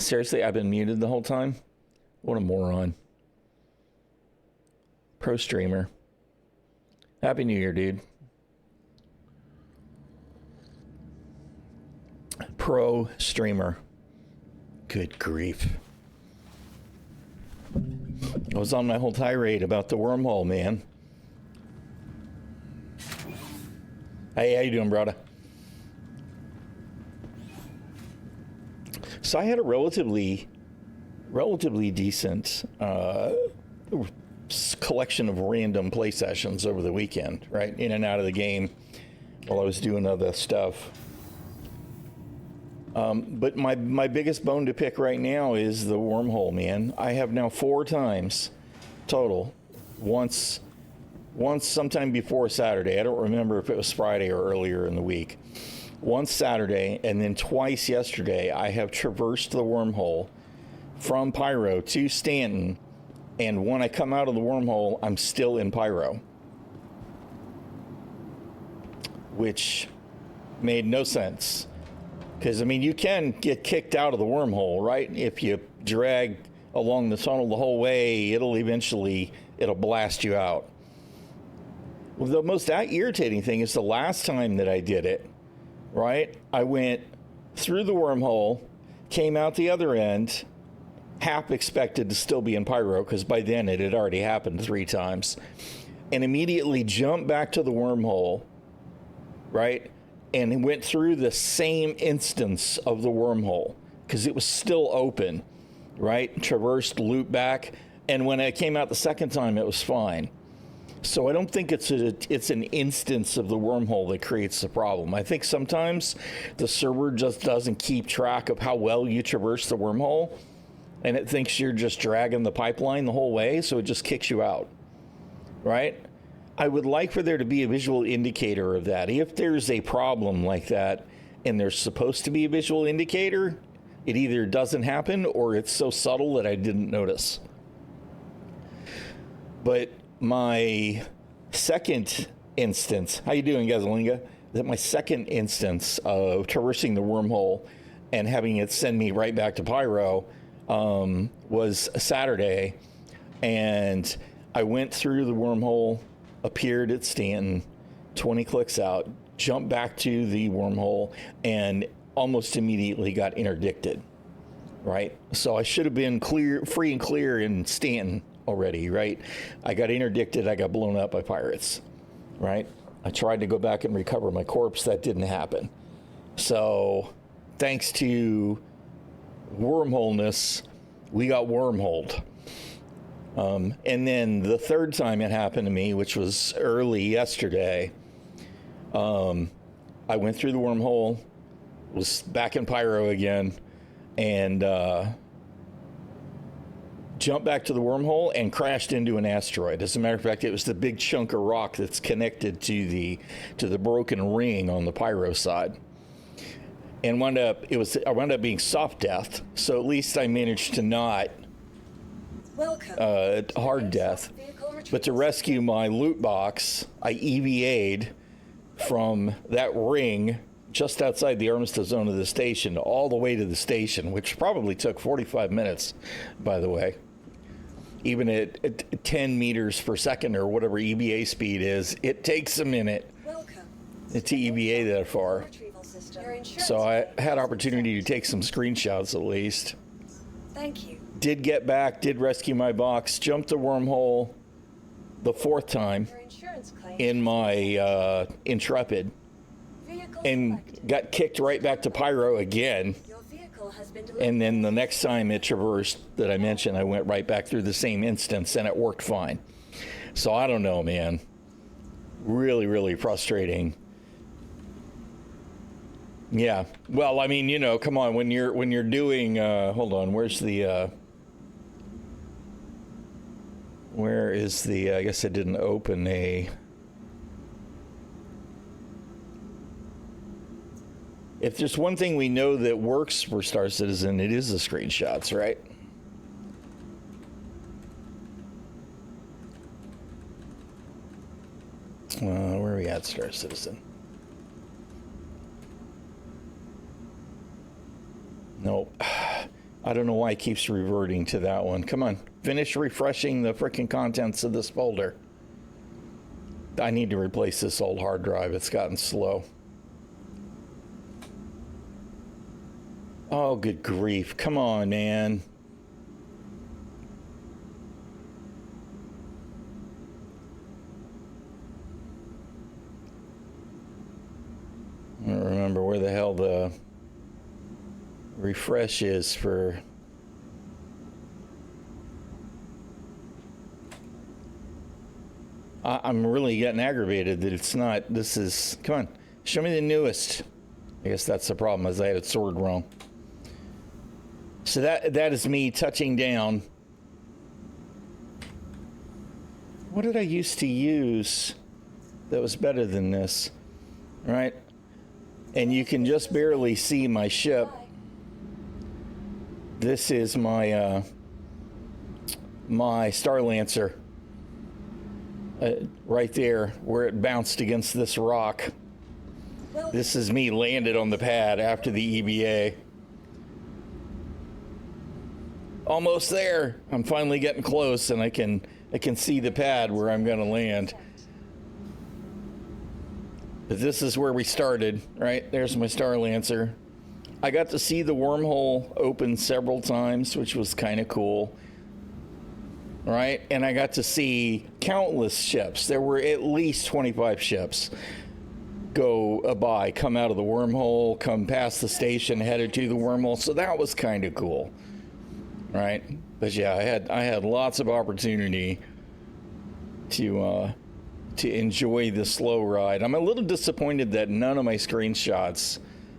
Seriously, I've been muted the whole time? What a moron. Pro streamer. Happy New Year, dude. Pro streamer. Good grief. I was on my whole tirade about the wormhole, man. Hey, how you doing, brother? So I had a relatively decent collection of random play sessions over the weekend, right? In and out of the game while I was doing other stuff. But my biggest bone to pick right now is the wormhole, man. I have now 4 times total. Once sometime before Saturday. I don't remember if it was Friday or earlier in the week. Once Saturday, and then twice yesterday, I have traversed the wormhole from Pyro to Stanton, and when I come out of the wormhole, I'm still in Pyro. Which made no sense. Because, I mean, you can get kicked out of the wormhole, right? If you drag along the tunnel the whole way, it'll blast you out. Well, the most irritating thing is the last time that I did it, right? I went through the wormhole, came out the other end, half expected to still be in Pyro, because by then it had already happened 3 times, and immediately jumped back to the wormhole, right? And went through the same instance of the wormhole, because it was still open, right? Traversed, looped back, and when I came out the second time, it was fine. So I don't think it's an instance of the wormhole that creates the problem. I think sometimes the server just doesn't keep track of how well you traverse the wormhole, and it thinks you're just dragging the pipeline the whole way, so it just kicks you out, right? I would like for there to be a visual indicator of that. If there's a problem like that and there's supposed to be a visual indicator, it either doesn't happen or it's so subtle that I didn't notice. But my second instance, how you doing, ᚹᚖᚚᚚᚗᚗ? That my second instance of traversing the wormhole and having it send me right back to Pyro was Saturday, and I went through the wormhole, appeared at Stanton, 20 clicks out, jumped back to the wormhole, and almost immediately got interdicted, right? So I should have been free and clear in Stanton already, right? I got interdicted, I got blown up by pirates, right? I tried to go back and recover my corpse, that didn't happen. So thanks to wormholeness, we got wormholed. And then the third time it happened to me, which was early yesterday, I went through the wormhole, was back in Pyro again, and jumped back to the wormhole and crashed into an asteroid. As a matter of fact, it was the big chunk of rock that's connected to the broken ring on the Pyro side. And I wound up being soft death, so at least I managed to not hard death. But to rescue my loot box, I EVA'd from that ring just outside the armistice zone of the station all the way to the station, which probably took 45 minutes, by the way. Even at 10 meters per second or whatever EVA speed is, it takes a minute to EVA that far. So I had opportunity to take some screenshots at least. Thank you. Did get back, did rescue my box, jumped the wormhole the 4th time in my Intrepid, and got kicked right back to Pyro again. And then the next time it traversed that I mentioned, I went right back through the same instance and it worked fine. So I don't know, man. Really, really frustrating. Yeah. Well, I mean, you know, come on, when you're doing hold on, where is the I guess I didn't open a. If there's one thing we know that works for Star Citizen, it is the screenshots, right? Where are we at, Star Citizen? Nope. I don't know why it keeps reverting to that one. Come on, finish refreshing the freaking contents of this folder. I need to replace this old hard drive. It's gotten slow. Oh, good grief. Come on, man. I don't remember where the hell the refresh is for... I'm really getting aggravated that it's not. This is... Come on. Show me the newest. I guess that's the problem, is I had it sorted wrong. So that is me touching down. What did I used to use that was better than this? All right? And you can just barely see my ship. This is my my Star Lancer. Right there, where it bounced against this rock. This is me landed on the pad after the EVA. Almost there. I'm finally getting close, and I can see the pad where I'm going to land. But this is where we started, right? There's my Star Lancer. I got to see the wormhole open several times, which was kind of cool. Right? And I got to see countless ships. There were at least 25 ships go by, come out of the wormhole, come past the station, headed to the wormhole. So that was kind of cool. Right? But yeah, I had lots of opportunity to enjoy the slow ride. I'm a little disappointed that none of my screenshots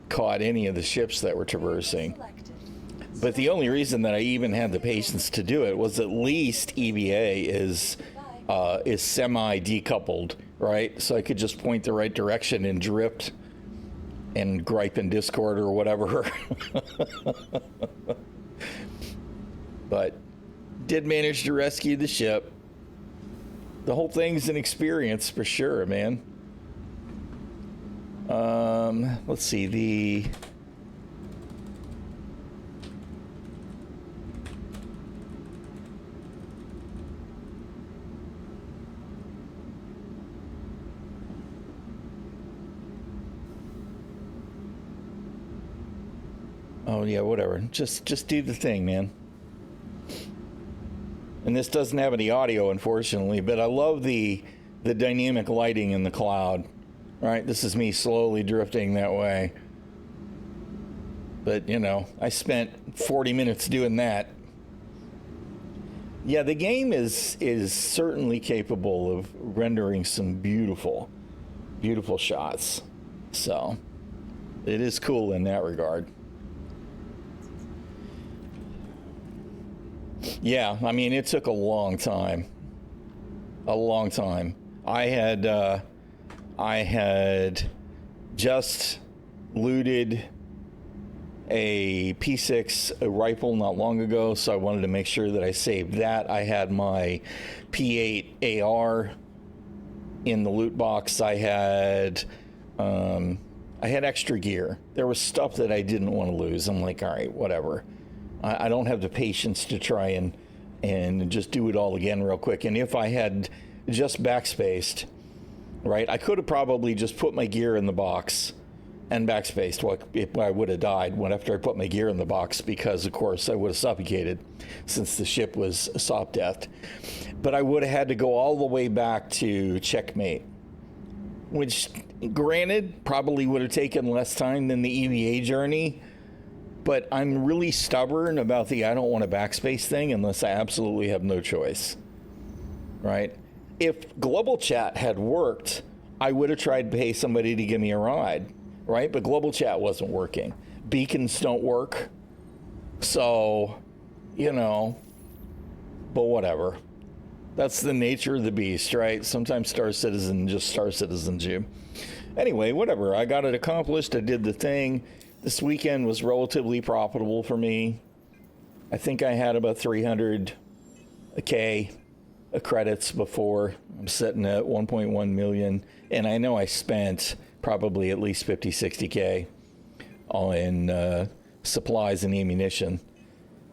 caught any of the ships that were traversing. But the only reason that I even had the patience to do it was at least EVA is semi-decoupled, right? So I could just point the right direction and drift and gripe in Discord or whatever. But did manage to rescue the ship. The whole thing's an experience for sure, man. Let's see, oh yeah, whatever. Just do the thing, man. And this doesn't have any audio, unfortunately, but I love the dynamic lighting in the cloud. Right? This is me slowly drifting that way. But, you know, I spent 40 minutes doing that. Yeah, the game is certainly capable of rendering some beautiful, beautiful shots. So, it is cool in that regard. Yeah, I mean, it took a long time. A long time. I had just looted a P6 rifle not long ago, so I wanted to make sure that I saved that. I had my P8 AR in the loot box. I had extra gear. There was stuff that I didn't want to lose. I'm like, all right, whatever. I don't have the patience to try and just do it all again real quick. And if I had just backspaced, right, I could have probably just put my gear in the box and backspaced. Well, if I would have died after I put my gear in the box, because of course I would have suffocated since the ship was sop deathed. But I would have had to go all the way back to checkmate, which granted probably would have taken less time than the EVA journey. But I'm really stubborn about the I don't want to backspace thing unless I absolutely have no choice, right? If global chat had worked, I would have tried to pay somebody to give me a ride, right? But global chat wasn't working. Beacons don't work. So, you know, but whatever. That's the nature of the beast, right? Sometimes Star Citizen just Star Citizens you. Anyway, whatever. I got it accomplished. I did the thing. This weekend was relatively profitable for me. I think I had about 300K credits before. I'm sitting at 1.1 million. And I know I spent probably at least 50, 60K on supplies and ammunition.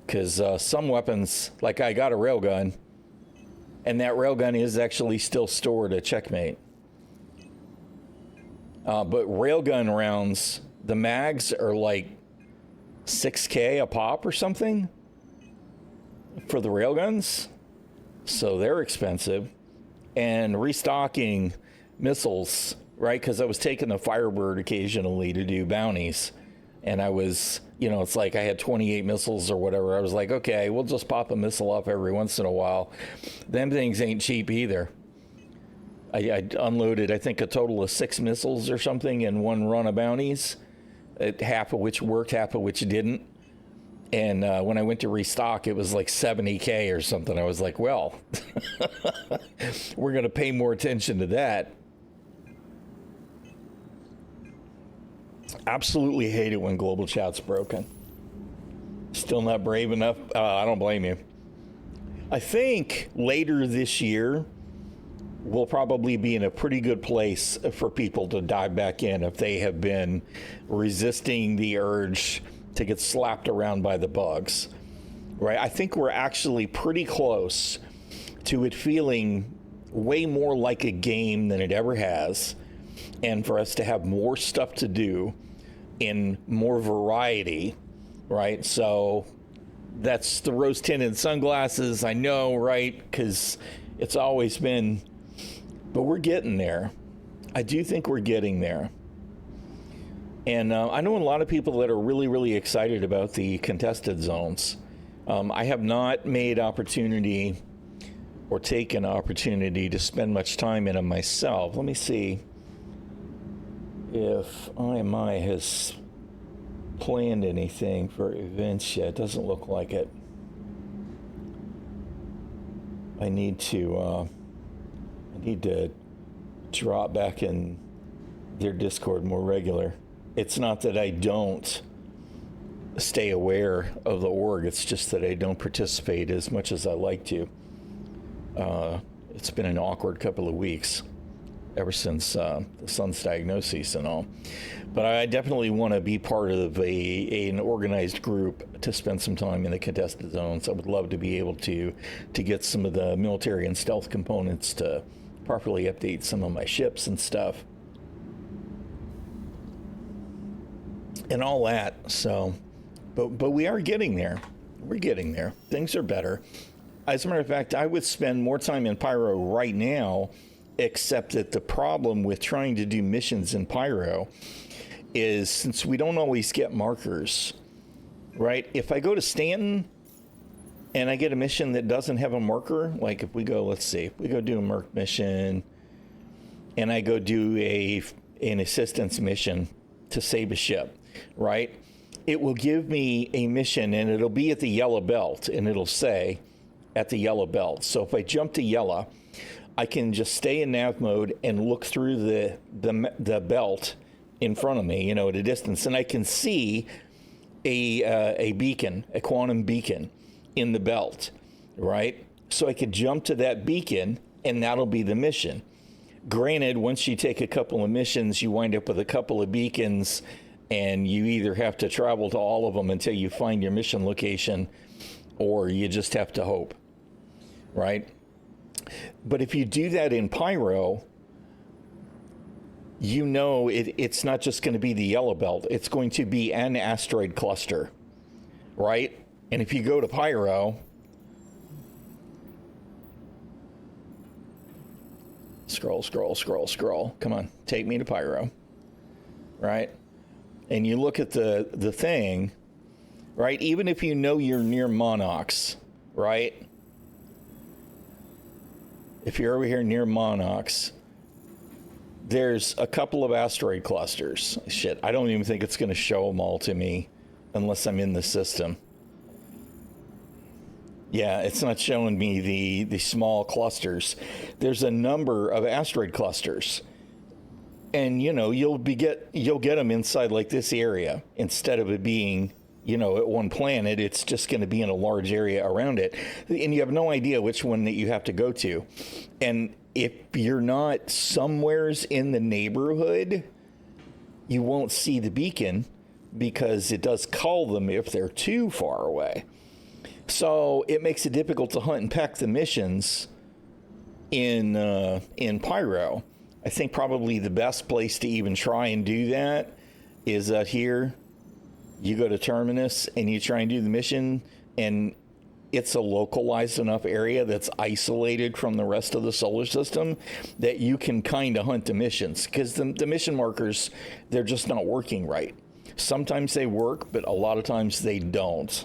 Because some weapons, like I got a railgun, and that railgun is actually still stored at Checkmate. But railgun rounds, the mags are like $6,000 a pop or something for the railguns. So they're expensive. And restocking missiles, right? Because I was taking the Firebird occasionally to do bounties. And I was, it's like I had 28 missiles or whatever. I was like, okay, we'll just pop a missile off every once in a while. Them things ain't cheap either. I unloaded, I think, a total of 6 missiles or something in one run of bounties, half of which worked, half of which didn't. And when I went to restock, it was like $70,000 or something. I was like, well, we're going to pay more attention to that. Absolutely hate it when global chat's broken. Still not brave enough? I don't blame you. I think later this year, we'll probably be in a pretty good place for people to dive back in if they have been resisting the urge to get slapped around by the bugs, right? I think we're actually pretty close to it feeling way more like a game than it ever has, and for us to have more stuff to do in more variety, right? So that's the rose-tinted sunglasses, I know, right? Because it's always been, but we're getting there. I do think we're getting there. And I know a lot of people that are really, really excited about the contested zones. I have not made opportunity or taken opportunity to spend much time in them myself. Let me see if IMI has planned anything for events yet. Doesn't look like it. I need to drop back in their Discord more regular. It's not that I don't stay aware of the org. It's just that I don't participate as much as I like to. It's been an awkward couple of weeks ever since the son's diagnosis and all. But I definitely want to be part of an organized group to spend some time in the contested zones. I would love to be able to get some of the military and stealth components to properly update some of my ships and stuff. And all that. So, but we are getting there. We're getting there. Things are better. As a matter of fact, I would spend more time in Pyro right now, except that the problem with trying to do missions in Pyro is since we don't always get markers, right? If I go to Stanton and I get a mission that doesn't have a marker, like if we go, let's see, if we go do a Merc mission and I go do an assistance mission to save a ship, right? It will give me a mission and it'll be at the yellow belt and it'll say at the yellow belt. So if I jump to yellow, I can just stay in nav mode and look through the belt in front of me, at a distance, and I can see a beacon, a quantum beacon in the belt, right? So I could jump to that beacon and that'll be the mission. Granted, once you take a couple of missions, you wind up with a couple of beacons and you either have to travel to all of them until you find your mission location or you just have to hope, right? But if you do that in Pyro, it's not just going to be the yellow belt. It's going to be an asteroid cluster, right? And if you go to Pyro, scroll. Come on, take me to Pyro, right? And you look at the thing, right? Even if you know you're near Monox, right? If you're over here near Monox, there's a couple of asteroid clusters. Shit, I don't even think it's going to show them all to me unless I'm in the system. Yeah, it's not showing me the small clusters. There's a number of asteroid clusters. And, you'll get them inside like this area instead of it being, at one planet. It's just going to be in a large area around it. And you have no idea which one that you have to go to. And if you're not somewheres in the neighborhood, you won't see the beacon because it does call them if they're too far away. So it makes it difficult to hunt and peck the missions in Pyro. I think probably the best place to even try and do that is here. You go to Terminus and you try and do the mission, and it's a localized enough area that's isolated from the rest of the solar system that you can kind of hunt the missions, because the mission markers, they're just not working right. Sometimes they work, but a lot of times they don't.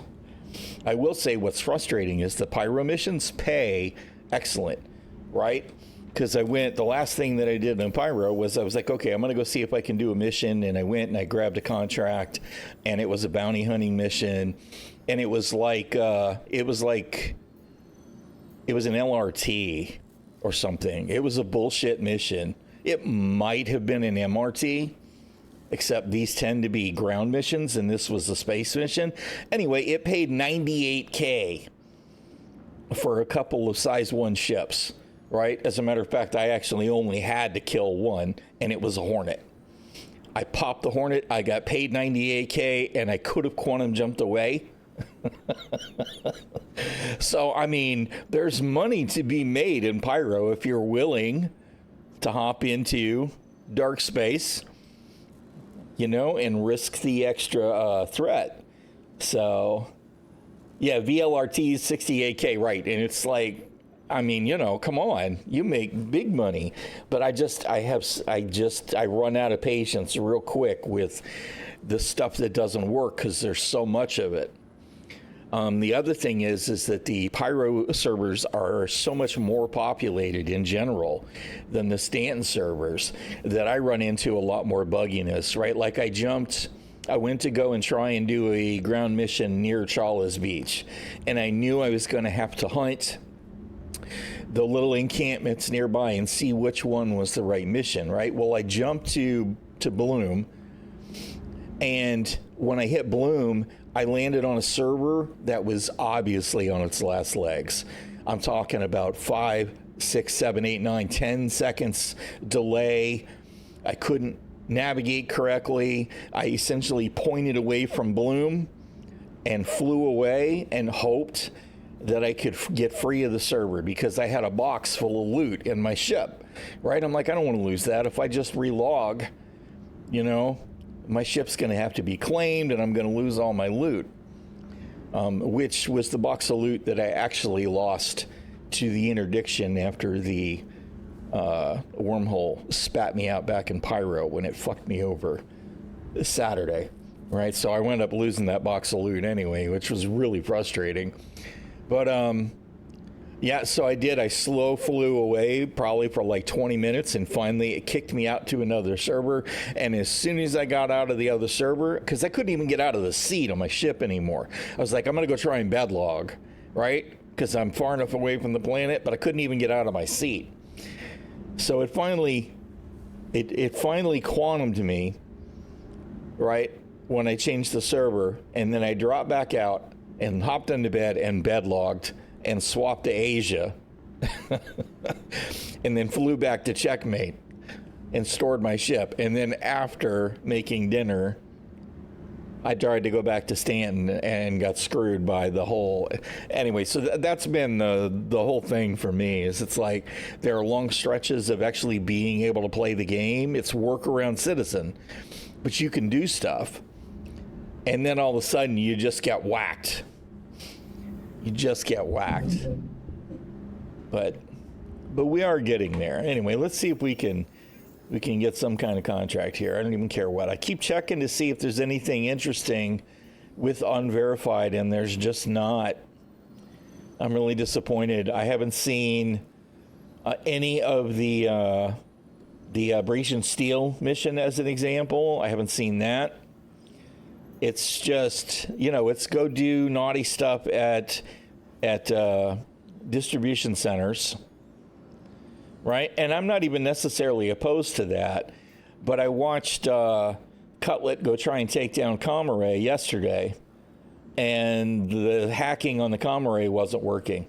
I will say what's frustrating is the Pyro missions pay excellent, right? Because the last thing that I did in Pyro was I was like, okay, I'm going to go see if I can do a mission. And I went and I grabbed a contract, and it was a bounty hunting mission. And it was like an LRT or something. It was a bullshit mission. It might have been an MRT, except these tend to be ground missions, and this was a space mission. Anyway, it paid $98K for a couple of size 1 ships, right? As a matter of fact, I actually only had to kill one, and it was a Hornet. I popped the Hornet, I got paid $98K, and I could have quantum jumped away. So, I mean, there's money to be made in Pyro if you're willing to hop into dark space, and risk the extra threat. So, yeah, VLRT is 68K, right? And it's like, I mean, come on, you make big money. But I run out of patience real quick with the stuff that doesn't work because there's so much of it. The other thing is that the Pyro servers are so much more populated in general than the Stanton servers that I run into a lot more bugginess, right? Like I went to go and try and do a ground mission near Ċalas Beach, and I knew I was going to have to hunt the little encampments nearby and see which one was the right mission, right? Well, I jumped to Bloom, and when I hit Bloom, I landed on a server that was obviously on its last legs. I'm talking about 5, 6, 7, 8, 9, 10 seconds delay. I couldn't navigate correctly. I essentially pointed away from Bloom and flew away and hoped that I could get free of the server because I had a box full of loot in my ship, right? I'm like, I don't want to lose that. If I just relog, my ship's going to have to be claimed, and I'm going to lose all my loot, which was the box of loot that I actually lost to the interdiction after the wormhole spat me out back in Pyro when it fucked me over Saturday, right? So I wound up losing that box of loot anyway, which was really frustrating. But yeah, so I did. I slow flew away probably for like 20 minutes, and finally it kicked me out to another server. And as soon as I got out of the other server, because I couldn't even get out of the seat on my ship anymore, I was like, I'm going to go try and bedlog, right? Because I'm far enough away from the planet, but I couldn't even get out of my seat. So it finally quantumed me, right, when I changed the server, and then I dropped back out and hopped into bed and bedlogged and swapped to Asia and then flew back to Checkmate and stored my ship. And then after making dinner, I tried to go back to Stanton and got screwed by the whole... Anyway, so that's been the whole thing for me, is it's like there are long stretches of actually being able to play the game. It's work around Citizen, but you can do stuff. And then all of a sudden you just get whacked. You just get whacked. But we are getting there. Anyway, let's see if we can get some kind of contract here. I don't even care what. I keep checking to see if there's anything interesting with Unverified, and there's just not. I'm really disappointed. I haven't seen any of the Abrasion Steel mission as an example. I haven't seen that. It's just, it's go do naughty stuff at distribution centers, right? And I'm not even necessarily opposed to that, but I watched Cutlet go try and take down Comare yesterday, and the hacking on the Comare wasn't working.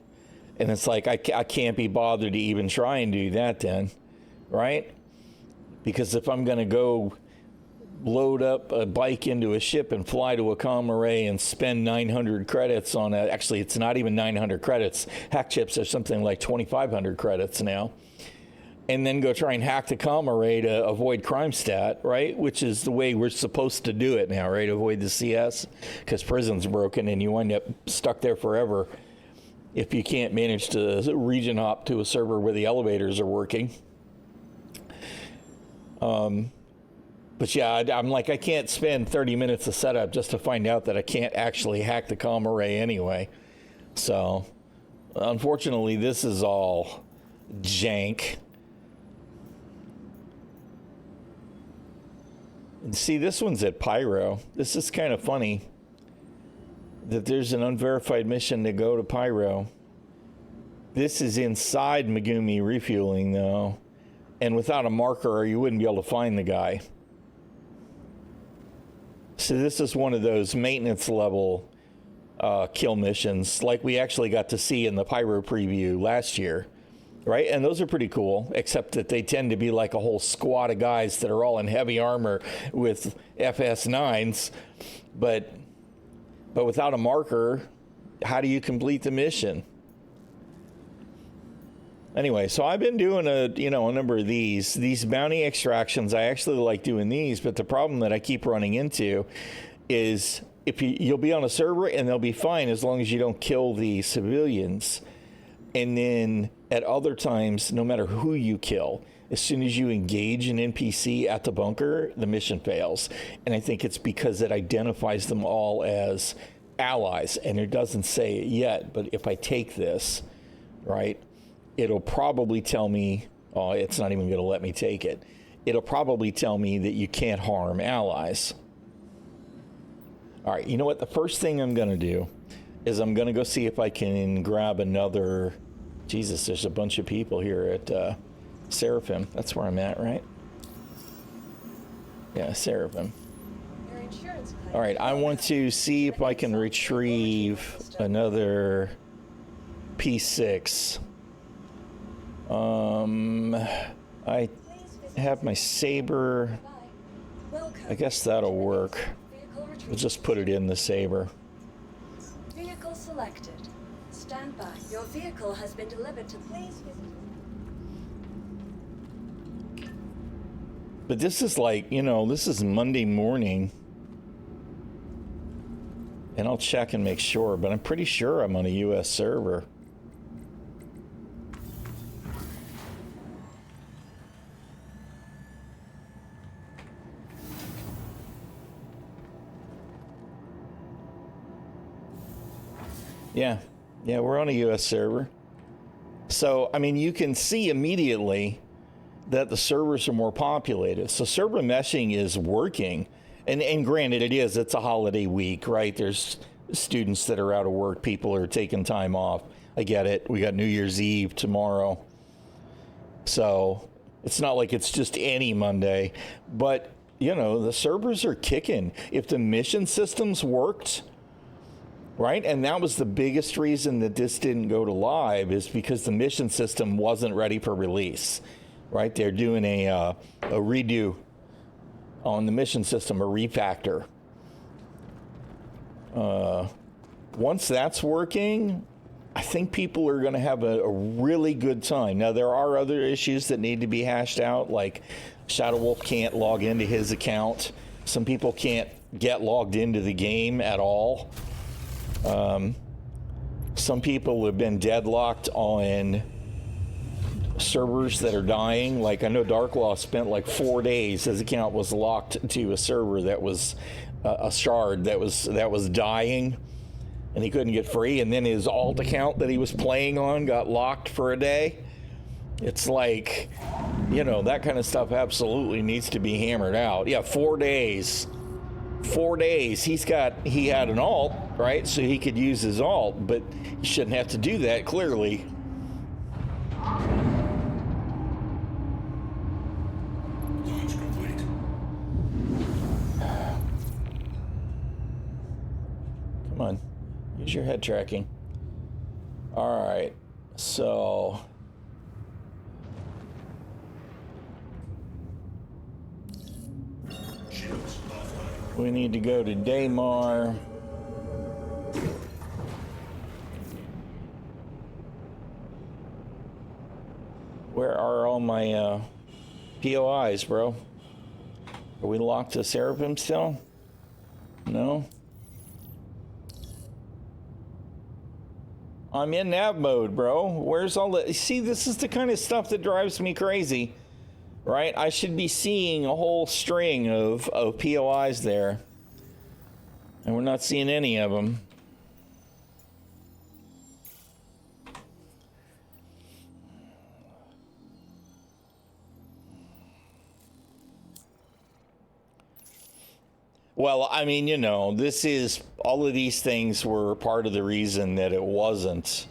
And it's like, I can't be bothered to even try and do that then, right? Because if I'm going to go load up a bike into a ship and fly to a comm array and spend 900 credits on it. Actually, it's not even 900 credits. Hack chips are something like 2,500 credits now. And then go try and hack the comm array to avoid crime stat, right? Which is the way we're supposed to do it now, right? Avoid the CS, because prison's broken and you wind up stuck there forever if you can't manage to region hop to a server where the elevators are working. But yeah, I'm like, I can't spend 30 minutes of setup just to find out that I can't actually hack the comm array anyway. So, unfortunately, this is all jank. And see, this one's at Pyro. This is kind of funny that there's an unverified mission to go to Pyro. This is inside Megumi refueling, though. And without a marker, you wouldn't be able to find the guy. So this is one of those maintenance level kill missions like we actually got to see in the Pyro preview last year. Right? And those are pretty cool, except that they tend to be like a whole squad of guys that are all in heavy armor with FS9s. But without a marker, how do you complete the mission? Anyway, so I've been doing a number of these bounty extractions. I actually like doing these, but the problem that I keep running into is if you'll be on a server and they'll be fine as long as you don't kill the civilians. And then at other times, no matter who you kill, as soon as you engage an NPC at the bunker, the mission fails. And I think it's because it identifies them all as allies. And it doesn't say it yet, but if I take this, right, it'll probably tell me, oh, it's not even going to let me take it. It'll probably tell me that you can't harm allies. All right, you know what? The first thing I'm going to do is I'm going to go see if I can grab another... Jesus, there's a bunch of people here at Seraphim. That's where I'm at, right? Yeah, Seraphim. All right, I want to see if I can retrieve another P6. I have my saber. I guess that'll work. We'll just put it in the saber. Vehicle selected. Stand by. Your vehicle has been delivered to please visit. But this is like, this is Monday morning. And I'll check and make sure, but I'm pretty sure I'm on a US server. Yeah, we're on a US server. So, I mean, you can see immediately that the servers are more populated. So server meshing is working. And granted, it's a holiday week, right? There's students that are out of work. People are taking time off. I get it. We got New Year's Eve tomorrow. So it's not like it's just any Monday. But, the servers are kicking. If the mission systems worked... Right? And that was the biggest reason that this didn't go to live is because the mission system wasn't ready for release. Right? They're doing a redo on the mission system, a refactor. Once that's working, I think people are going to have a really good time. Now, there are other issues that need to be hashed out, like Shadow Wolf can't log into his account. Some people can't get logged into the game at all. Some people have been deadlocked on servers that are dying. Like I know Darklaw spent like 4 days. His account was locked to a server that was a shard that was dying, and he couldn't get free. And then his alt account that he was playing on got locked for a day. It's like, that kind of stuff absolutely needs to be hammered out. Yeah, 4 days. 4 days. He had an alt, right? So he could use his alt, but he shouldn't have to do that, clearly. Launch complete. Come on. Use your head tracking. All right. So... Shields We need to go to Daymar. Where are all my POIs, bro? Are we locked to Seraphim still? No? I'm in nav mode, bro. Where's all the... See, this is the kind of stuff that drives me crazy, right? I should be seeing a whole string of POIs there. And we're not seeing any of them. Well, I mean, you know, this is, all of these things were part of the reason that it wasn't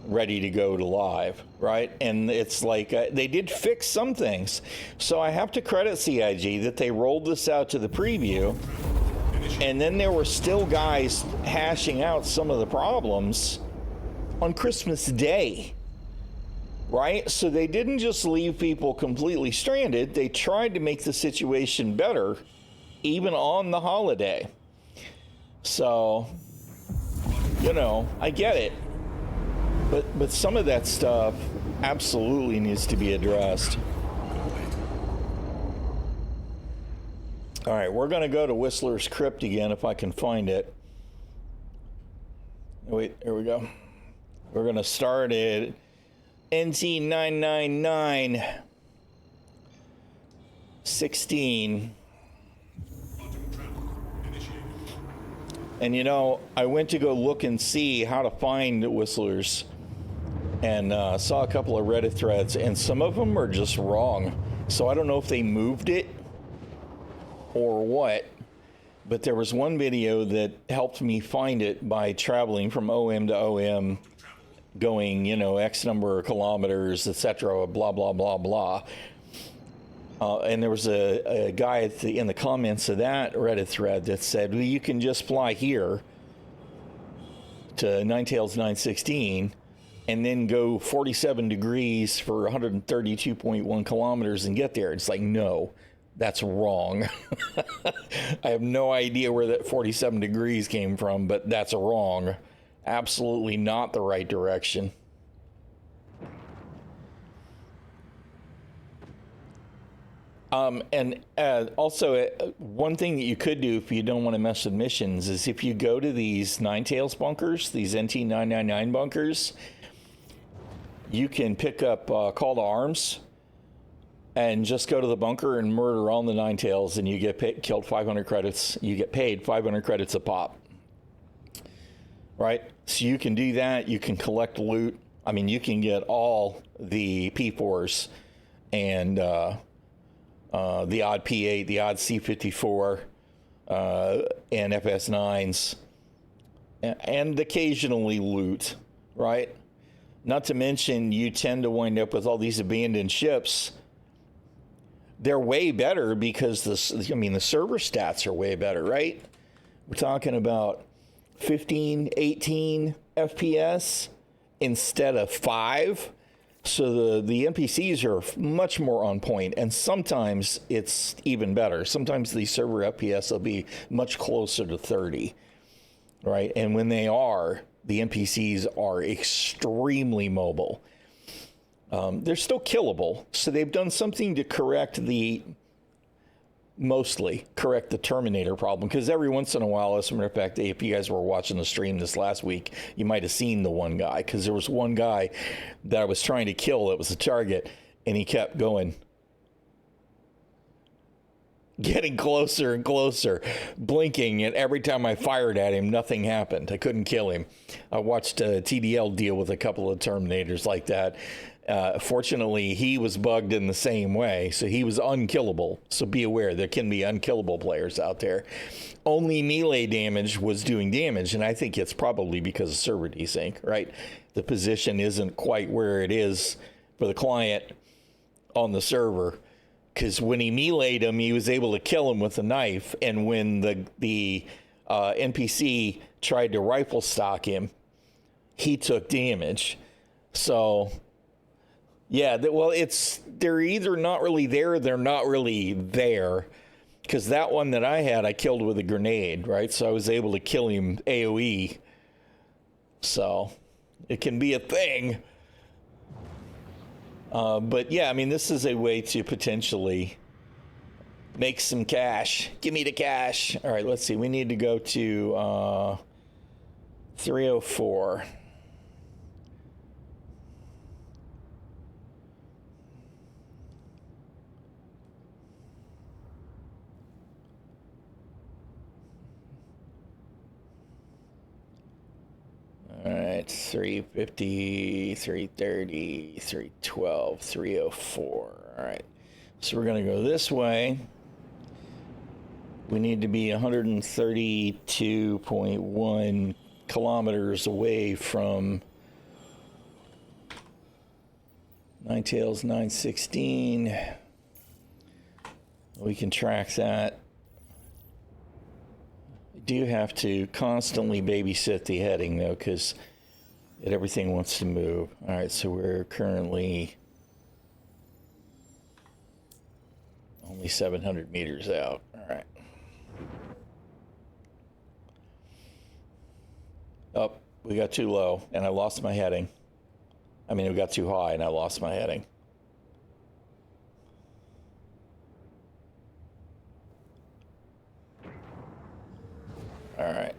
ready to go to live, right? And it's like, they did fix some things. So I have to credit CIG that they rolled this out to the preview, and then there were still guys hashing out some of the problems on Christmas Day, right? So they didn't just leave people completely stranded. They tried to make the situation better even on the holiday. So, you know, I get it. But some of that stuff absolutely needs to be addressed. All right, we're going to go to Whistler's Crypt again if I can find it. Wait, here we go. We're going to start at NT999 16. And you know, I went to go look and see how to find Whistlers, and saw a couple of Reddit threads, and some of them are just wrong. So I don't know if they moved it or what, but there was one video that helped me find it by traveling from OM to OM, going, you know, X number of kilometers, etc., blah, blah, blah, blah. And there was a guy in the comments of that Reddit thread that said, well, you can just fly here to Ninetales 916 and then go 47 degrees for 132.1 kilometers and get there. It's like, no, that's wrong. I have no idea where that 47 degrees came from, but that's wrong. Absolutely not the right direction. And also, one thing that you could do if you don't want to mess with missions is if you go to these Ninetales bunkers, these NT999 bunkers, you can pick up Call to Arms and just go to the bunker and murder all the Ninetales, and you get killed 500 credits. You get paid 500 credits a pop. Right? So you can do that. You can collect loot. I mean, you can get all the P4s and... the odd P8, the odd C54, and FS9s, and occasionally loot, right? Not to mention, you tend to wind up with all these abandoned ships. They're way better because the server stats are way better, right? We're talking about 15, 18 FPS instead of 5. So the NPCs are much more on point, and sometimes it's even better. Sometimes the server FPS will be much closer to 30, right? And when they are, the NPCs are extremely mobile. They're still killable, so they've done something to mostly correct the Terminator problem, because every once in a while, as a matter of fact, if you guys were watching the stream this last week, you might have seen the one guy, because there was one guy that I was trying to kill that was a target, and he kept going, getting closer and closer, blinking, and every time I fired at him, nothing happened. I couldn't kill him. I watched TDL deal with a couple of Terminators like that. Fortunately, he was bugged in the same way, so he was unkillable. So be aware, there can be unkillable players out there. Only melee damage was doing damage, and I think it's probably because of server desync, right? The position isn't quite where it is for the client on the server, because when he meleeed him, he was able to kill him with a knife, and when the NPC tried to rifle stock him, he took damage. So... yeah, well, they're either not really there, they're not really there. because that one that I had, I killed with a grenade, right? So I was able to kill him AoE. So it can be a thing. But yeah, I mean, this is a way to potentially make some cash. Give me the cash. All right, let's see. We need to go to 304. All right, 350, 330, 312, 304. All right, so we're going to go this way. We need to be 132.1 kilometers away from Ninetales 916. We can track that. Do have to constantly babysit the heading though, because everything wants to move. All right, so we're currently only 700 meters out. All right. Oh, we got too low and I lost my heading. I mean, we got too high and I lost my heading. All right.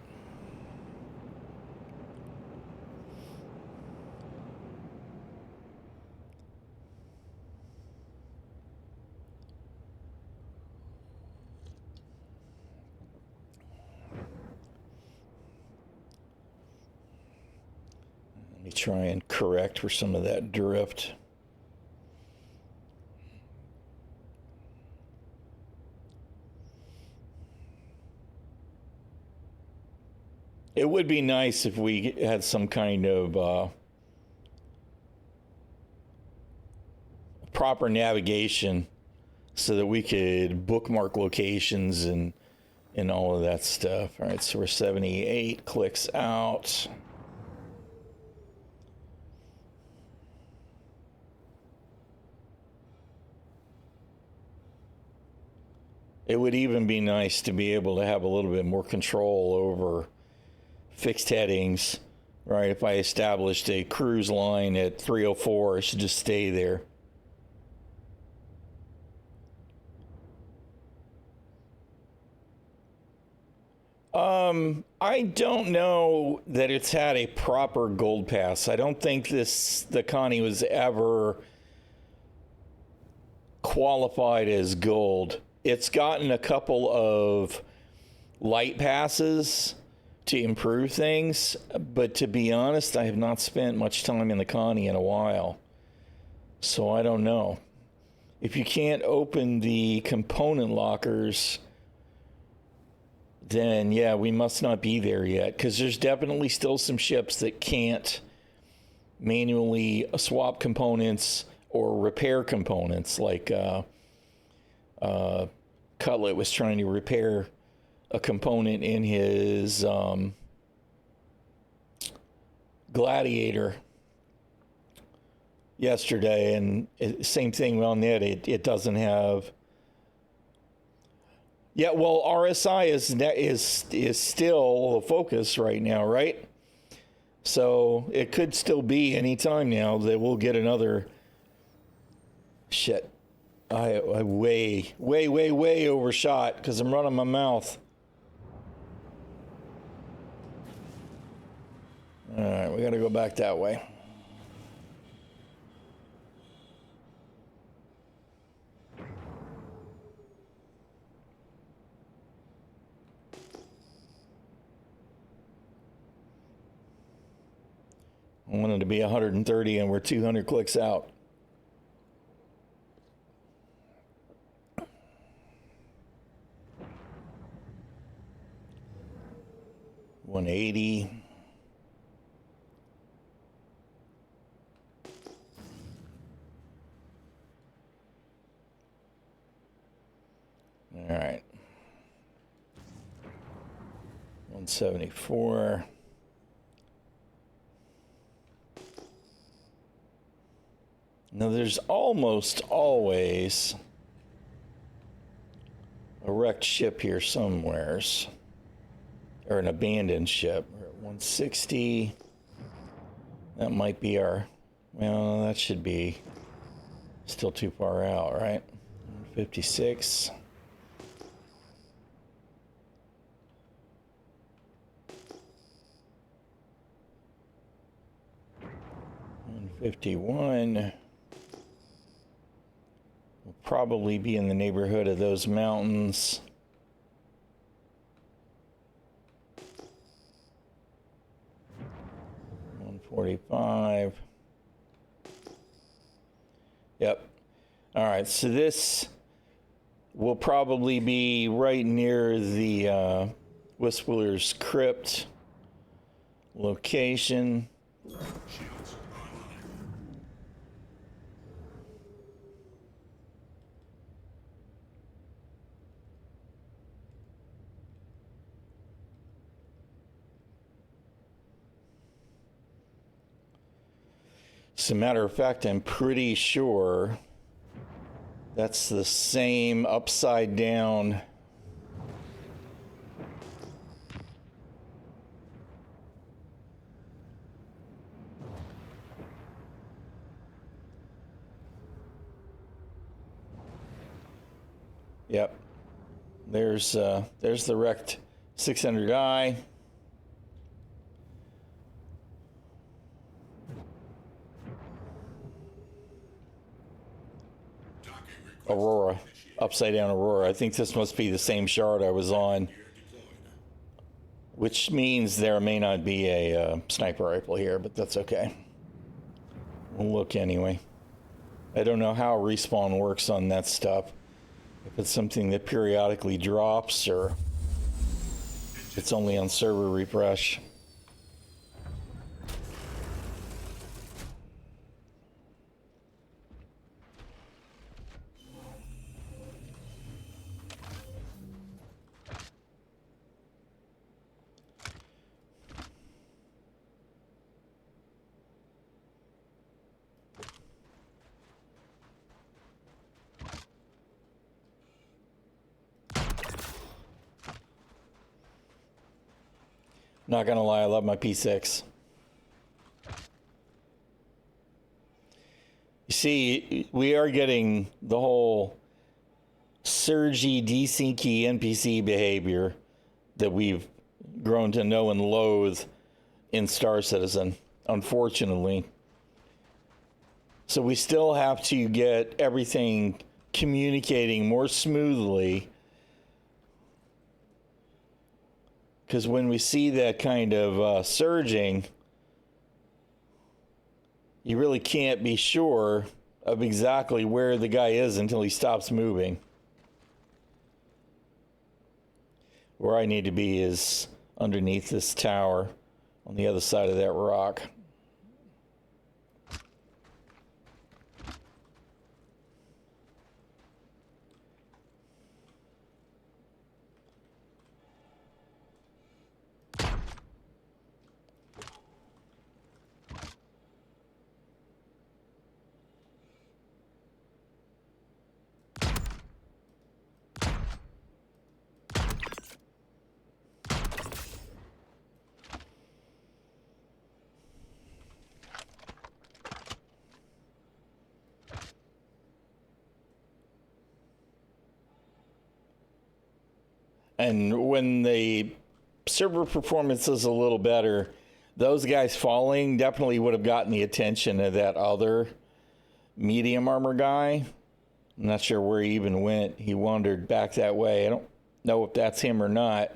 Let me try and correct for some of that drift. It would be nice if we had some kind of proper navigation so that we could bookmark locations and all of that stuff. All right, so we're 78 clicks out. It would even be nice to be able to have a little bit more control over fixed headings, right? If I established a cruise line at 304, I should just stay there. I don't know that it's had a proper gold pass. I don't think the Connie was ever qualified as gold. It's gotten a couple of light passes to improve things, but to be honest, I have not spent much time in the Connie in a while, so I don't know. If you can't open the component lockers, then yeah, we must not be there yet, because there's definitely still some ships that can't manually swap components or repair components, like Cutlet was trying to repair a component in his Gladiator yesterday, and same thing on that. It doesn't have. Yeah, well, RSI is still a focus right now, right? So it could still be any time now that we'll get another. Shit, I way overshot because I'm running my mouth. All right, we got to go back that way. I wanted to be 130 and we're 200 clicks out. $180. All right. 174. Now there's almost always a wrecked ship here somewheres. Or an abandoned ship. We're at 160. That might be our... Well, that should be still too far out, right? 156. $51 will probably be in the neighborhood of those mountains. $145. Yep. All right, so this will probably be right near the Whistler's Crypt location. Shields online. As a matter of fact, I'm pretty sure that's the same upside down. Yep. There's the wrecked 600i. Aurora, upside down Aurora. I think this must be the same shard I was on, which means there may not be a sniper rifle here, but that's okay. We'll look anyway. I don't know how respawn works on that stuff. If it's something that periodically drops or it's only on server refresh. Not gonna lie, I love my P6. You see, we are getting the whole surgy, desynchy NPC behavior that we've grown to know and loathe in Star Citizen, unfortunately. So we still have to get everything communicating more smoothly. Because when we see that kind of surging, you really can't be sure of exactly where the guy is until he stops moving. Where I need to be is underneath this tower on the other side of that rock. And when the server performance is a little better, those guys falling definitely would have gotten the attention of that other medium armor guy. I'm not sure where he even went. He wandered back that way. I don't know if that's him or not.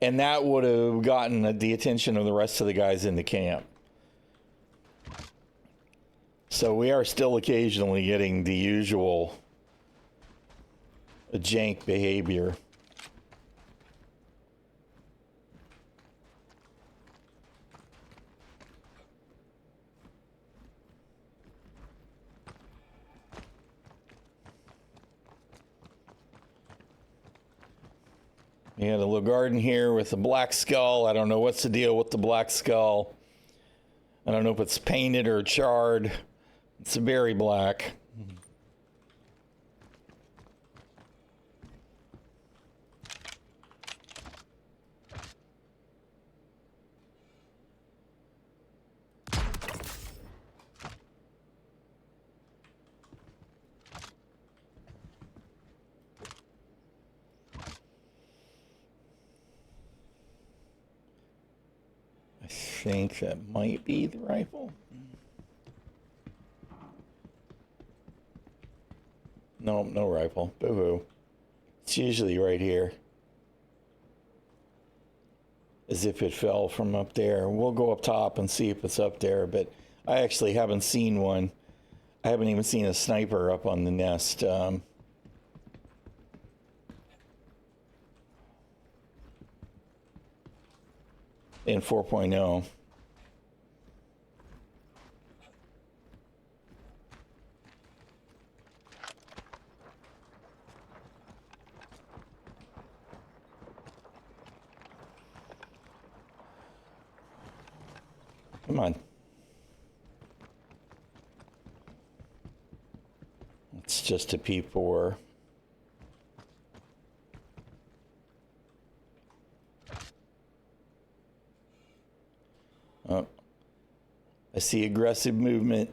And that would have gotten the attention of the rest of the guys in the camp. So we are still occasionally getting the usual jank behavior. We had a little garden here with a black skull. I don't know what's the deal with the black skull. I don't know if it's painted or charred. It's very black. I think that might be the rifle. No, no rifle. Boo-hoo. It's usually right here. As if it fell from up there. We'll go up top and see if it's up there, but I actually haven't seen one. I haven't even seen a sniper up on the nest. In 4.0. Come on. It's just a P4. Oh, I see aggressive movement.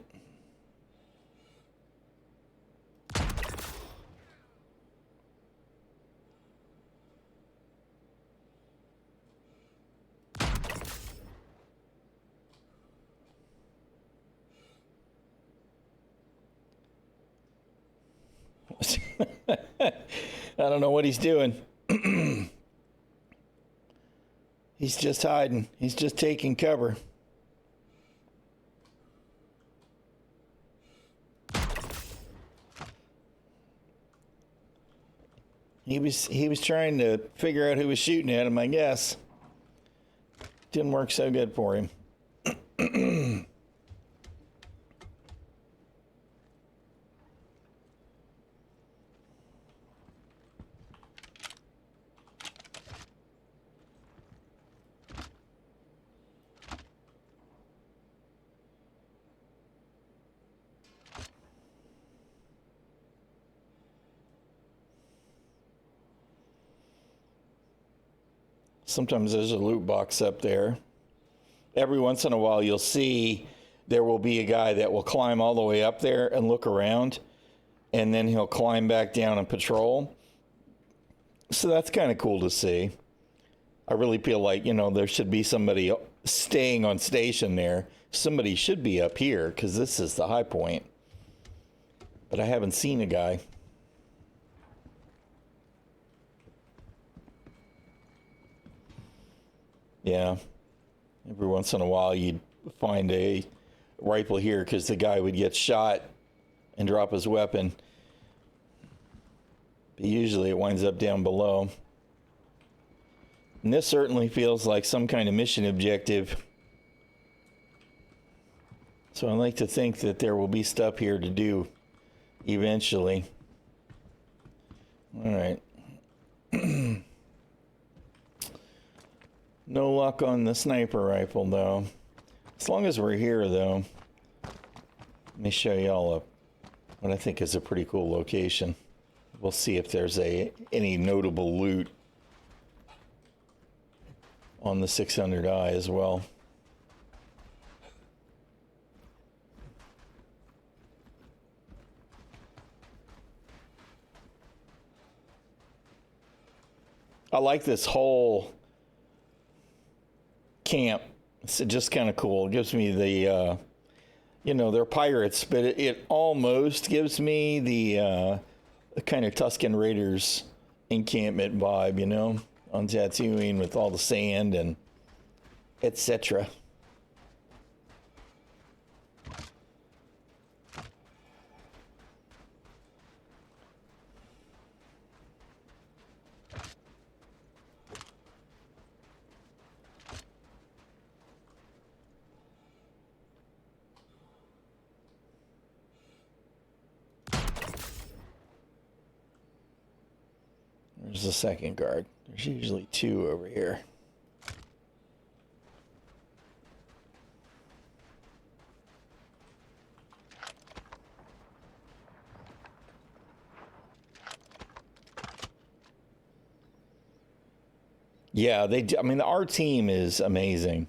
I don't know what he's doing. He's just hiding. He's just taking cover. He was trying to figure out who was shooting at him, I guess. Didn't work so good for him. Sometimes there's a loot box up there. Every once in a while you'll see there will be a guy that will climb all the way up there and look around, and then he'll climb back down and patrol. So that's kind of cool to see. I really feel like, you know, there should be somebody staying on station there. Somebody should be up here because this is the high point. But I haven't seen a guy. Yeah, every once in a while you'd find a rifle here because the guy would get shot and drop his weapon. But usually it winds up down below. And this certainly feels like some kind of mission objective. So I like to think that there will be stuff here to do eventually. All right. No luck on the sniper rifle, though. As long as we're here, though, let me show y'all what I think is a pretty cool location. We'll see if there's any notable loot on the 600i as well. I like this whole camp. It's just kind of cool. It gives me the, you know, they're pirates, but it almost gives me the kind of Tusken Raiders encampment vibe, you know, on Tatooine with all the sand and etc. There's the second guard. There's usually two over here. Yeah, I mean, our team is amazing.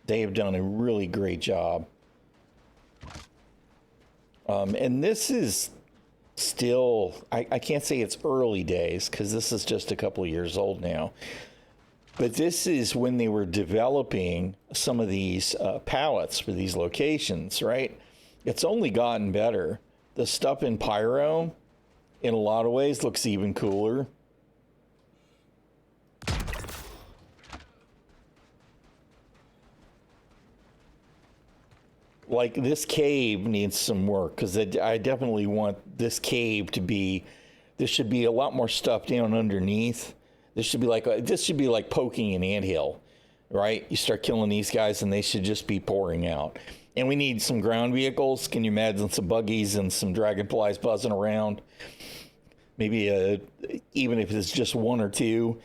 They have done a really great job. And this is still, I can't say it's early days because this is just a couple of years old now. But this is when they were developing some of these palettes for these locations, right? It's only gotten better. The stuff in Pyro, in a lot of ways, looks even cooler. Like, this cave needs some work, because I definitely want this cave to be, there should be a lot more stuff down underneath. This should be like poking an anthill, right? You start killing these guys and they should just be pouring out. And we need some ground vehicles. Can you imagine some buggies and some dragonflies buzzing around? Maybe even if it's just one or two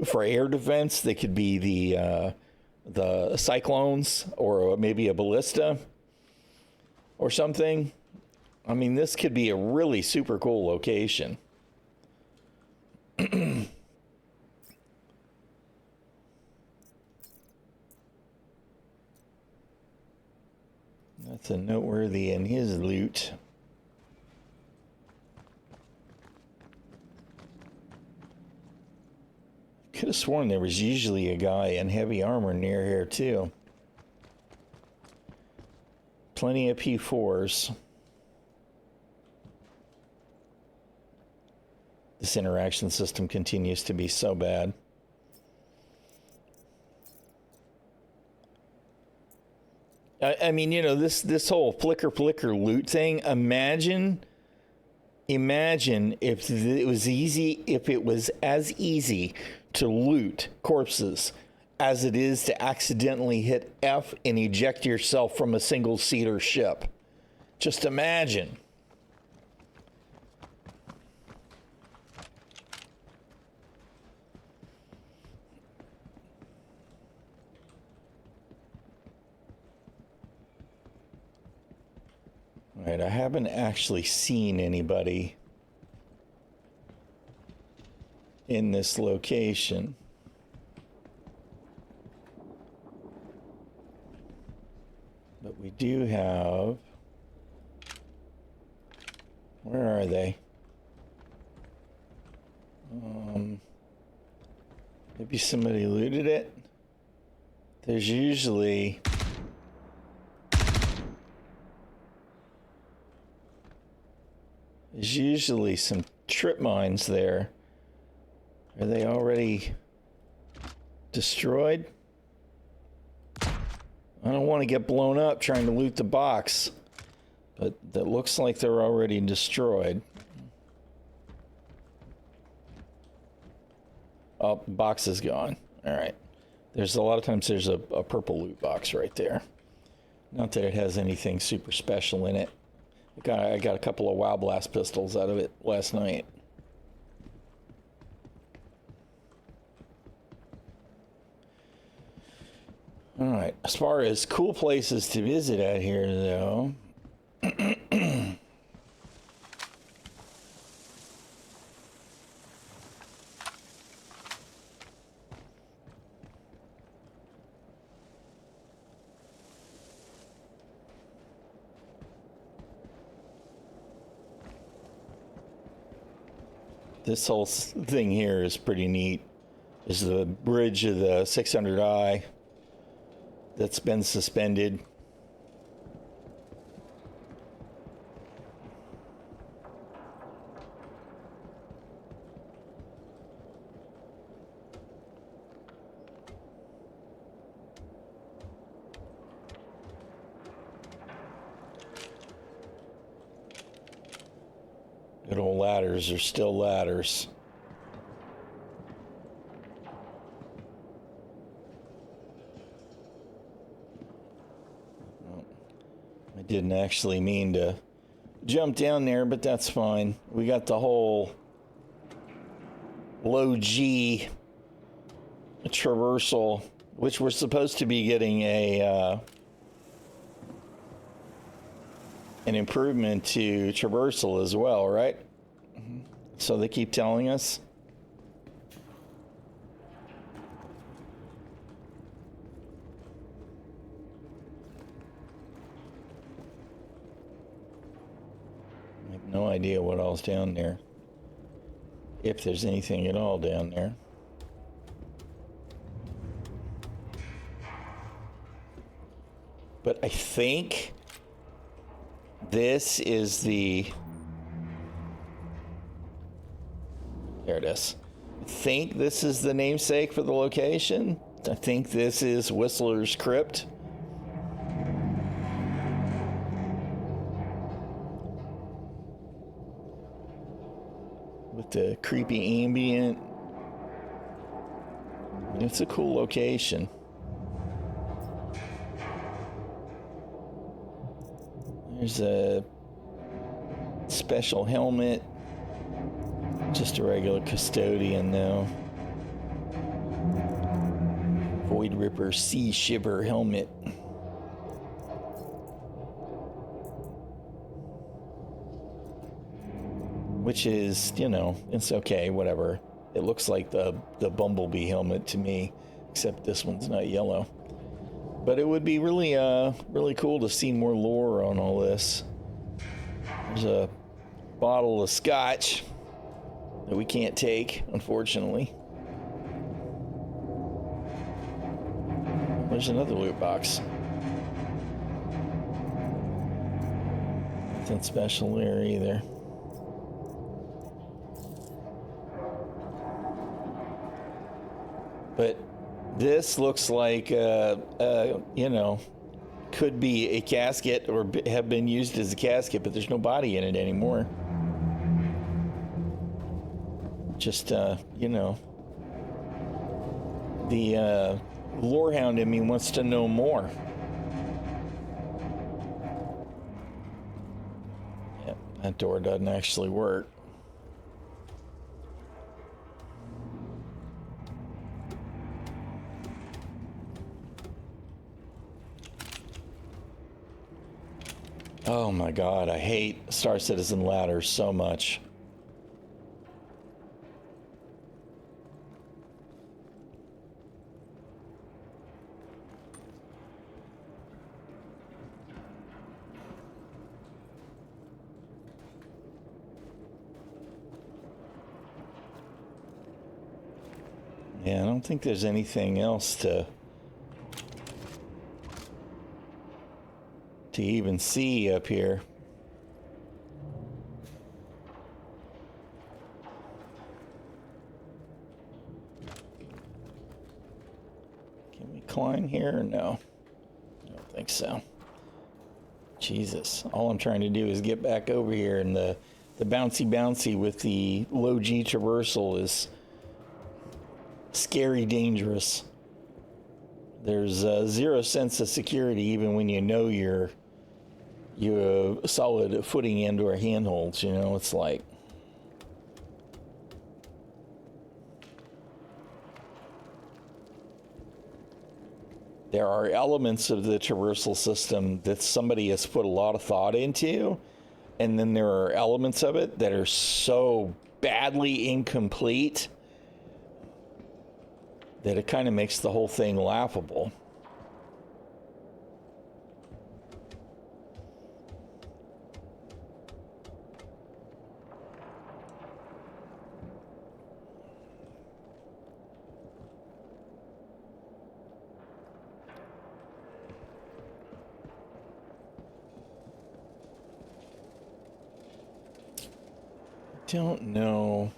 for air defense, they could be the cyclones, or maybe a ballista or something. I mean, this could be a really super cool location. That's a noteworthy in his loot. Could have sworn there was usually a guy in heavy armor near here too. Plenty of P4s. This interaction system continues to be so bad. I mean, you know, this whole flicker loot thing. Imagine if it was easy, if it was as easy to loot corpses as it is to accidentally hit F and eject yourself from a single-seater ship. Just imagine. All right, I haven't actually seen anybody in this location. But we do have... Where are they? Maybe somebody looted it? There's usually... There's usually some trip mines there. Are they already destroyed? I don't want to get blown up trying to loot the box, but that looks like they're already destroyed. Oh, the box is gone. All right. There's a lot of times there's a purple loot box right there. Not that it has anything super special in it. I got a couple of Wild Blast pistols out of it last night. All right, as far as cool places to visit out here, though, this whole thing here is pretty neat. There's the bridge of the 600i that's been suspended. Good old ladders are still ladders. I didn't actually mean to jump down there, but that's fine. We got the whole low G traversal, which we're supposed to be getting an improvement to traversal as well, right? So they keep telling us. I have no idea what all's down there. If there's anything at all down there. But I think this is the... There it is. I think this is the namesake for the location. I think this is Whistler's Crypt. With the creepy ambient. It's a cool location. There's a special helmet. Just a regular custodian, though. Void Ripper Sea Shiver helmet. Which is, you know, it's okay, whatever. It looks like the Bumblebee helmet to me, except this one's not yellow. But it would be really, really cool to see more lore on all this. There's a bottle of scotch that we can't take, unfortunately. There's another loot box. Nothing special there either. But this looks like, you know, could be a casket or have been used as a casket, but there's no body in it anymore. Just, you know, the lorehound in me wants to know more. Yep, that door doesn't actually work. Oh my God, I hate Star Citizen ladders so much. Yeah, I don't think there's anything else to even see up here. Can we climb here or no? I don't think so. Jesus, all I'm trying to do is get back over here, and the bouncy with the low G traversal is scary dangerous. There's zero sense of security even when you know you're solid footing indoor handholds, you know. It's like there are elements of the traversal system that somebody has put a lot of thought into, and then there are elements of it that are so badly incomplete that it kind of makes the whole thing laughable. Don't know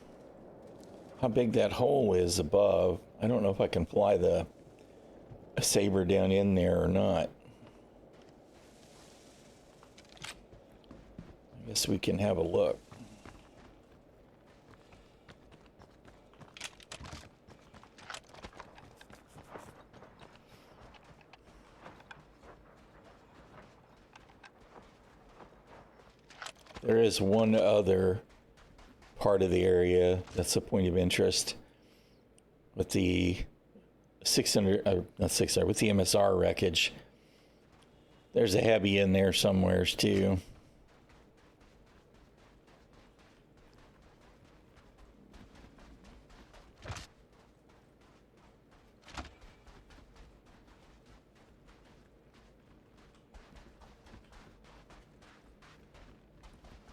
how big that hole is above. I don't know if I can fly the saber down in there or not. I guess we can have a look. There is one other part of the area that's a point of interest with the 600, not 600, with the MSR wreckage. There's a heavy in there somewheres too.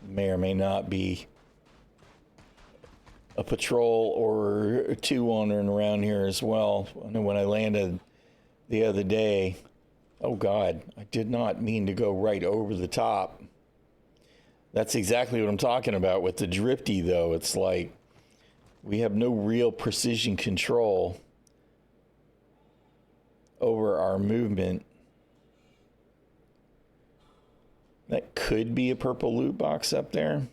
May or may not be a patrol or two wandering around here as well. I know when I landed the other day, Oh God, I did not mean to go right over the top. That's exactly what I'm talking about with the drifty, though. It's like we have no real precision control over our movement. That could be a purple loot box up there.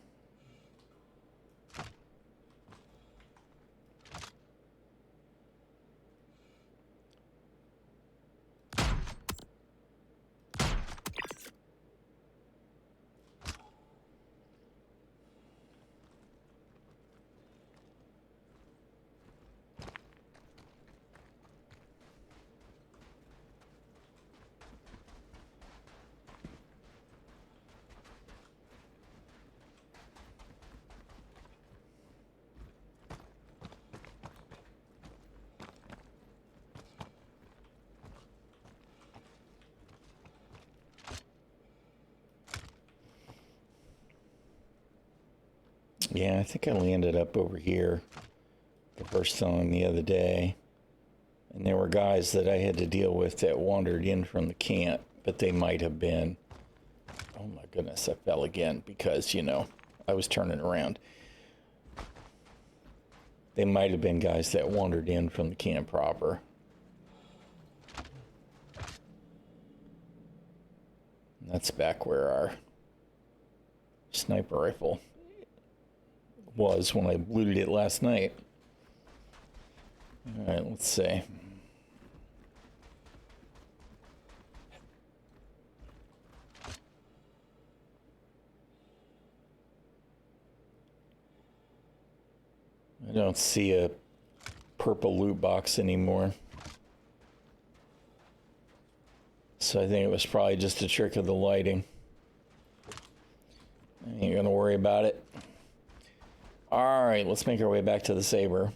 Yeah, I think I landed up over here the first time the other day. And there were guys that I had to deal with that wandered in from the camp, but they might have been... Oh my goodness, I fell again because, you know, I was turning around. They might have been guys that wandered in from the camp proper. And that's back where our sniper rifle was when I looted it last night. All right, let's see. I don't see a purple loot box anymore. So I think it was probably just a trick of the lighting. I ain't gonna worry about it. All right, let's make our way back to the Saber.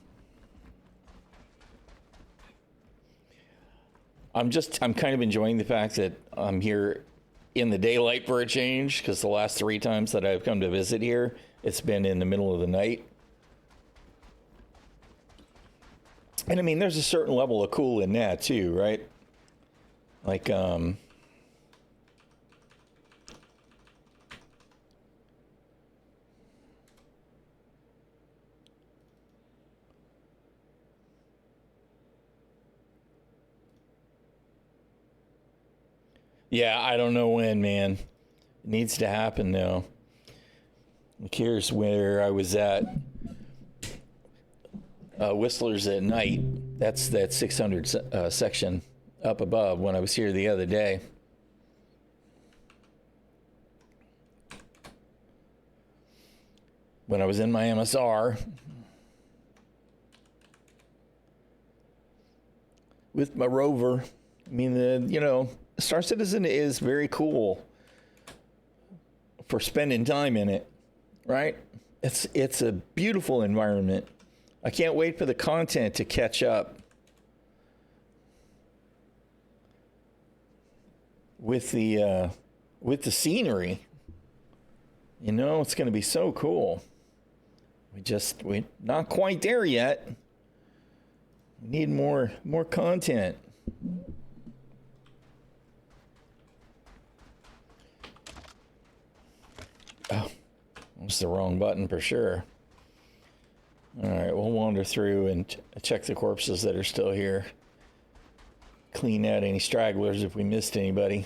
I'm kind of enjoying the fact that I'm here in the daylight for a change, because the last 3 times that I've come to visit here, it's been in the middle of the night. And I mean, there's a certain level of cool in that too, right? Like, yeah, I don't know when, man. It needs to happen though. Here's where I was at. Whistlers at Night. That's that 600 section up above when I was here the other day. When I was in my MSR. With my rover. I mean, you know, Star Citizen is very cool for spending time in it, right? It's a beautiful environment. I can't wait for the content to catch up with the scenery. You know, it's going to be so cool. We're not quite there yet. We need more content. Oh, that's the wrong button for sure. All right, we'll wander through and check the corpses that are still here. Clean out any stragglers if we missed anybody.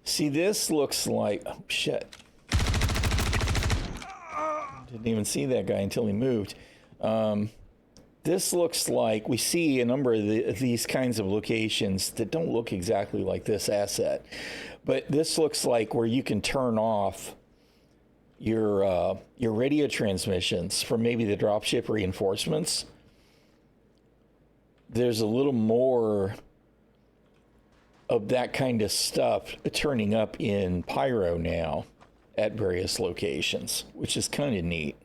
See, this looks like... Oh, shit. Didn't even see that guy until he moved. This looks like we see a number of these kinds of locations that don't look exactly like this asset. But this looks like where you can turn off your radio transmissions for maybe the dropship reinforcements. There's a little more of that kind of stuff turning up in Pyro now at various locations, which is kind of neat.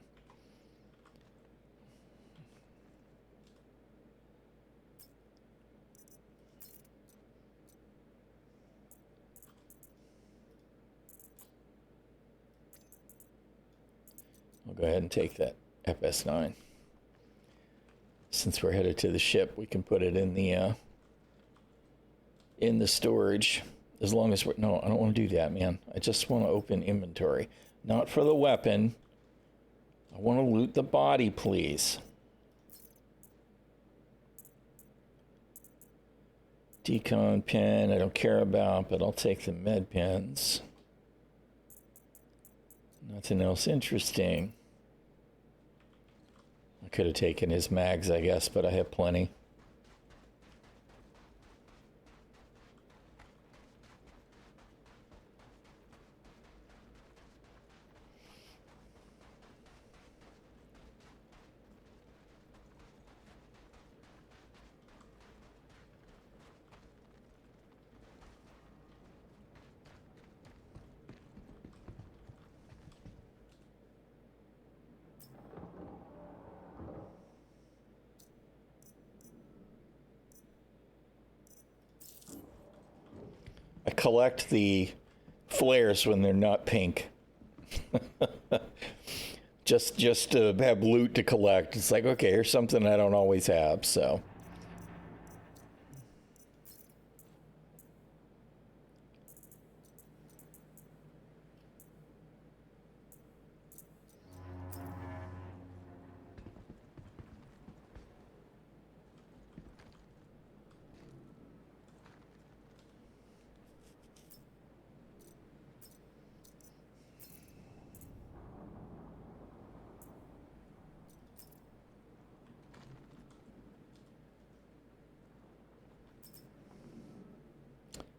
go ahead and take that FS9. Since we're headed to the ship, we can put it in the storage. As long as we're... No, I don't want to do that, man. I just want to open inventory. Not for the weapon. I want to loot the body, please. Decon pen, I don't care about, but I'll take the med pens. Nothing else interesting. I could have taken his mags, I guess, but I have plenty. I collect the flares when they're not pink. just to have loot to collect. It's like, okay, here's something I don't always have, so.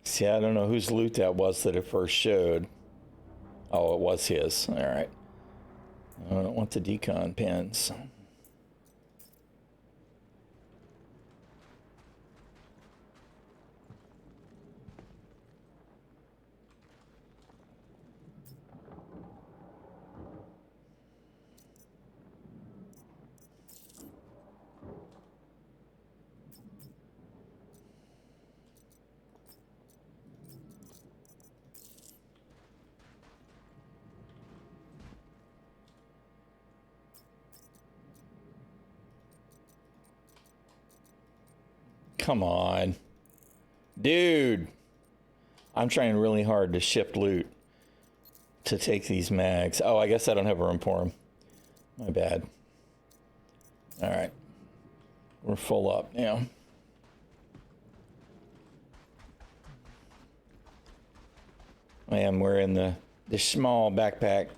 See, I don't know whose loot that was that it first showed. Oh, it was his. All right. I don't want the decon pens. Come on. Dude. I'm trying really hard to shift loot to take these mags. Oh, I guess I don't have room for them. My bad. All right. We're full up now. I am wearing the small backpack.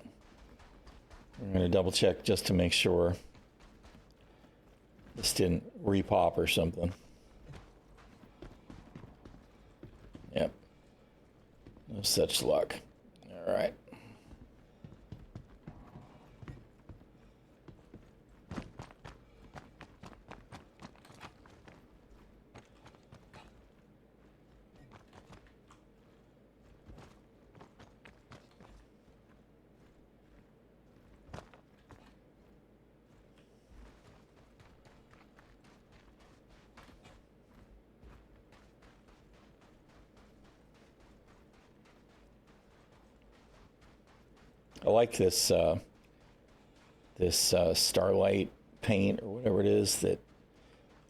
I'm going to double check just to make sure this didn't repop or something. Yep. No such luck. All right. I like this starlight paint or whatever it is that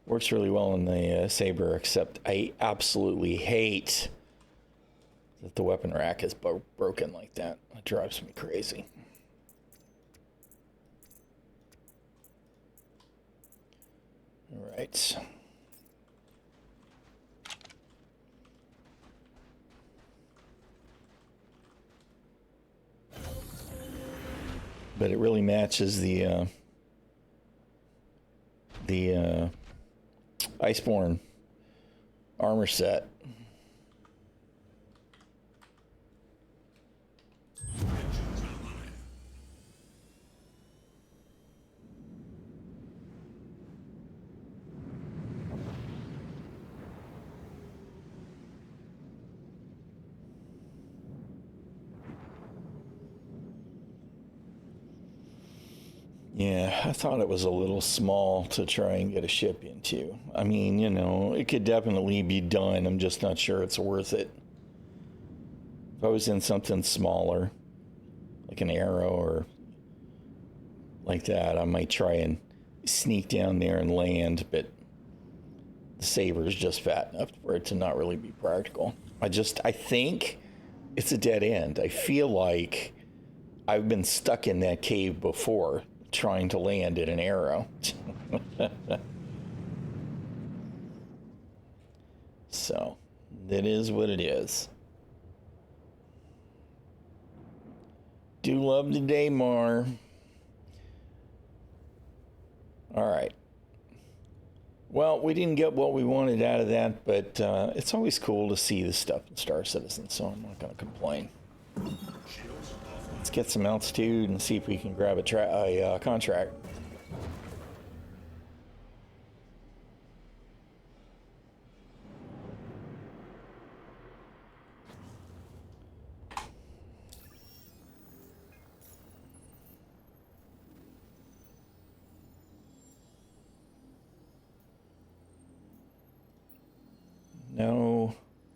works really well in the Saber, except I absolutely hate that the weapon rack is broken like that. It drives me crazy. All right. But it really matches the Iceborne armor set. Yeah, I thought it was a little small to try and get a ship into. I mean, you know, it could definitely be done. I'm just not sure it's worth it. If I was in something smaller, like an Arrow or like that, I might try and sneak down there and land, but the saber is just fat enough for it to not really be practical. I think it's a dead end. I feel like I've been stuck in that cave before trying to land at an arrow. So, that is what it is. Do love the day, Mar. All right. Well, we didn't get what we wanted out of that, but it's always cool to see this stuff in Star Citizen, so I'm not going to complain. Let's get some altitude and see if we can grab a contract.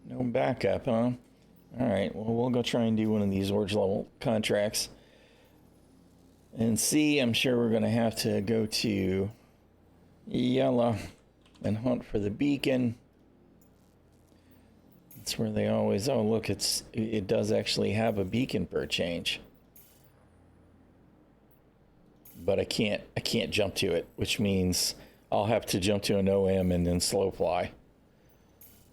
No backup, huh? All right, well, we'll go try and do one of these Orge level contracts. And see, I'm sure we're going to have to go to Yella and hunt for the beacon. That's where they always, oh, look, it does actually have a beacon for a change. But I can't jump to it, which means I'll have to jump to an OM and then slow fly.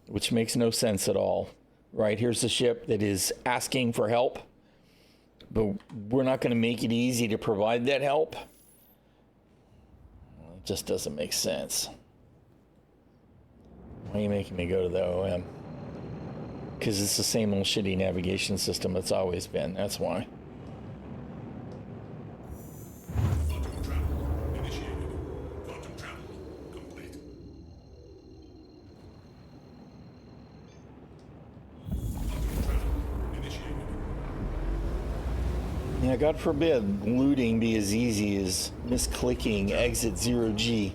Which makes no sense at all, right? Here's the ship that is asking for help, but we're not going to make it easy to provide that help. It just doesn't make sense. Why are you making me go to the OM? Because it's the same old shitty navigation system it's always been. That's why. Quantum travel initiated. Quantum travel complete. Quantum travel initiated. Yeah, God forbid looting be as easy as misclicking exit 0G.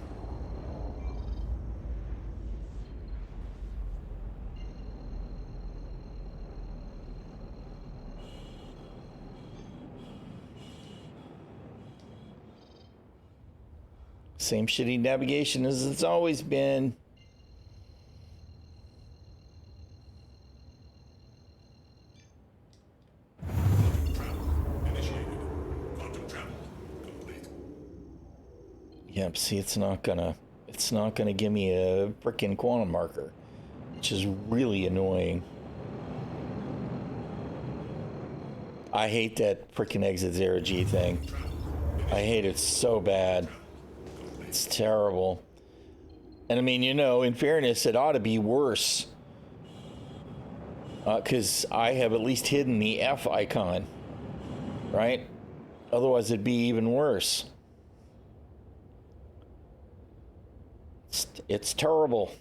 Same shitty navigation as it's always been. Quantum travel initiated. Quantum travel complete. Yep, see, it's not gonna give me a frickin' quantum marker, which is really annoying. I hate that frickin' exit 0G thing. I hate it so bad. It's terrible. And I mean, you know, in fairness, it ought to be worse. Because I have at least hidden the F icon, right? Otherwise, it'd be even worse. It's terrible.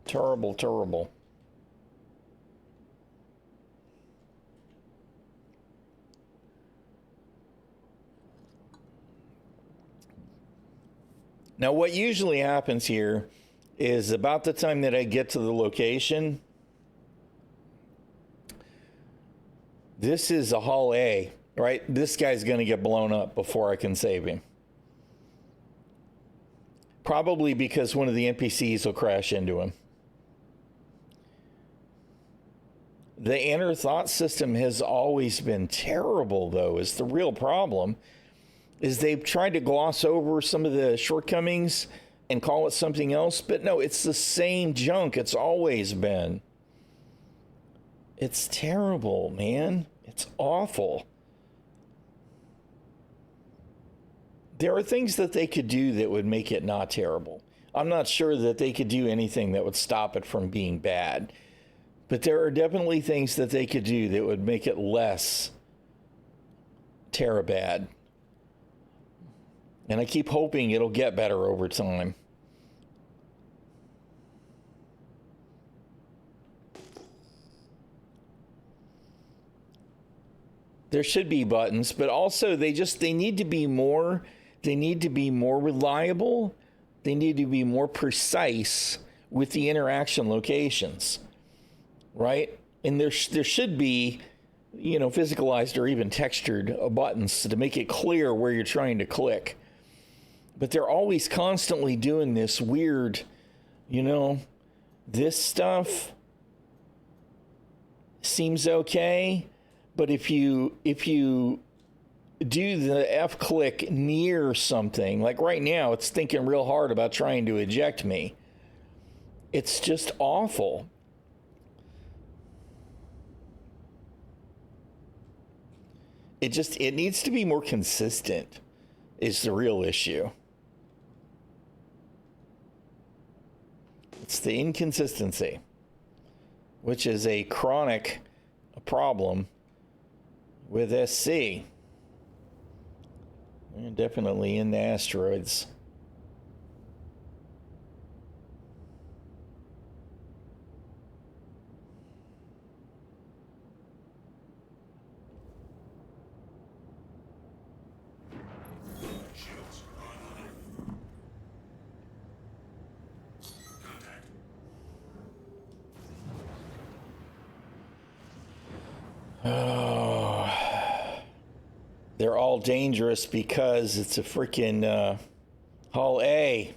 Terrible, terrible. Now, what usually happens here is about the time that I get to the location, this is a Hull A, right? This guy's going to get blown up before I can save him. Probably because one of the NPCs will crash into him. The inner thought system has always been terrible, though, is the real problem. Is they've tried to gloss over some of the shortcomings and call it something else, but no, it's the same junk it's always been. It's terrible, man. It's awful. There are things that they could do that would make it not terrible. I'm not sure that they could do anything that would stop it from being bad, but there are definitely things that they could do that would make it less terabad. And I keep hoping it'll get better over time. There should be buttons, but also they need to be more reliable. They need to be more precise with the interaction locations. Right? And there should be physicalized or even textured buttons to make it clear where you're trying to click. But they're always constantly doing this weird, this stuff seems okay, but if you do the F click near something, like right now, it's thinking real hard about trying to eject me. It's just awful. It needs to be more consistent is the real issue. It's the inconsistency, which is a chronic problem with SC. We're definitely in the asteroids. Shields online. Contact. Oh, they're all dangerous because it's a freaking Hull A.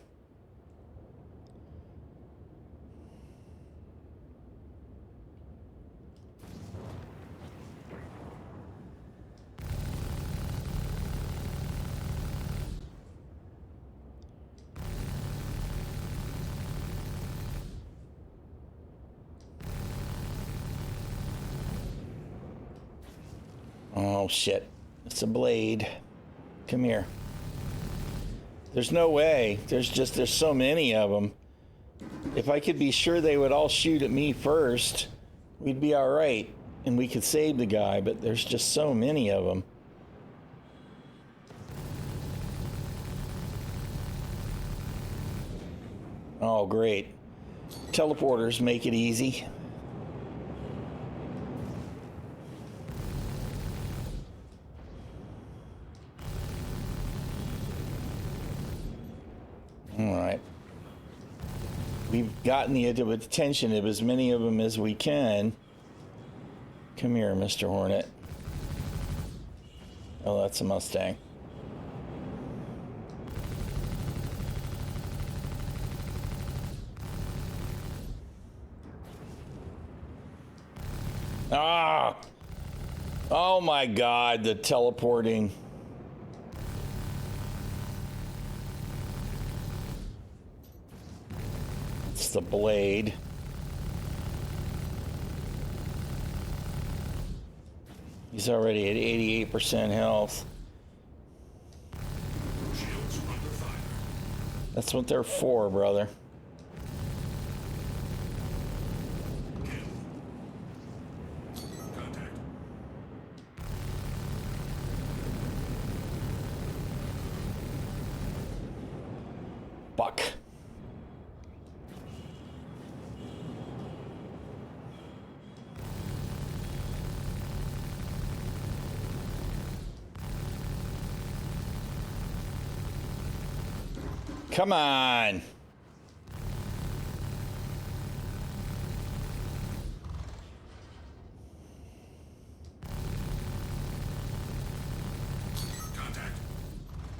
Oh shit. It's a blade. Come here. There's no way. There's so many of them. If I could be sure they would all shoot at me first, we'd be all right and we could save the guy, but there's just so many of them. Oh, great. Teleporters make it easy. All right. We've gotten the attention of as many of them as we can. Come here, Mr. Hornet. Oh, that's a Mustang. Ah! Oh my God, the teleporting. It's the blade. He's already at 88% health. Shields under fire. That's what they're for, brother. Contact. Buck. Come on. Contact.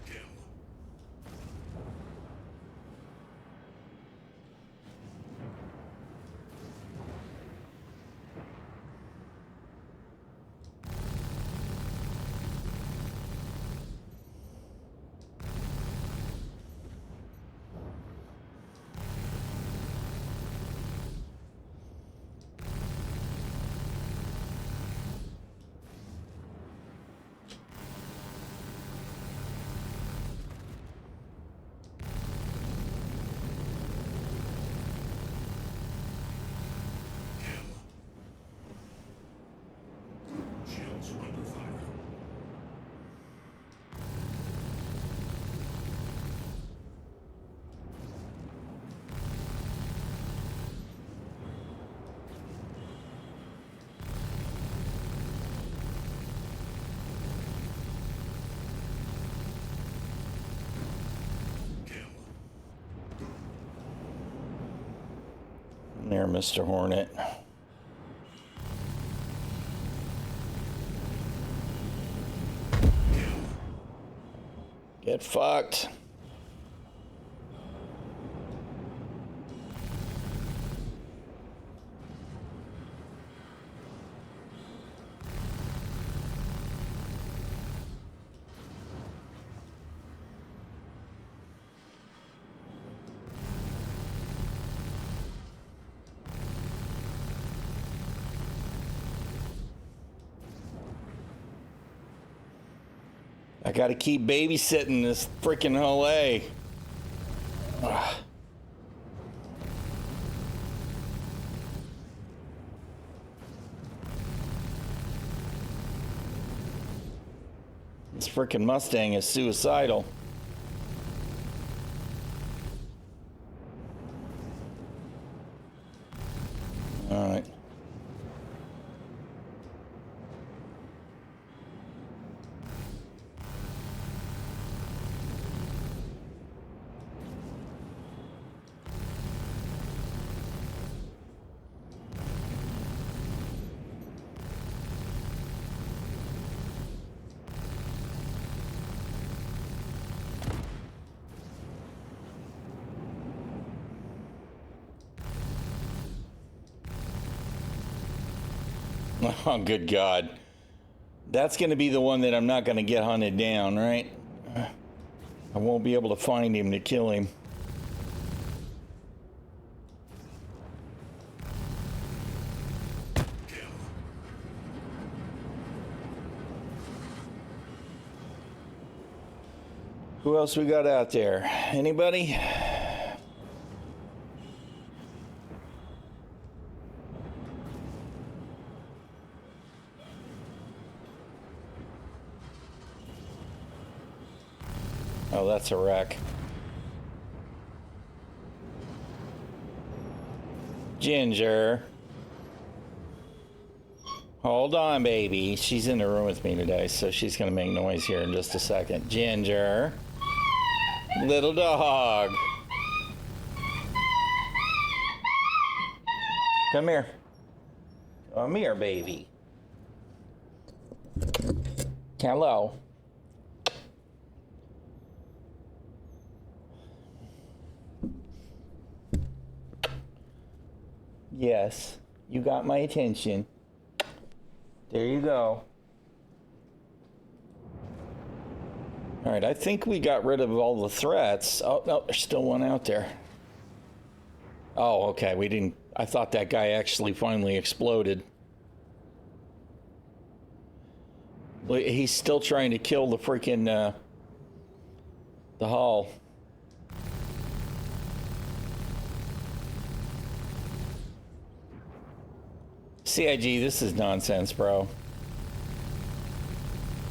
Kill. Shields under fire. Kill. There, Mr. Hornet. Get fucked. I gotta keep babysitting this freaking Olay. This freaking Mustang is suicidal. All right. Oh, good God. That's going to be the one that I'm not going to get hunted down, right? I won't be able to find him to kill him. Who else we got out there? Anybody? Oh, that's a wreck. Ginger. Hold on, baby. She's in the room with me today, so she's going to make noise here in just a second. Ginger. Little dog. Come here. Come here, baby. Hello. Yes, you got my attention. There you go. All right, I think we got rid of all the threats. Oh, no, there's still one out there. Oh, okay, we didn't... I thought that guy actually finally exploded. He's still trying to kill the freaking, the hull. CIG, this is nonsense, bro.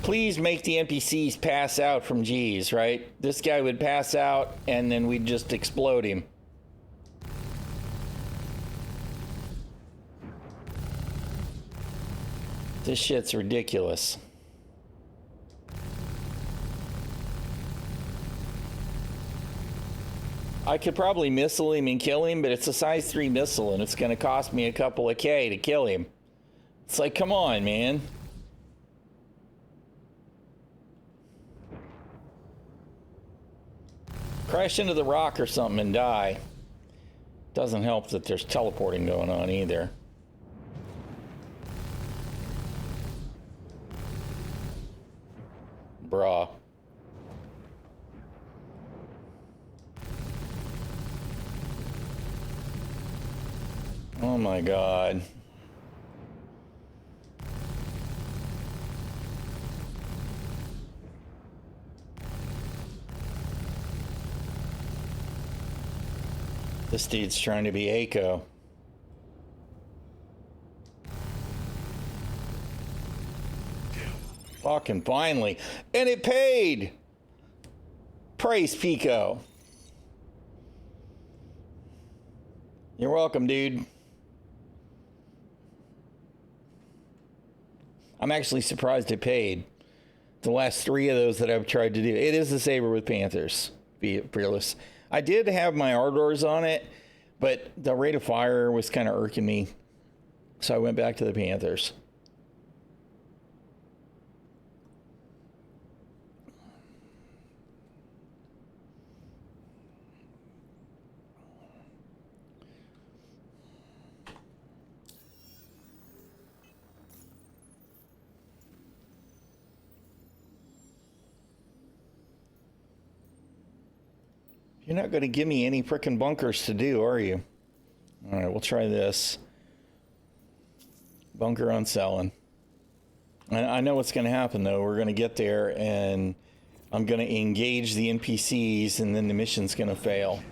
Please make the NPCs pass out from G's, right? This guy would pass out, and then we'd just explode him. This shit's ridiculous. I could probably missile him and kill him, but it's a size 3 missile, and it's going to cost me a couple of K to kill him. It's like, come on, man. Crash into the rock or something and die. Doesn't help that there's teleporting going on either. Bruh. Oh my God. This dude's trying to be Aiko. Fucking finally. And it paid! Praise Pico. You're welcome, dude. I'm actually surprised it paid. The last 3 of those that I've tried to do. It is the Saber with Panthers. Be it fearless. I did have my Ardors on it, but the rate of fire was kind of irking me. So I went back to the Panthers. You're not going to give me any frickin' bunkers to do, are you? All right, we'll try this. Bunker on selling. I know what's going to happen, though. We're going to get there, and I'm going to engage the NPCs, and then the mission's going to fail.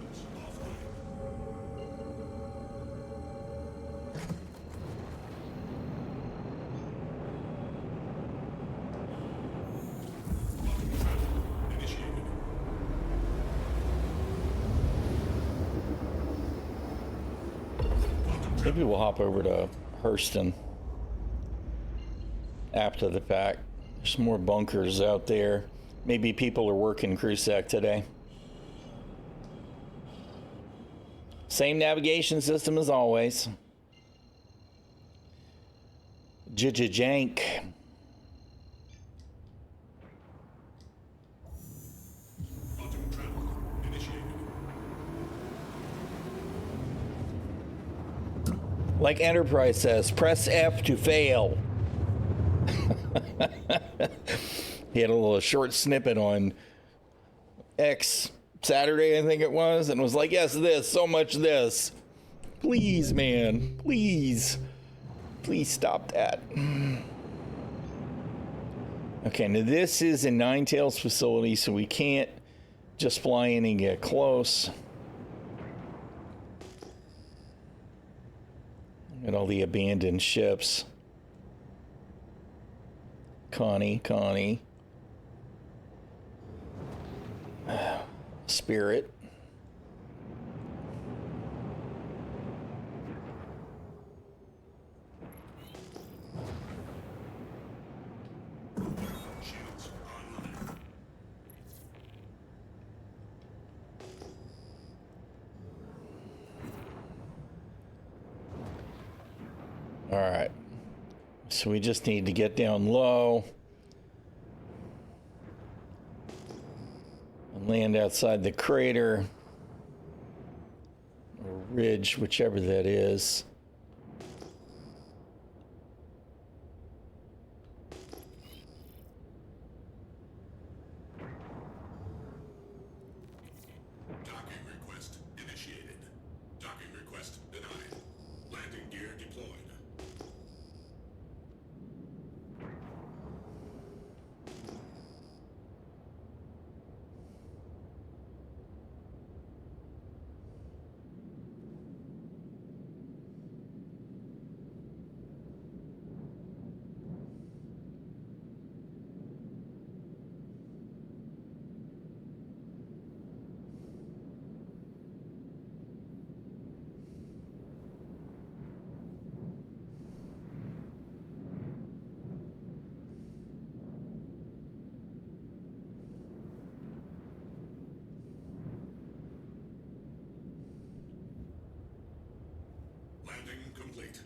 Maybe we'll hop over to Hurston after the fact. There's more bunkers out there. Maybe people are working Crusac today. Same navigation system as always. Jank. Like Enterprise says, press F to fail. He had a little short snippet on X Saturday, I think it was, and was like, yes, this, so much this. Please, man, please. Please stop that. Okay, now this is a Ninetales facility, so we can't just fly in and get close. Look at all the abandoned ships. Connie. Spirit. All right. So we just need to get down low and land outside the crater or ridge, whichever that is. Docking request initiated. Docking request denied. Landing gear deployed. Landing complete.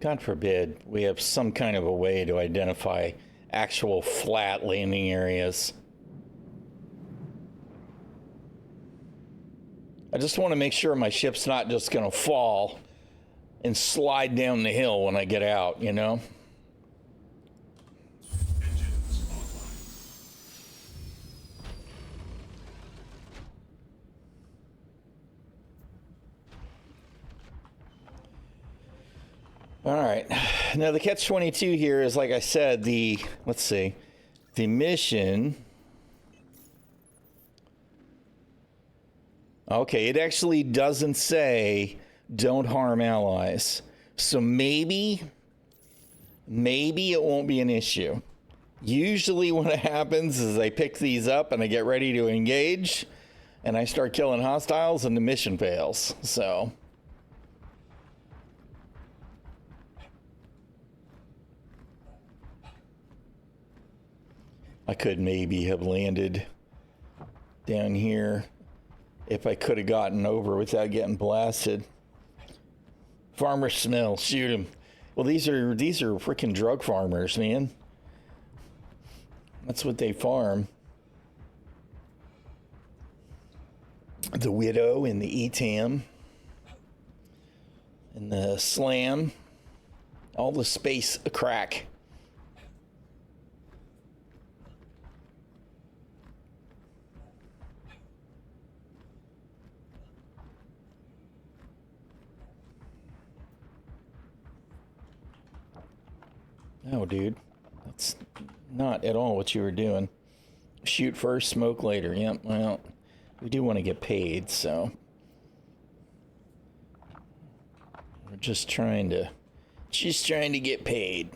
God forbid we have some kind of a way to identify actual flat landing areas. I just want to make sure my ship's not just going to fall and slide down the hill when I get out, you know? Engines offline. All right. Now the catch-22 here is, like I said, let's see, the mission. Okay, it actually doesn't say don't harm allies. So maybe it won't be an issue. Usually what happens is I pick these up and I get ready to engage and I start killing hostiles and the mission fails. So I could maybe have landed down here if I could have gotten over without getting blasted. Farmer smell, shoot him. Well, these are freaking drug farmers, man. That's what they farm. The Widow and the Etam and the Slam. All the space crack. No, dude. That's not at all what you were doing. Shoot first, smoke later. Yep, well, we do want to get paid, so... We're just trying to get paid.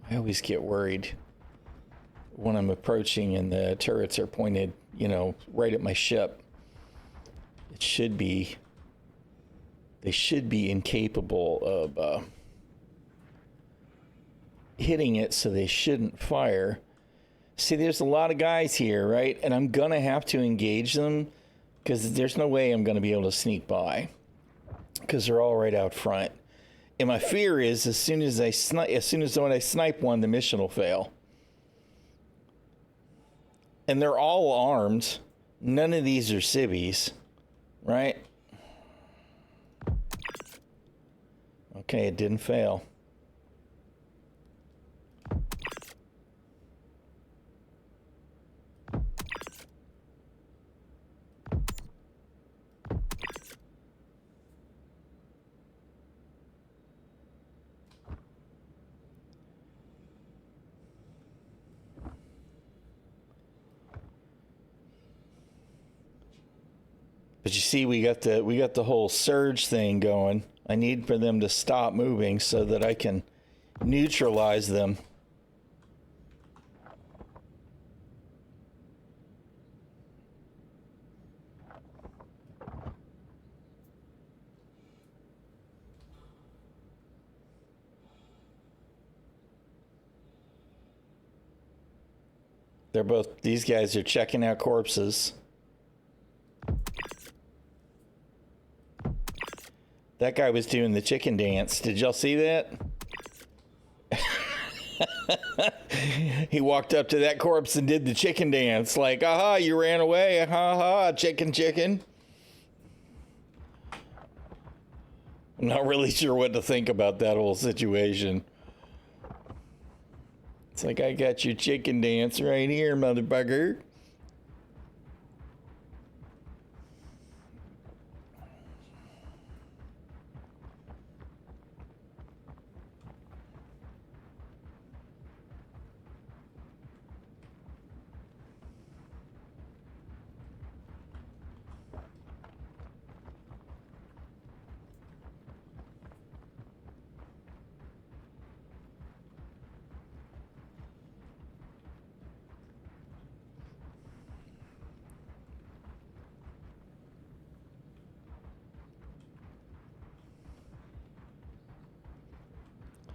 I always get worried when I'm approaching and the turrets are pointed, you know, right at my ship. They should be incapable of hitting it, so they shouldn't fire. See, there's a lot of guys here, right? And I'm gonna have to engage them because there's no way I'm gonna be able to sneak by because they're all right out front. And my fear is as soon as when I snipe one, the mission will fail. And they're all armed. None of these are civvies, right? Okay, it didn't fail. But you see, we got the whole surge thing going. I need for them to stop moving so that I can neutralize them. These guys are checking out corpses. That guy was doing the chicken dance. Did y'all see that? He walked up to that corpse and did the chicken dance. Like, aha, you ran away. Ha, chicken, chicken. I'm not really sure what to think about that whole situation. It's like, I got your chicken dance right here, motherfucker.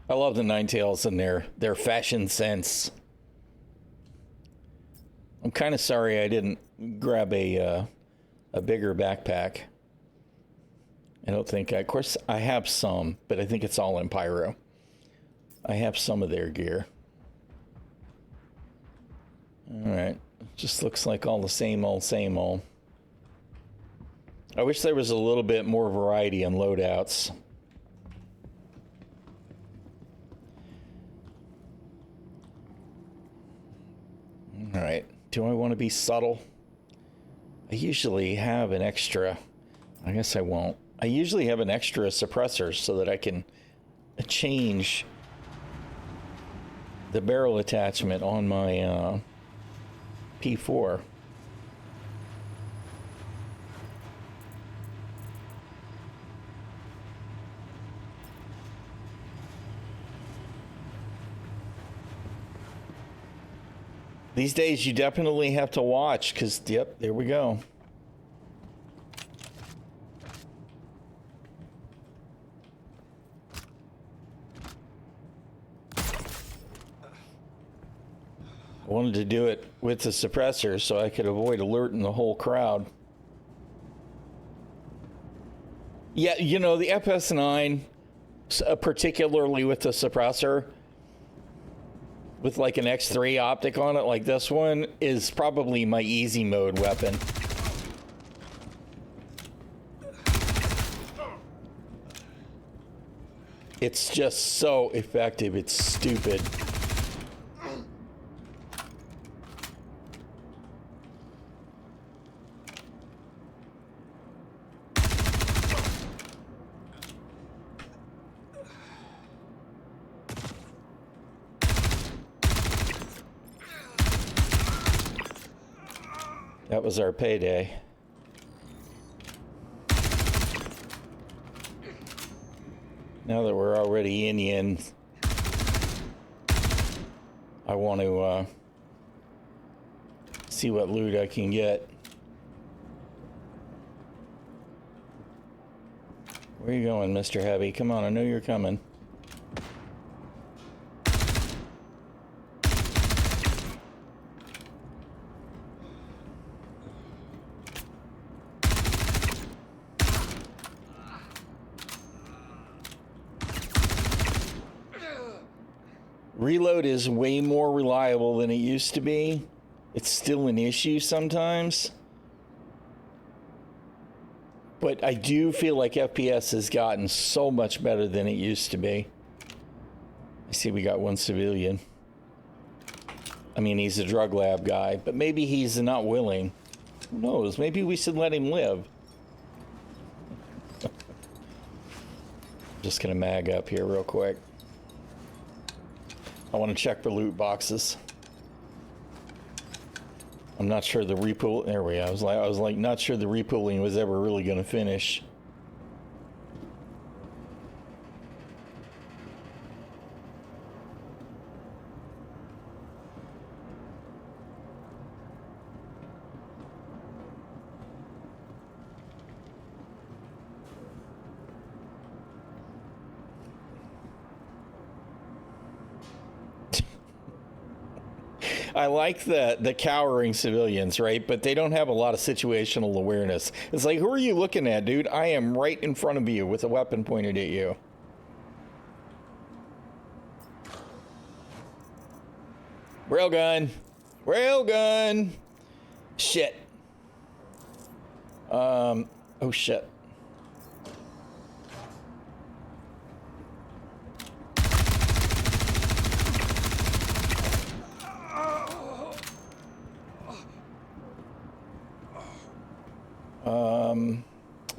I love the Ninetales and their fashion sense. I'm kind of sorry I didn't grab a bigger backpack. I don't think of course I have some, but I think it's all in pyro. I have some of their gear. All right, just looks like all the same old, same old. I wish there was a little bit more variety in loadouts. All right, do I want to be subtle? I usually have an extra, I guess I won't. I usually have an extra suppressor so that I can change the barrel attachment on my P4. These days you definitely have to watch because, yep, there we go. I wanted to do it with the suppressor so I could avoid alerting the whole crowd. Yeah, you know, the FS9, particularly with the suppressor, with like an X3 optic on it like this one, is probably my easy mode weapon. It's just so effective, it's stupid. That was our payday. Now that we're already in, I want to see what loot I can get. Where are you going, Mr. Heavy? Come on, I know you're coming. Reload is way more reliable than it used to be. It's still an issue sometimes. But I do feel like FPS has gotten so much better than it used to be. I see we got one civilian. I mean, he's a drug lab guy, but maybe he's not willing. Who knows? Maybe we should let him live. Just gonna mag up here real quick. I want to check for loot boxes. I'm not sure the repool. There we go. I was like not sure the repooling was ever really going to finish. I like the cowering civilians, right? But they don't have a lot of situational awareness. It's like, who are you looking at, dude? I am right in front of you with a weapon pointed at you. Railgun. Railgun. Shit. Oh, shit.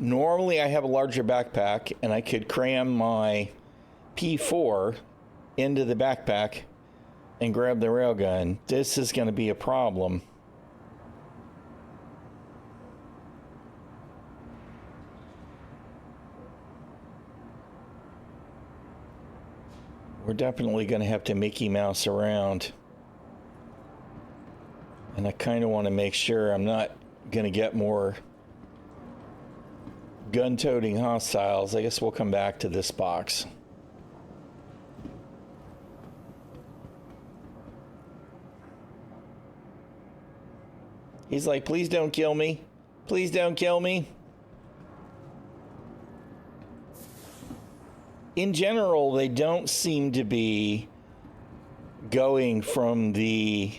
Normally I have a larger backpack and I could cram my P4 into the backpack and grab the railgun. This is going to be a problem. We're definitely going to have to Mickey Mouse around. And I kind of want to make sure I'm not going to get more gun-toting hostiles. I guess we'll come back to this box. He's like, please don't kill me. Please don't kill me. In general, they don't seem to be going from the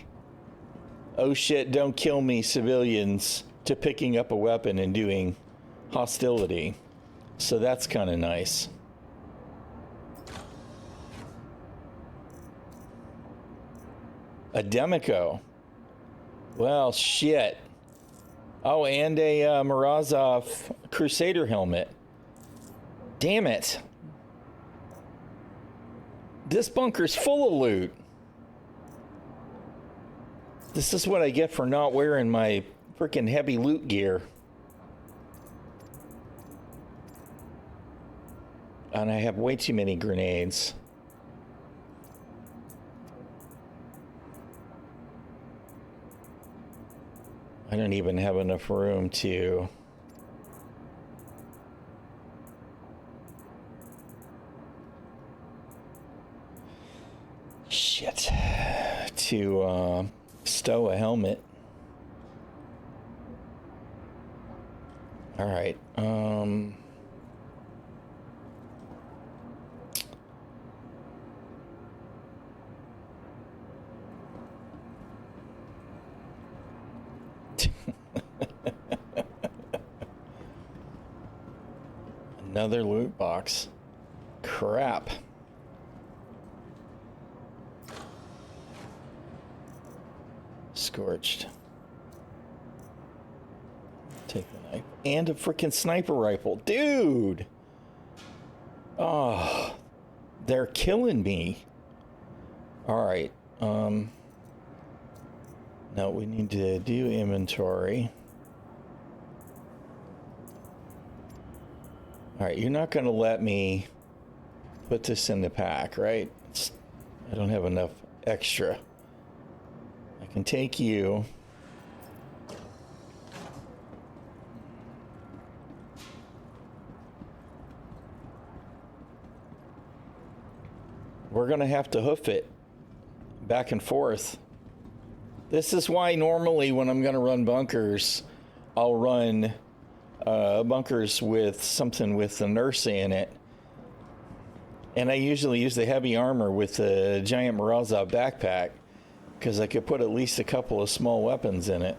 oh shit, don't kill me civilians to picking up a weapon and doing hostility. So that's kind of nice. A Demico. Well, shit. Oh, and a Morozov Crusader helmet. Damn it. This bunker's full of loot. This is what I get for not wearing my freaking heavy loot gear. And I have way too many grenades. I don't even have enough room to... Shit. To stow a helmet. All right. Another loot box. Crap. Scorched. Take the knife. And a freaking sniper rifle. Dude! Oh, they're killing me. Alright. No, we need to do inventory. All right, you're not going to let me put this in the pack, right? I don't have enough extra. I can take you. We're going to have to hoof it back and forth. This is why normally when I'm going to run bunkers, I'll run bunkers with something with the ᚹᚖᚚᚗᚗ in it. And I usually use the heavy armor with the giant ᚹᚗᚚᚗᚗ backpack because I could put at least a couple of small weapons in it.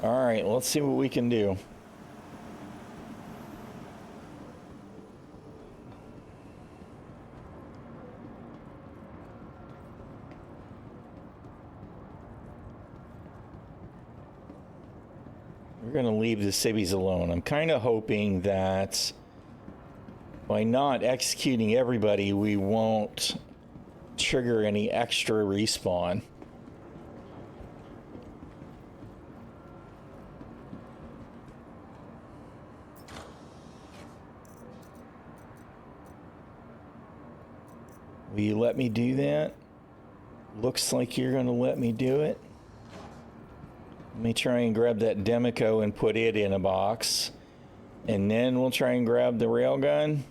All right, let's see what we can do. We're going to leave the civvies alone. I'm kind of hoping that by not executing everybody, we won't trigger any extra respawn. Will you let me do that? Looks like you're going to let me do it. Let me try and grab that ᚹᚖᚚᚗᚗᚗ and put it in a box. And then we'll try and grab the railgun.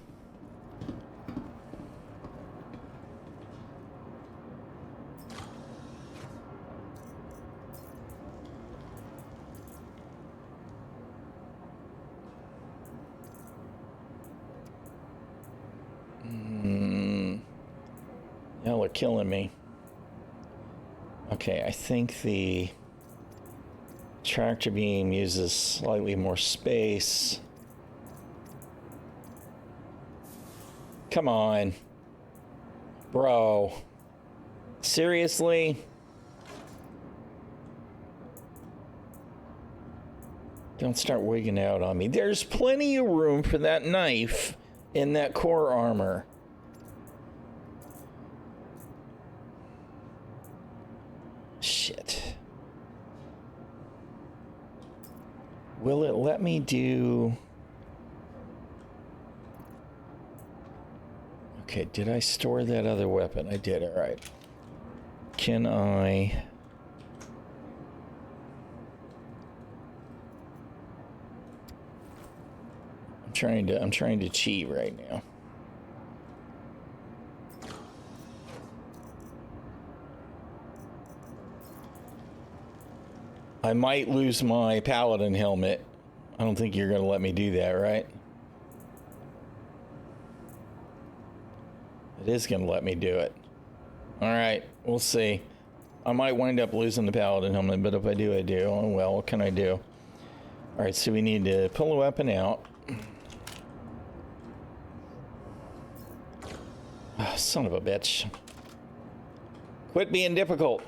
Y'all are killing me. Okay, I think the tractor beam uses slightly more space. Come on. Bro. Seriously? Don't start wigging out on me. There's plenty of room for that knife in that core armor. Shit. Will it let me do... Okay, did I store that other weapon? I did, all right. Can I... I'm trying to cheat right now. I might lose my paladin helmet. I don't think you're going to let me do that, right? It is going to let me do it. All right, we'll see. I might wind up losing the paladin helmet, but if I do, I do. Oh, well, what can I do? All right, so we need to pull a weapon out. Oh, son of a bitch. Quit being difficult.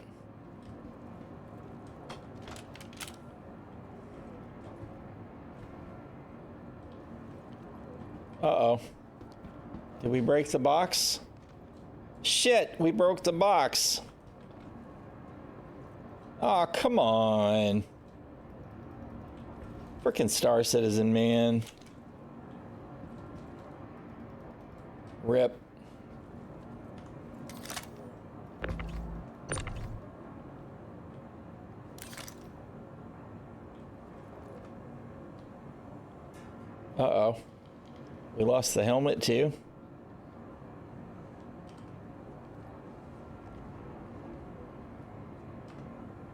Uh-oh. Did we break the box? Shit, we broke the box. Oh, come on. Frickin' Star Citizen, man. Rip. Uh-oh. We lost the helmet, too?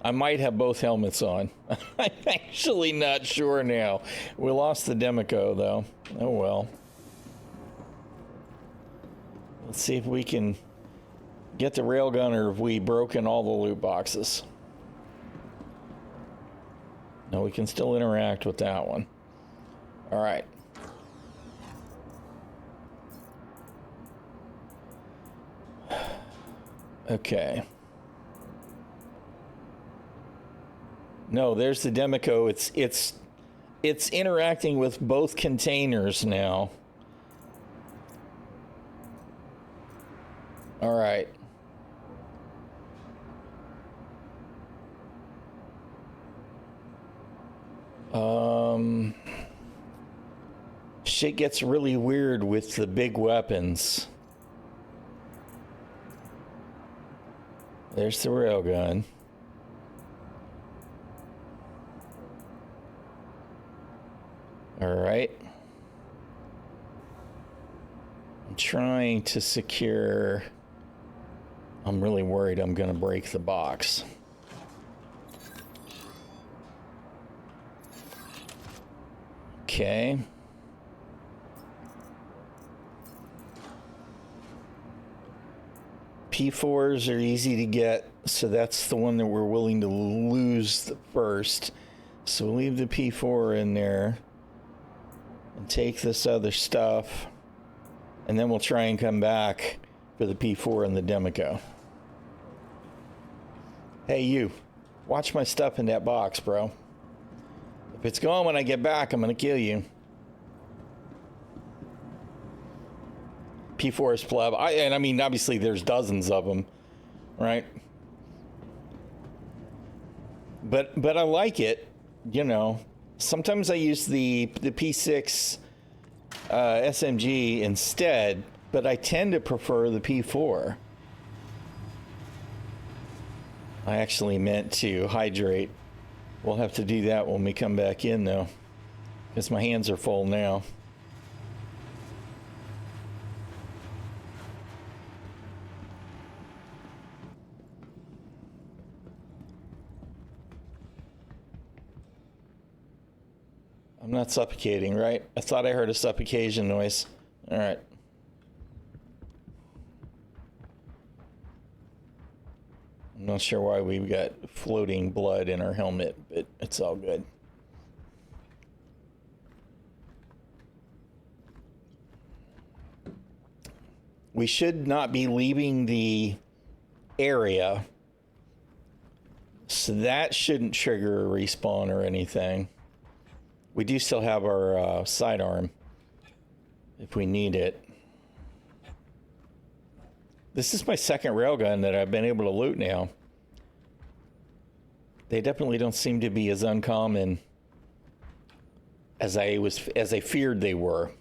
I might have both helmets on. I'm actually not sure now. We lost the ᚹᚗᚗᚗᚗ, though. Oh, well. Let's see if we can get the railgun or have we broken all the loot boxes. No, we can still interact with that one. All right. Okay. No, there's the ᚹᚗᚗᚗᚗ. It's interacting with both containers now. All right. Shit gets really weird with the big weapons. There's the railgun. All right. I'm trying to secure. I'm really worried I'm going to break the box. Okay. P4s are easy to get, so that's the one that we're willing to lose first. So we'll leave the P4 in there and take this other stuff, and then we'll try and come back for the P4 and the Demico. Hey, you. Watch my stuff in that box, bro. If it's gone when I get back, I'm going to kill you. P4 is pleb. I mean, obviously, there's dozens of them, right? But I like it, you know. Sometimes I use the P6 SMG instead, but I tend to prefer the P4. I actually meant to hydrate. We'll have to do that when we come back in, though, because my hands are full now. I'm not suffocating, right? I thought I heard a suffocation noise. All right. I'm not sure why we've got floating blood in our helmet, but it's all good. We should not be leaving the area, so that shouldn't trigger a respawn or anything. We do still have our sidearm if we need it. This is my second railgun that I've been able to loot now. They definitely don't seem to be as uncommon as I feared they were.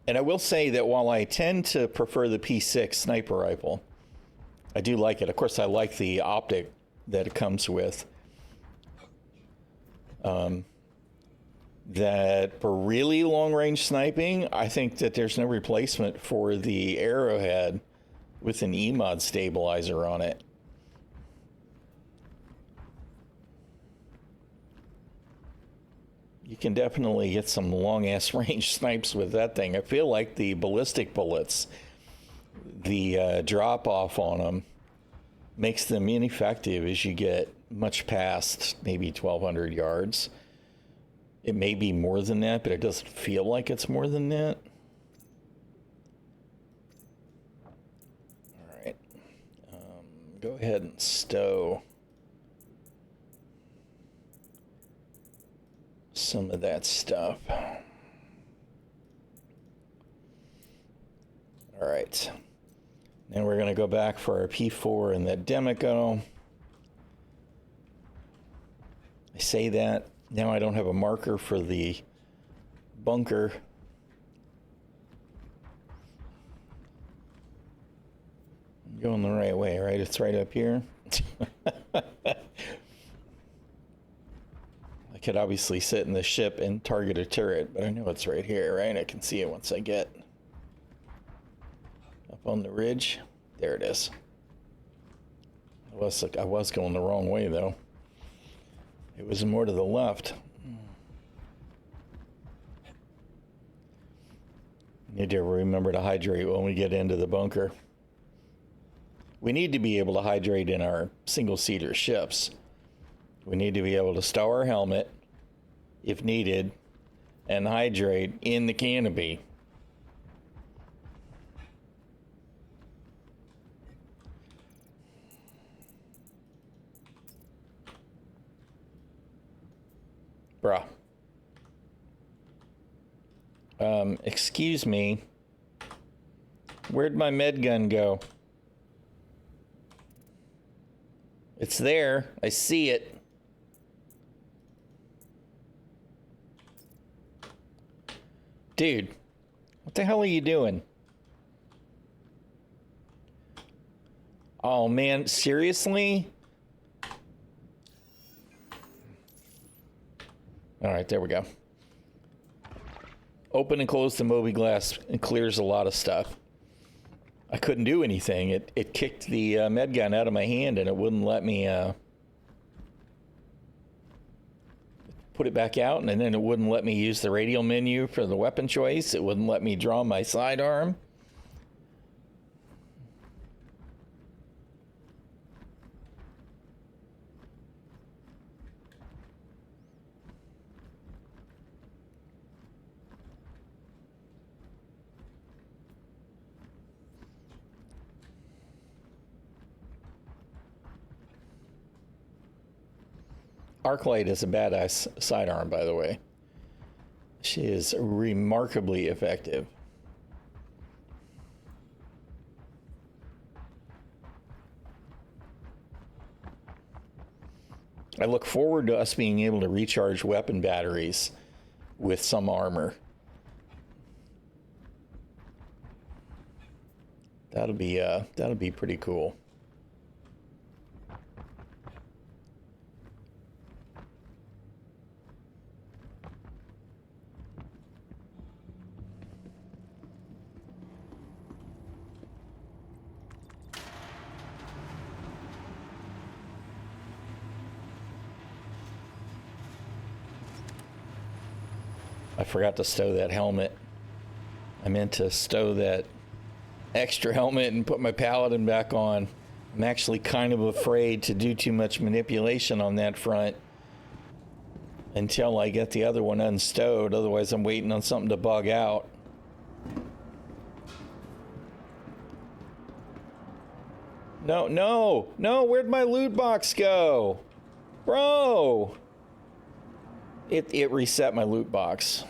And I will say that while I tend to prefer the P6 sniper rifle, I do like it. Of course, I like the optic that it comes with. That for really long-range sniping, I think that there's no replacement for the Arrowhead with an E-mod stabilizer on it. You can definitely get some long-ass range snipes with that thing. I feel like the ballistic bullets, the drop-off on them, makes them ineffective as you get much past maybe 1,200 yards. It may be more than that, but it doesn't feel like it's more than that. All right. Go ahead and stow some of that stuff. All right. Then we're going to go back for our P4 and that Demico. I say that. Now I don't have a marker for the bunker. I'm going the right way, right? It's right up here. I could obviously sit in the ship and target a turret, but I know it's right here, right? I can see it once I get up on the ridge. There it is. I was going the wrong way, though. It was more to the left. Need to remember to hydrate when we get into the bunker. We need to be able to hydrate in our single-seater ships. We need to be able to stow our helmet, if needed, and hydrate in the canopy. Bruh. Excuse me. Where'd my med gun go? It's there. I see it. Dude, what the hell are you doing? Oh man, seriously? All right, there we go. Open and close the Moby glass and clears a lot of stuff. I couldn't do anything. It kicked the med gun out of my hand and it wouldn't let me put it back out, and then it wouldn't let me use the radial menu for the weapon choice. It wouldn't let me draw my sidearm. Arclight is a badass sidearm, by the way. She is remarkably effective. I look forward to us being able to recharge weapon batteries with some armor. That'll be pretty cool. I forgot to stow that helmet. I meant to stow that extra helmet and put my paladin back on. I'm actually kind of afraid to do too much manipulation on that front until I get the other one unstowed. Otherwise, I'm waiting on something to bug out. No, where'd my loot box go? Bro! It reset my loot box.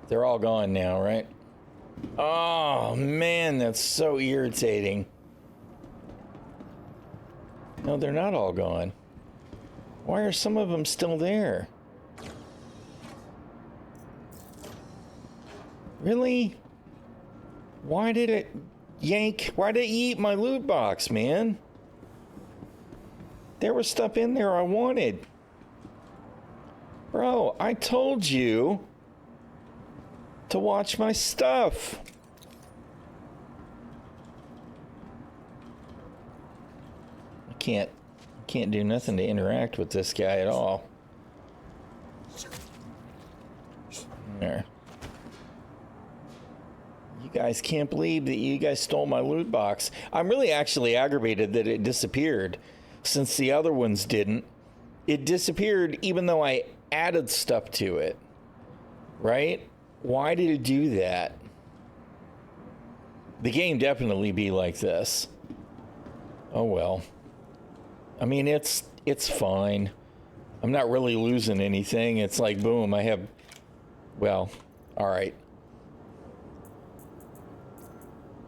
They're all gone now, right? Oh, man, that's so irritating. No, they're not all gone. Why are some of them still there? Really? Why did it why did it eat my loot box, man? There was stuff in there I wanted. Bro, I told you to watch my stuff. I can't do nothing to interact with this guy at all. There. You guys can't believe that you guys stole my loot box. I'm really actually aggravated that it disappeared, since the other ones didn't. It disappeared even though I added stuff to it, right? Why did it do that? The game definitely be like this. Oh well. I mean, it's fine. I'm not really losing anything. It's like, boom, I have, well, all right.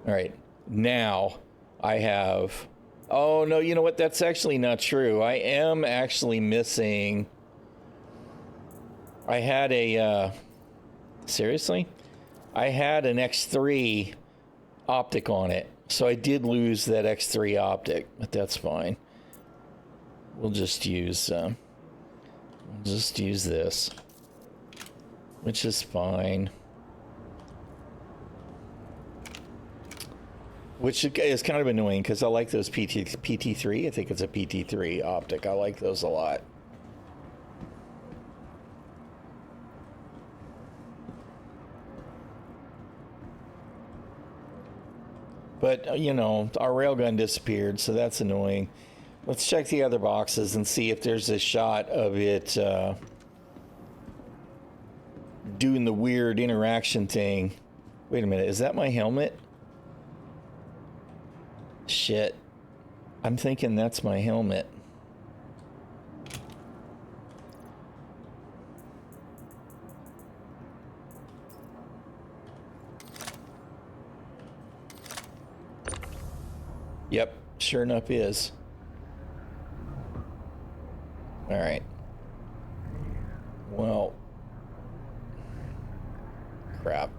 All right, now I have, oh no, you know what? That's actually not true. I am actually missing, I had a, seriously? I had an X3 optic on it. So I did lose that X3 optic, but that's fine. We'll just use this, which is fine. Which is kind of annoying because I like those PT3. I think it's a PT3 optic. I like those a lot. But, you know, our railgun disappeared, so that's annoying. Let's check the other boxes and see if there's a shot of it doing the weird interaction thing. Wait a minute, is that my helmet? Shit. I'm thinking that's my helmet. Yep, sure enough is. All right. Well, crap.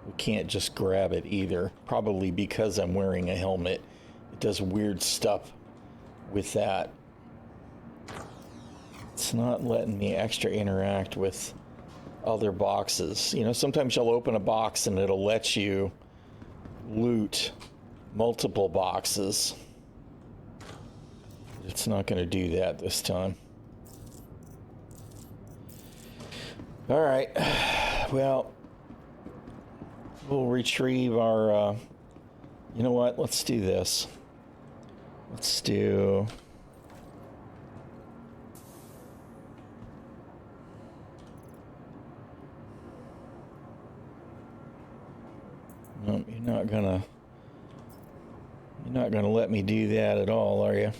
We can't just grab it either. Probably because I'm wearing a helmet. It does weird stuff with that. It's not letting me extra interact with other boxes. You know, sometimes you'll open a box and it'll let you loot multiple boxes. It's not going to do that this time. All right. Well, we'll retrieve our... you know what? Let's do this. Let's do... No, you're not gonna let me do that at all, are you?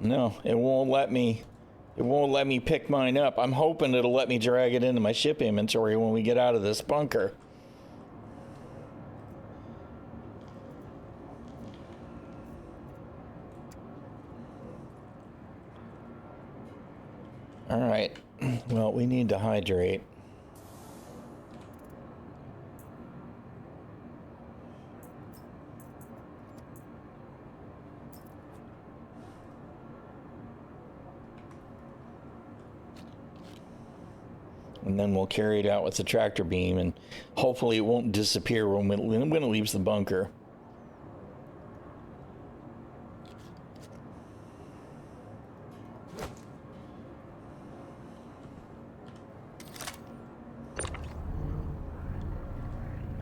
No, it won't let me. It won't let me pick mine up. I'm hoping it'll let me drag it into my ship inventory when we get out of this bunker. All right. Well, we need to hydrate. And then we'll carry it out with the tractor beam, and hopefully it won't disappear when it leaves the bunker.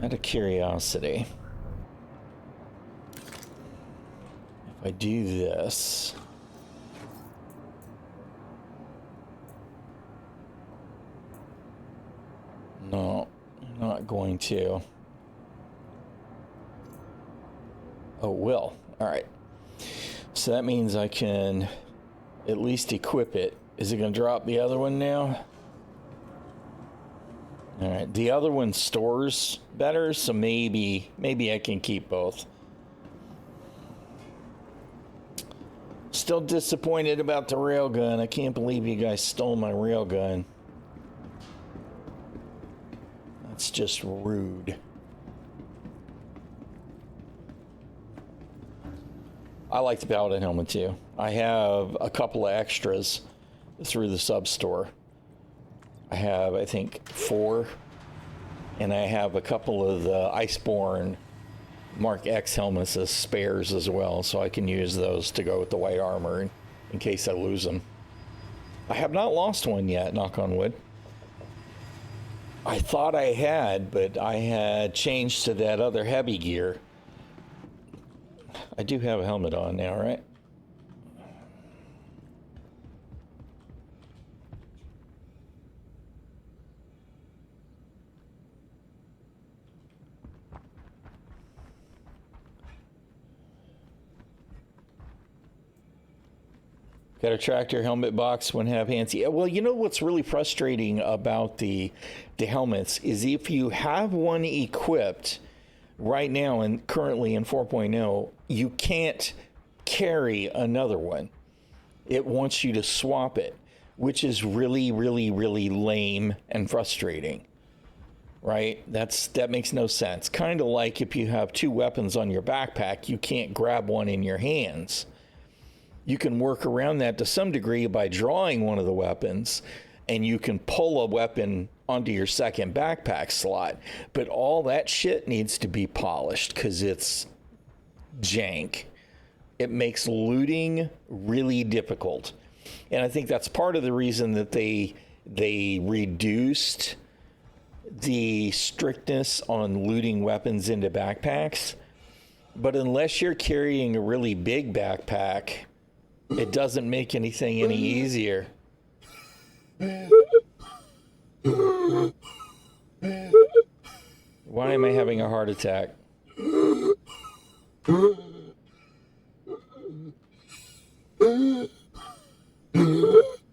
Out of curiosity, if I do this... No, I'm not going to. Oh, will. All right. So that means I can at least equip it. Is it going to drop the other one now? All right. The other one stores better, so maybe I can keep both. Still disappointed about the railgun. I can't believe you guys stole my railgun. It's just rude. I like the Paladin helmet too. I have a couple of extras through the sub store. I have, I think, 4, and I have a couple of the Iceborne Mark X helmets as spares as well, so I can use those to go with the white armor in case I lose them. I have not lost one yet, knock on wood. I thought I had, but I had changed to that other heavy gear. I do have a helmet on now, right? Got a tractor helmet box, one half handsy. Well, you know what's really frustrating about the helmets is if you have one equipped right now and currently in 4.0, you can't carry another one. It wants you to swap it, which is really, really, really lame and frustrating. Right? That makes no sense. Kind of like if you have 2 weapons on your backpack, you can't grab one in your hands. You can work around that to some degree by drawing one of the weapons, and you can pull a weapon onto your second backpack slot. But all that shit needs to be polished because it's jank. It makes looting really difficult. And I think that's part of the reason that they reduced the strictness on looting weapons into backpacks. But unless you're carrying a really big backpack, it doesn't make anything any easier. Why am I having a heart attack?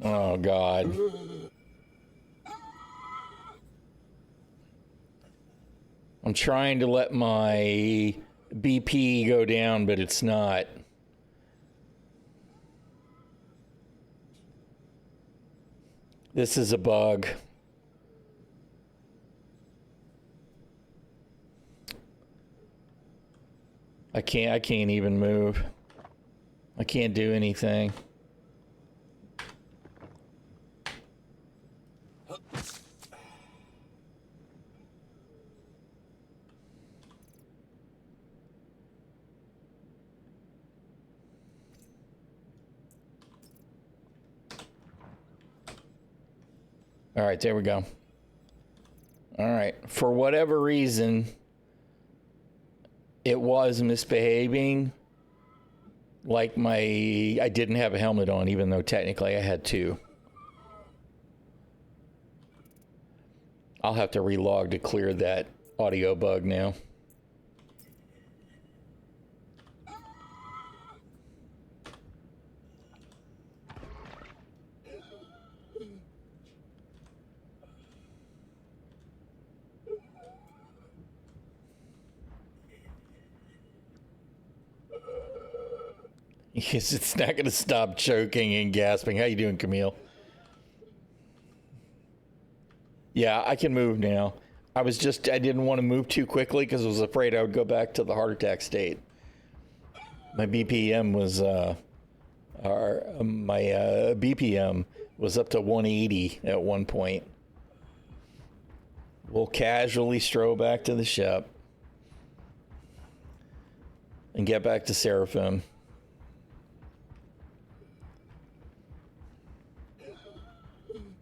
Oh, God. I'm trying to let my BP go down, but it's not. This is a bug. I can't even move. I can't do anything. All right, there we go. All right, for whatever reason, it was misbehaving. Like I didn't have a helmet on, even though technically I had two. I'll have to relog to clear that audio bug now. Yes, it's not going to stop choking and gasping. How you doing, Camille? Yeah, I can move now. I didn't want to move too quickly because I was afraid I would go back to the heart attack state. My BPM was, BPM was up to 180 at one point. We'll casually stroll back to the ship and get back to Seraphim.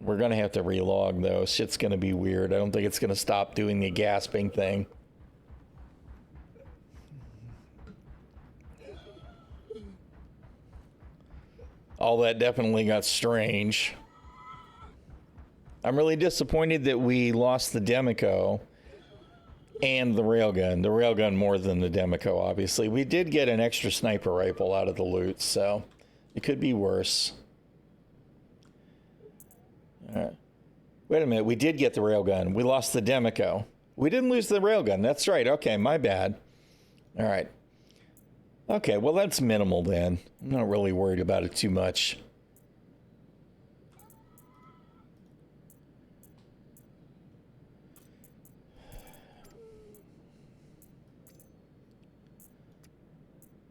We're going to have to relog, though. Shit's going to be weird. I don't think it's going to stop doing the gasping thing. All that definitely got strange. I'm really disappointed that we lost the Demico and the railgun. The railgun more than the Demico, obviously. We did get an extra sniper rifle out of the loot, so it could be worse. All right. Wait a minute. We did get the railgun. We lost the Demico. We didn't lose the railgun. That's right. Okay, my bad. All right. Okay, well, that's minimal then. I'm not really worried about it too much.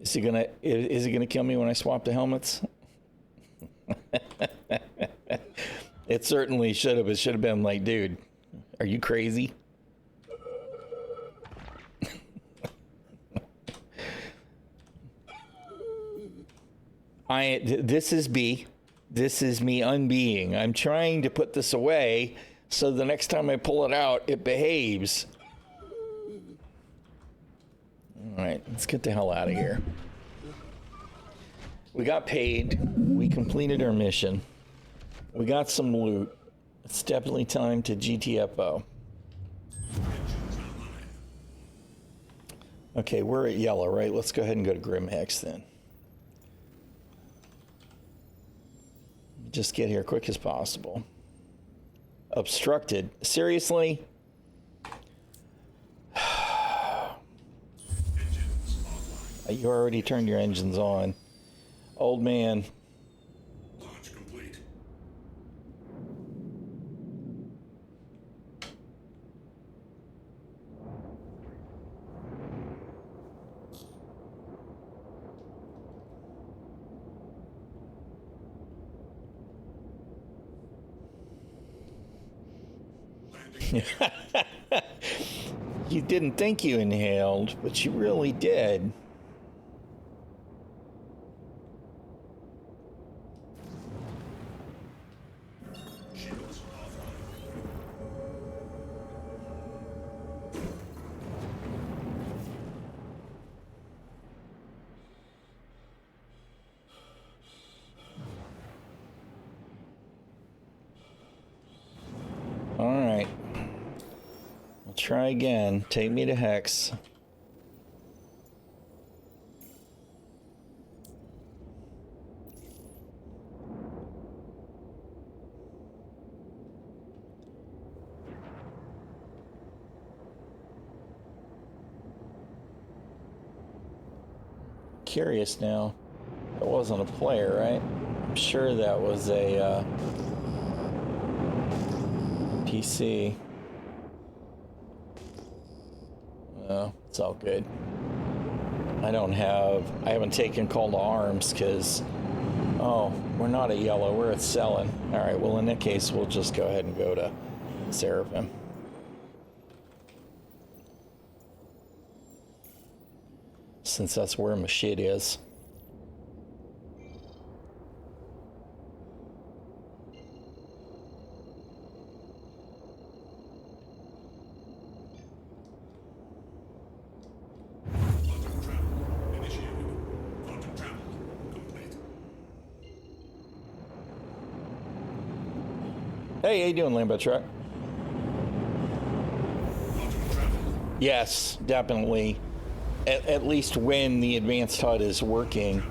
Is he gonna kill me when I swap the helmets? It certainly should have. It should have been like, dude, are you crazy? This is B. This is me unbeing. I'm trying to put this away so the next time I pull it out, it behaves. All right, let's get the hell out of here. We got paid. We completed our mission. We got some loot. It's definitely time to GTFO. Okay, we're at yellow, right? Let's go ahead and go to Grim Hex then. Just get here quick as possible. Obstructed. Seriously? You already turned your engines on. Old man. Launch complete. You didn't think you inhaled, but you really did. Shields offline. All right. We'll try again. Take me to Hex. Curious now. That wasn't a player, right? I'm sure that was a PC. No, it's all good. I haven't taken call to arms because, oh, we're not at yellow, we're at selling. All right, well, in that case, we'll just go ahead and go to Seraphim. Since that's where my shit is. Quantum travel initiated. Quantum travel complete. Hey, how you doing, Lambo Truck? Quantum travel. Yes, definitely. At least when the advanced HUD is working,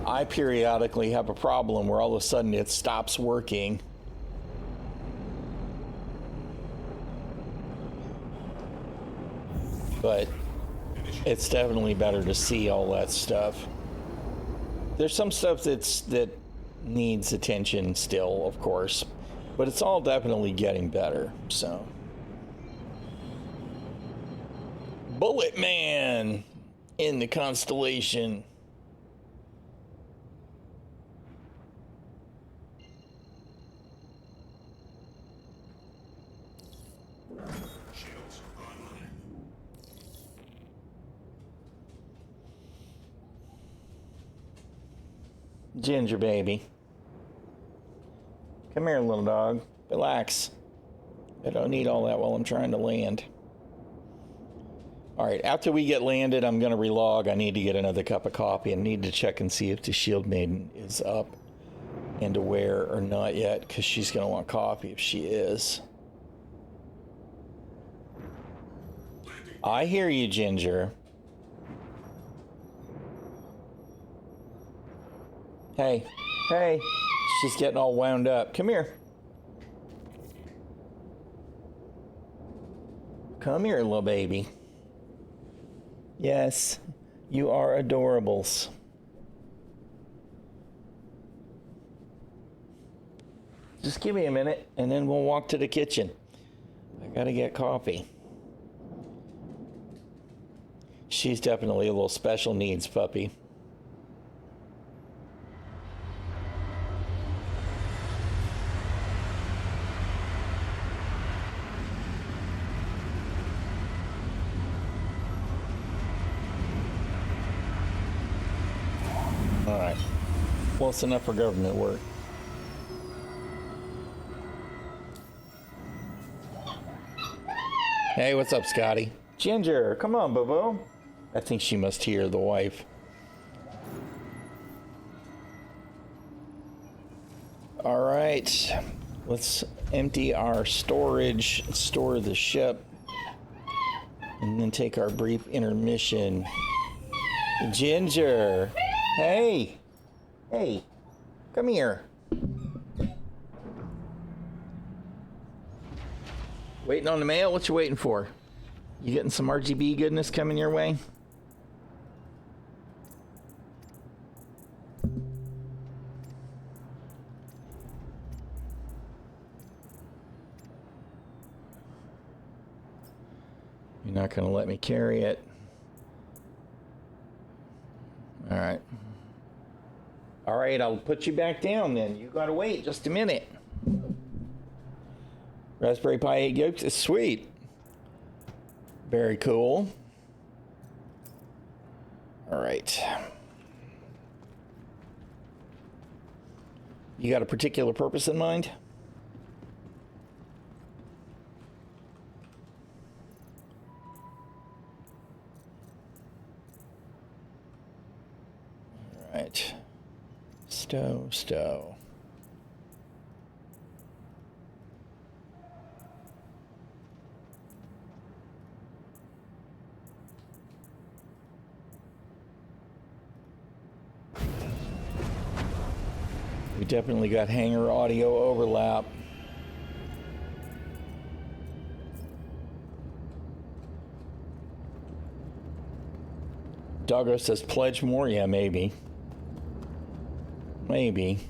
I periodically have a problem where all of a sudden it stops working. But it's definitely better to see all that stuff. There's some stuff that needs attention still, of course, but it's all definitely getting better, so. Bullet Man in the constellation. Shields online. Ginger baby. Come here, little dog. Relax. I don't need all that while I'm trying to land. All right, after we get landed, I'm going to relog. I need to get another cup of coffee and need to check and see if the Shield Maiden is up and aware or not yet, because she's going to want coffee if she is. I hear you, Ginger. Hey, hey, she's getting all wound up. Come here. Come here, little baby. Yes, you are adorables. Just give me a minute, and then we'll walk to the kitchen. I gotta get coffee. She's definitely a little special needs puppy. All right, close enough for government work. Hey, what's up, Scotty? Ginger, come on, boo-boo. I think she must hear the wife. All right, let's empty our storage, store the ship, and then take our brief intermission. Ginger, hey, hey, come here. Waiting on the mail? What you waiting for? You getting some RGB goodness coming your way? You're not going to let me carry it. All right. All right, I'll put you back down then. You got to wait just a minute. Raspberry Pi 8 yolks is sweet. Very cool. All right. You got a particular purpose in mind? All right. Stow. We definitely got hangar audio overlap. Doggo says pledge more. Yeah, maybe. Maybe.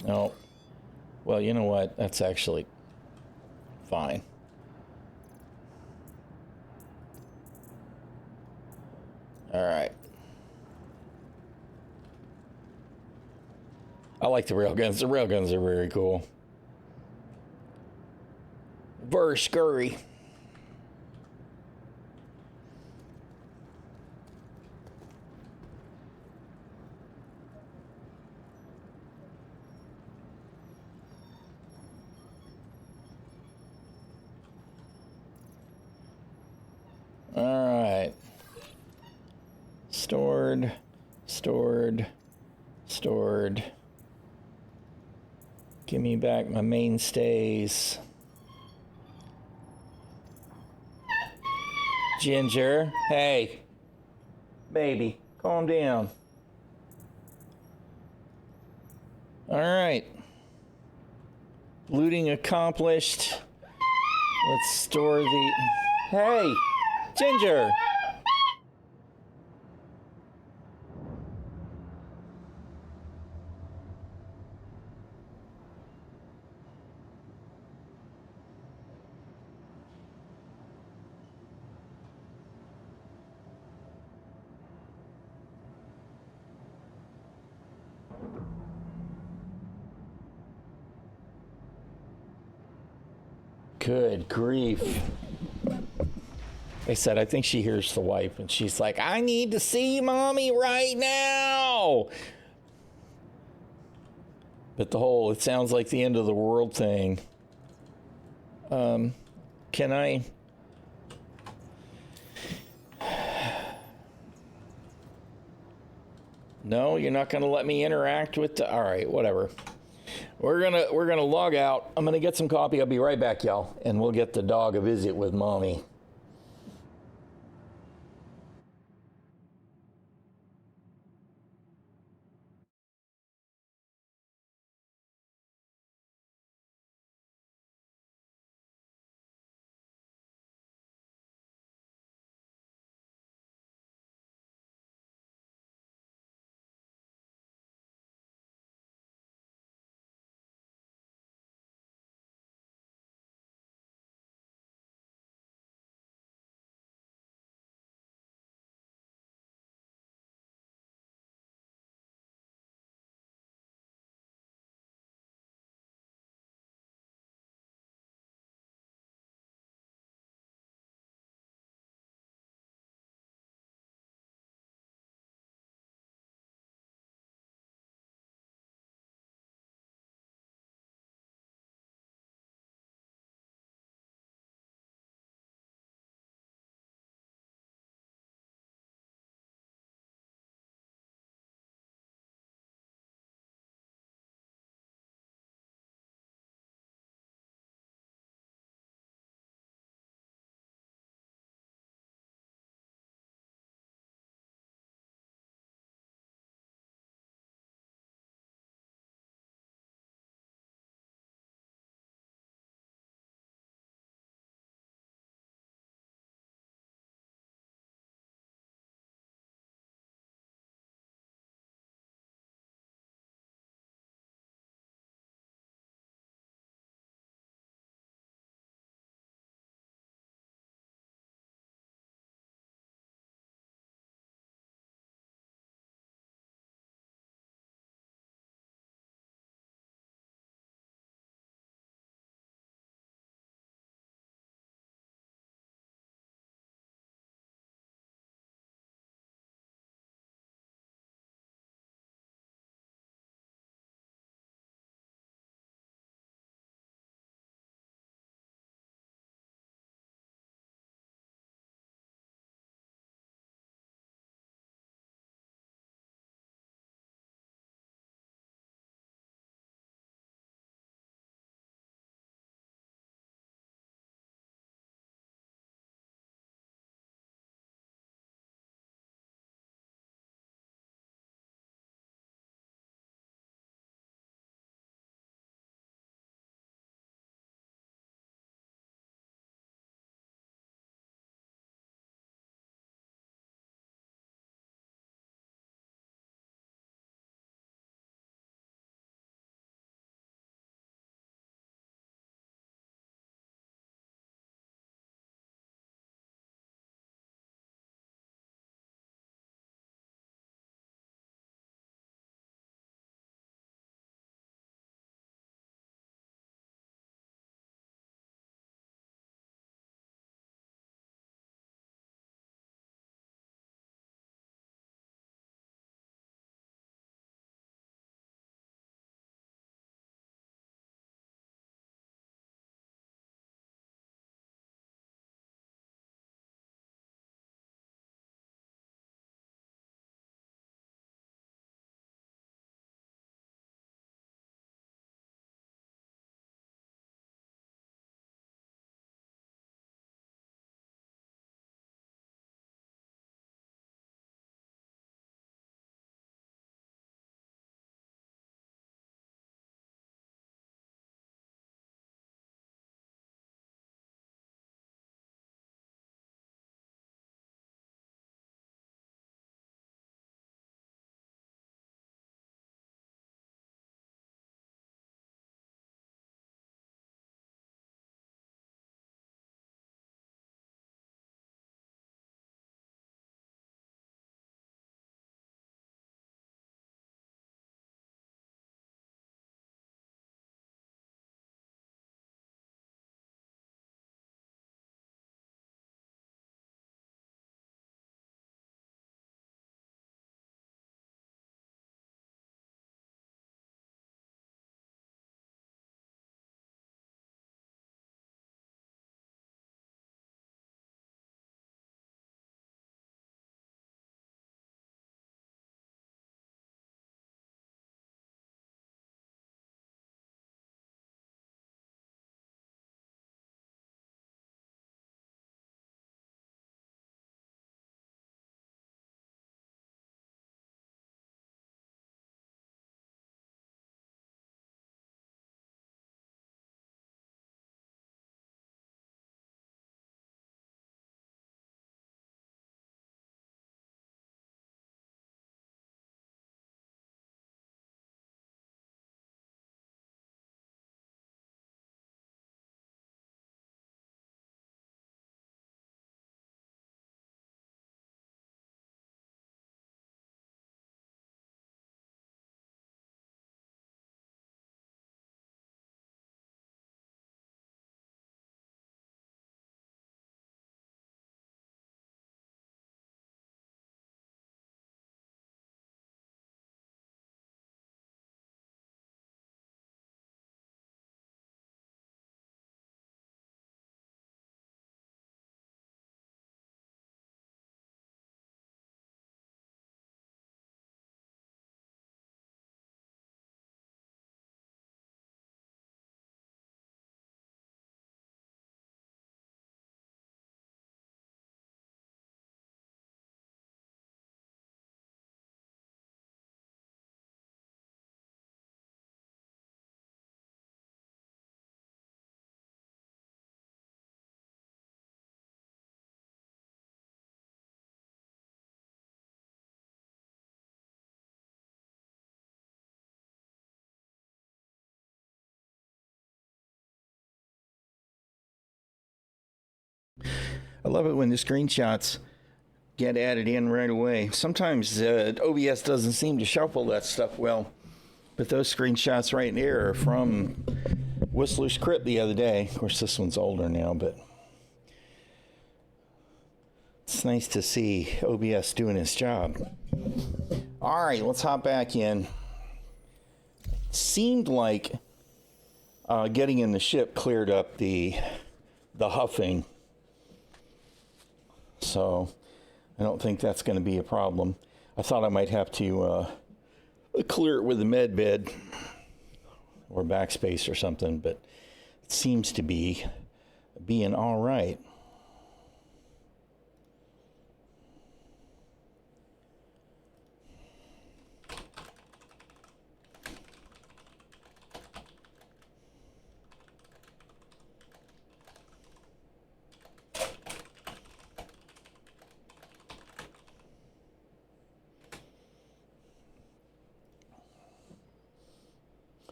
No. Well, you know what? That's actually fine. All right. I like the railguns. The railguns are very cool. Very scurry. All right. Stored. Give me back my mainstays. Ginger, hey. Baby, calm down. All right. Looting accomplished. Let's store the... Hey, Ginger. Good grief. I said, I think she hears the wife, and she's like, I need to see mommy right now. But the whole, it sounds like the end of the world thing. Can I? No, you're not going to let me interact with the, all right, whatever. We're gonna log out. I'm gonna get some coffee. I'll be right back, y'all, and we'll get the dog a visit with mommy. I love it when the screenshots get added in right away. Sometimes OBS doesn't seem to shuffle that stuff well, but those screenshots right there are from Whistler's Crypt the other day. Of course, this one's older now, but it's nice to see OBS doing its job. All right, let's hop back in. Seemed like getting in the ship cleared up the huffing, so I don't think that's going to be a problem. I thought I might have to clear it with a med bed or backspace or something, but it seems to be being all right.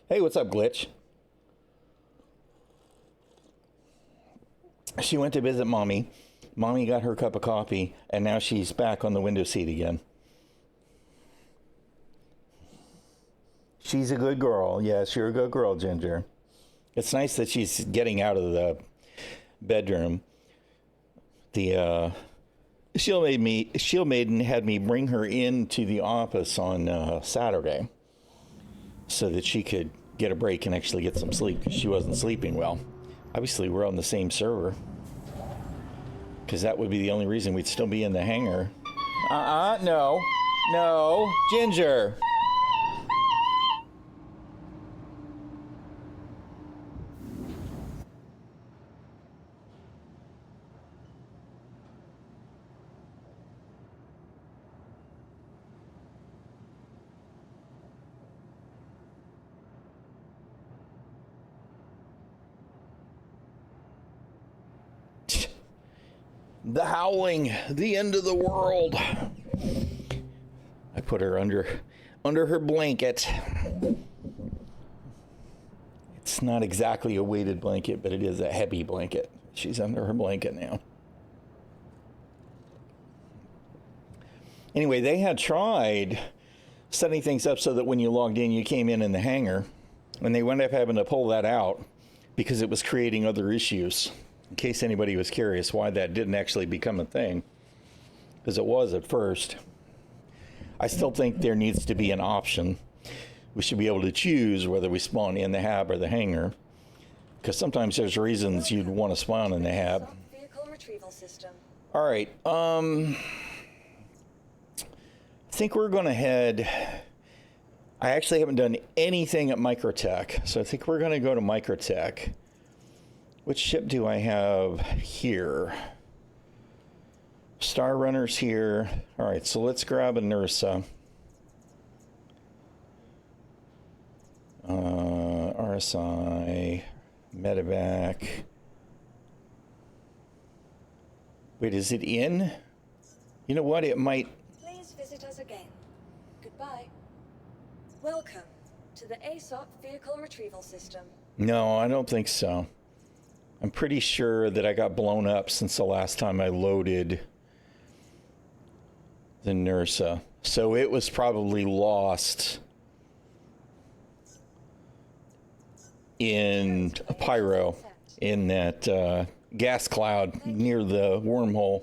Hey, what's up, Glitch? She went to visit Mommy. Mommy got her cup of coffee, and now she's back on the window seat again. She's a good girl. Yes, you're a good girl, Ginger. It's nice that she's getting out of the bedroom. Shield Maiden had me bring her into the office on Saturday so that she could get a break and actually get some sleep. She wasn't sleeping well. Obviously, we're on the same server, because that would be the only reason we'd still be in the hangar. No, Ginger. The howling, the end of the world. I put her under her blanket. It's not exactly a weighted blanket, but it is a heavy blanket. She's under her blanket now. Anyway, they had tried setting things up so that when you logged in, you came in the hangar, and they wound up having to pull that out because it was creating other issues. In case anybody was curious why that didn't actually become a thing, because it was at first. I still think there needs to be an option. We should be able to choose whether we spawn in the hab or the hangar, because sometimes there's reasons you'd want to spawn in the hab. Vehicle retrieval system. All right. I think we're going to head. I actually haven't done anything at Microtech, so I think we're going to go to Microtech. Which ship do I have here? Star Runner's here. All right, so let's grab a Nursa. RSI, Medevac. Wait, is it in? You know what? It might. Please visit us again. Goodbye. Welcome to the ASOP Vehicle Retrieval System. No, I don't think so. I'm pretty sure that I got blown up since the last time I loaded the Nursa. So it was probably lost in a pyro, in that gas cloud near the wormhole.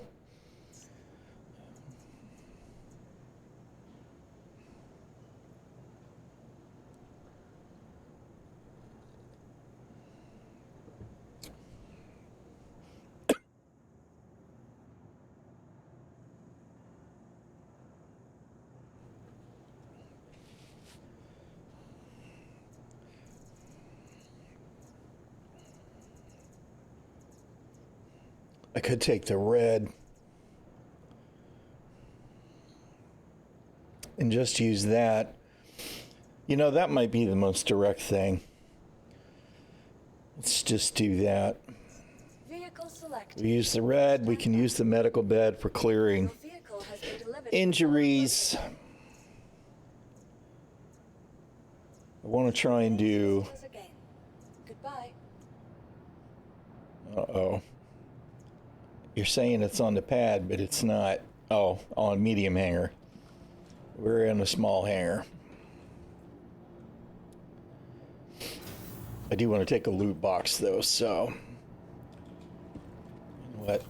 I could take the red and just use that. You know, that might be the most direct thing. Let's just do that. Vehicle selected. We use the red. We can use the medical bed for clearing Vehicle has been delivered. injuries. I want to try and do. Visit us again. Goodbye. Uh-oh. You're saying it's on the pad, but it's not. Oh, on medium hanger. We're in a small hanger. I do want to take a loot box though, so. What?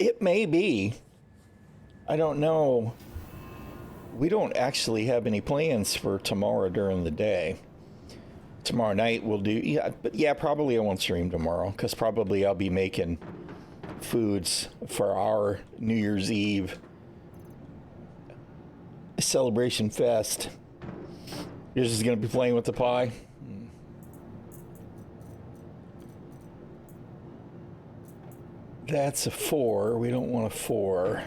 It may be. I don't know. We don't actually have any plans for tomorrow during the day. Tomorrow night we'll do, yeah, but yeah, probably I won't stream tomorrow because probably I'll be making foods for our New Year's Eve celebration fest. You're just gonna be playing with the pie? That's a 4. We don't want a 4.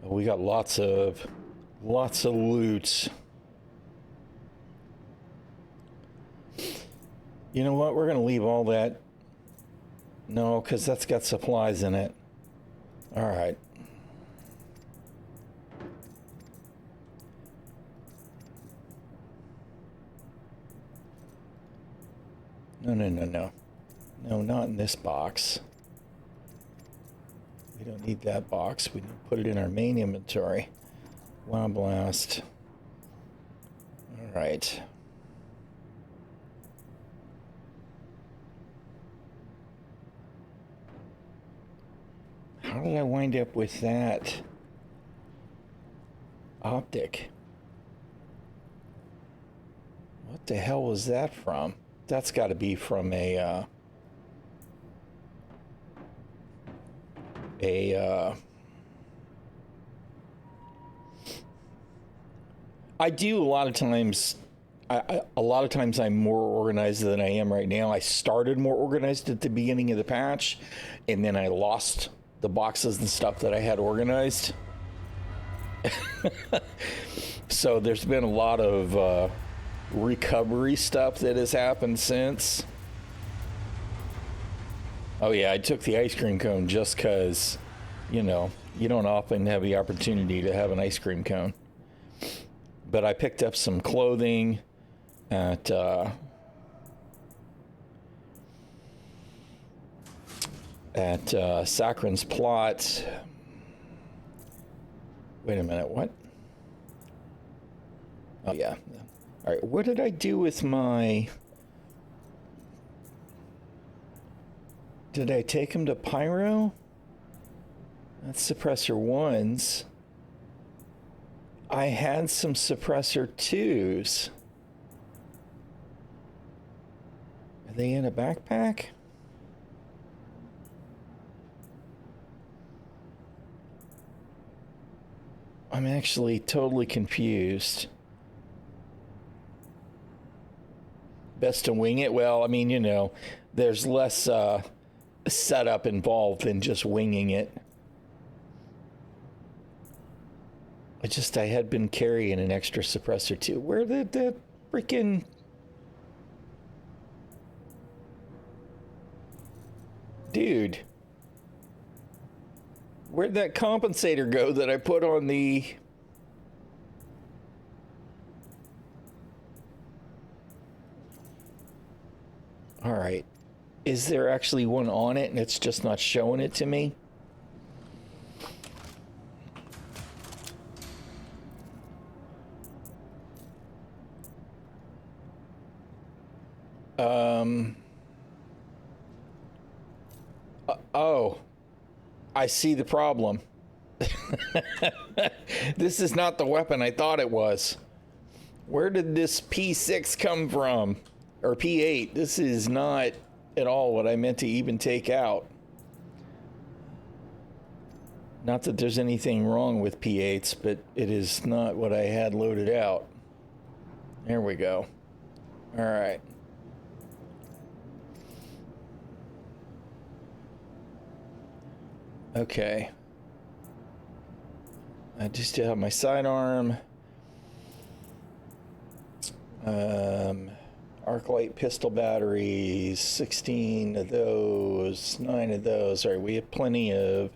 We got lots of loot. You know what? We're gonna leave all that. No, because that's got supplies in it. All right. No. No, not in this box. We don't need that box. We need to put it in our main inventory. Wow, blast. All right. How did I wind up with that optic? What the hell was that from? That's got to be from a I do a lot of times. A lot of times I'm more organized than I am right now. I started more organized at the beginning of the patch, and then I lost the boxes and stuff that I had organized. So there's been a lot of recovery stuff that has happened since. Oh yeah, I took the ice cream cone just because, you know, you don't often have the opportunity to have an ice cream cone. But I picked up some clothing at Sakharin's plot. Wait a minute, what? Oh yeah. All right, what did I do with my... Did I take him to Pyro? That's suppressor 1s. I had some suppressor 2s. Are they in a backpack? I'm actually totally confused. Best to wing it? Well, I mean, you know, there's less setup involved than just winging it. I had been carrying an extra suppressor too. Where did the freaking... Dude. Where'd that compensator go that I put on the... All right. Is there actually one on it and it's just not showing it to me? Oh, I see the problem. This is not the weapon I thought it was. Where did this P6 come from? Or P8? This is not at all what I meant to even take out. Not that there's anything wrong with P8s, but it is not what I had loaded out. There we go. All right. Okay. I just have my sidearm. Arc light pistol batteries, 16 of those, 9 of those. All right, we have plenty of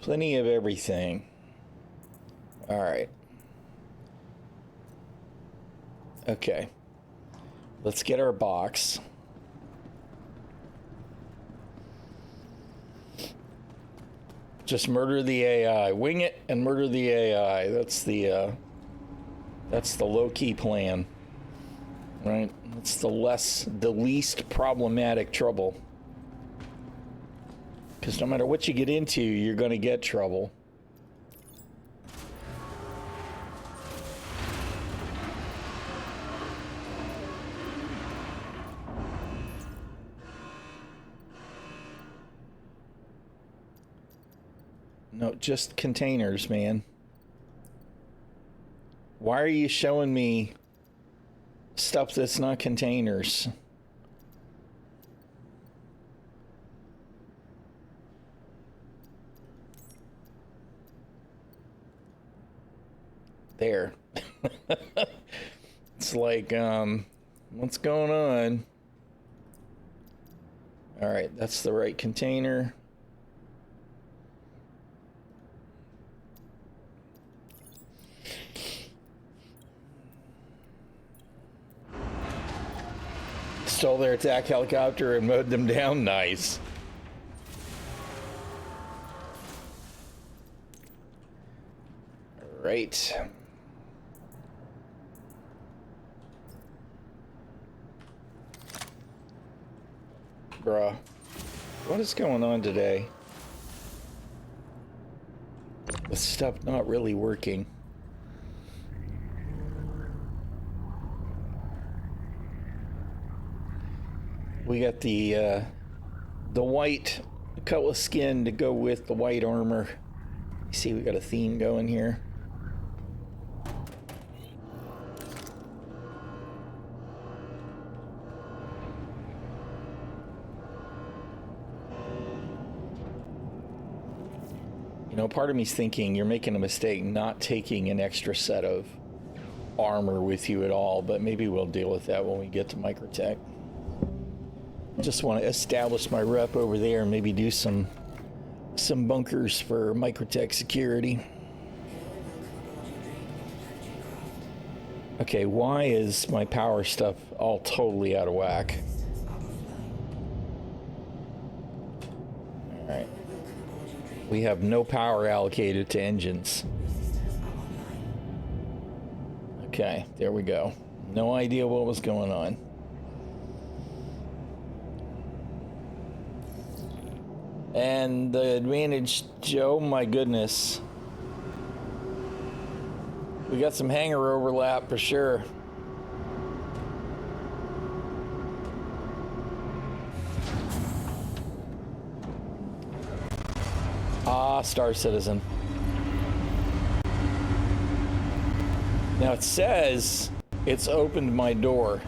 everything. All right. Okay. Let's get our box. Just murder the AI. Wing it and murder the AI. That's the low-key plan. Right? That's the least problematic trouble. Because no matter what you get into, you're going to get trouble. No, just containers, man. Why are you showing me stuff that's not containers? There. It's like, what's going on? All right, that's the right container. Stole their attack helicopter and mowed them down. Nice. Right. Bruh. What is going on today? With stuff not really working. We got the white cutlass skin to go with the white armor. You see, we got a theme going here. You know, part of me's thinking you're making a mistake not taking an extra set of armor with you at all, but maybe we'll deal with that when we get to Microtech. Just want to establish my rep over there and maybe do some bunkers for Microtech security. Okay, why is my power stuff all totally out of whack? All right. We have no power allocated to engines. Okay, there we go. No idea what was going on. And the advantage, Joe, my goodness. We got some hangar overlap for sure. Ah, Star Citizen. Now it says it's opened my door.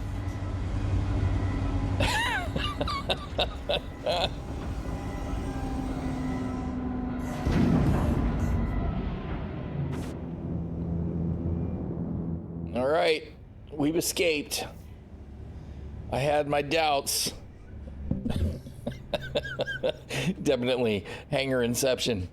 All right, we've escaped. I had my doubts. Definitely hangar inception.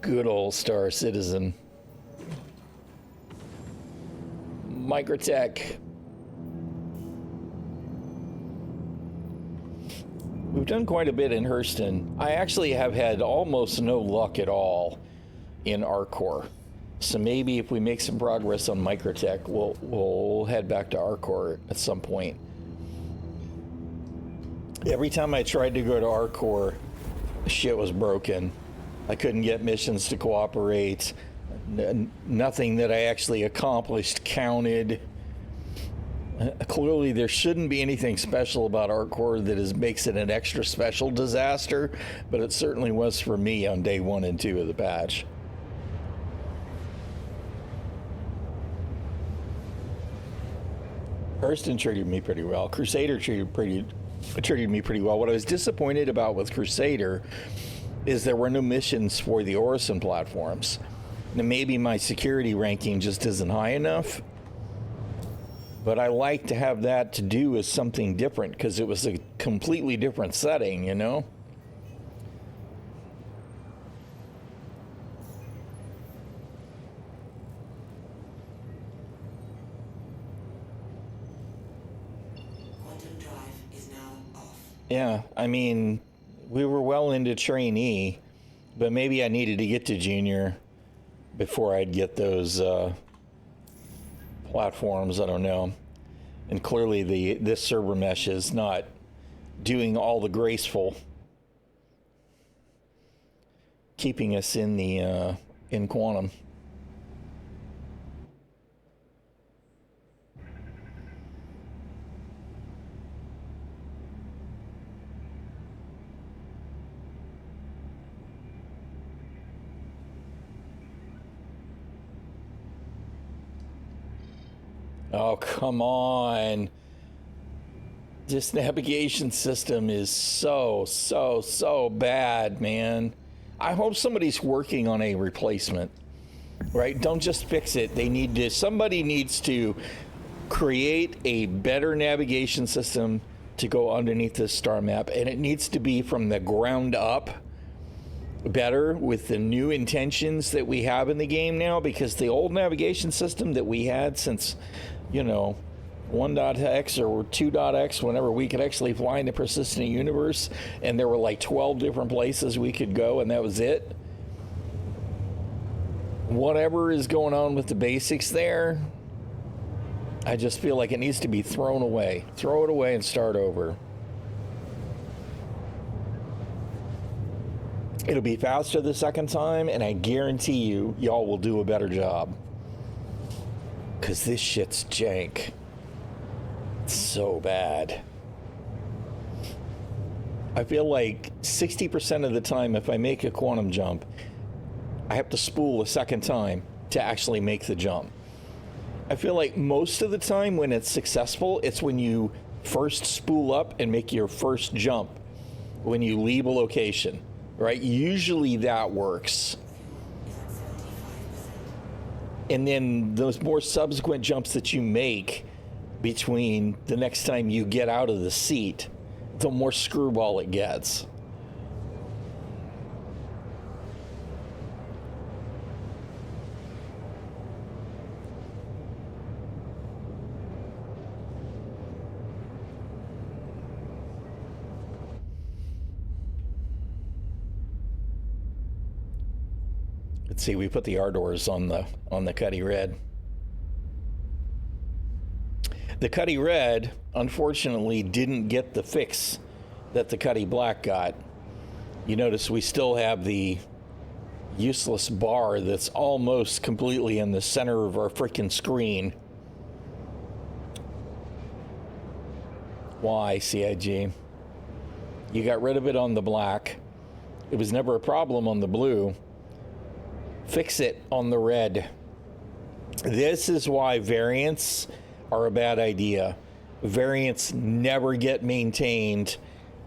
Good old Star Citizen. Microtech. We've done quite a bit in Hurston. I actually have had almost no luck at all in Arcor. So maybe if we make some progress on Microtech, we'll head back to Arcor at some point. Every time I tried to go to Arcor, shit was broken. I couldn't get missions to cooperate. Nothing that I actually accomplished counted. Clearly, there shouldn't be anything special about Arcor that makes it an extra special disaster, but it certainly was for me on day 1 and 2 of the patch. Hurston treated me pretty well. Crusader treated me pretty well. What I was disappointed about with Crusader is there were no missions for the Orison platforms. Now, maybe my security ranking just isn't high enough, but I like to have that to do with something different because it was a completely different setting, you know? Yeah, I mean, we were well into trainee, but maybe I needed to get to junior before I'd get those platforms. I don't know. And clearly this server mesh is not doing all the graceful, keeping us in the in quantum. Oh, come on. This navigation system is so bad, man. I hope somebody's working on a replacement, right? Don't just fix it. Somebody needs to create a better navigation system to go underneath this star map, and it needs to be from the ground up better with the new intentions that we have in the game now, because the old navigation system that we had since, 1.x or 2.x, whenever we could actually fly in the persistent universe, and there were like 12 different places we could go, and that was it. Whatever is going on with the basics there, I just feel like it needs to be thrown away. Throw it away and start over. It'll be faster the second time, and I guarantee you, y'all will do a better job. Because this shit's jank. It's so bad. I feel like 60% of the time, if I make a quantum jump, I have to spool a second time to actually make the jump. I feel like most of the time when it's successful, it's when you first spool up and make your first jump, when you leave a location, right? Usually that works. And then those more subsequent jumps that you make between the next time you get out of the seat, the more screwball it gets. Let's see, we put the R doors on the Cuddy Red. The Cuddy Red, unfortunately, didn't get the fix that the Cuddy Black got. You notice we still have the useless bar that's almost completely in the center of our freaking screen. Why, CIG? You got rid of it on the black. It was never a problem on the blue. Fix it on the red. This is why variants are a bad idea. Variants never get maintained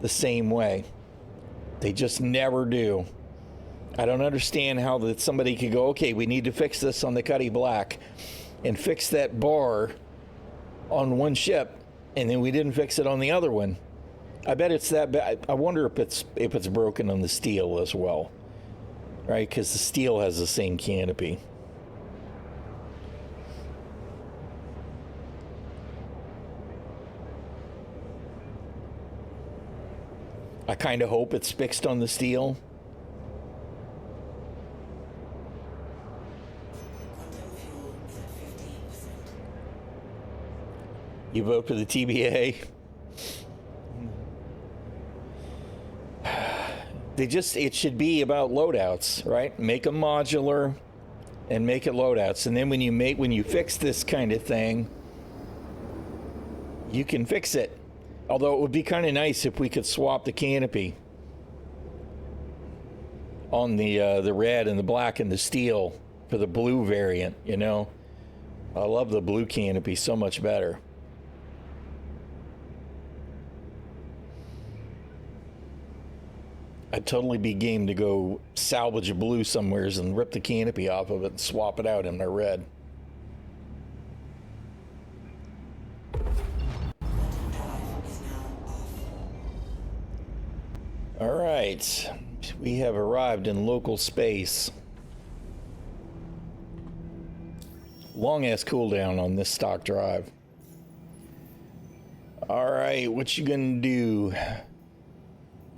the same way. They just never do. I don't understand how that somebody could go, okay, we need to fix this on the Cuddy Black and fix that bar on one ship, and then we didn't fix it on the other one. I bet it's that bad. I wonder if it's broken on the steel as well. Right, because the steel has the same canopy. I kind of hope it's fixed on the steel. You vote for the TBA? It should be about loadouts, right? Make them modular and make it loadouts. And then when you fix this kind of thing, you can fix it. Although it would be kind of nice if we could swap the canopy on the red and the black and the steel for the blue variant, I love the blue canopy so much better. I'd totally be game to go salvage a blue somewheres and rip the canopy off of it and swap it out in a red. All right, we have arrived in local space. Long ass cooldown on this stock drive. All right, what you gonna do?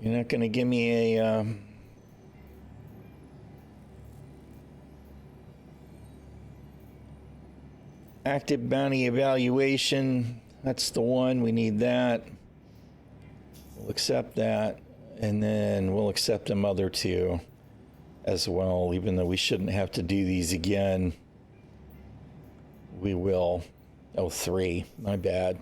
You're not gonna give me a active bounty evaluation. That's the one, we need that. We'll accept that, and then we'll accept them other two as well, even though we shouldn't have to do these again. We will. Oh, 3, my bad.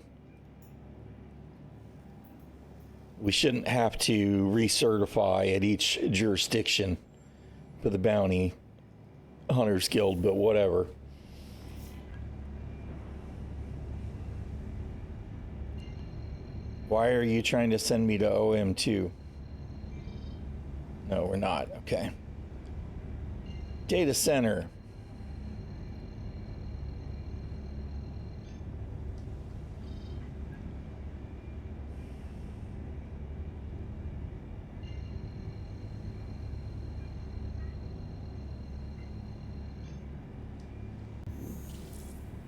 We shouldn't have to recertify at each jurisdiction for the bounty hunters guild, but whatever. Why are you trying to send me to OM2? No, we're not. Okay. Data center.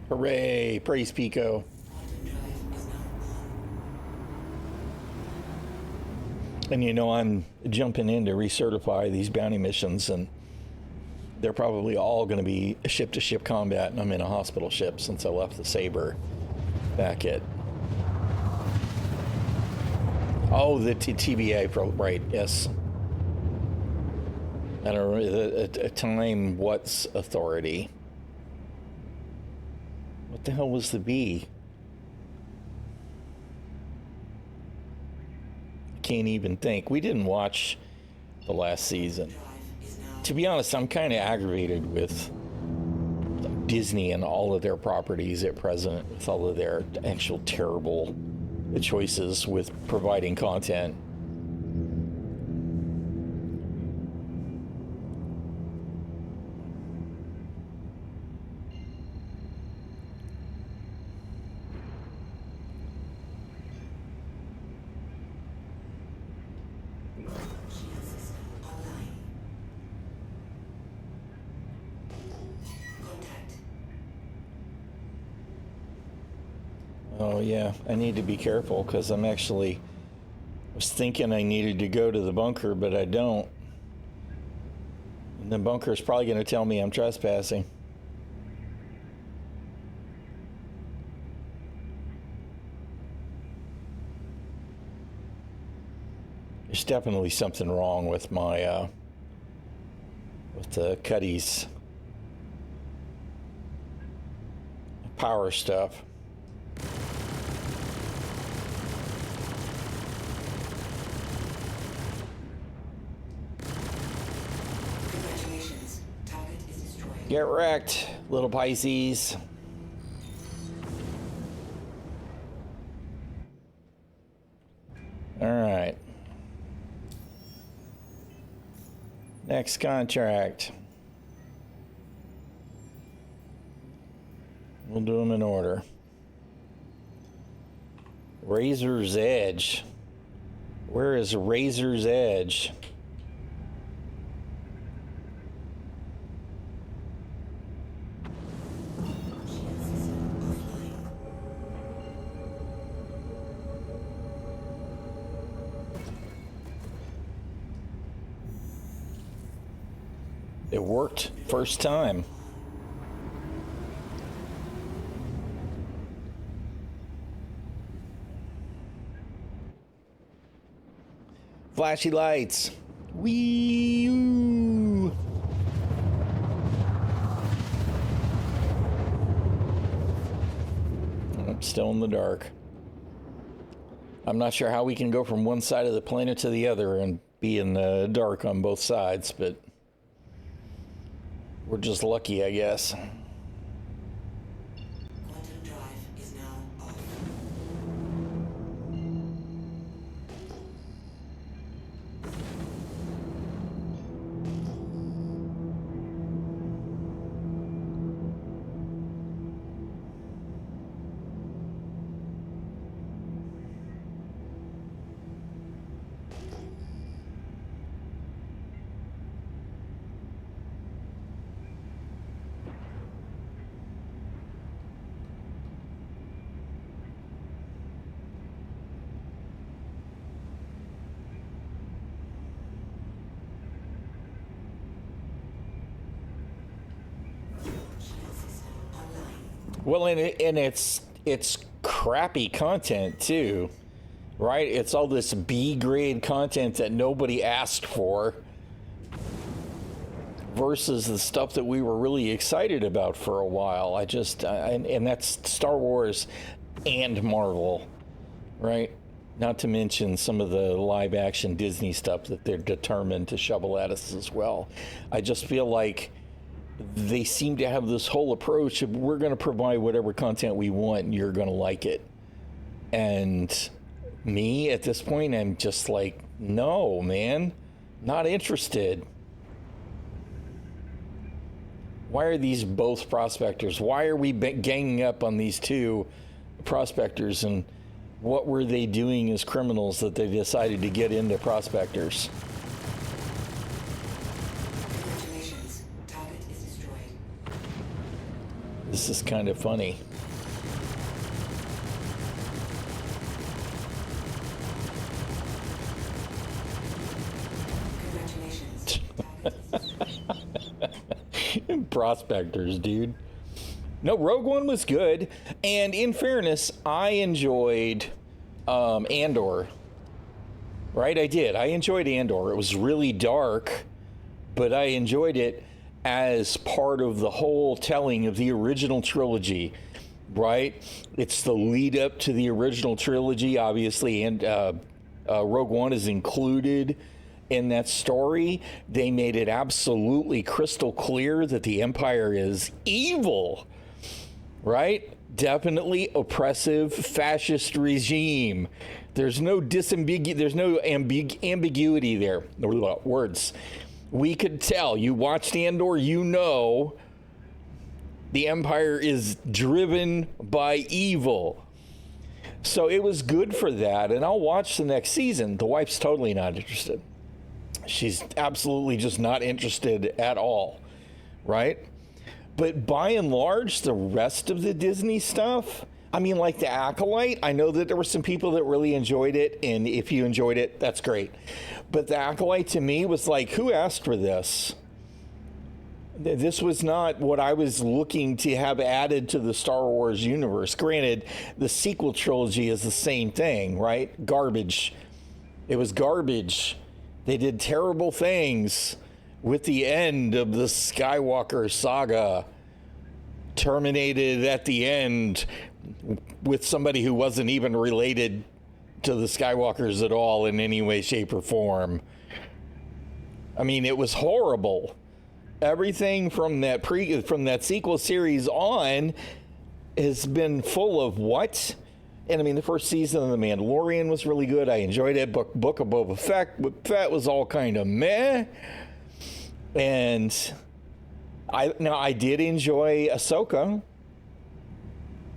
Hooray! Praise Pico. And you know, I'm jumping in to recertify these bounty missions, and they're probably all going to be ship-to-ship combat, and I'm in a hospital ship since I left the Saber back at... Oh, the TBA, right, yes. I don't know, a time what's authority. What the hell was the B? Can't even think. We didn't watch the last season. To be honest, I'm kind of aggravated with Disney and all of their properties at present, with all of their actual terrible choices with providing content. Oh yeah, I need to be careful because I'm actually... I was thinking I needed to go to the bunker, but I don't. And the bunker's probably going to tell me I'm trespassing. There's definitely something wrong with my, with the Cuddy's power stuff. Get wrecked, little Pisces. All right. Next contract. We'll do them in order. Razor's Edge. Where is Razor's Edge? It worked first time. Flashy lights. Wee-oo. I'm still in the dark. I'm not sure how we can go from one side of the planet to the other and be in the dark on both sides, but we're just lucky, I guess. Quantum drive is now off. Well, and it's crappy content too, right? It's all this B grade content that nobody asked for versus the stuff that we were really excited about for a while. And that's Star Wars and Marvel, right? Not to mention some of the live action Disney stuff that they're determined to shovel at us as well. I just feel like they seem to have this whole approach of we're going to provide whatever content we want and you're going to like it. And me at this point, I'm just like, no, man, not interested. Why are these both prospectors? Why are we ganging up on these two prospectors? And what were they doing as criminals that they decided to get into prospectors? Congratulations. Target is destroyed. This is kind of funny. Congratulations. Target is destroyed. Prospectors, dude. No, Rogue One was good, and in fairness, I enjoyed Andor. Right, I did. I enjoyed Andor. It was really dark, but I enjoyed it as part of the whole telling of the original trilogy. Right, it's the lead up to the original trilogy, obviously, and Rogue One is included in that story. They made it absolutely crystal clear that the Empire is evil. Right? Definitely oppressive fascist regime. There's no ambiguity there. Words. We could tell. You watched Andor, you know the Empire is driven by evil. So it was good for that, and I'll watch the next season. The wife's totally not interested. She's absolutely just not interested at all, right? But by and large, the rest of the Disney stuff, I mean, like The Acolyte, I know that there were some people that really enjoyed it, and if you enjoyed it, that's great. But The Acolyte to me was like, who asked for this? This was not what I was looking to have added to the Star Wars universe. Granted, the sequel trilogy is the same thing, right? Garbage. It was garbage. They did terrible things with the end of the Skywalker saga. Terminated at the end with somebody who wasn't even related to the Skywalkers at all in any way, shape, or form. I mean, it was horrible. Everything from that sequel series on has been full of what? And I mean, the first season of The Mandalorian was really good. I enjoyed it. Book of Boba Fett was all kind of meh. And I did enjoy Ahsoka.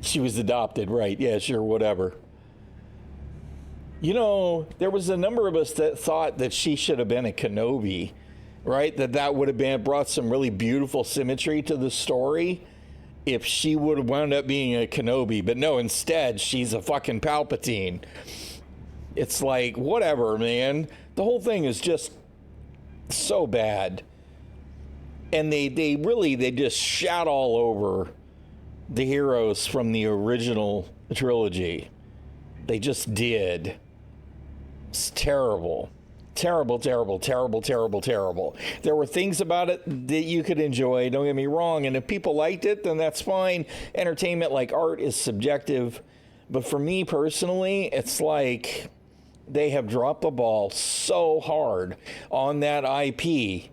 She was adopted, right? Yeah, sure, whatever. You know, there was a number of us that thought that she should have been a Kenobi, right? That would have brought some really beautiful symmetry to the story if she would have wound up being a Kenobi. But no, instead, she's a fucking Palpatine. It's like, whatever, man. The whole thing is just so bad. And they just shat all over the heroes from the original trilogy. They just did. It's terrible. Terrible, terrible, terrible, terrible, terrible. There were things about it that you could enjoy, don't get me wrong, and if people liked it, then that's fine. Entertainment, like art, is subjective. But for me personally, it's like they have dropped the ball so hard on that IP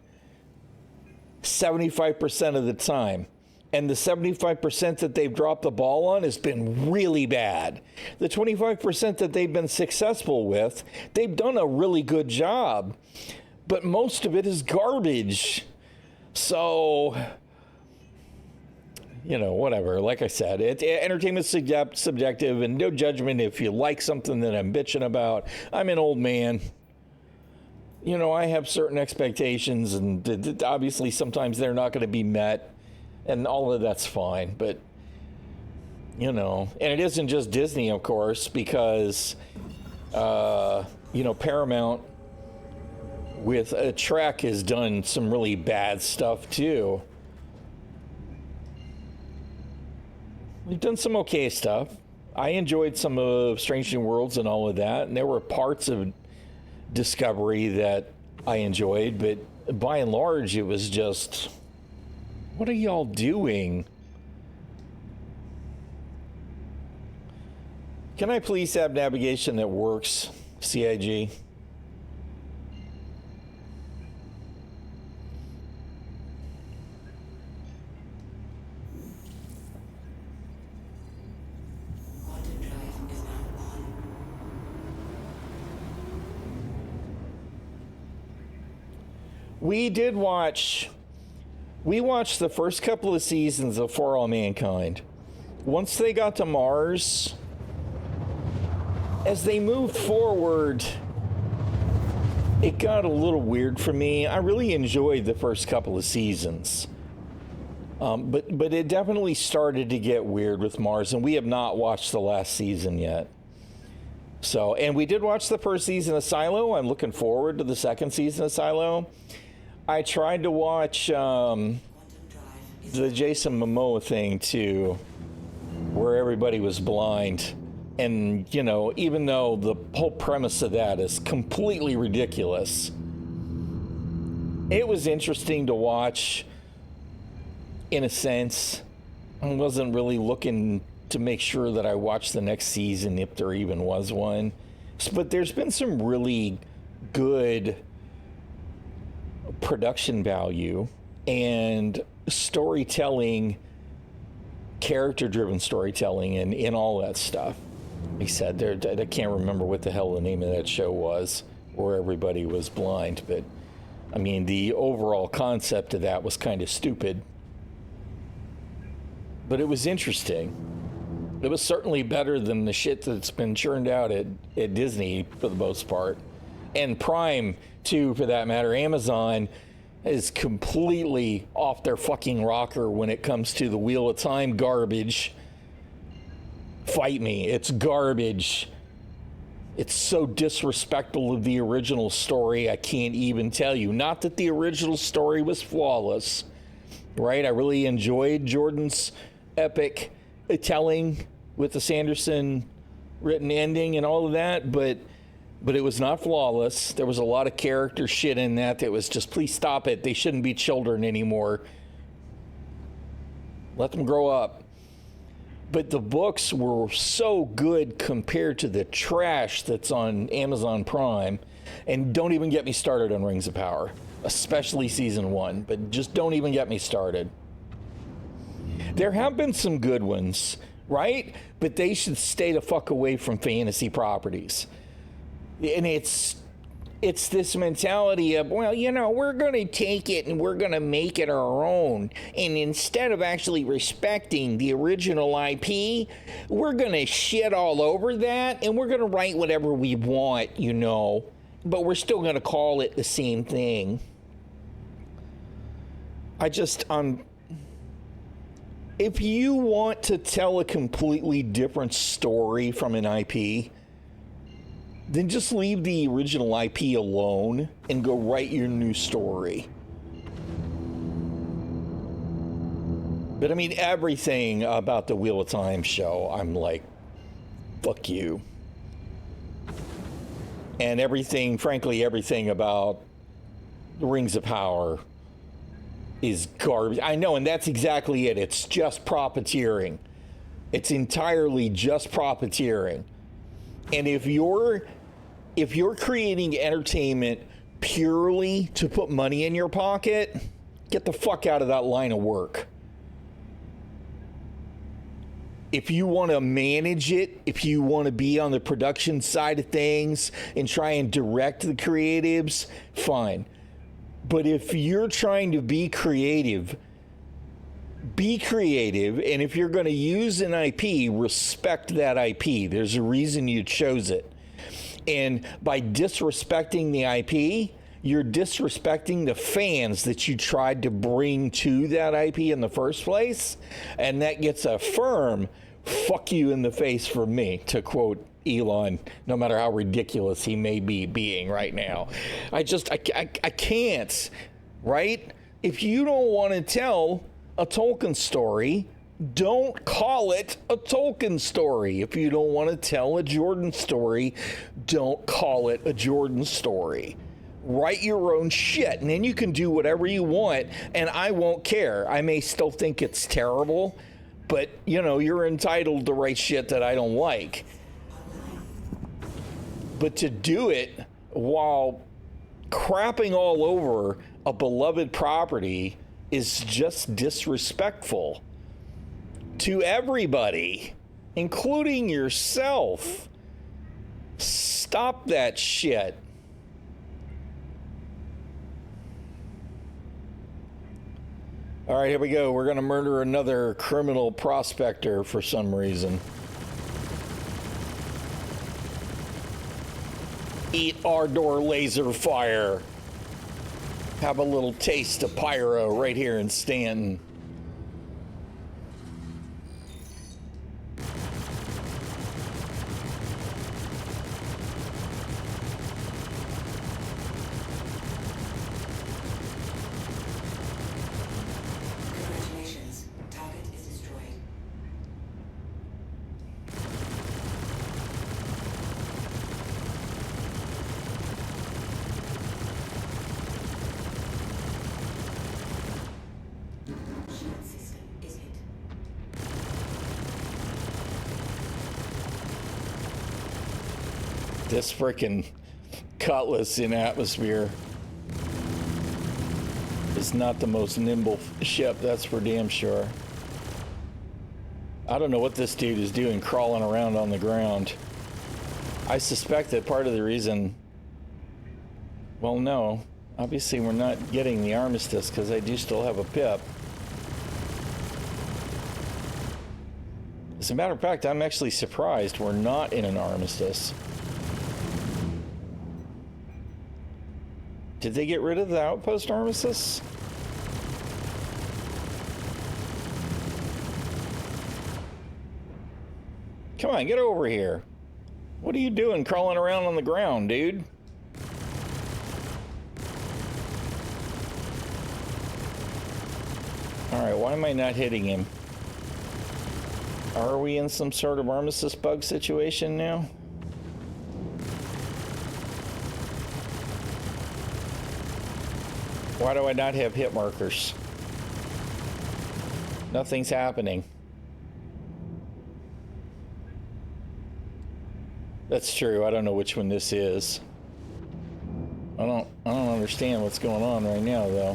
75% of the time. And the 75% that they've dropped the ball on has been really bad. The 25% that they've been successful with, they've done a really good job. But most of it is garbage. So, you know, whatever. Like I said, entertainment's subjective, and no judgment if you like something that I'm bitching about. I'm an old man. You know, I have certain expectations, and obviously sometimes they're not going to be met. And all of that's fine, but, you know, and it isn't just Disney, of course, because, you know, Paramount with Trek has done some really bad stuff, too. We've done some okay stuff. I enjoyed some of Strange New Worlds and all of that, and there were parts of Discovery that I enjoyed, but by and large, it was just, what are y'all doing? Can I please have navigation that works, CIG? Quantum drive is now on. We watched the first couple of seasons of For All Mankind. Once they got to Mars, as they moved forward, it got a little weird for me. I really enjoyed the first couple of seasons. But it definitely started to get weird with Mars, and we have not watched the last season yet. So, and we did watch the first season of Silo. I'm looking forward to the second season of Silo. I tried to watch the ̀cronicles Momoa thing too, where everybody was blind. And, you know, even though the whole premise of that is completely ridiculous, it was interesting to watch in a sense. I wasn't really looking to make sure that I watched the next season if there even was one. But there's been some really good production value and storytelling, character-driven storytelling, and in all that stuff. He said, I can't remember what the hell the name of that show was, where everybody was blind, but I mean, the overall concept of that was kind of stupid. But it was interesting. It was certainly better than the shit that's been churned out at Disney for the most part. And Prime, too, for that matter. Amazon is completely off their fucking rocker when it comes to the Wheel of Time garbage. Fight me. It's garbage. It's so disrespectful of the original story, I can't even tell you. Not that the original story was flawless, right? I really enjoyed Jordan's epic telling with the Sanderson written ending and all of that, but it was not flawless. There was a lot of character shit in that was just, please stop it. They shouldn't be children anymore. Let them grow up. But the books were so good compared to the trash that's on Amazon Prime. And don't even get me started on Rings of Power, especially season 1. But just don't even get me started. There have been some good ones, right? But they should stay the fuck away from fantasy properties. And it's this mentality of, well, you know, we're going to take it and we're going to make it our own. And instead of actually respecting the original IP, we're going to shit all over that and we're going to write whatever we want, you know, but we're still going to call it the same thing. If you want to tell a completely different story from an IP, then just leave the original IP alone and go write your new story. But I mean, everything about the Wheel of Time show, I'm like, fuck you. And everything, frankly, everything about the Rings of Power is garbage. I know, and that's exactly it. It's just profiteering. It's entirely just profiteering. And if you're creating entertainment purely to put money in your pocket, get the fuck out of that line of work. If you want to manage it, if you want to be on the production side of things and try and direct the creatives, fine. But if you're trying to be creative, and if you're going to use an IP, respect that IP. There's a reason you chose it. And by disrespecting the IP, you're disrespecting the fans that you tried to bring to that IP in the first place. And that gets a firm fuck you in the face from me, to quote Elon, no matter how ridiculous he may be being right now. I can't, right? If you don't want to tell a Tolkien story, Don't call it a Tolkien story. If you don't want to tell a Jordan story, don't call it a Jordan story. Write your own shit, and then you can do whatever you want, and I won't care. I may still think it's terrible, but, you know, you're entitled to write shit that I don't like. But to do it while crapping all over a beloved property is just disrespectful to everybody, including yourself. Stop that shit. All right, here we go. We're going to murder another criminal prospector for some reason. Eat Ardor laser fire. Have a little taste of pyro right here in Stanton. Congratulations. Target is destroyed. Shield system is hit. This frickin' Cutlass in atmosphere is not the most nimble ship, that's for damn sure. I don't know what this dude is doing crawling around on the ground. I suspect that part of the reason... Well, no. Obviously, we're not getting the armistice because I do still have a pip. As a matter of fact, I'm actually surprised we're not in an armistice. Did they get rid of the outpost armistice? Come on, get over here. What are you doing crawling around on the ground, dude? Alright, why am I not hitting him? Are we in some sort of armistice bug situation now? Why do I not have hit markers? Nothing's happening. That's true. I don't know which one this is. I don't understand what's going on right now, though.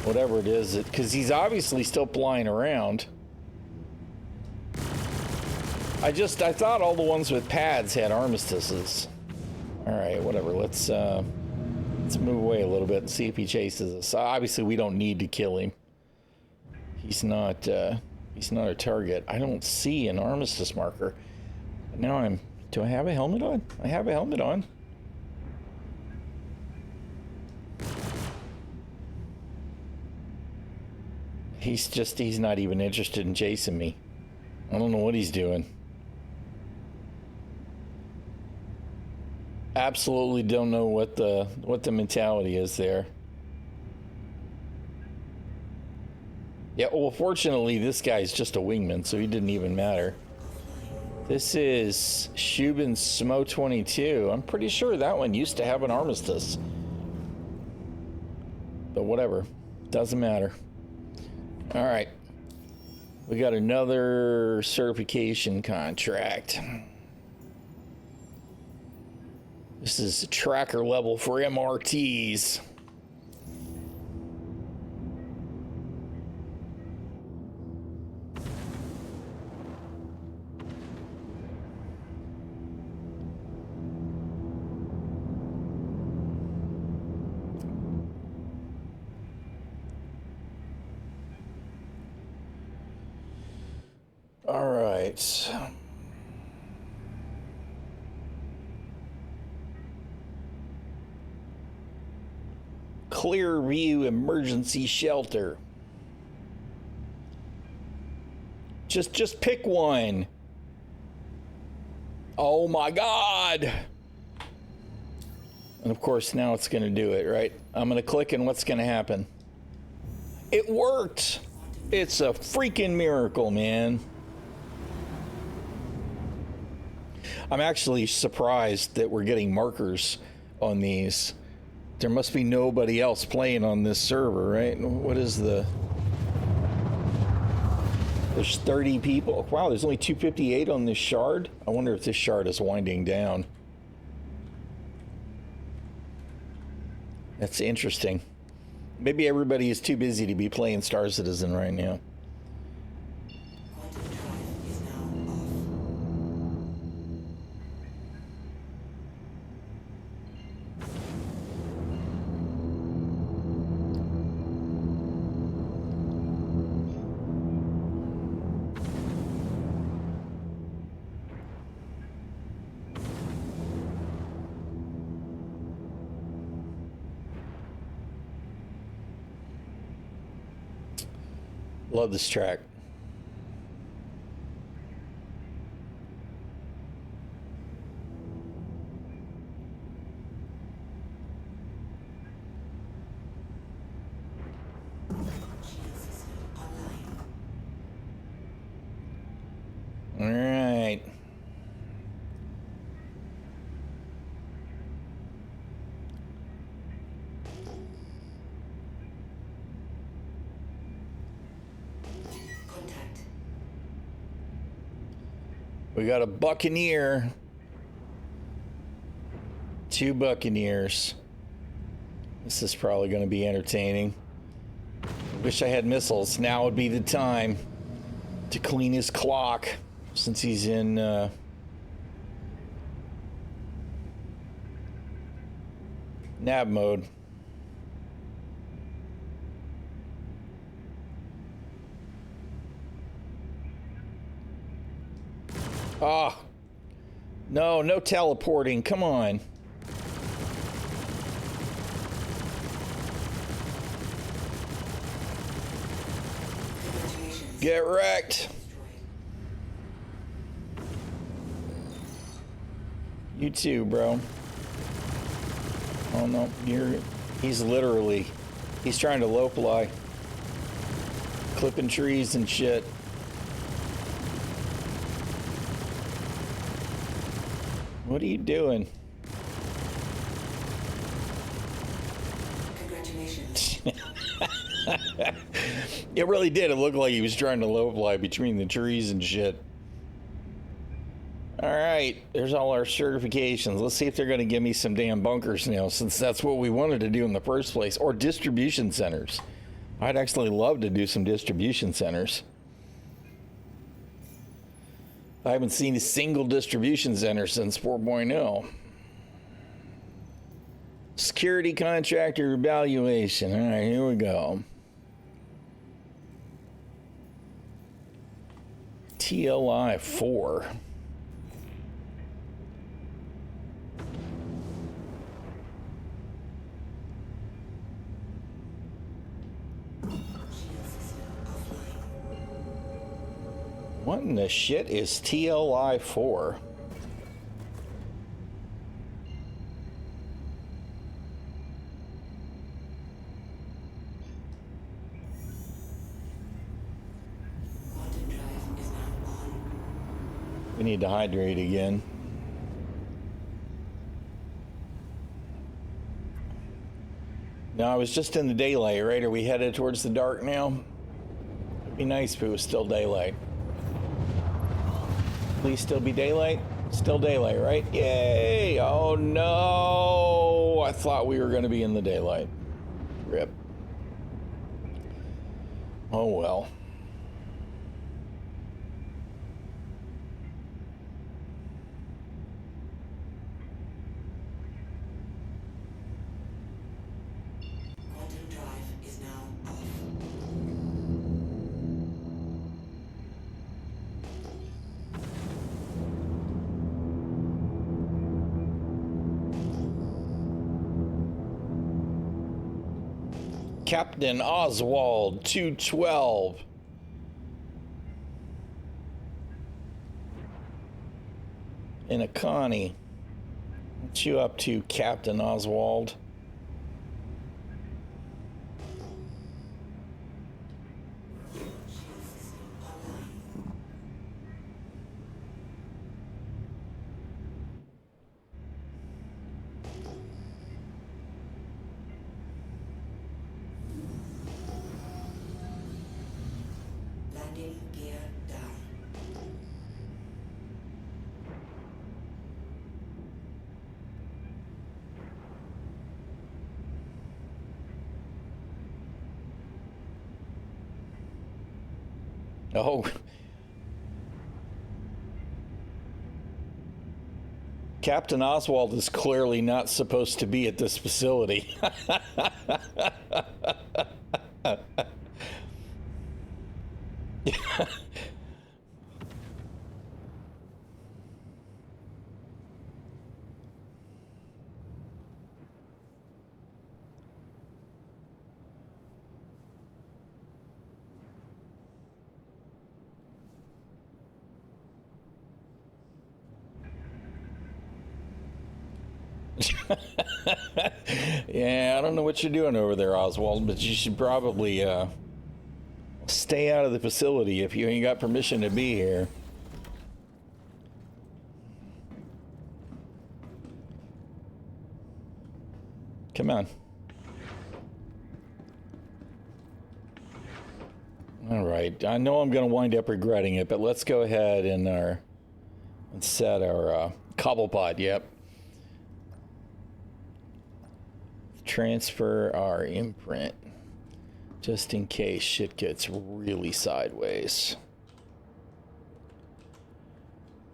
Whatever it is, because he's obviously still flying around. I thought all the ones with pads had armistices. All right, whatever. Let's move away a little bit and see if he chases us. Obviously, we don't need to kill him. He's not a target. I don't see an armistice marker. But now do I have a helmet on? I have a helmet on. He's not even interested in chasing me. I don't know what he's doing. Absolutely don't know what the mentality is there. Yeah, well, fortunately, this guy's just a wingman, so he didn't even matter. This is ᚹᚖᚚᚗᚗᚗ. I'm pretty sure that one used to have an armistice. But whatever. Doesn't matter. All right. We got another certification contract. This is tracker level for MRTs. All right. Clear View Emergency Shelter. Just pick one. Oh my God. And of course now it's going to do it, right? I'm going to click and what's going to happen? It worked. Quantum It's a freaking miracle, man. I'm actually surprised that we're getting markers on these. There must be nobody else playing on this server, right? What is the... There's 30 people. Wow, there's only 258 on this shard. I wonder if this shard is winding down. That's interesting. Maybe everybody is too busy to be playing Star Citizen right now. Quantum drive is now off. Love this track. Shield system online. All right. Contact. We got a Buccaneer. 2 Buccaneers. This is probably going to be entertaining. Wish I had missiles. Now would be the time to clean his clock since he's in nav mode. Ah, no, no teleporting. Come on. Congratulations. Get wrecked. Destroyed. You too, bro. Oh no, he's trying to low fly. Clipping trees and shit. What are you doing? Congratulations. It really did. It looked like he was trying to low fly between the trees and shit. All right, there's all our certifications. Let's see if they're going to give me some damn bunkers now, since that's what we wanted to do in the first place. Or distribution centers. I'd actually love to do some distribution centers. I haven't seen a single distribution center since 4.0. Security contractor evaluation. All right, here we go. TLI 4. Shield system offline. What in the shit is TLI 4? Quantum drive is now on. We need to hydrate again. No, I was just in the daylight, right? Are we headed towards the dark now? It'd be nice if it was still daylight. Please still be daylight? Still daylight, right? Yay! Oh no! I thought we were going to be in the daylight. Rip. Oh well. Quantum drive is now off. Captain Oswald 212. In a Connie. What you up to, Captain Oswald? Landing gear down. Oh. Captain Oswald is clearly not supposed to be at this facility. Yeah, I don't know what you're doing over there, Oswald, but you should probably stay out of the facility if you ain't got permission to be here. Come on. All right, I know I'm going to wind up regretting it, but let's go ahead and set our cobblepot. Yep. Transfer our imprint, just in case shit gets really sideways.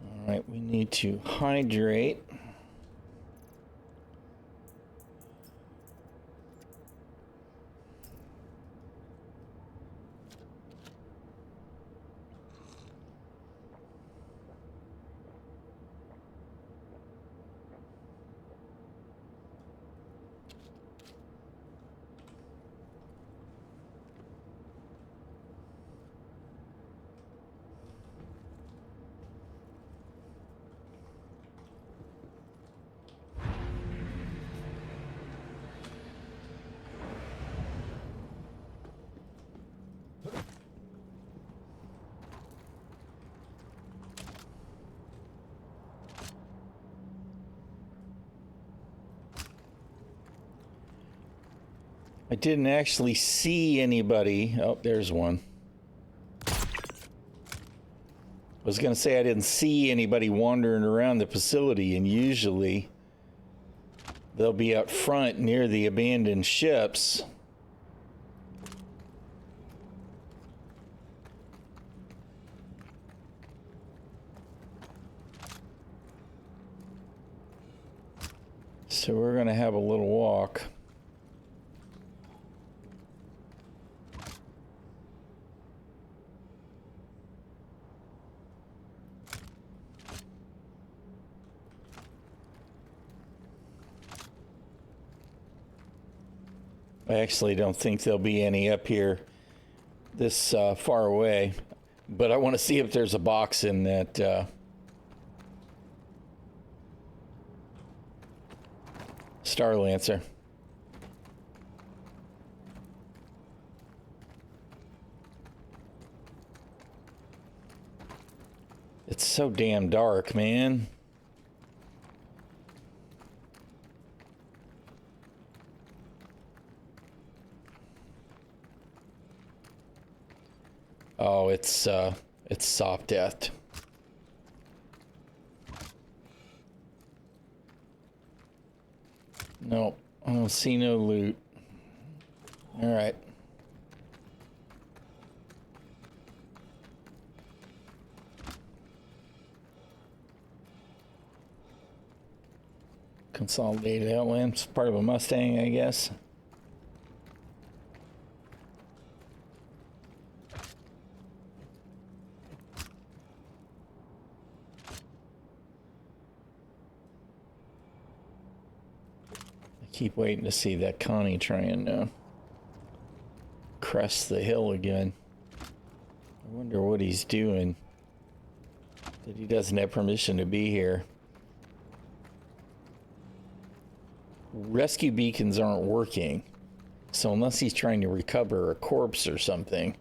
All right, we need to hydrate. I didn't actually see anybody. Oh, there's one. I was going to say I didn't see anybody wandering around the facility, and usually they'll be out front near the abandoned ships. So we're going to have a little walk. I actually don't think there'll be any up here this far away, but I want to see if there's a box in that Star Lancer. It's so damn dark, man. Oh, it's soft death. Nope, I don't see no loot. All right. Consolidated Outlands, part of a Mustang, I guess. Keep waiting to see that Connie try and crest the hill again. I wonder what he's doing, that he doesn't have permission to be here. Rescue beacons aren't working, so unless he's trying to recover a corpse or something.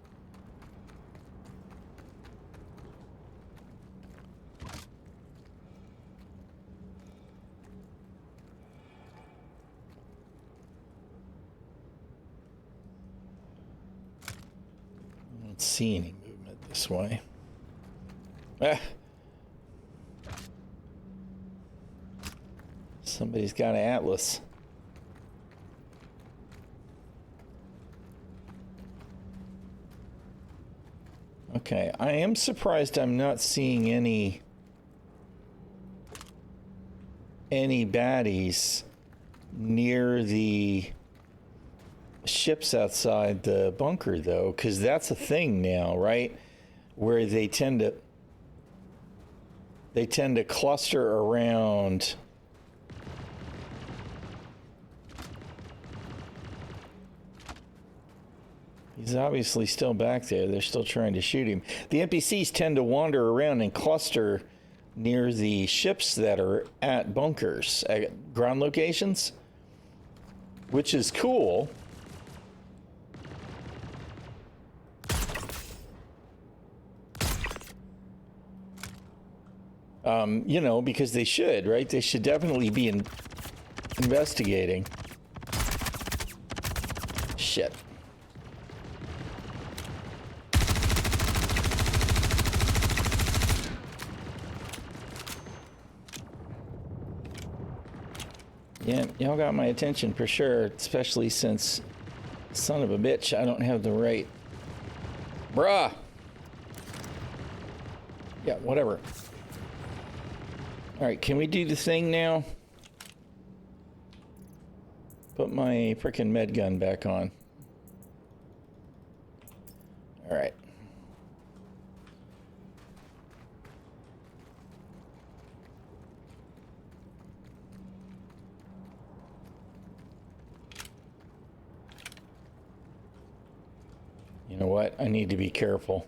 See any movement This way. Ah. Somebody's got an atlas. Okay, I am surprised I'm not seeing any baddies near the ships outside the bunker, though, because that's a thing now, right? Where they tend to cluster around. He's obviously still back there. They're still trying to shoot him. The NPCs tend to wander around and cluster near the ships that are at bunkers, at ground locations, which is cool. You know, because they should, right? They should definitely be investigating. Shit. Yeah, y'all got my attention for sure, especially since, son of a bitch, I don't have the right... Bruh! Yeah, whatever. Alright, can we do the thing now? Put my frickin' med gun back on. Alright. You know what? I need to be careful.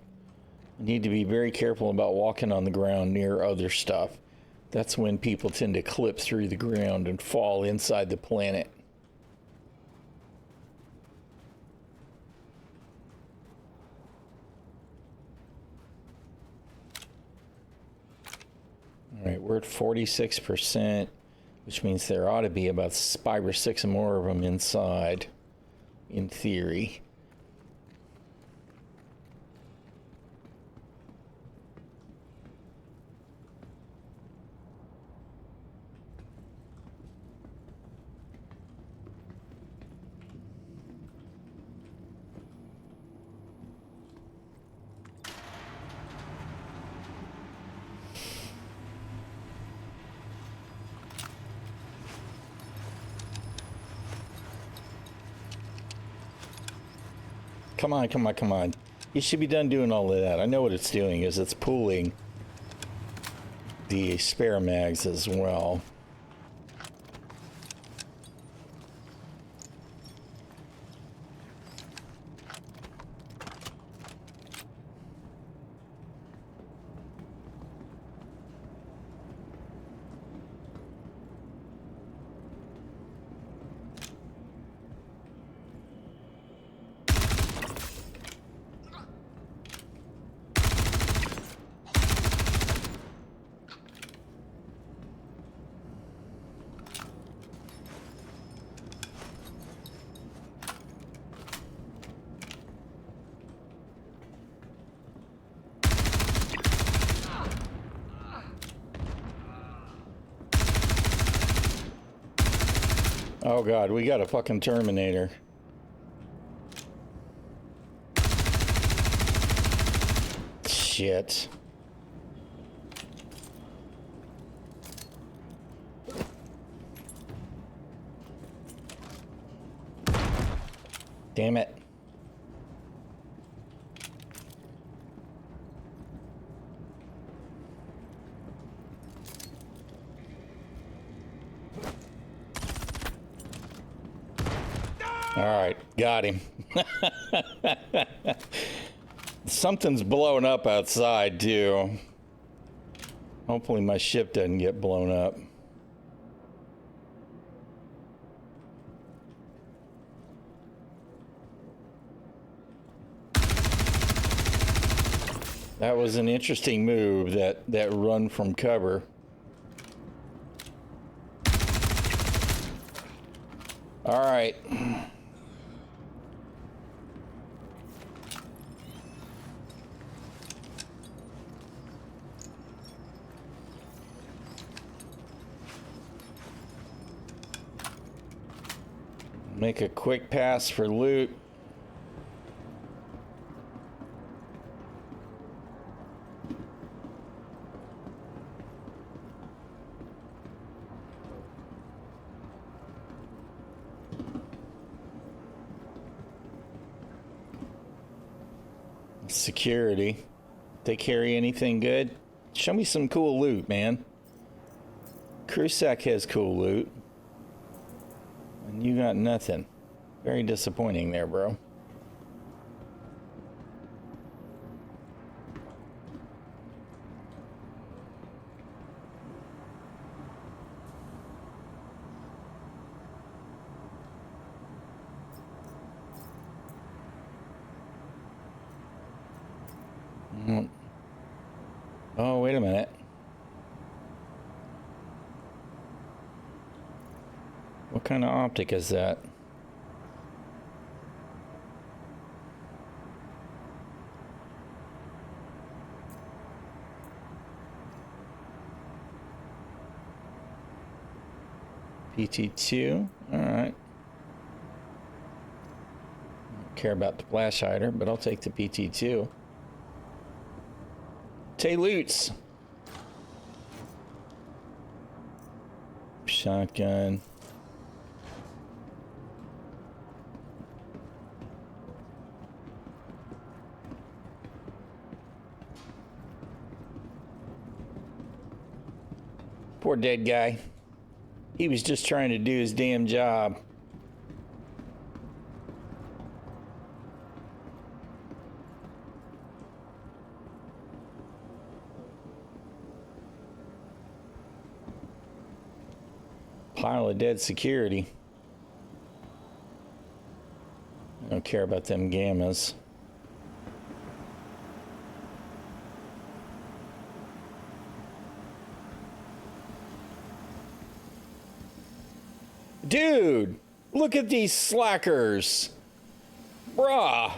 I need to be very careful about walking on the ground near other stuff. That's when people tend to clip through the ground and fall inside the planet. All right, we're at 46%, which means there ought to be about 5 or 6 more of them inside, in theory. Come on, come on, come on. You should be done doing all of that. I know what it's doing is it's pooling the spare mags as well. Oh god, we got a fucking Terminator. Shit. Damn it. All right, got him. Something's blowing up outside, too. Hopefully my ship doesn't get blown up. That was an interesting move, that run from cover. All right. Make a quick pass for loot. Security. They carry anything good? Show me some cool loot, man. Crusac has cool loot. And you got nothing. Very disappointing there, bro. Oh, wait a minute. What kind of optic is that? PT2? Alright. Don't care about the flash hider, but I'll take the PT2. ᚹᚖᚚᚚᚗᚗ. Shotgun. Poor dead guy. He was just trying to do his damn job. Pile of dead security. I don't care about them gammas. Dude, look at these slackers. Bruh.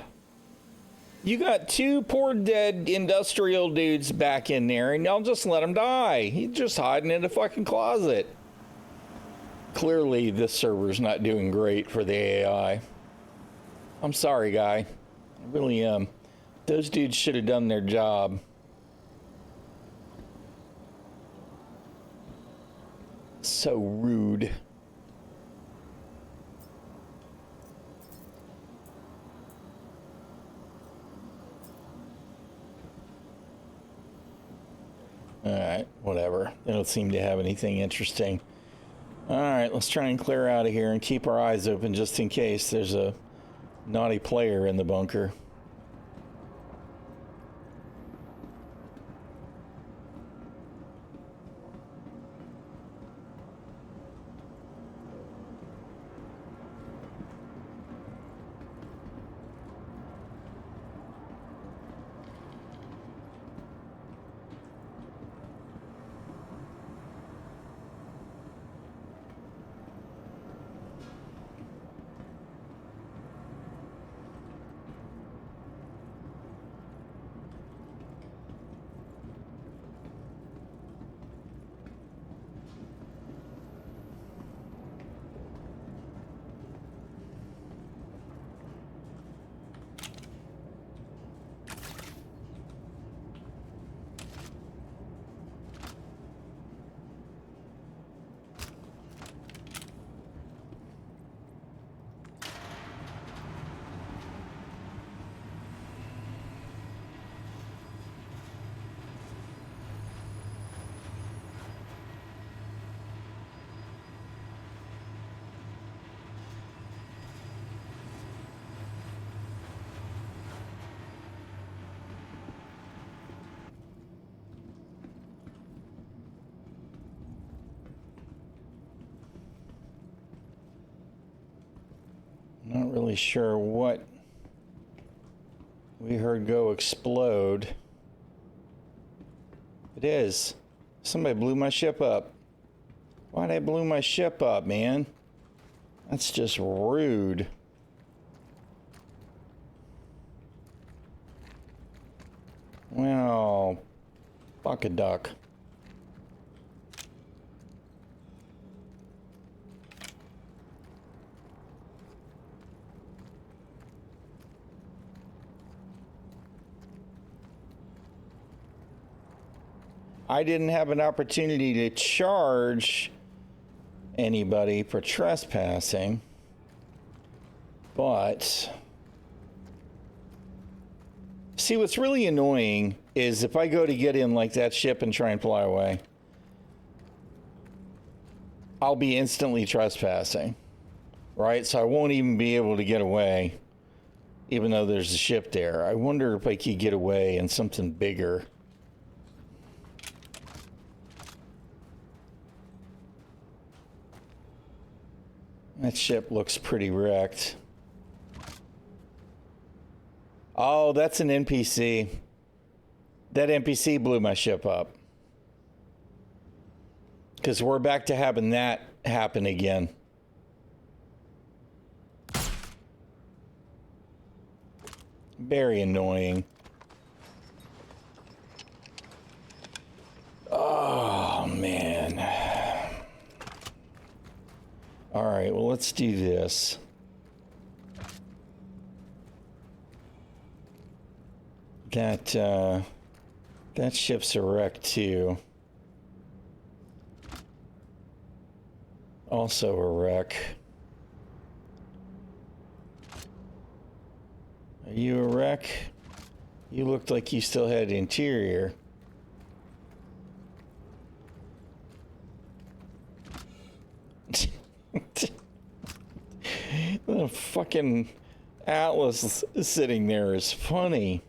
You got two poor dead industrial dudes back in there, and y'all just let them die. He's just hiding in a fucking closet. Clearly, this server's not doing great for the AI. I'm sorry, guy. I really am. Those dudes should have done their job. So rude. Alright, whatever. They don't seem to have anything interesting. Alright, let's try and clear out of here and keep our eyes open just in case there's a naughty player in the bunker. Not really sure what we heard go explode. It is. Somebody blew my ship up. Why'd I blew my ship up, man? That's just rude. Well, fuck a duck. I didn't have an opportunity to charge anybody for trespassing, but see, what's really annoying is if I go to get in like that ship and try and fly away, I'll be instantly trespassing, right? So I won't even be able to get away, even though there's a ship there. I wonder if I could get away in something bigger. That ship looks pretty wrecked. Oh, that's an NPC. That NPC blew my ship up. Because we're back to having that happen again. Very annoying. Oh, man. All right, well, let's do this. That ship's a wreck, too. Also a wreck. Are you a wreck? You looked like you still had interior. The fucking Atlas sitting there is funny.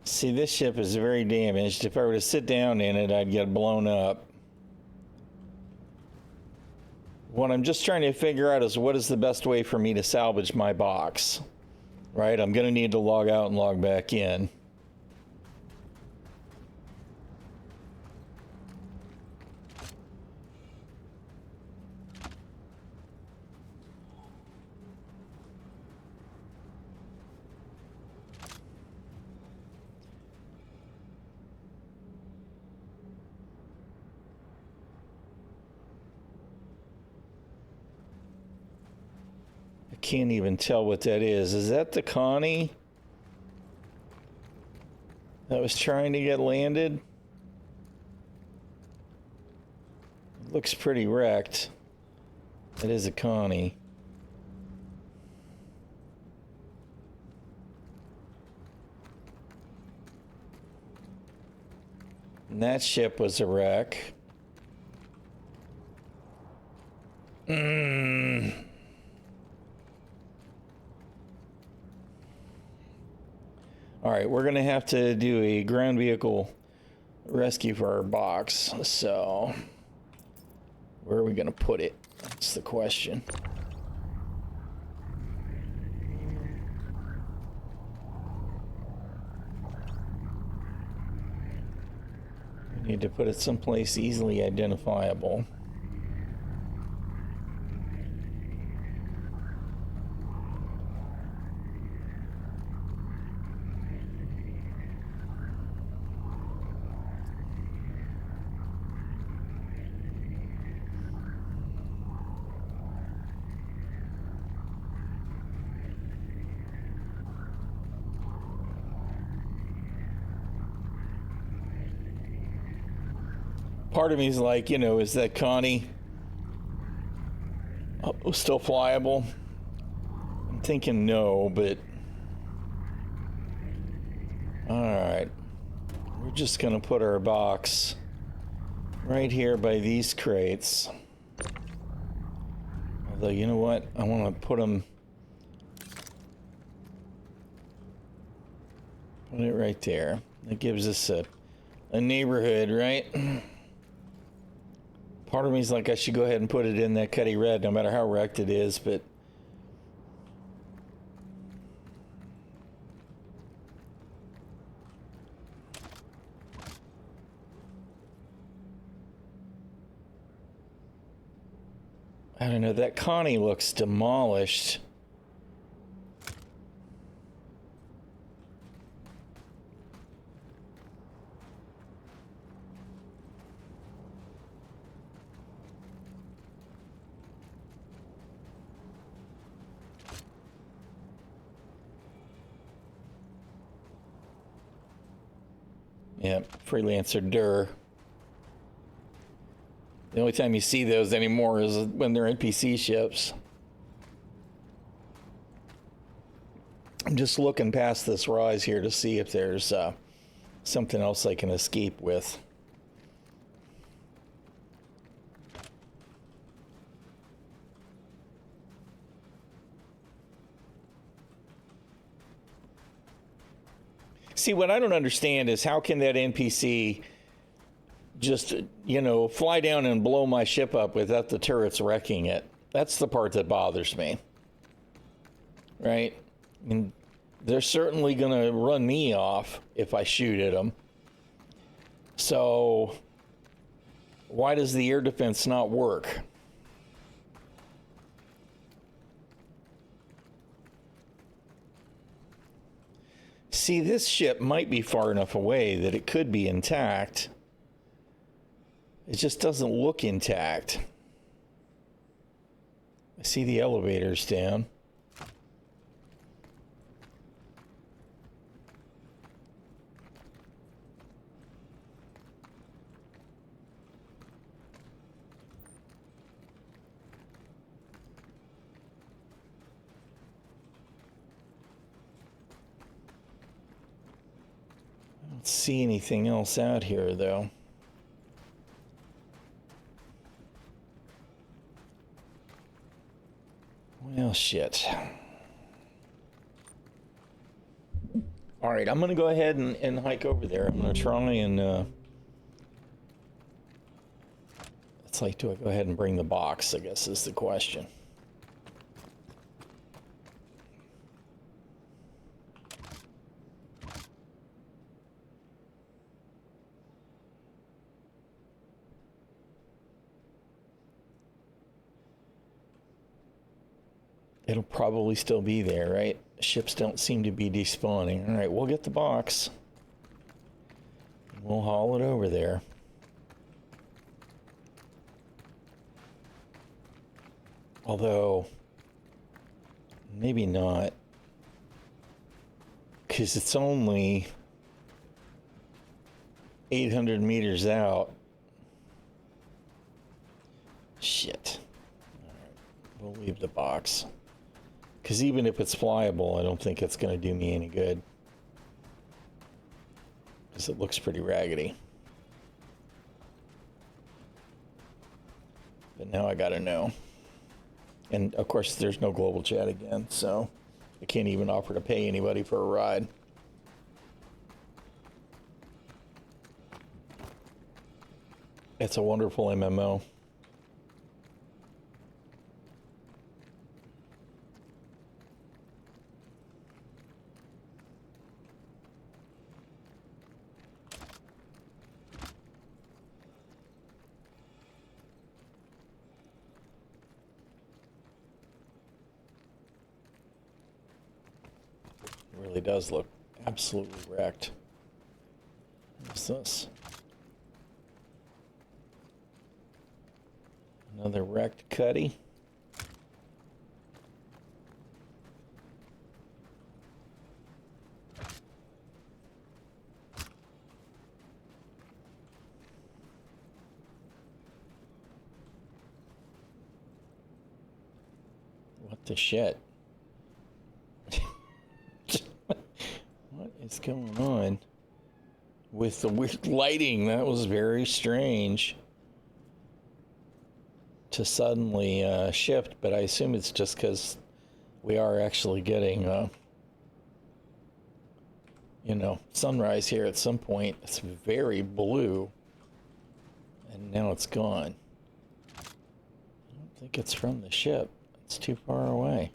See, this ship is very damaged. If I were to sit down in it, I'd get blown up. What I'm just trying to figure out is what is the best way for me to salvage my box, right? I'm going to need to log out and log back in. Can't even tell what that is. Is that the Connie that was trying to get landed? It looks pretty wrecked. It is a Connie. And that ship was a wreck. All right, we're going to have to do a ground vehicle rescue for our box. So, where are we going to put it? That's the question. We need to put it someplace easily identifiable. Part of me is like, you know, is that Connie still flyable? I'm thinking no, but all right. We're just going to put our box right here by these crates. Although, you know what? I want to put it right there. That gives us a neighborhood, right? Part of me is like I should go ahead and put it in that Cuddy Red, no matter how wrecked it is, but I don't know. That Connie looks demolished. Yep, Freelancer Dur. The only time you see those anymore is when they're NPC ships. I'm just looking past this rise here to see if there's something else I can escape with. See, what I don't understand is how can that NPC just, you know, fly down and blow my ship up without the turrets wrecking it? That's the part that bothers me. Right? I mean, they're certainly going to run me off if I shoot at them. So, why does the air defense not work? See, this ship might be far enough away that it could be intact. It just doesn't look intact. I see the elevators down. I don't see anything else out here, though. Well, shit. All right, I'm going to go ahead and hike over there. I'm going to try and... it's like, do I go ahead and bring the box, I guess is the question. It'll probably still be there, right? Ships don't seem to be despawning. All right, we'll get the box. We'll haul it over there. Although, maybe not. Because it's only 800 meters out. Shit. All right, we'll leave the box. Because even if it's flyable, I don't think it's going to do me any good. Because it looks pretty raggedy. But now I got to know. And of course, there's no global chat again, so I can't even offer to pay anybody for a ride. It's a wonderful MMO. Really does look absolutely wrecked. What's this? Another wrecked cutty. What the shit? What is going on with the weird lighting? That was very strange to suddenly shift, but I assume it's just because we are actually getting, you know, sunrise here at some point. It's very blue, and now it's gone. I don't think it's from the ship. It's too far away.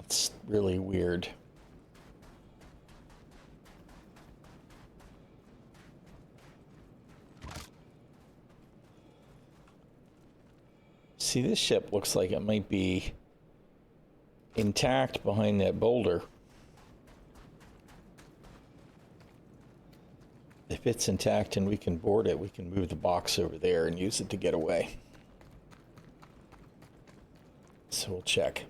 It's really weird. See, this ship looks like it might be intact behind that boulder. If it's intact and we can board it, we can move the box over there and use it to get away. So we'll check.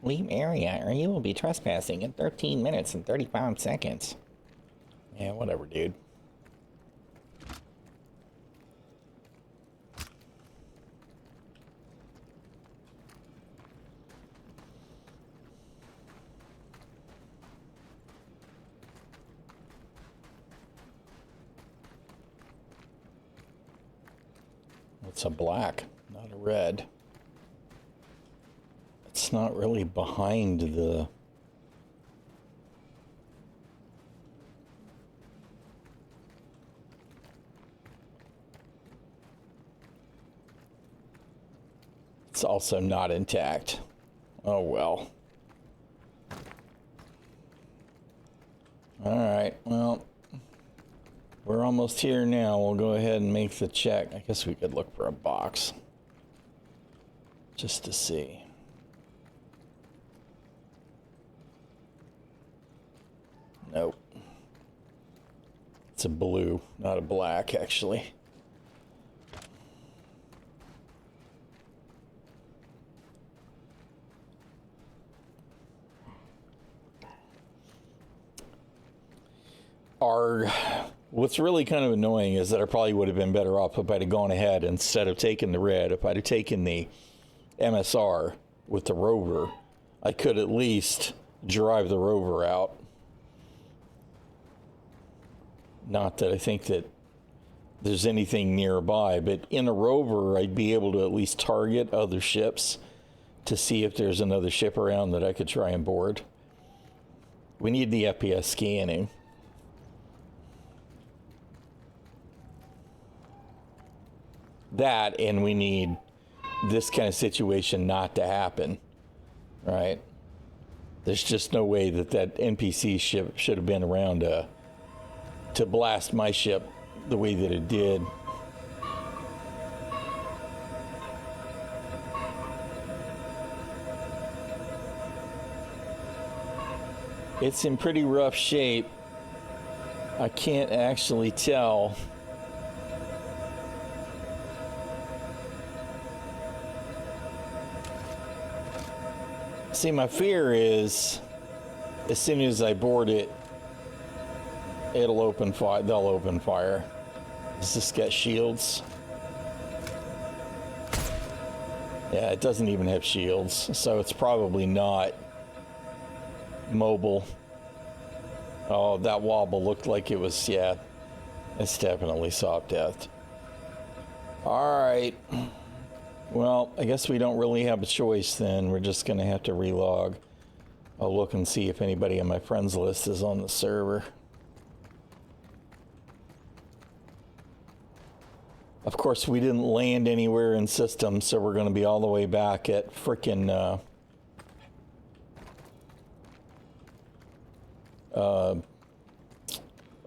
Leave area or you will be trespassing in 13 minutes and 35 seconds. Yeah, whatever, dude. It's a black, not a red. It's not really behind the... It's also not intact. Oh well. Alright, well, we're almost here now. We'll go ahead and make the check. I guess we could look for a box. Just to see. Nope. It's a blue, not a black, actually. What's really kind of annoying is that I probably would have been better off if I'd have gone ahead instead of taking the red. If I'd have taken the MSR with the rover, I could at least drive the rover out. Not that I think that there's anything nearby, but in a rover, I'd be able to at least target other ships to see if there's another ship around that I could try and board. We need the FPS scanning. That, and we need this kind of situation not to happen, right? There's just no way that that NPC ship should have been around to blast my ship the way that it did. It's in pretty rough shape. I can't actually tell. See, my fear is as soon as I board it, it'll open fire. They'll open fire. Does this get shields? Yeah, it doesn't even have shields, so it's probably not mobile. Oh, that wobble looked like it was, yeah, it's definitely soft death. All right. Well, I guess we don't really have a choice then. We're just going to have to relog. I'll look and see if anybody on my friends list is on the server. Of course, we didn't land anywhere in system, so we're going to be all the way back at frickin'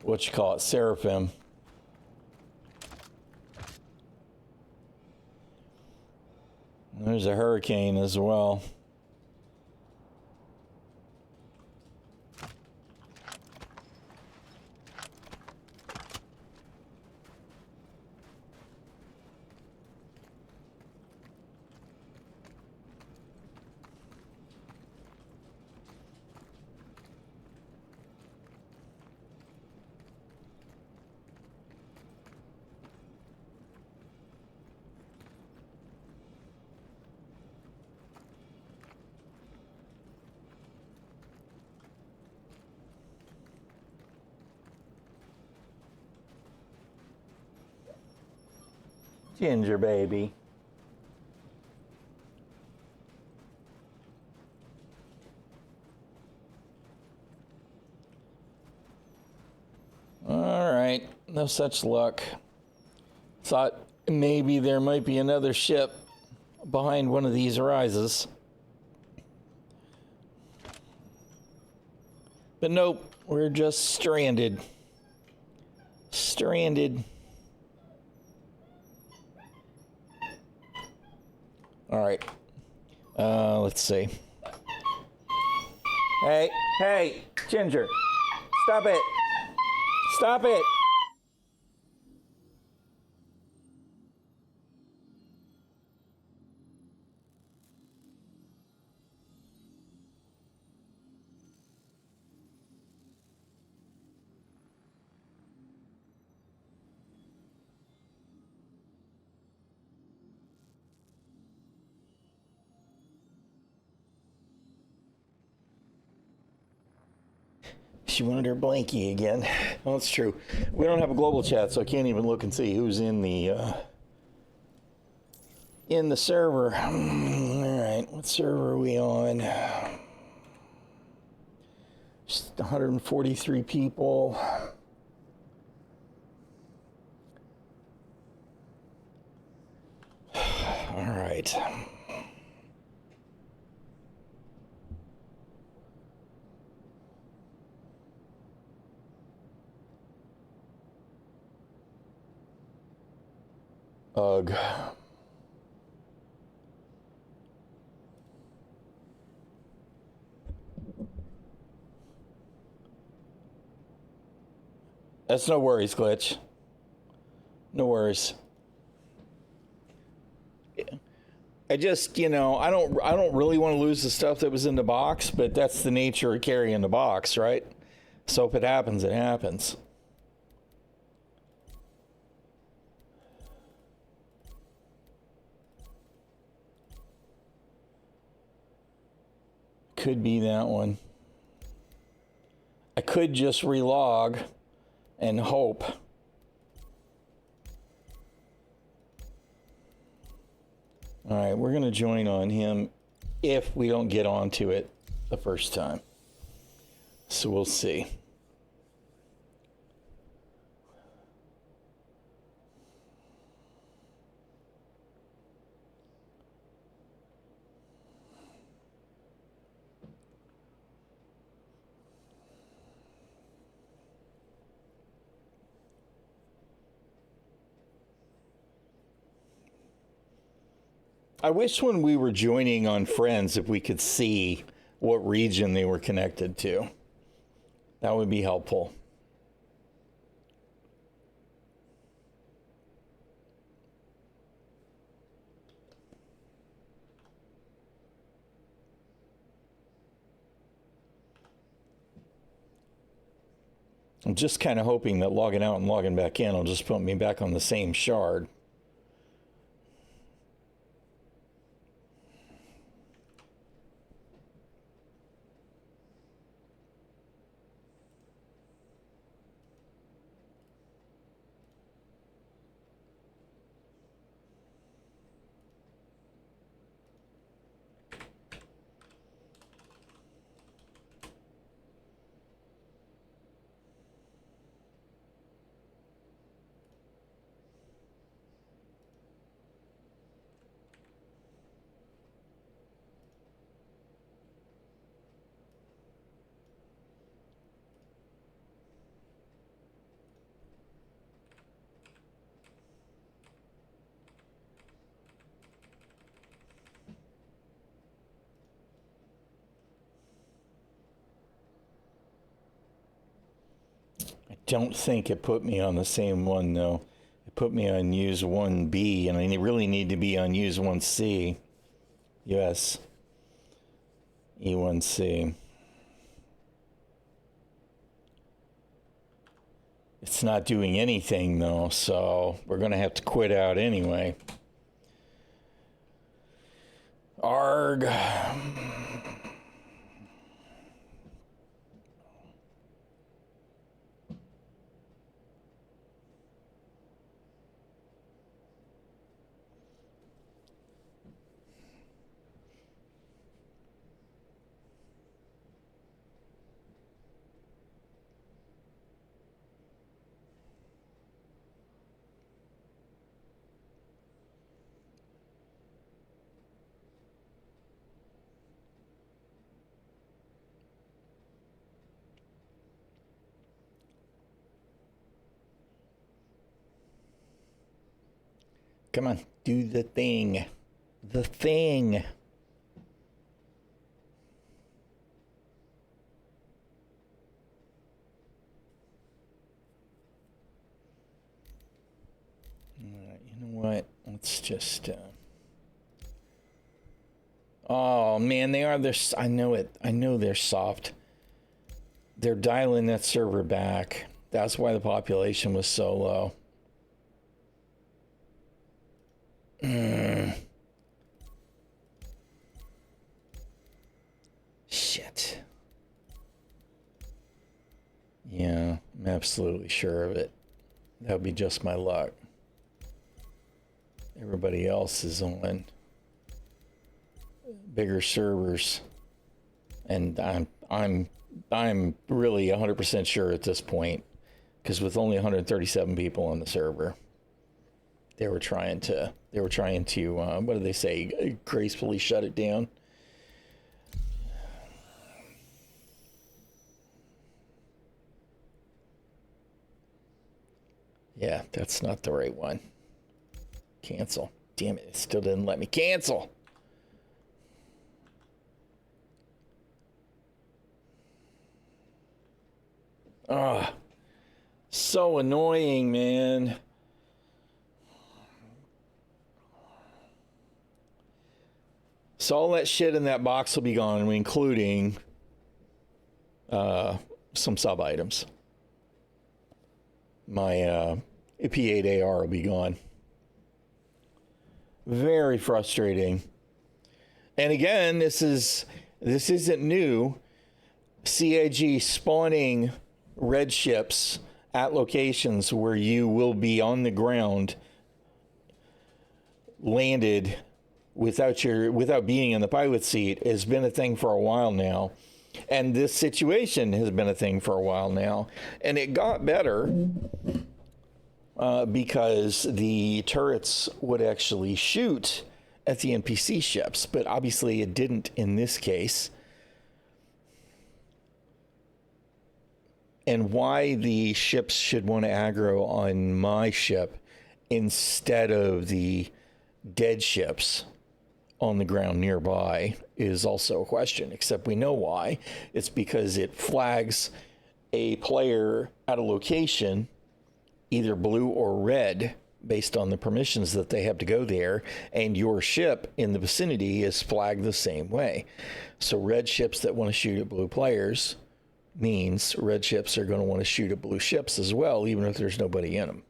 what you call it, Seraphim. There's a hurricane as well. Ginger baby. All right, no such luck. Thought maybe there might be another ship behind one of these rises. But nope, we're just stranded. Stranded. All right. Let's see. Hey, Ginger. Stop it. Stop it. she wanted her blankie again. Well, it's true. We don't have a global chat, so I can't even look and see who's in the server. All right, what server are we on? Just 143 people. All right. Ugh. That's no worries, Glitch. No worries. I just, I don't really want to lose the stuff that was in the box, but that's the nature of carrying the box, right? So if it happens, it happens. Could be that one. I could just relog and hope. All right, we're going to join on him if we don't get onto it the first time. So we'll see. I wish when we were joining on Friends, if we could see what region they were connected to. That would be helpful. I'm just kind of hoping that logging out and logging back in will just put me back on the same shard. Don't think it put me on the same one though. It put me on use 1B and I really need to be on use 1C. Yes. E1C. It's not doing anything though, so we're going to have to quit out anyway. Arg. Come on, do the thing. The thing. All right, you know what? Let's just... Oh, man, they are... I know it. I know they're soft. They're dialing that server back. That's why the population was so low. Shit. Yeah, I'm absolutely sure of it. That would be just my luck. Everybody else is on bigger servers, and I'm really 100% sure at this point, because with only 137 people on the server, they were trying to what do they say, gracefully shut it down. Yeah, that's not the right one. Cancel. Damn it, it still didn't let me cancel. Ah, so annoying, man. So all that shit in that box will be gone, including some sub items. My P8AR will be gone. Very frustrating. And again, this isn't new. CIG spawning red ships at locations where you will be on the ground, landed without being in the pilot seat, has been a thing for a while now. And this situation has been a thing for a while now. And it got better because the turrets would actually shoot at the NPC ships, but obviously it didn't in this case. And why the ships should want to aggro on my ship instead of the dead ships on the ground nearby is also a question, except we know why. It's because it flags a player at a location, either blue or red, based on the permissions that they have to go there, and your ship in the vicinity is flagged the same way. So red ships that want to shoot at blue players means red ships are going to want to shoot at blue ships as well, even if there's nobody in them,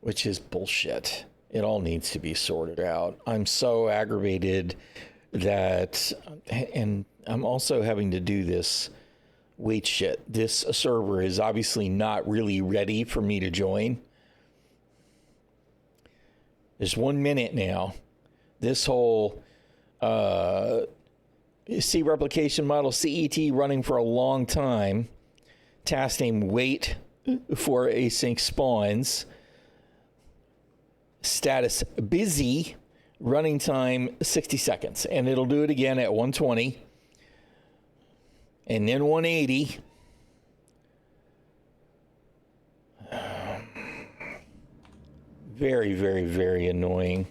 which is bullshit. It all needs to be sorted out. I'm so aggravated that, and I'm also having to do this wait shit. This server is obviously not really ready for me to join. There's 1 minute now. This whole C replication model, CET, running for a long time. Task name wait for async spawns. Status busy, running time 60 seconds, and it'll do it again at 120 and then 180. Very, very, very annoying.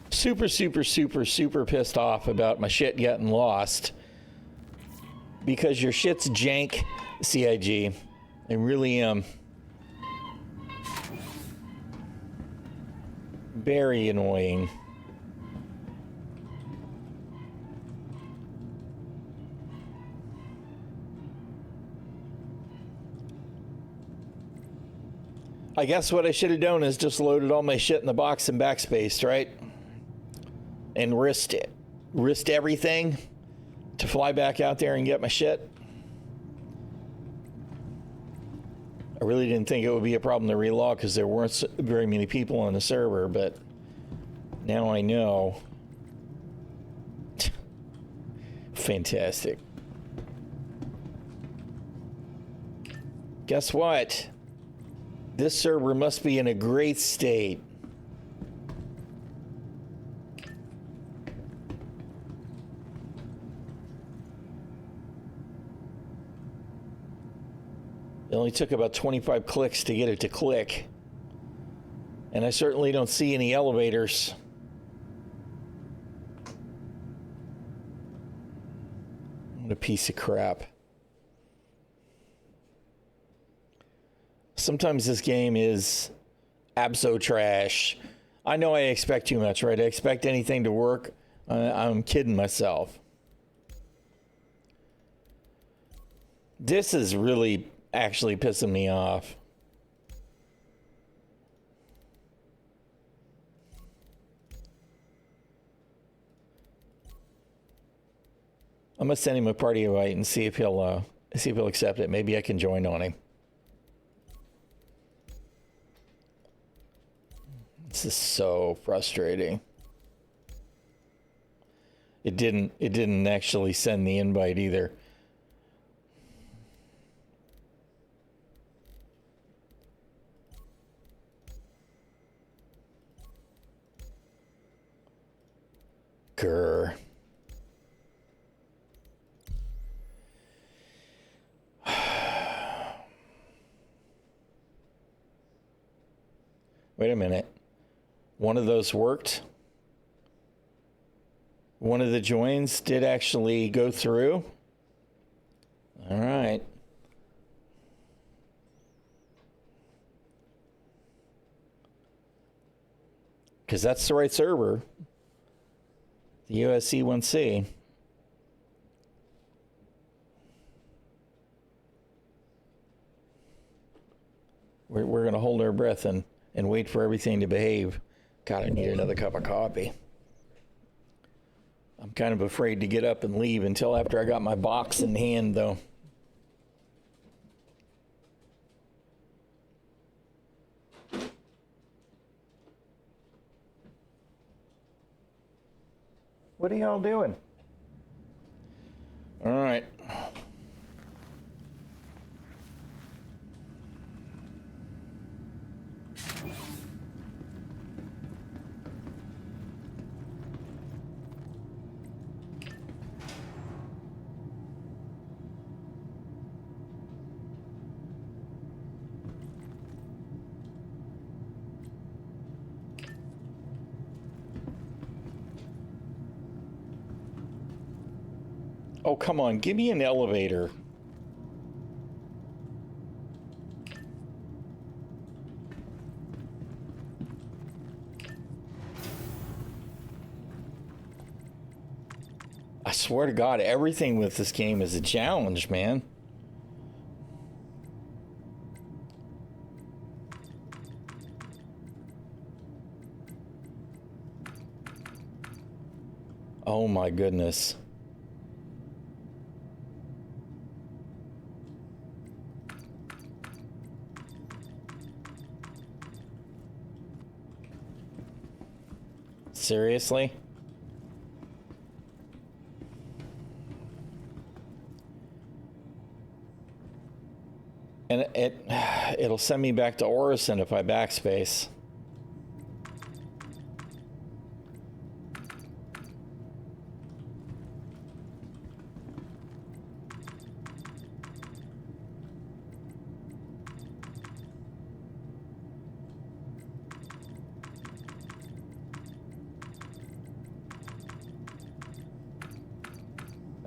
Super, super, super, super pissed off about my shit getting lost because your shit's jank, CIG. I really am. Very annoying. I guess what I should have done is just loaded all my shit in the box and backspaced, right? And risked it. Risked everything to fly back out there and get my shit. I really didn't think it would be a problem to relog because there weren't very many people on the server, but now I know. Fantastic. Guess what? This server must be in a great state. It only took about 25 clicks to get it to click. And I certainly don't see any elevators. What a piece of crap. Sometimes this game is abso trash. I know I expect too much, right? I expect anything to work. I'm kidding myself. This is really actually pissing me off. I'm gonna send him a party invite and see if he'll accept it. Maybe I can join on him. This is so frustrating. It didn't actually send the invite either. Grr. Wait a minute. One of those worked. One of the joins did actually go through. All right. Because that's the right server. The USC1C. We're going to hold our breath and wait for everything to behave. God, I need another cup of coffee. I'm kind of afraid to get up and leave until after I got my box in hand, though. What are y'all doing? All right. Oh, come on. Give me an elevator. I swear to God, everything with this game is a challenge, man. Oh my goodness. Seriously? And it'll send me back to Orison if I backspace.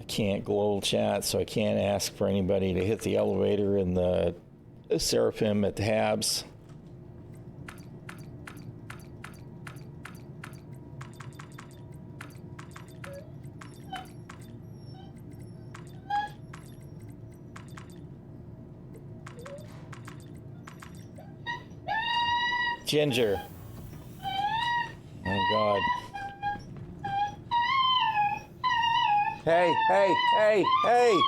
Can't global chat, so I can't ask for anybody to hit the elevator in the Seraphim at the Habs. Ginger. Oh God. Hey, hey, hey, hey!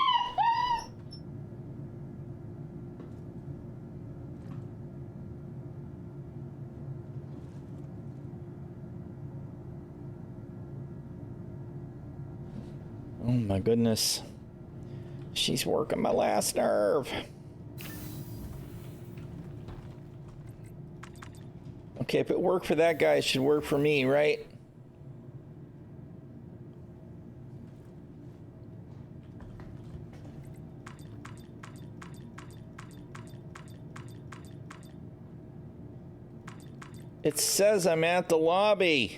Oh my goodness. She's working my last nerve. Okay, if it worked for that guy, it should work for me, right? It says I'm at the lobby.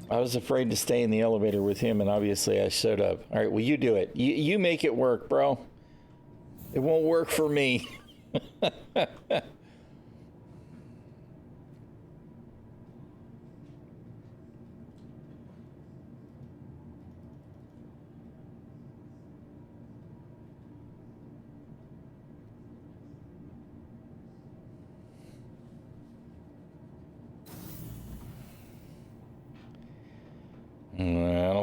I was afraid to stay in the elevator with him, and obviously I showed up. All right, well, you do it. You make it work, bro. It won't work for me.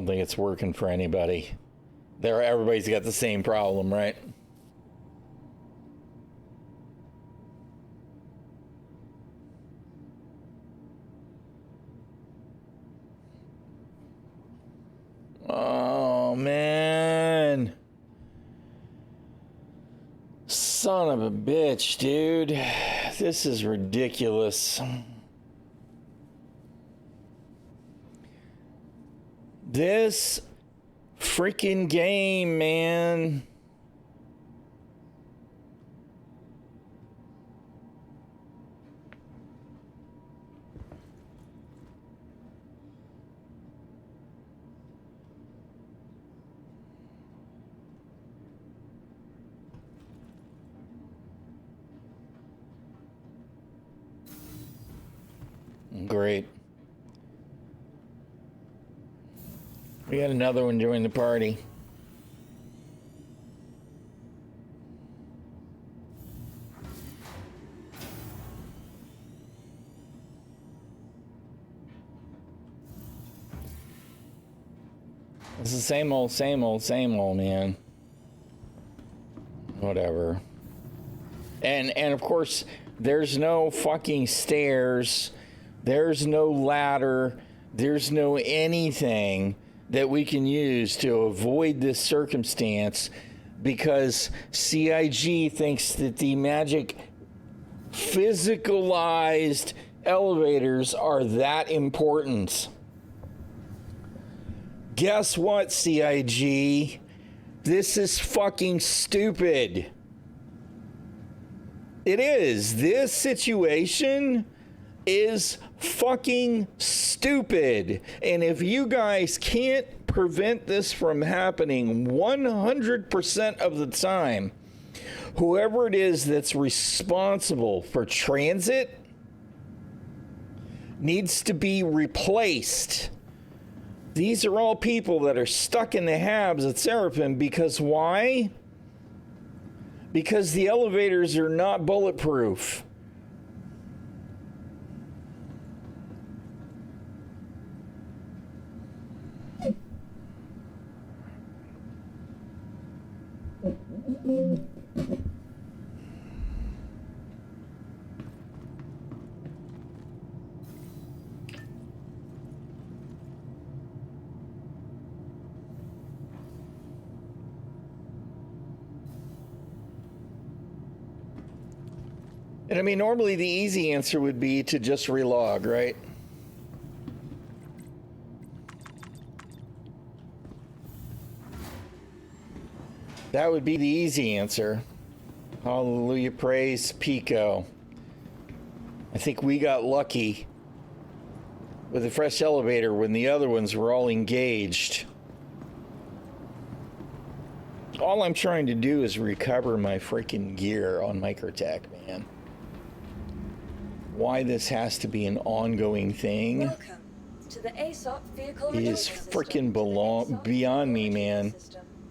think it's working for anybody. Everybody's got the same problem, right? Oh, man. Son of a bitch, dude. This is ridiculous. This freaking game, man. Great. We got another one join the party. It's the same old, man. Whatever. And of course, there's no fucking stairs. There's no ladder. There's no anything that we can use to avoid this circumstance because CIG thinks that the magic physicalized elevators are that important. Guess what, CIG? This is fucking stupid. It is. This situation is fucking stupid. And if you guys can't prevent this from happening 100% of the time, whoever it is that's responsible for transit needs to be replaced. These are all people that are stuck in the habs at Seraphim because why? Because the elevators are not bulletproof. And I mean, normally the easy answer would be to just relog, right? That would be the easy answer. Hallelujah, praise Pico. I think we got lucky with a fresh elevator when the other ones were all engaged. All I'm trying to do is recover my freaking gear on Microtech, man. Why this has to be an ongoing thing Welcome to the ASOP vehicle is freaking beyond me, man.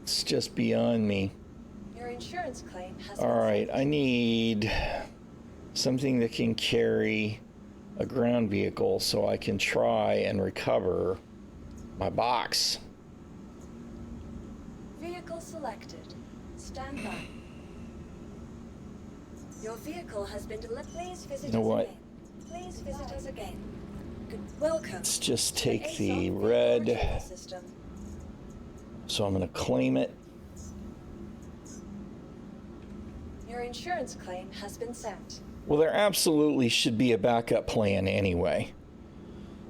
It's just beyond me. Your insurance claim has All right, I need something that can carry a ground vehicle so I can try and recover my box. Vehicle selected. Stand by. Your vehicle has been delivered. Please visit You know us what? again. Please visit us again. Welcome. Let's just to take ASOP the vehicle red. retrieval system. So I'm going to claim it. Your insurance claim has been sent. Well, there absolutely should be a backup plan anyway.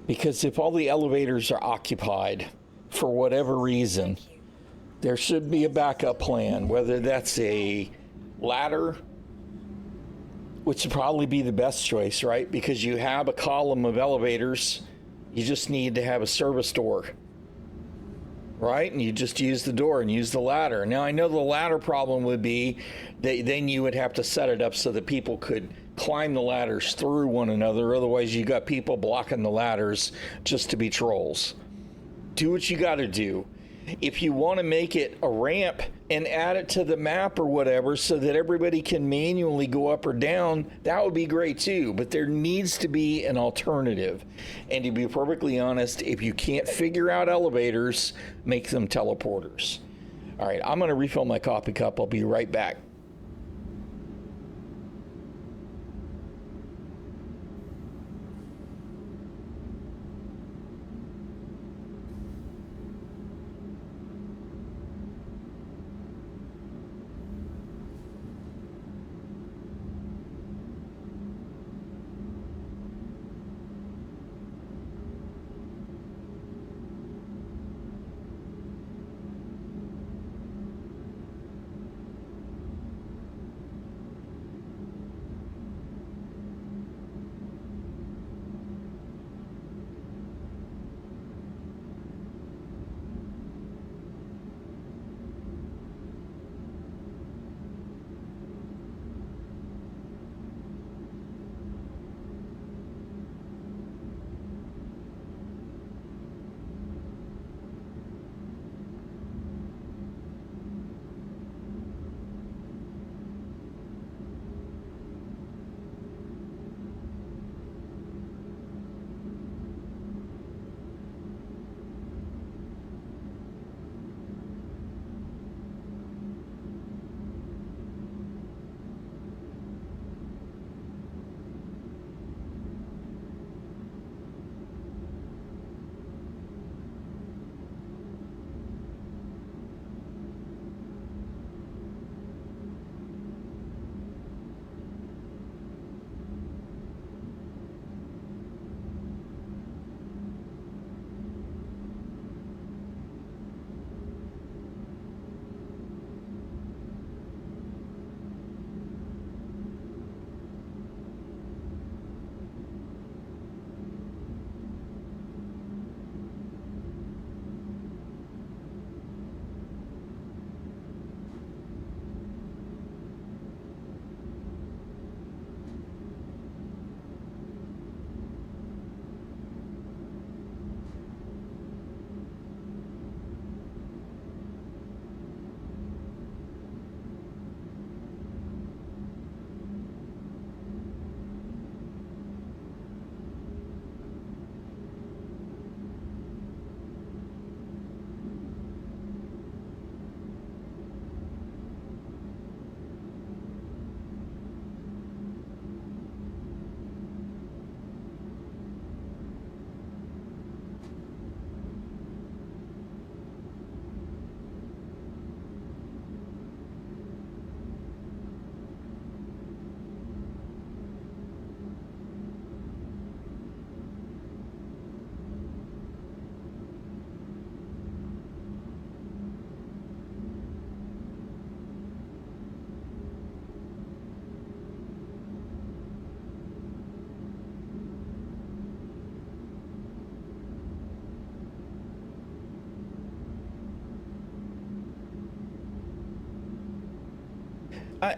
Because if all the elevators are occupied for whatever reason, Thank you. there should be a backup plan, whether that's a ladder, which would probably be the best choice, right? Because you have a column of elevators, you just need to have a service door, right? And you just use the door and use the ladder. Now, I know the ladder problem would be that then you would have to set it up so that people could climb the ladders through one another. Otherwise, you got people blocking the ladders just to be trolls. Do what you got to do. If you want to make it a ramp and add it to the map or whatever so that everybody can manually go up or down, that would be great too. But there needs to be an alternative. And to be perfectly honest, if you can't figure out elevators, make them teleporters. All right, I'm going to refill my coffee cup. I'll be right back.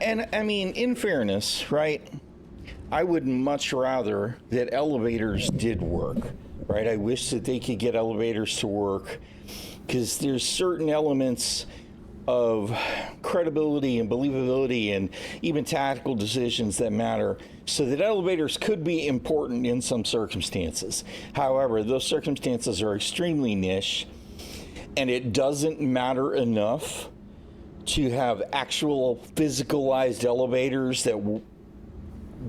And I mean, in fairness, right? I would much rather that elevators did work, right? I wish that they could get elevators to work because there's certain elements of credibility and believability and even tactical decisions that matter, so that elevators could be important in some circumstances. However, those circumstances are extremely niche, and it doesn't matter enough to have actual physicalized elevators that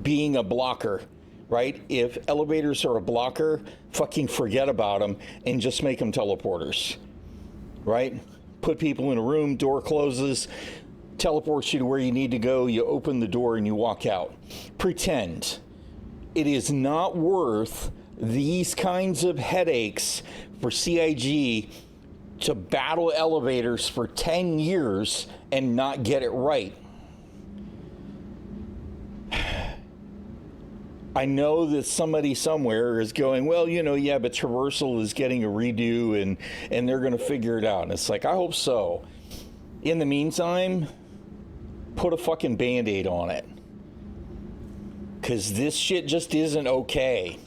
being a blocker, right? If elevators are a blocker, fucking forget about them and just make them teleporters, right? Put people in a room, door closes, teleports you to where you need to go, you open the door and you walk out. Pretend. It is not worth these kinds of headaches for CIG to battle elevators for 10 years and not get it right. I know that somebody somewhere is going, well, you know, yeah, but Traversal is getting a redo and they're going to figure it out. And it's like, I hope so. In the meantime, put a fucking Band-Aid on it. Because this shit just isn't okay.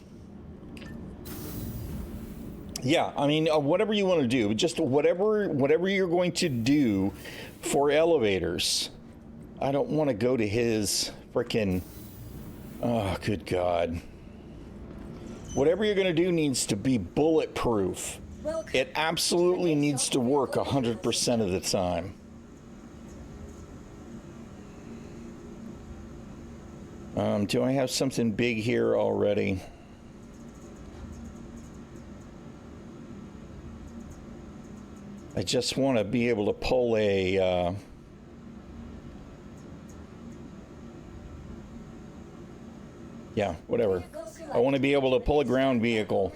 Yeah, I mean, whatever you want to do, just whatever you're going to do for elevators. I don't want to go to his frickin'. Oh, good God. Whatever you're going to do needs to be bulletproof. It absolutely needs to work 100% of the time. Do I have something big here already? I just want to be able to pull a... yeah, whatever. I want to be able to pull a ground vehicle.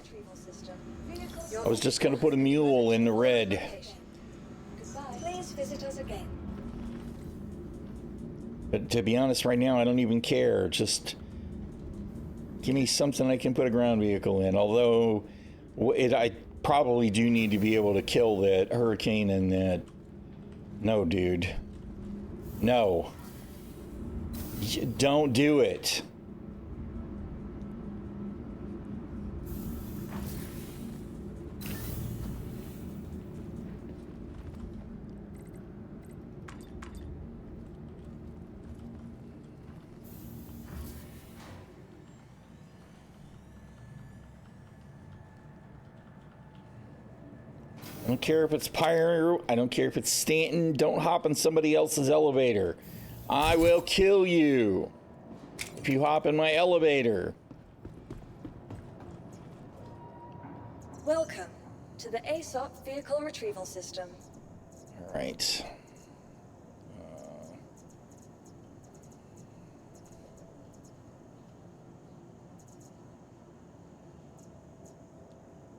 I was just going to put a mule in the red. Please visit us again. But to be honest, right now, I don't even care. Just give me something I can put a ground vehicle in. Although, I probably do need to be able to kill that hurricane and that... No, dude. No. Don't do it. I don't care if it's Pyro. I don't care if it's Stanton. Don't hop in somebody else's elevator. I will kill you if you hop in my elevator. Welcome to the ᚹᛖᚚᚗᚗ vehicle retrieval system. All right.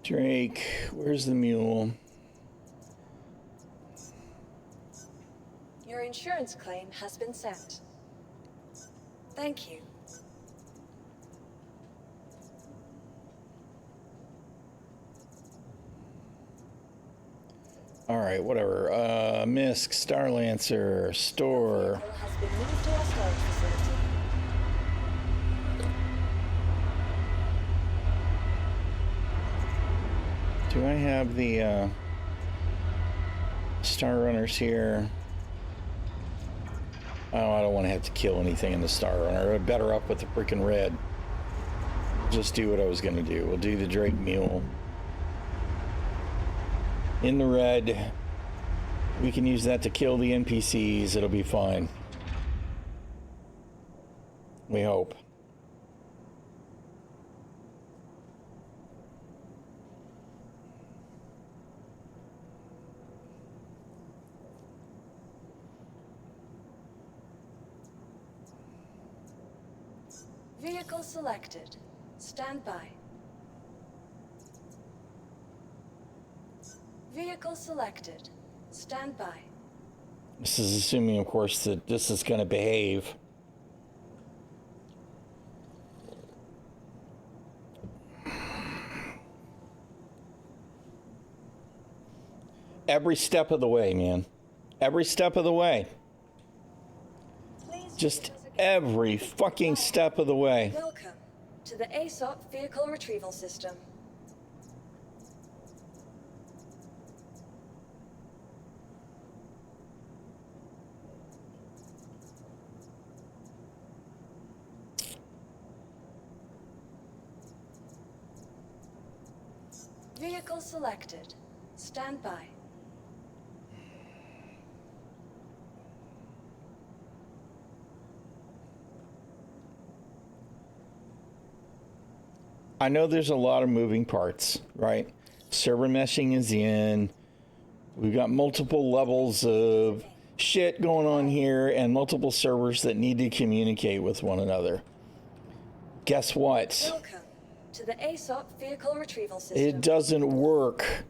Drake, where's the mule? Your insurance claim has been sent. Thank you. All right, whatever. Misk, Starlancer, store. Vehicle has been moved to our storage facility. Do I have the Star Runners here? Oh, I don't want to have to kill anything in the Star Runner. I'm better up with the freaking red. Just do what I was going to do. We'll do the Drake Mule. In the red. We can use that to kill the NPCs. It'll be fine. We hope. Vehicle selected. Stand by. Vehicle selected. Stand by. This is assuming, of course, that this is going to behave. Every step of the way, man. Every step of the way. Please Just visit us again. every fucking step of the way. Welcome to the ᚹᚗᚚᚗᚗ vehicle retrieval system. Vehicle selected. Stand by. I know there's a lot of moving parts, right? Server meshing is in. We've got multiple levels of shit going on here and multiple servers that need to communicate with one another. Guess what? Welcome to the ᚹᚗᚚᚗᚗ vehicle retrieval system. It doesn't work.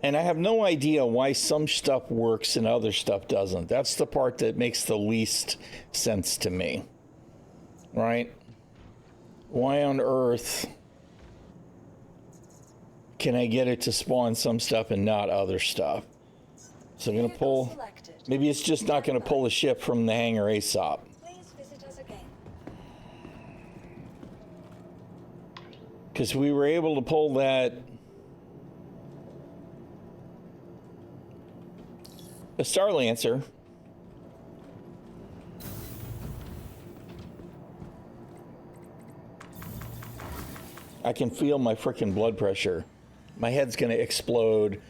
And I have no idea why some stuff works and other stuff doesn't. That's the part that makes the least sense to me. Right? Why on earth can I get it to spawn some stuff and not other stuff? So I'm going to pull... Selected. Maybe it's just not going to pull a ship from the hangar ASAP. Please visit us again. Because we were able to pull that a Starlancer. I can feel my freaking blood pressure. My head's gonna explode.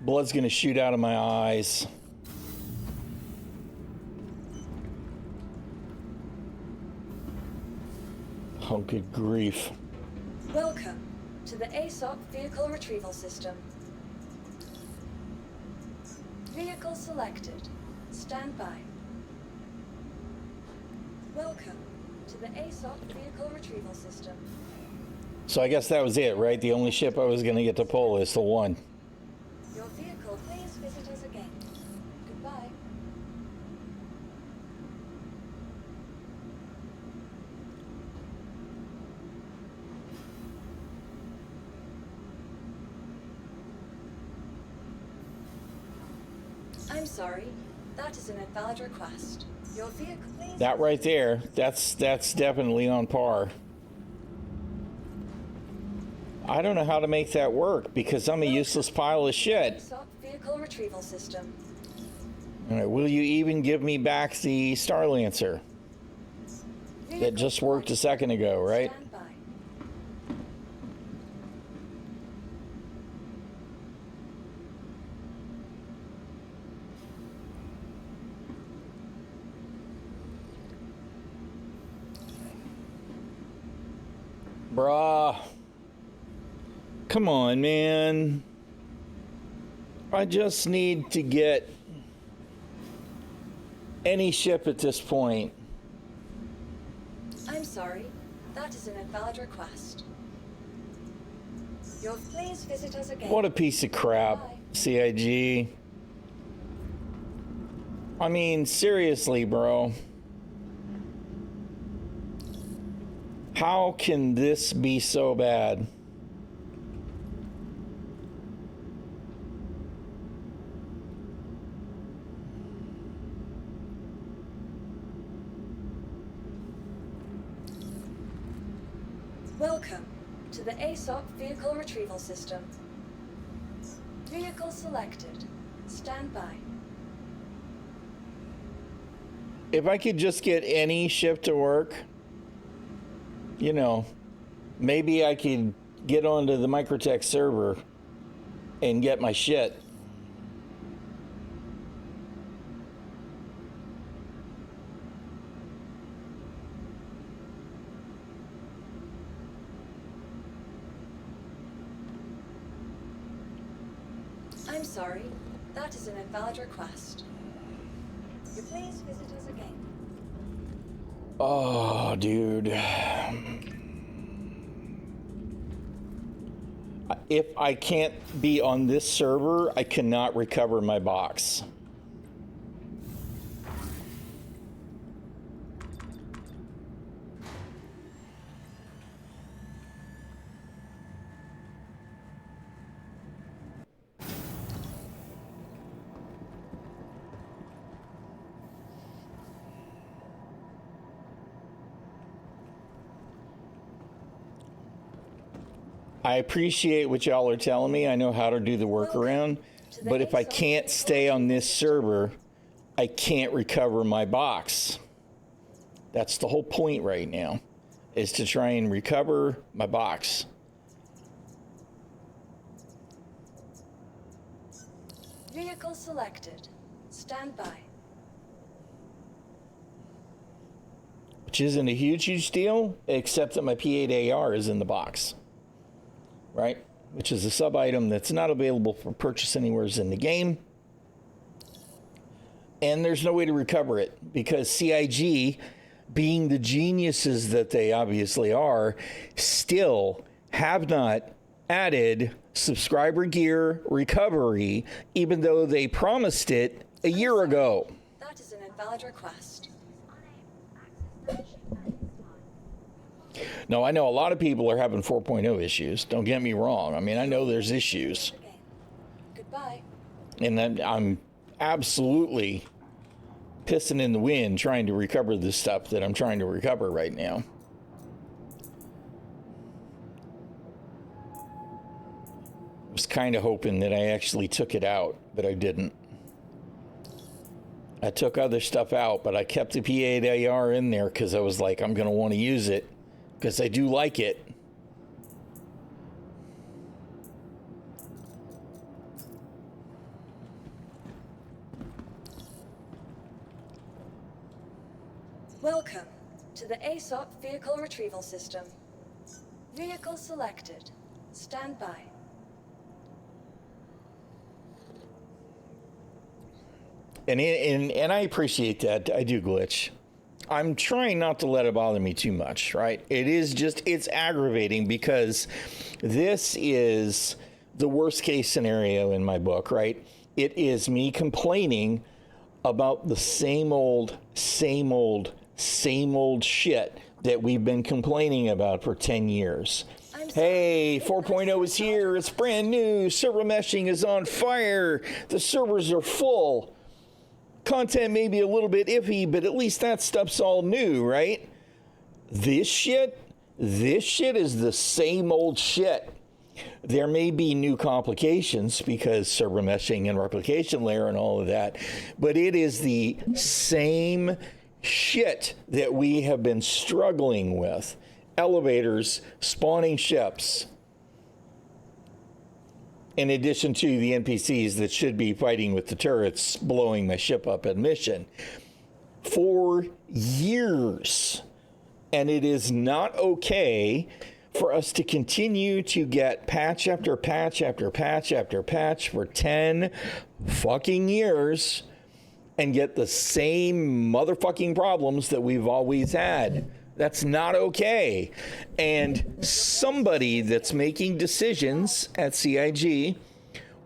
Blood's gonna shoot out of my eyes. Oh, good grief. Welcome to the ASOP Vehicle Retrieval System. Vehicle selected. Stand by. Welcome to the ASOP Vehicle Retrieval System. So I guess that was it, right? The only ship I was gonna get to pull is the one. Your vehicle, please visit us again. Goodbye. I'm sorry. That is an invalid request. Your vehicle, please. That right there, that's definitely on par. I don't know how to make that work because I'm a useless pile of shit. ASOP Vehicle Retrieval System. All right, will you even give me back the Starlancer that just worked a second ago, right? Stand by. Bruh. Come on, man. I just need to get any ship at this point. I'm sorry. That is an invalid request. Your please visit us again. What a piece of crap, Bye. CIG. I mean, seriously, bro. How can this be so bad? Welcome to the ASOP Vehicle Retrieval System. Vehicle selected. Stand by. If I could just get any ship to work, you know, maybe I could get onto the Microtech server and get my shit. I'm sorry. That is an invalid request. You please visit us again. Oh, dude. If I can't be on this server, I cannot recover my box. I appreciate what y'all are telling me. I know how to do the workaround. But if I can't stay on this server, I can't recover my box. That's the whole point right now, is to try and recover my box. Vehicle selected. Stand by. Which isn't a huge deal, except that my P8AR is in the box. Right? Which is a sub-item that's not available for purchase anywhere in the game. And there's no way to recover it because CIG, being the geniuses that they obviously are, still have not added subscriber gear recovery, even though they promised it a year ago. That is an invalid request. No, I know a lot of people are having 4.0 issues. Don't get me wrong. I mean, I know there's issues. Goodbye. And I'm absolutely pissing in the wind trying to recover the stuff that I'm trying to recover right now. kind of hoping that I actually took it out, but I didn't. I took other stuff out, but I kept the P8AR in there because I was like, I'm going to want to use it because I do like it. Welcome to the ᚹᚖᚚᚚᚗᚗ vehicle retrieval system. Vehicle selected. Stand by. And I appreciate that. I do glitch. I'm trying not to let it bother me too much, right? It's aggravating because this is the worst case scenario in my book, right? It is me complaining about the same old shit that we've been complaining about for 10 years. Hey, 4.0 is here. It's brand new. Server meshing is on fire. The servers are full. Content may be a little bit iffy, but at least that stuff's all new, right? This shit is the same old shit. There may be new complications because server meshing and replication layer and all of that, but it is the same shit that we have been struggling with. Elevators, spawning ships, in addition to the NPCs that should be fighting with the turrets blowing my ship up at mission for years. And it is not okay for us to continue to get patch after patch after patch after patch for 10 fucking years and get the same motherfucking problems that we've always had. That's not okay. And somebody that's making decisions at CIG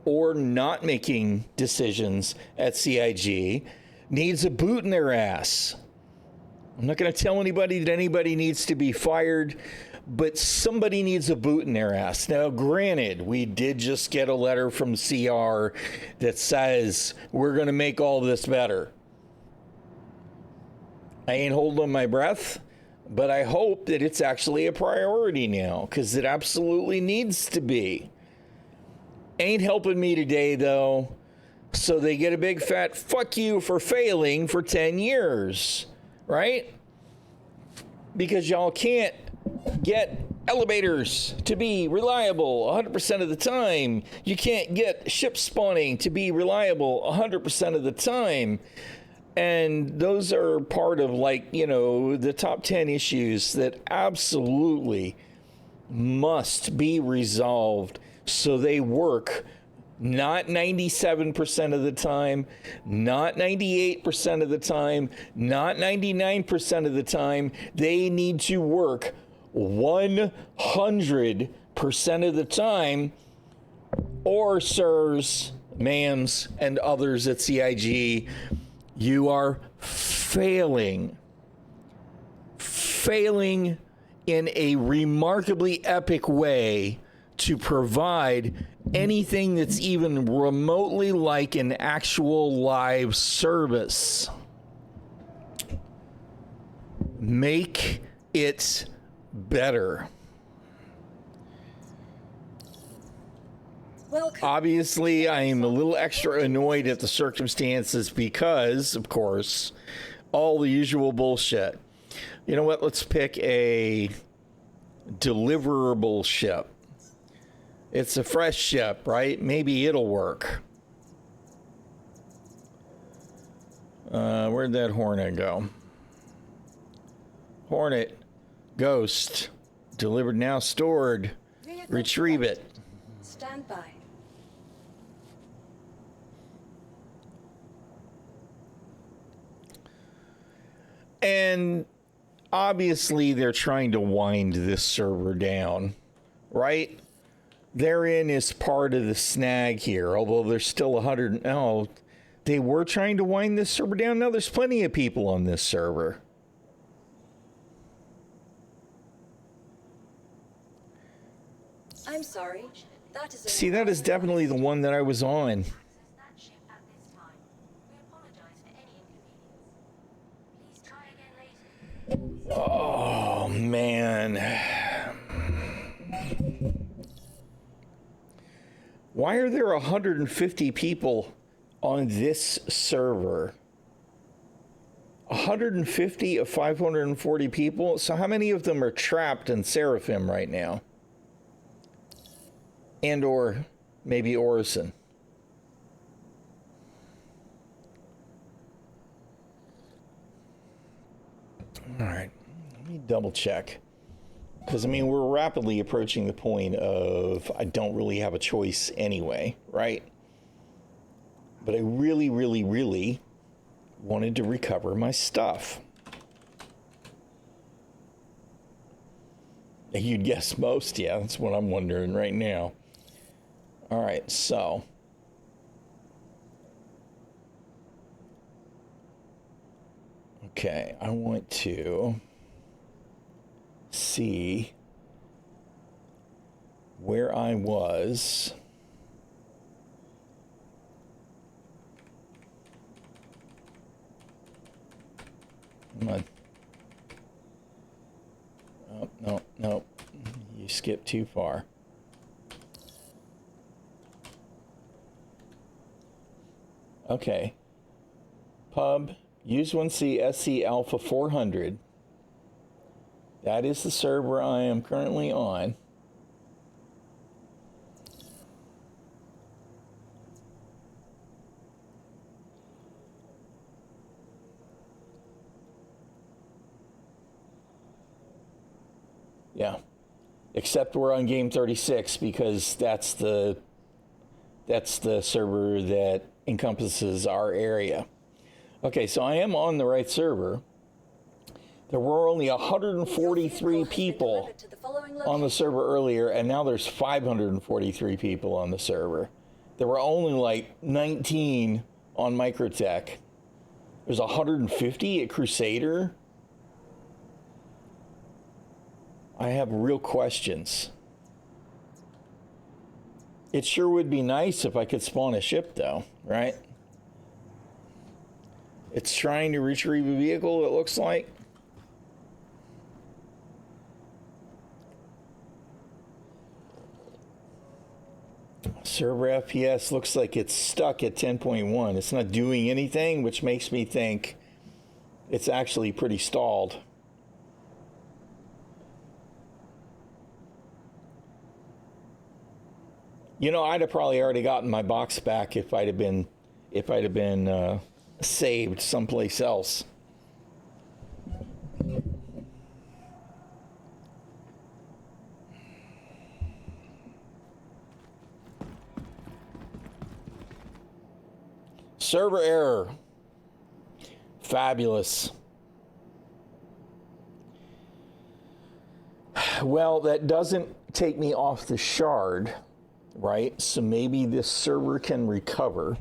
or not making decisions at CIG needs a boot in their ass. I'm not going to tell anybody that anybody needs to be fired, but somebody needs a boot in their ass. Now, granted, we did just get a letter from CR that says we're going to make all this better. I ain't holding my breath. But I hope that it's actually a priority now, because it absolutely needs to be. Ain't helping me today, though. So they get a big fat fuck you for failing for 10 years, right? Because y'all can't get elevators to be reliable 100% of the time. You can't get ship spawning to be reliable 100% of the time. And those are part of, like, you know, the top 10 issues that absolutely must be resolved so they work not 97% of the time, not 98% of the time, not 99% of the time. They need to work 100% of the time, or sirs, ma'ams, and others at CIG, you are failing in a remarkably epic way to provide anything that's even remotely like an actual live service. Make it better. Welcome. Obviously, I am a little extra annoyed at the circumstances because, of course, all the usual bullshit. You know what? Let's pick a deliverable ship. It's a fresh ship, right? Maybe it'll work. Where'd that Hornet go? Hornet, Ghost, delivered now, stored. Retrieve it. Stand by. And obviously they're trying to wind this server down, right? Therein is part of the snag here, although there's still 100. Oh, they were trying to wind this server down. Now there's plenty of people on this server. I'm sorry. That is See, that is definitely the one that I was on. Oh, man. Why are there 150 people on this server? 150 of 540 people? So how many of them are trapped in Seraphim right now? And or maybe Orison. All right, let me double check. Because, I mean, we're rapidly approaching the point of I don't really have a choice anyway, right? But I really, really, really wanted to recover my stuff. You'd guess most, yeah, that's what I'm wondering right now. All right, so. Okay, I want to see where I was. Come on. Oh, no, no. You skipped too far. Okay. Pub, use 1C SC Alpha 400. That is the server I am currently on. Yeah. Except we're on game 36 because that's the server that encompasses our area. Okay, so I am on the right server. There were only 143 people on the server earlier, and now there's 543 people on the server. There were only like 19 on Microtech. There's 150 at Crusader. I have real questions. It sure would be nice if I could spawn a ship, though, right? It's trying to retrieve a vehicle, it looks like. Server FPS looks like it's stuck at 10.1. It's not doing anything, which makes me think it's actually pretty stalled. You know, I'd have probably already gotten my box back if I'd have been saved someplace else. Server error. Fabulous. Well, that doesn't take me off the shard, right? So maybe this server can recover.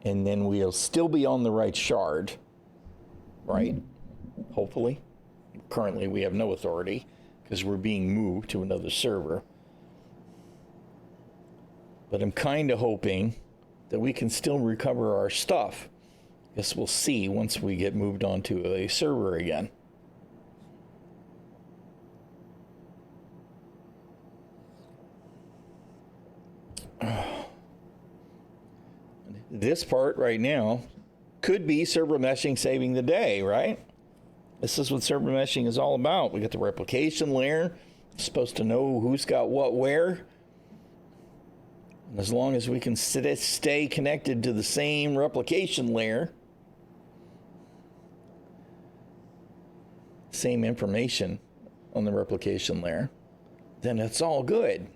And then we'll still be on the right shard, right? Hopefully. Currently, we have no authority because we're being moved to another server. But I'm kind of hoping that we can still recover our stuff. Guess we'll see once we get moved on to a server again. This part right now could be server meshing saving the day, right? This is what server meshing is all about. We got the replication layer. It's supposed to know who's got what where. And as long as we can stay connected to the same replication layer, same information on the replication layer, then it's all good.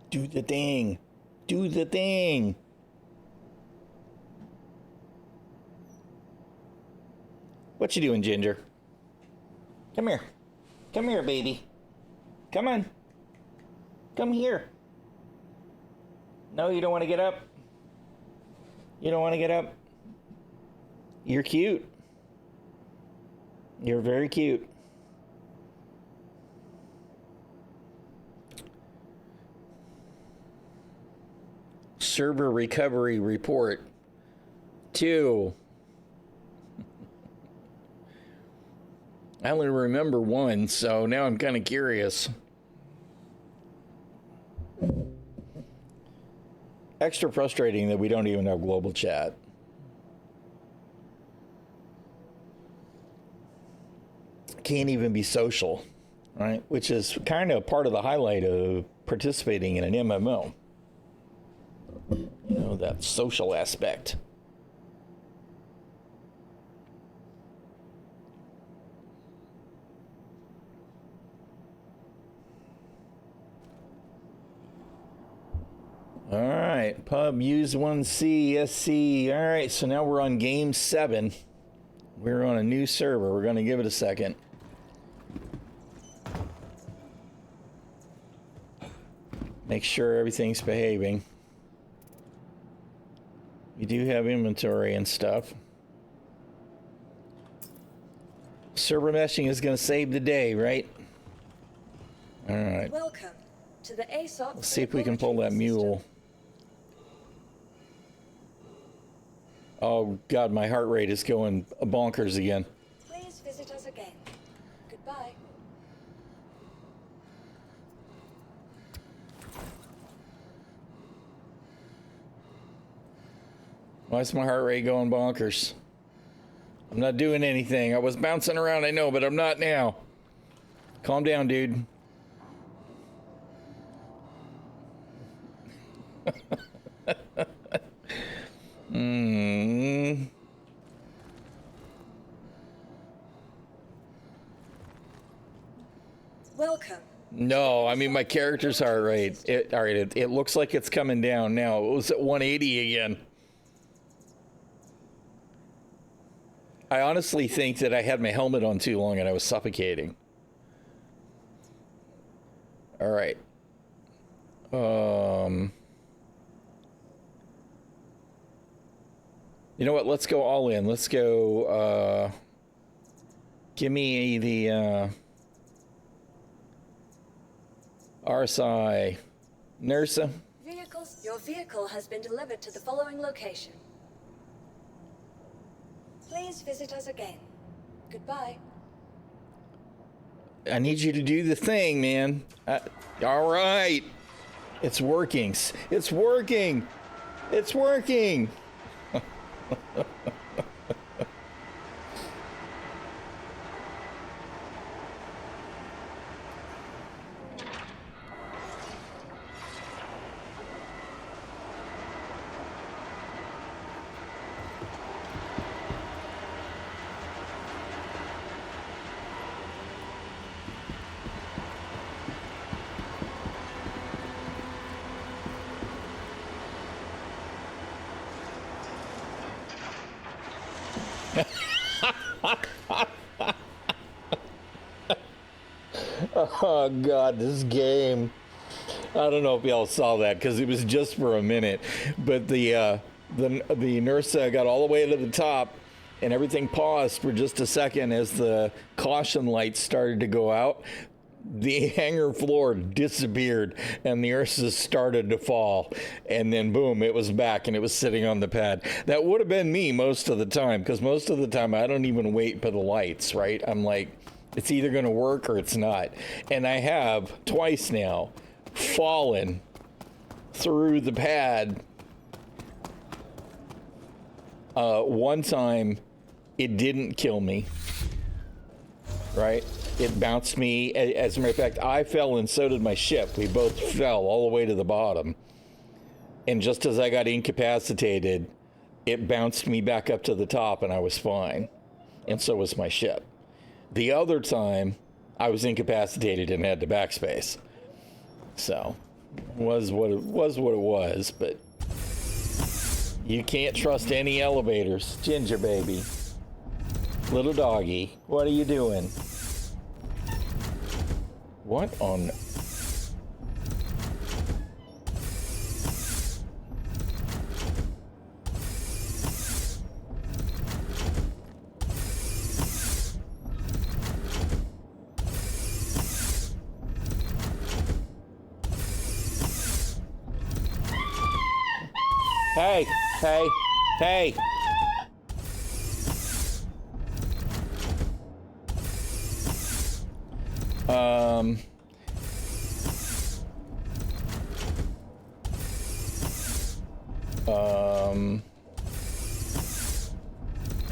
Do the thing. Do the thing. What you doing, Ginger? Come here. Come here, baby. Come on. Come here. No, you don't want to get up? You don't want to get up? You're cute. You're very cute. Server recovery report 2. I only remember 1, so now I'm kind of curious. Extra frustrating that we don't even have global chat. Can't even be social, right? Which is kind of part of the highlight of participating in an MMO. You know, that social aspect. All right, pub use 1C SC. All right, so now we're on game 7. We're on a new server. We're going to give it a second. Make sure everything's behaving. We do have inventory and stuff. Server meshing is going to save the day, right? All right. Welcome to the ᚹᛖᚚᚗᚖᚗ. Let's see if we can pull that mule. Oh, God, my heart rate is going bonkers again. Please visit us again. Goodbye. Why is my heart rate going bonkers? I'm not doing anything. I was bouncing around, I know, but I'm not now. Calm down, dude. Welcome. No, I mean my character's heart rate. It looks like it's coming down now. It was at 180 again. I honestly think that I had my helmet on too long and I was suffocating. All right. You know what? Let's go all in. Let's go. Give me the RSI. Nursa. Your vehicle has been delivered to the following location. Please visit us again. Goodbye. I need you to do the thing, man. All right. It's working. It's working. It's working. Oh God, this game. I don't know if y'all saw that because it was just for a minute, but the Nursa got all the way to the top and everything paused for just a second as the caution lights started to go out. The hangar floor disappeared and the Ursa started to fall, and then boom, it was back and it was sitting on the pad. That would have been me most of the time, because most of the time I don't even wait for the lights, right? I'm like, it's either going to work or it's not. And I have twice now fallen through the pad. One time it didn't kill me, right? It bounced me. As a matter of fact, I fell and so did my ship. We both fell all the way to the bottom. And just as I got incapacitated, it bounced me back up to the top and I was fine. And so was my ship. The other time, I was incapacitated and had to backspace. So, was what it was, but you can't trust any elevators. Ginger baby. Little doggy, what are you doing? What on... Hey, hey, hey.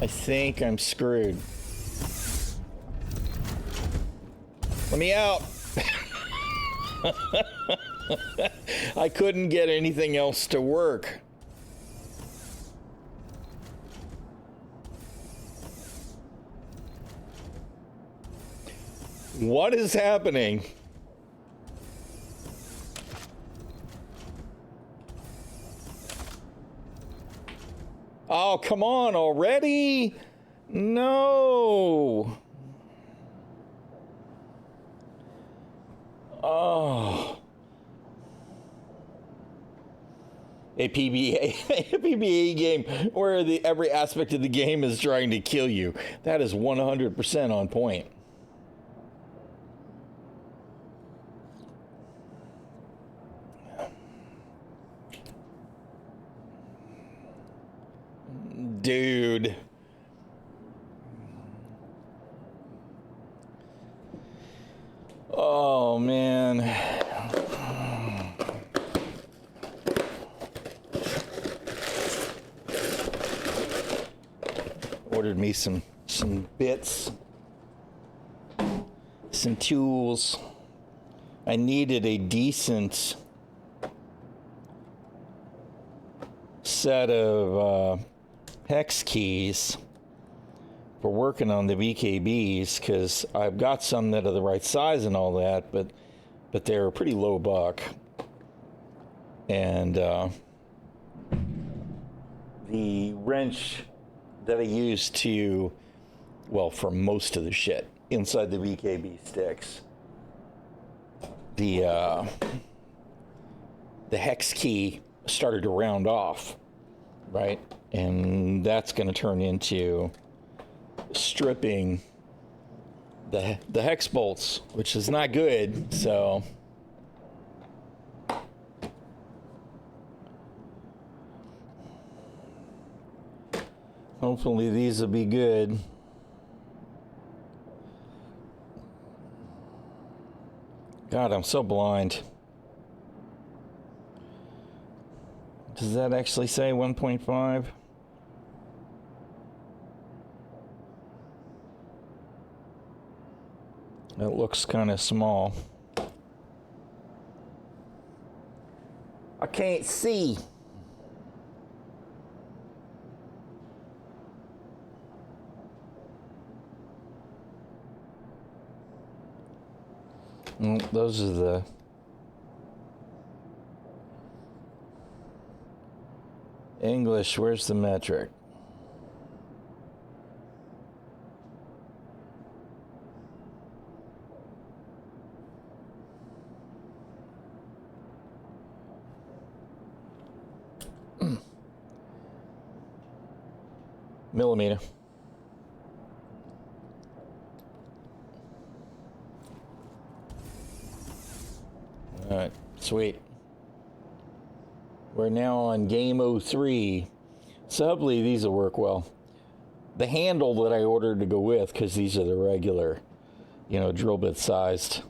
I think I'm screwed. Let me out. I couldn't get anything else to work. What is happening? Oh, come on already? No. Oh. A PBA, a PBA game where every aspect of the game is trying to kill you. That is 100% on point. Dude. Oh, man. Ordered me some bits, some tools. I needed a decent set of hex keys for working on the BKBs, because I've got some that are the right size and all that, but they're a pretty low buck. And the wrench that I use to, well, for most of the shit inside the BKB sticks, the hex key started to round off, right? And that's going to turn into stripping the hex bolts, which is not good. So hopefully these will be good. God, I'm so blind. Does that actually say 1.5? It looks kind of small. I can't see. Well, those are the English. Where's the metric? Millimeter. All right, sweet. We're now on game 03. So hopefully these will work well. The handle that I ordered to go with, because these are the regular, drill bit sized.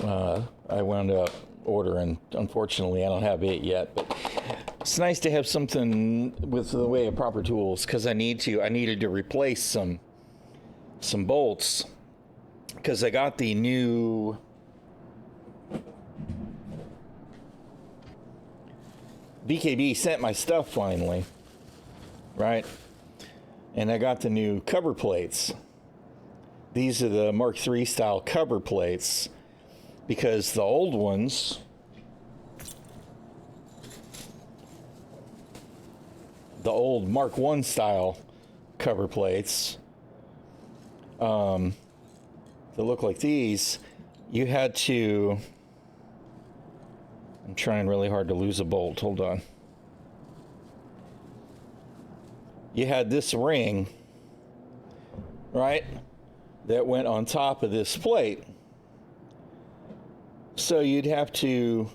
I wound up ordering. Unfortunately, I don't have it yet, but it's nice to have something with the way of proper tools, because I needed to replace some bolts, because I got the new BKB sent my stuff finally, right? And I got the new cover plates. These are the Mark III style cover plates, because the old ones, the old Mark I style cover plates, that look like these, you had to, I'm trying really hard to lose a bolt, hold on. You had this ring, right, that went on top of this plate. So you'd have to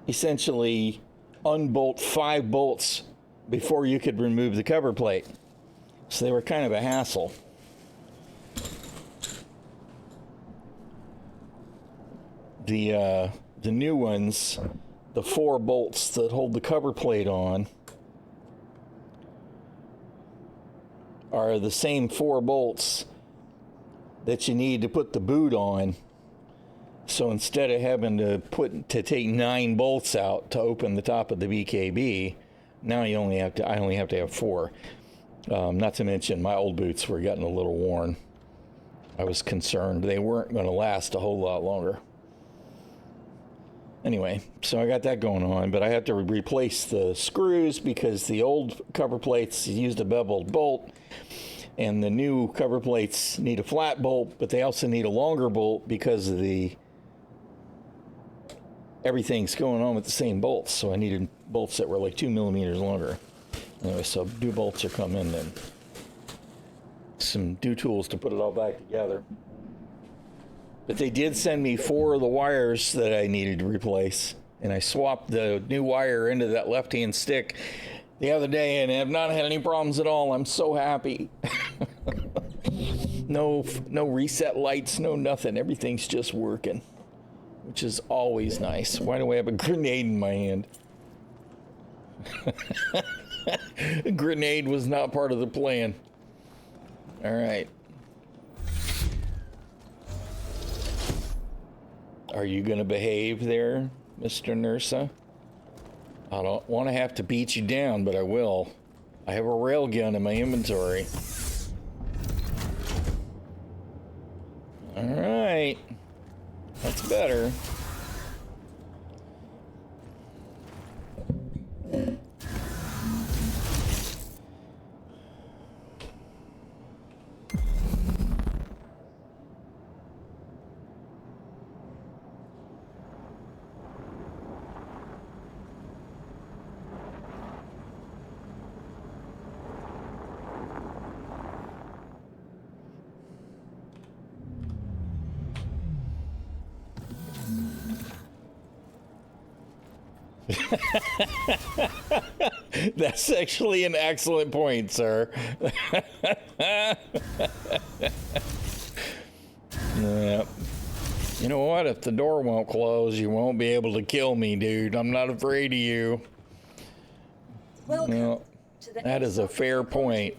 essentially unbolt 5 bolts before you could remove the cover plate. So they were kind of a hassle. The new ones, the 4 bolts that hold the cover plate on, are the same 4 bolts that you need to put the boot on. So instead of having to take 9 bolts out to open the top of the BKB, now I only have to have 4. Not to mention my old boots were getting a little worn. I was concerned they weren't going to last a whole lot longer. Anyway, so I got that going on, but I had to replace the screws because the old cover plates used a beveled bolt, and the new cover plates need a flat bolt, but they also need a longer bolt because of everything's going on with the same bolts. So I needed bolts that were like 2 millimeters longer. Anyway, so new bolts are coming and some new tools to put it all back together. But they did send me 4 of the wires that I needed to replace, and I swapped the new wire into that left-hand stick the other day and have not had any problems at all. I'm so happy. No reset lights, no nothing. Everything's just working, which is always nice. Why do I have a grenade in my hand? A grenade was not part of the plan. All right. Are you going to behave there, Mr. Nursa? I don't want to have to beat you down, but I will. I have a railgun in my inventory. All right. That's better. That's actually an excellent point, sir. Yeah. You know what? If the door won't close, you won't be able to kill me, dude. I'm not afraid of you. Welcome to the that is a fair point.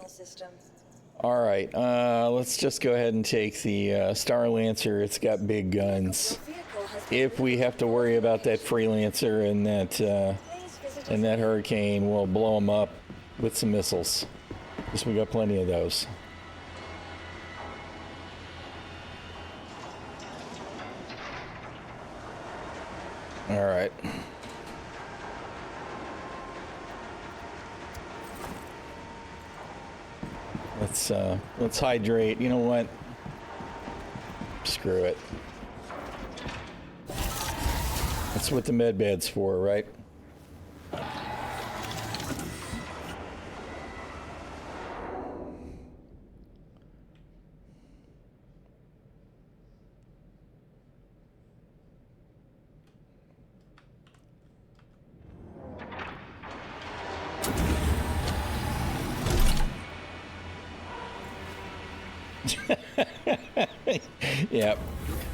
All right, let's just go ahead and take the Star Lancer. It's got big guns. If we have to worry about that Freelancer and that Hurricane, we'll blow them up with some missiles. Because we got plenty of those. All right. Let's hydrate. You know what? Screw it. That's what the med bed's for, right? Yep.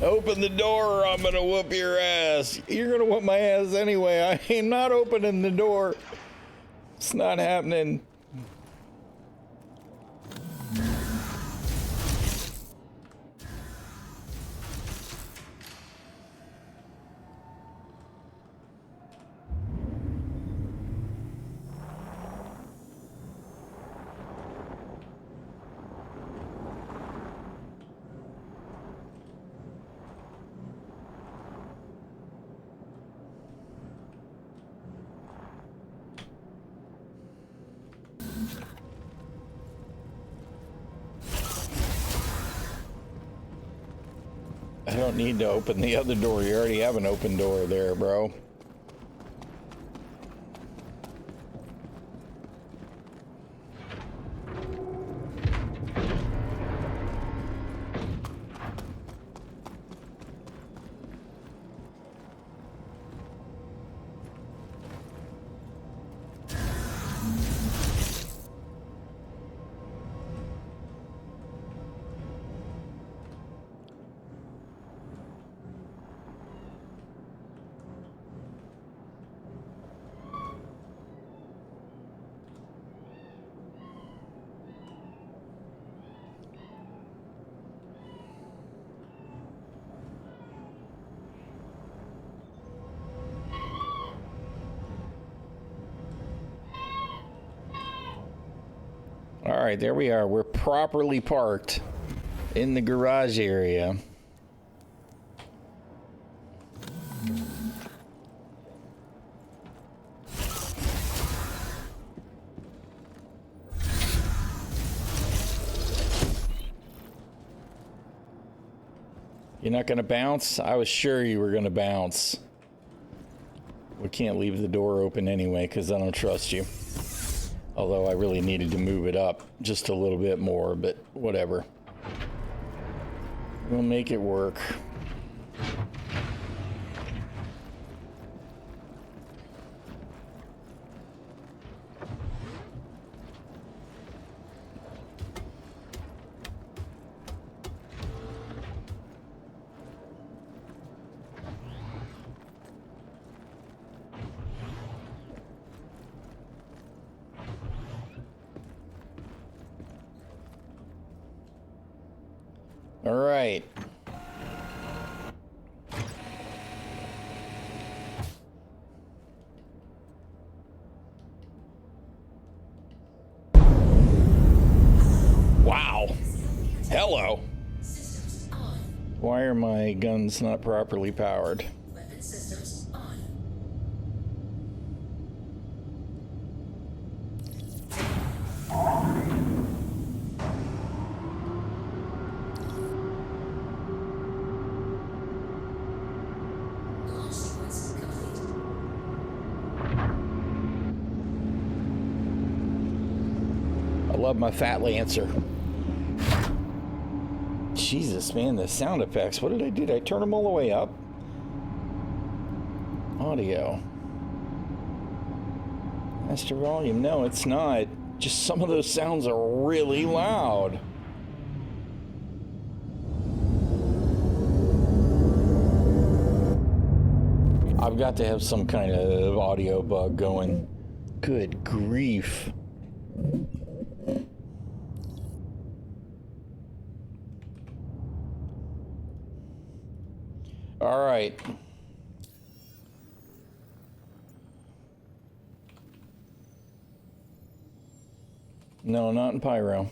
Open the door or I'm gonna whoop your ass. You're gonna whoop my ass anyway. I ain't not opening the door. It's not happening. I don't need to open the other door. You already have an open door there, bro. All right, there we are. We're properly parked in the garage area. You're not going to bounce? I was sure you were going to bounce. We can't leave the door open anyway because I don't trust you. Although I really needed to move it up just a little bit more, but whatever. We'll make it work. All right. Wow. Hello. Systems on. Why are my guns not properly powered? Weapon systems on. Launch sequence complete. I love my Fat Lancer. Jesus, man, the sound effects. What did I do? Did I turn them all the way up? Audio. Master volume. No, it's not. Just some of those sounds are really loud. I've got to have some kind of audio bug going. Good grief. All right. No, not in Pyro.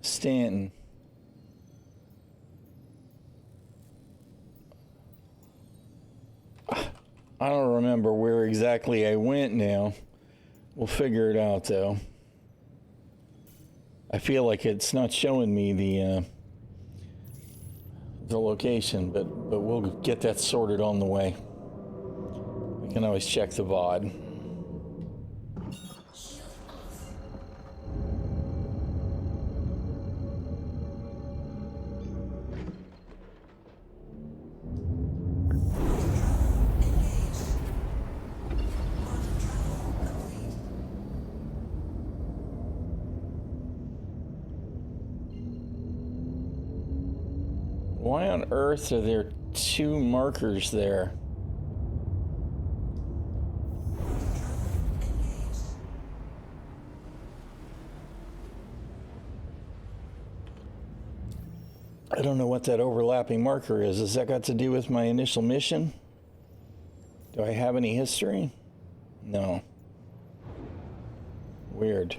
Stanton. I don't remember where exactly I went now. We'll figure it out, though. I feel like it's not showing me the location, but we'll get that sorted on the way. We can always check the VOD. Shield off. Engage. Quantum travel complete. Why on earth are there two markers there? Engage. I don't know what that overlapping marker is. Has that got to do with my initial mission? Do I have any history? No. Weird.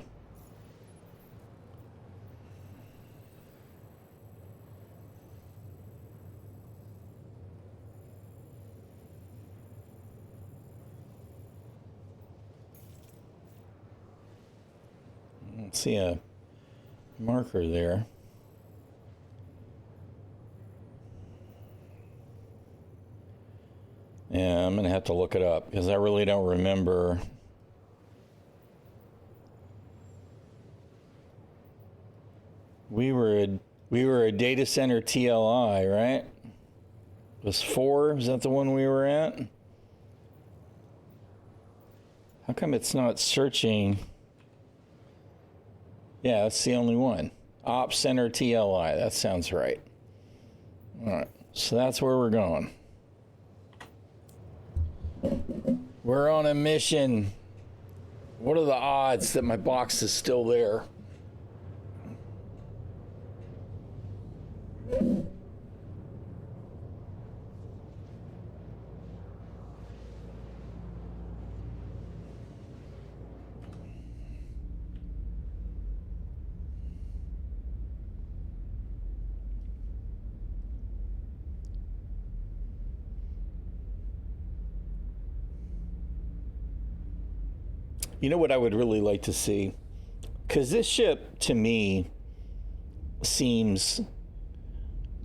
I don't see a marker there. Yeah, I'm gonna have to look it up because I really don't remember. We were a data center TLI, right? Was 4? Is that the one we were at? How come it's not searching? Yeah, that's the only one. Ops Center TLI. That sounds right. All right, so that's where we're going. We're on a mission. What are the odds that my box is still there? You know what I would really like to see? Because this ship, to me, seems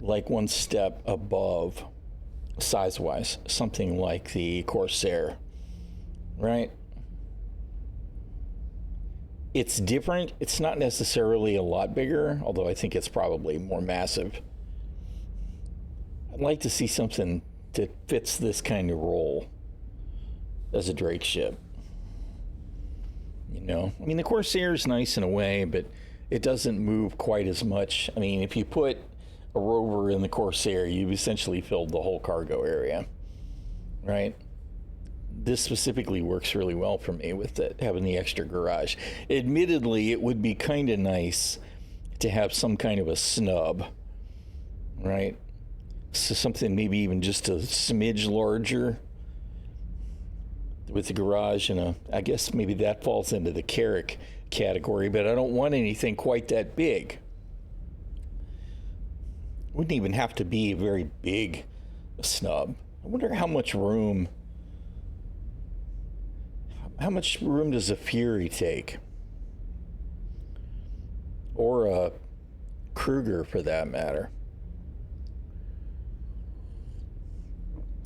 like one step above, size-wise, something like the Corsair, right? It's different. It's not necessarily a lot bigger, although I think it's probably more massive. I'd like to see something that fits this kind of role as a Drake ship. You know, I mean, the Corsair is nice in a way, but it doesn't move quite as much. I mean, if you put a rover in the Corsair, you've essentially filled the whole cargo area, right? This specifically works really well for me with it, having the extra garage. Admittedly, it would be kind of nice to have some kind of a snub, right? So something maybe even just a smidge larger with the garage, and I guess maybe that falls into the Carrack category, but I don't want anything quite that big. Wouldn't even have to be a very big snub. I wonder how much room does a Fury take? Or a Kruger, for that matter.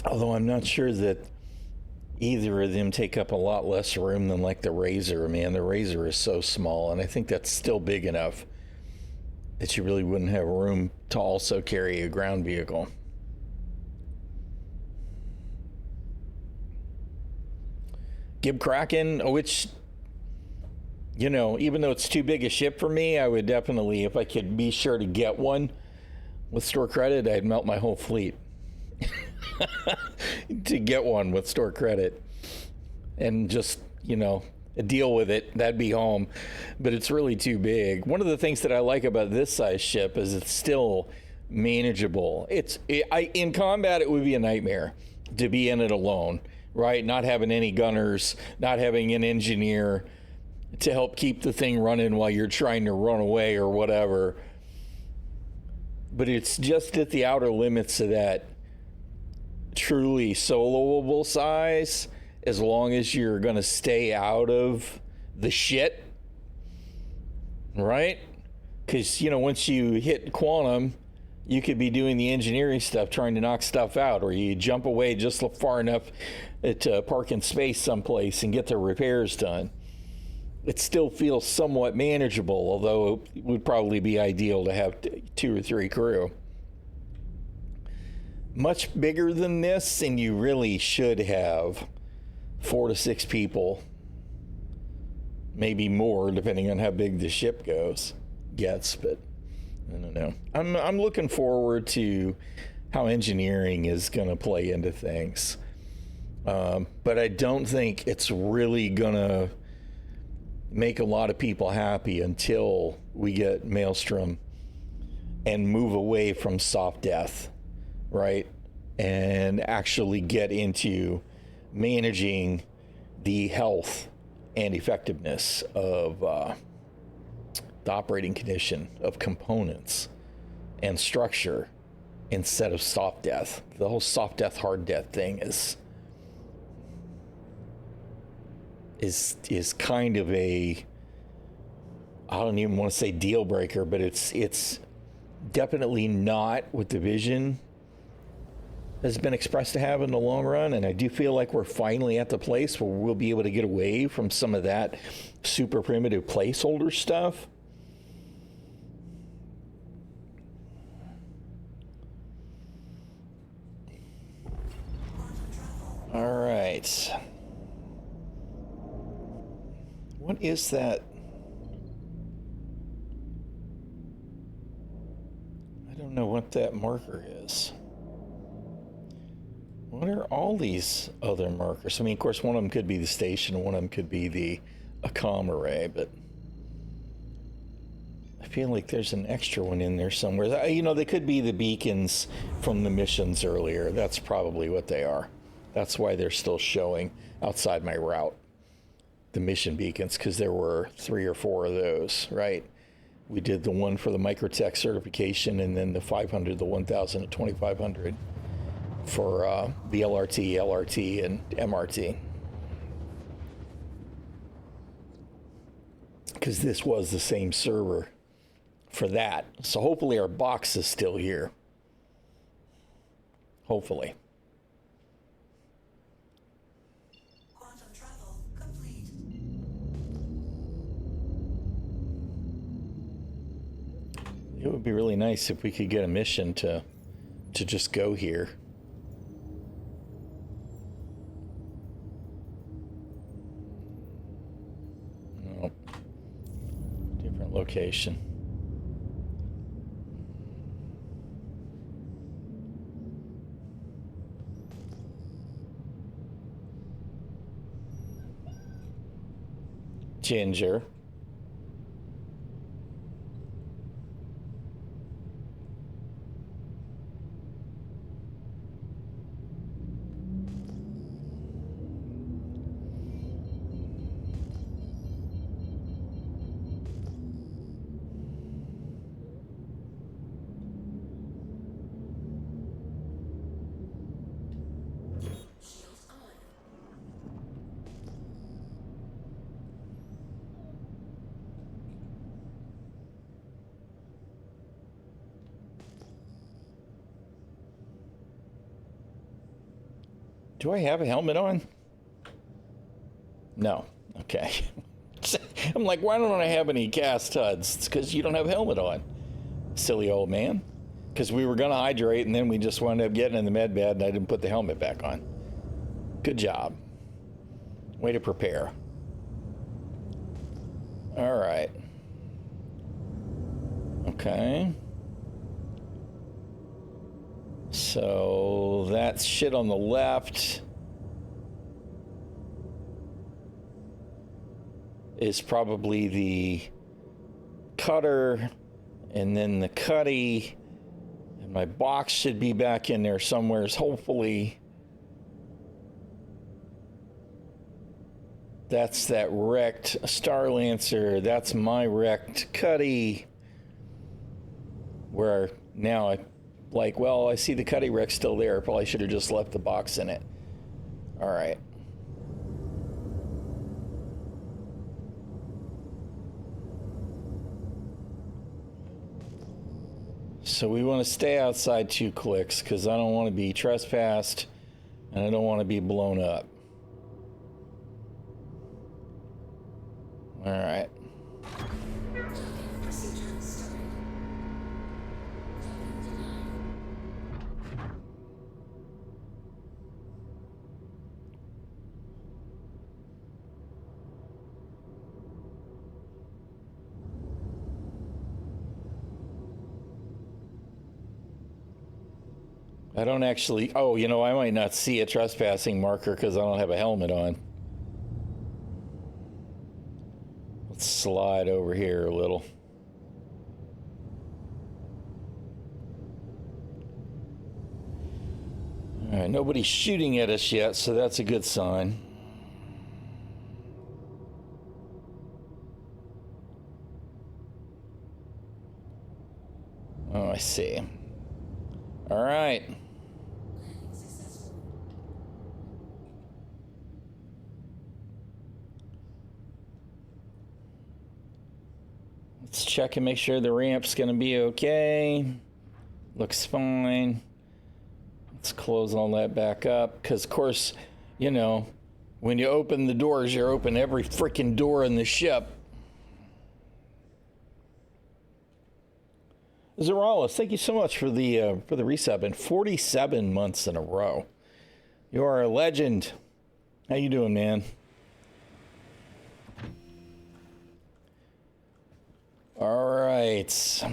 Although I'm not sure that either of them take up a lot less room than like the Razor. Man, the Razor is so small, and I think that's still big enough that you really wouldn't have room to also carry a ground vehicle. Gib Kraken, which, you know, even though it's too big a ship for me, I would definitely, if I could be sure to get one with store credit, I'd melt my whole fleet to get one with store credit and just, you know, deal with it. That'd be home. But it's really too big. One of the things that I like about this size ship is it's still manageable. In combat, it would be a nightmare to be in it alone, right? Not having any gunners, not having an engineer to help keep the thing running while you're trying to run away or whatever. But it's just at the outer limits of that truly soloable size, as long as you're going to stay out of the shit, right? Because, you know, once you hit quantum, you could be doing the engineering stuff, trying to knock stuff out, or you jump away just far enough to park in space someplace and get the repairs done. It still feels somewhat manageable, although it would probably be ideal to have 2 or 3 crew. Much bigger than this, and you really should have 4 to 6 people, maybe more, depending on how big the ship gets. But I don't know. I'm looking forward to how engineering is going to play into things, but I don't think it's really gonna make a lot of people happy until we get Maelstrom and move away from soft death, right? And actually get into managing the health and effectiveness of the operating condition of components and structure instead of soft death. The whole soft death, hard death thing is kind of a, I don't even want to say deal breaker, but it's definitely not what the vision has been expressed to have in the long run. And I do feel like we're finally at the place where we'll be able to get away from some of that super primitive placeholder stuff. All right. What is that? I don't know what that marker is. What are all these other markers? I mean, of course, one of them could be the station, one of them could be the comm array, but I feel like there's an extra one in there somewhere. You know, they could be the beacons from the missions earlier. That's probably what they are. That's why they're still showing outside my route, the mission beacons, because there were 3 or 4 of those, right? We did the one for the Microtech certification, and then the 500, the 1000 and 2500 for the LRT, and MRT. because this was the same server for that. So hopefully our box is still here. Hopefully. Quantum travel complete. It would be really nice if we could get a mission to just go here. Nope. Different location. Ginger. Shields on. Do I have a helmet on? No. Okay. I'm like, why don't I have any gas HUDs? It's because you don't have a helmet on. Silly old man. Because we were going to hydrate and then we just wound up getting in the med bed and I didn't put the helmet back on. Good job. Way to prepare. All right. Okay. So that's shit on the left is probably the cutter, and then the cutty, and my box should be back in there somewhere, hopefully. That's that wrecked Star Lancer. That's my wrecked cutty. Where now I like, well, I see the cutty wreck still there. Probably should have just left the box in it. All right. So we want to stay outside 2 clicks because I don't want to be trespassed and I don't want to be blown up. All right. Procedure started. I don't actually, oh, you know, I might not see a trespassing marker because I don't have a helmet on. Let's slide over here a little. All right, nobody's shooting at us yet, so that's a good sign. Oh, I see. All right. Successful. Let's check and make sure the ramp's gonna be okay. Looks fine. Let's close all that back up, because of course, you know, when you open the doors, you open every freaking door in the ship. ज़eralis, thank you so much for the resub in 47 months in a row. You are a legend. How you doing, man? All right.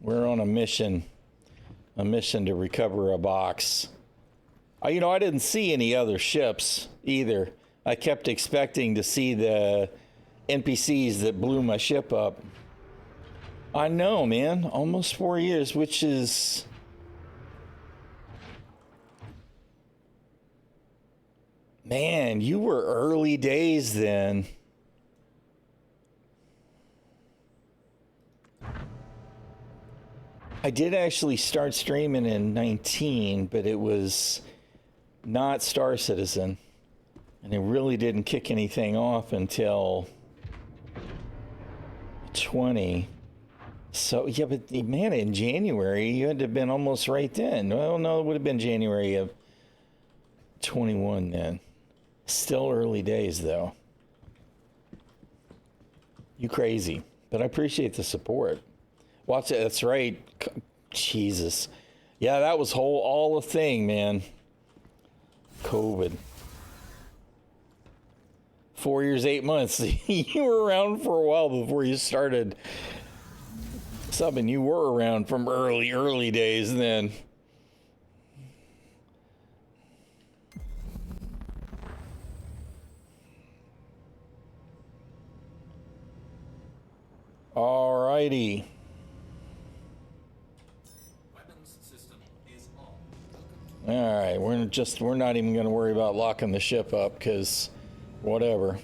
We're on a mission to recover a box. You know, I didn't see any other ships either. I kept expecting to see the NPCs that blew my ship up. I know, man. Almost 4 years, which is... Man, you were early days then. I did actually start streaming in 19, but it was not Star Citizen. And it really didn't kick anything off until 20. So, yeah, but man, in January, you had to have been almost right then. Well, no, it would have been January of 21 then. Still early days, though. You crazy. But I appreciate the support. Watch it. That's right. Jesus. Yeah, that was all a thing, man. COVID. 4 years, 8 months. You were around for a while before you started subbing. You were around from early days then. Alrighty. Weapons system is on. All right, we're not even going to worry about locking the ship up because whatever.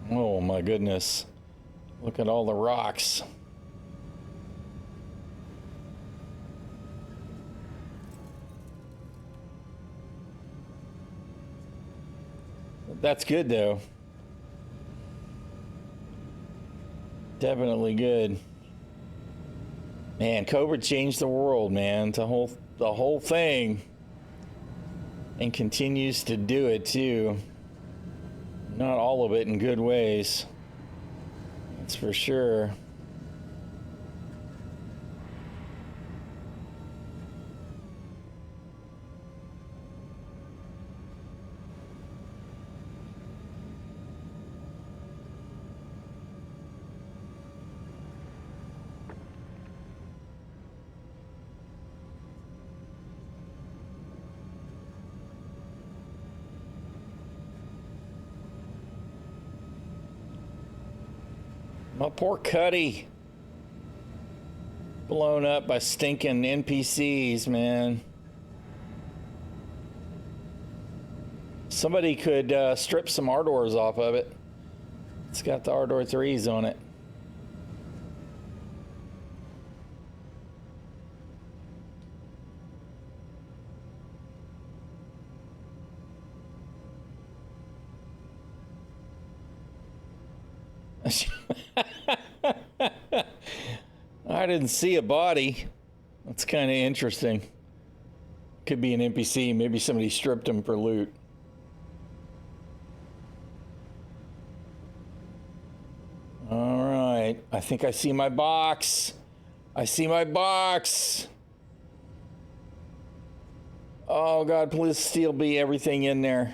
Oh my goodness. Look at all the rocks. That's good though. Definitely good. Man, COVID changed the world, man. The whole thing. And continues to do it too. Not all of it in good ways. That's for sure. My poor Cuddy. Blown up by stinking NPCs, man. Somebody could strip some Ardors off of it. It's got the Ardor 3s on it. I didn't see a body. That's kind of interesting. Could be an NPC. Maybe somebody stripped him for loot. All right. I think I see my box. I see my box. Oh, God, please still be everything in there.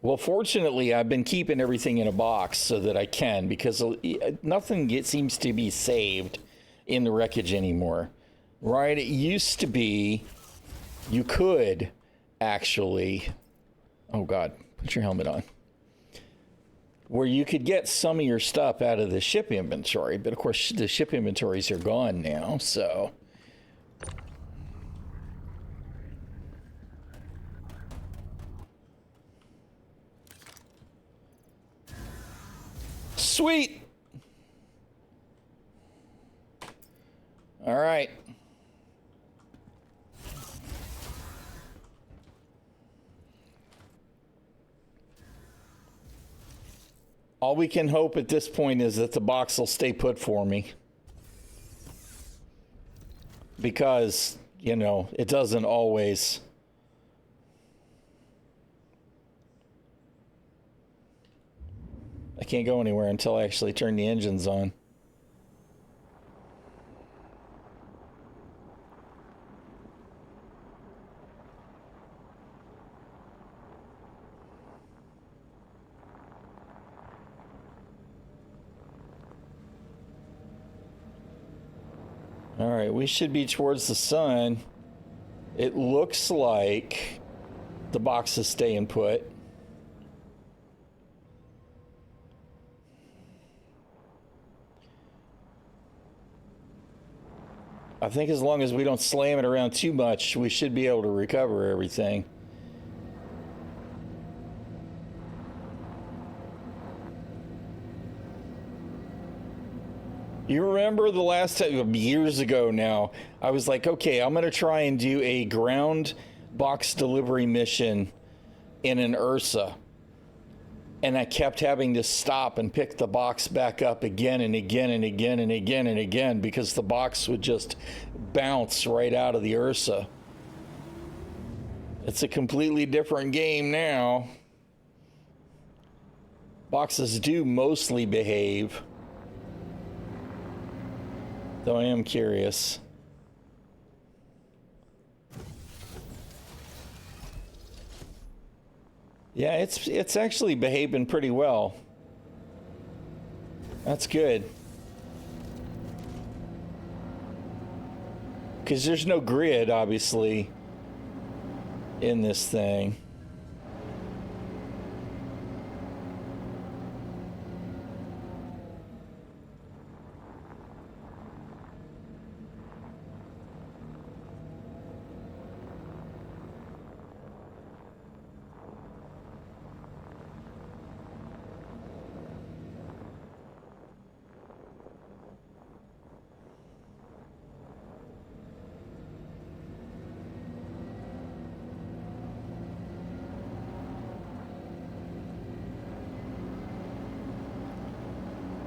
Well, fortunately, I've been keeping everything in a box so that I can, because nothing seems to be saved in the wreckage anymore, right? It used to be you could actually, oh God, put your helmet on, where you could get some of your stuff out of the ship inventory, but of course the ship inventories are gone now, so. Sweet. All right. All we can hope at this point is that the box will stay put for me. Because, you know, it doesn't always. I can't go anywhere until I actually turn the engines on. All right, we should be towards the sun. It looks like the box is staying put. I think as long as we don't slam it around too much, we should be able to recover everything. You remember the last time, years ago now, I was like, okay, I'm going to try and do a ground box delivery mission in an Ursa. And I kept having to stop and pick the box back up again and again and again and again and again because the box would just bounce right out of the Ursa. It's a completely different game now. Boxes do mostly behave. Though I am curious. Yeah, it's actually behaving pretty well. That's good. Because there's no grid, obviously, in this thing.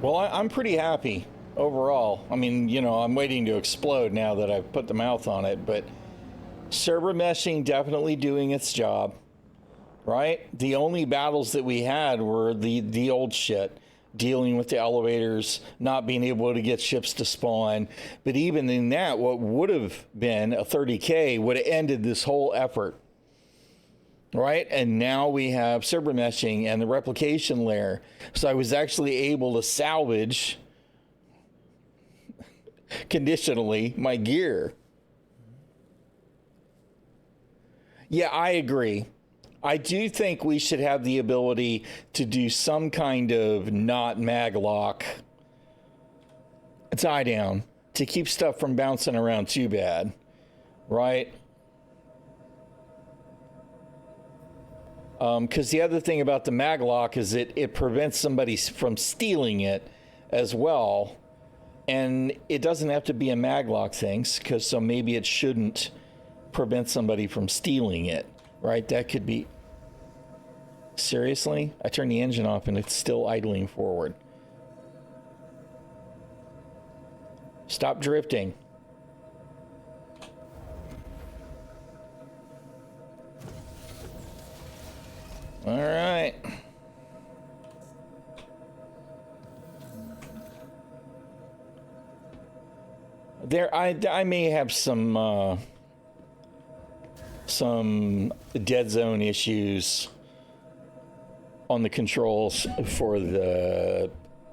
Well, I'm pretty happy overall. I mean, you know, I'm waiting to explode now that I've put the mouth on it, but server meshing definitely doing its job, right? The only battles that we had were the old shit, dealing with the elevators, not being able to get ships to spawn. But even in that, what would have been a 30K would have ended this whole effort. Right, and now we have server meshing and the replication layer. So I was actually able to salvage conditionally my gear. Yeah, I agree. I do think we should have the ability to do some kind of not maglock tie down to keep stuff from bouncing around too bad, right? Because the other thing about the maglock is it prevents somebody from stealing it as well. And it doesn't have to be a maglock thing, so maybe it shouldn't prevent somebody from stealing it, right? That could be... Seriously? I turned the engine off and it's still idling forward. Stop drifting. All right. There, I may have some dead zone issues on the controls for the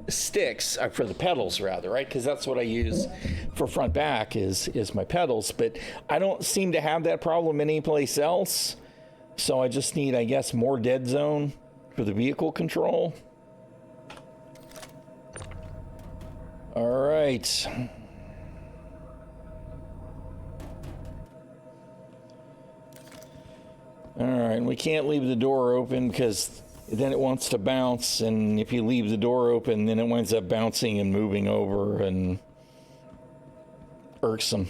sticks, for the pedals rather, right? Because that's what I use for front back is my pedals, but I don't seem to have that problem anyplace else. So I just need, I guess, more dead zone for the vehicle control. All right. All right, and we can't leave the door open because then it wants to bounce, and if you leave the door open, then it winds up bouncing and moving over and irksome.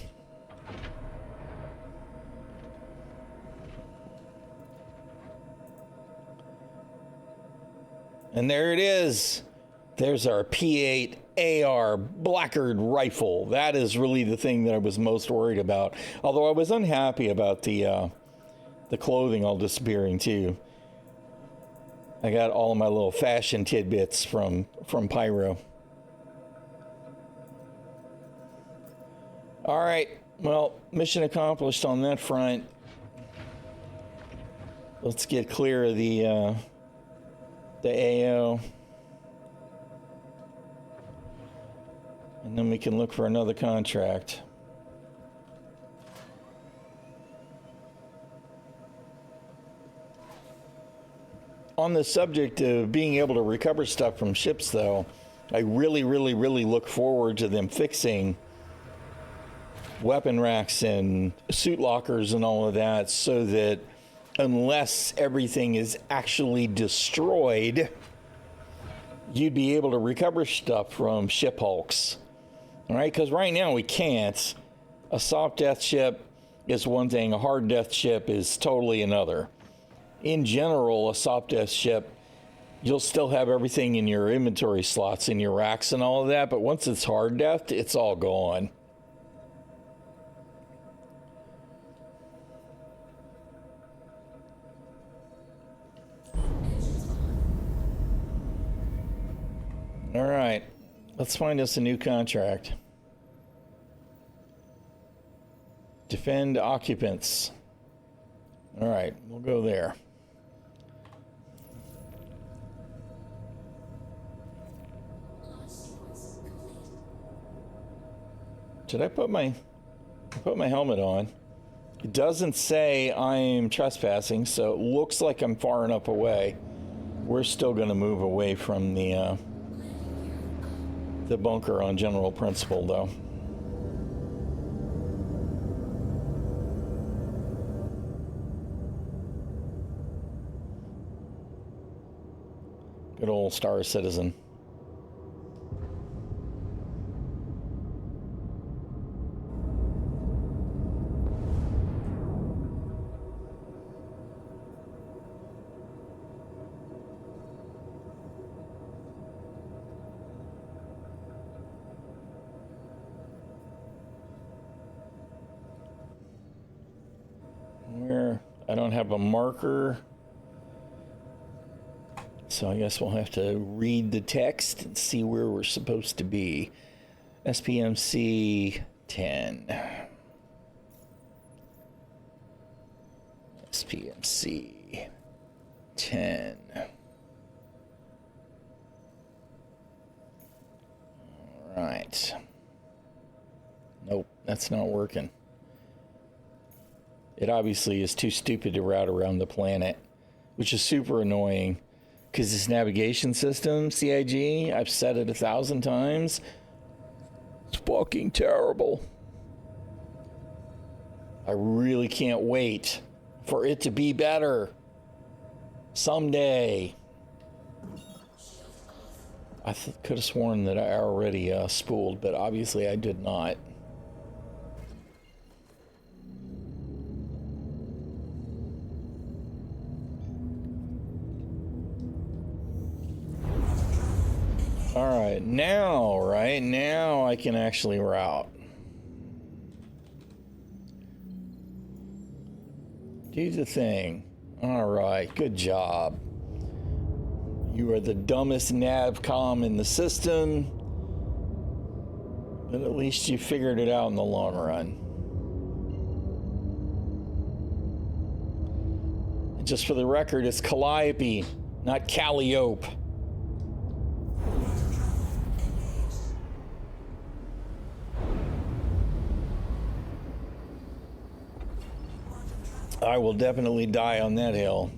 And there it is. There's our P8 AR Blackguard rifle. That is really the thing that I was most worried about. Although I was unhappy about the clothing all disappearing too. I got all of my little fashion tidbits from Pyro. All right. Well, mission accomplished on that front. Let's get clear of the AO. And then we can look for another contract. On the subject of being able to recover stuff from ships, though, I really, really, really look forward to them fixing weapon racks and suit lockers and all of that, so that unless everything is actually destroyed, you'd be able to recover stuff from ship hulks. All right, because right now we can't. A soft death ship is one thing, a hard death ship is totally another. In general, a soft death ship, you'll still have everything in your inventory slots, in your racks and all of that, but once it's hard death, it's all gone. All right, let's find us a new contract. Defend occupants. All right, we'll go there. Did I put my helmet on? It doesn't say I'm trespassing, so it looks like I'm far enough away. We're still going to move away from the bunker on general principle, though. Good old Star Citizen. I don't have a marker, so I guess we'll have to read the text and see where we're supposed to be. SPMC 10. SPMC 10. All right. Nope, that's not working. It obviously is too stupid to route around the planet, which is super annoying because this navigation system, CIG, I've said it 1,000 times, it's fucking terrible. I really can't wait for it to be better someday. I could have sworn that I already spooled, but obviously I did not. All right, now I can actually route. Do the thing. All right, good job. You are the dumbest navcom in the system, but at least you figured it out in the long run. And just for the record, it's Calliope, not Calliope. I will definitely die on that hill.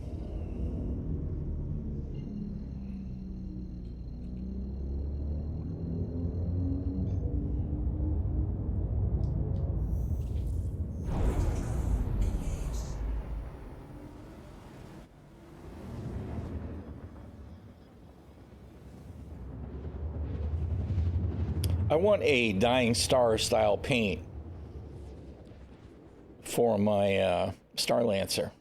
I want a Dying Star style paint for my Star Lancer.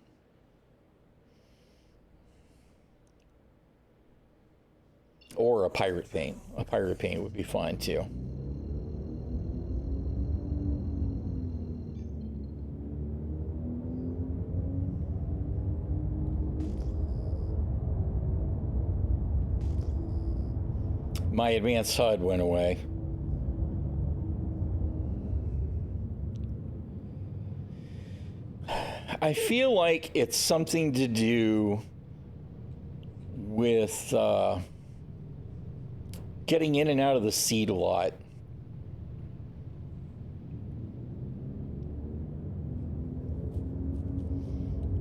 Or a pirate paint. A pirate paint would be fine too. My advanced HUD went away. I feel like it's something to do with getting in and out of the seat a lot.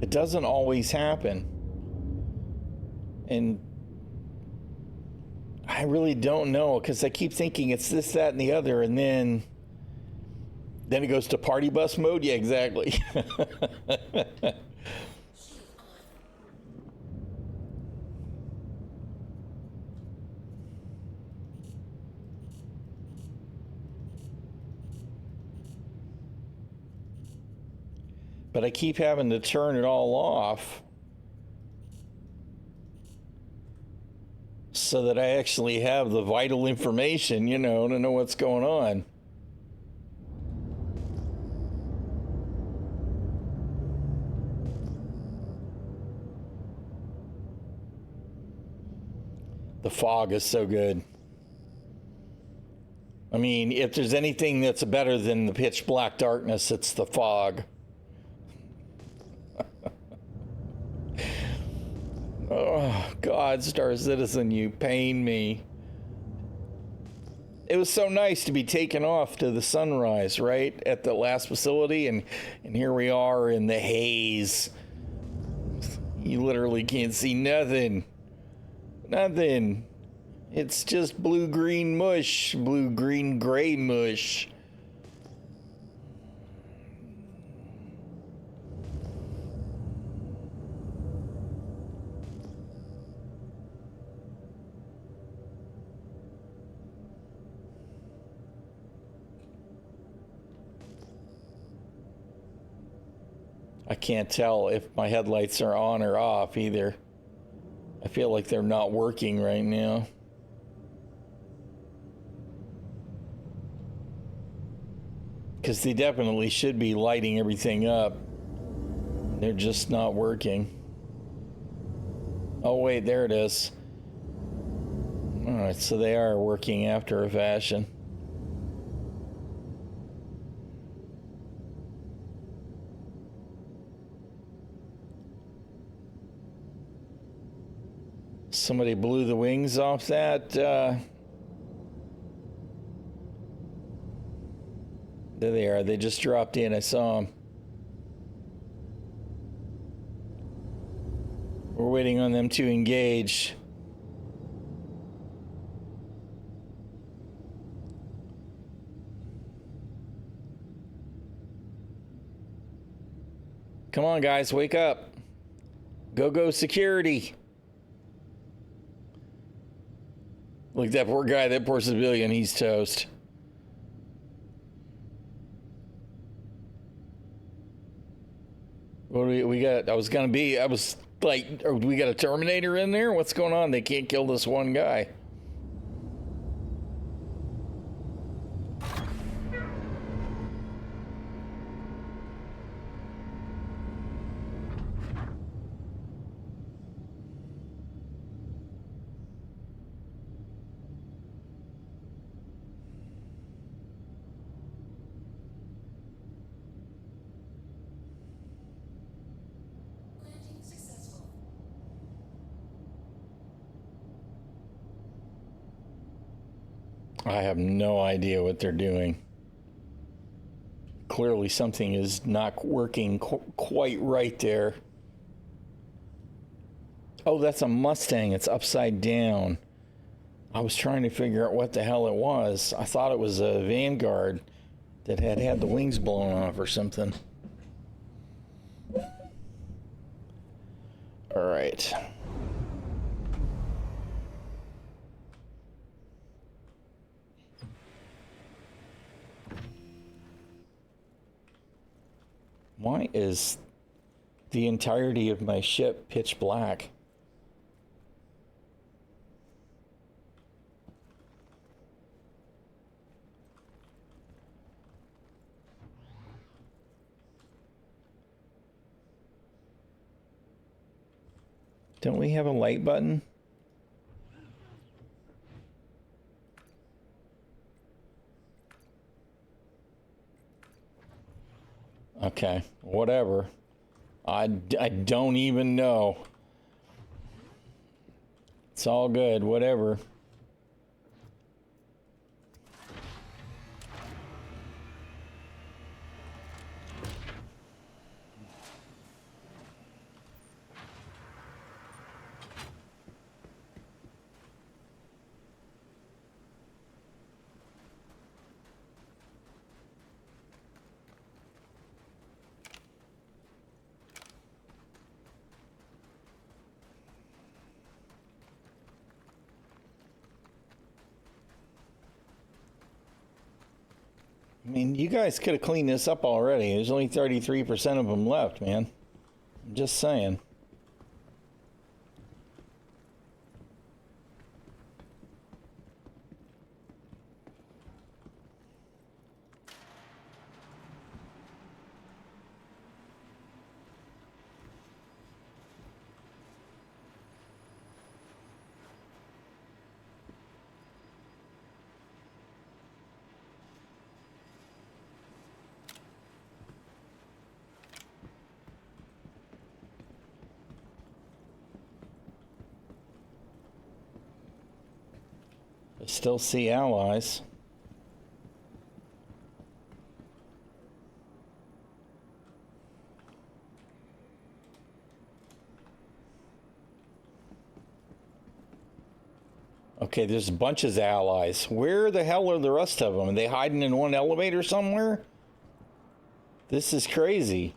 It doesn't always happen. And I really don't know, because I keep thinking it's this, that, and the other, and then it goes to party bus mode. Yeah, exactly. But I keep having to turn it all off so that I actually have the vital information, to know what's going on. The fog is so good. I mean, if there's anything that's better than the pitch black darkness, it's the fog. Oh, God, Star Citizen, you pain me. It was so nice to be taken off to the sunrise, right, at the last facility, and here we are in the haze. You literally can't see nothing. Nothing. It's just blue-green mush, blue-green-gray mush. I can't tell if my headlights are on or off either. I feel like they're not working right now. Because they definitely should be lighting everything up. They're just not working. Oh, wait, there it is. All right, so they are working after a fashion. Somebody blew the wings off that. There they are. They just dropped in. I saw them. We're waiting on them to engage. Come on, guys, wake up. Go security. Look, that poor guy, that poor civilian, he's toast. What do we got? I was like, we got a Terminator in there? What's going on? They can't kill this one guy. I have no idea what they're doing. Clearly something is not working quite right there. Oh, that's a Mustang. It's upside down. I was trying to figure out what the hell it was. I thought it was a Vanguard that had the wings blown off or something. All right. Why is the entirety of my ship pitch black? Don't we have a light button? Okay, whatever. I don't even know. It's all good, whatever. I mean, you guys could have cleaned this up already. There's only 33% of them left, man. I'm just saying. I still see allies. Okay, there's bunches of allies. Where the hell are the rest of them? Are they hiding in one elevator somewhere? This is crazy.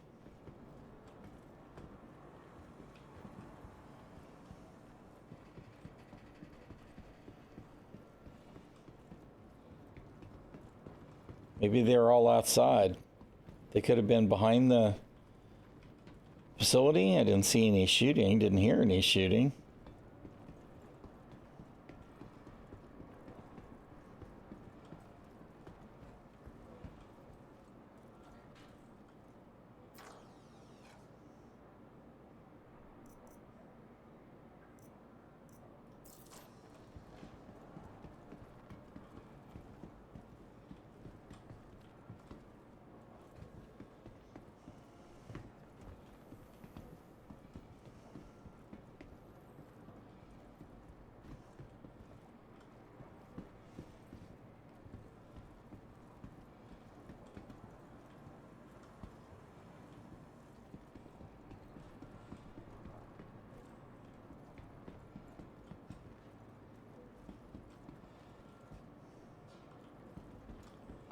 Maybe they're all outside. They could have been behind the facility. I didn't see any shooting, didn't hear any shooting.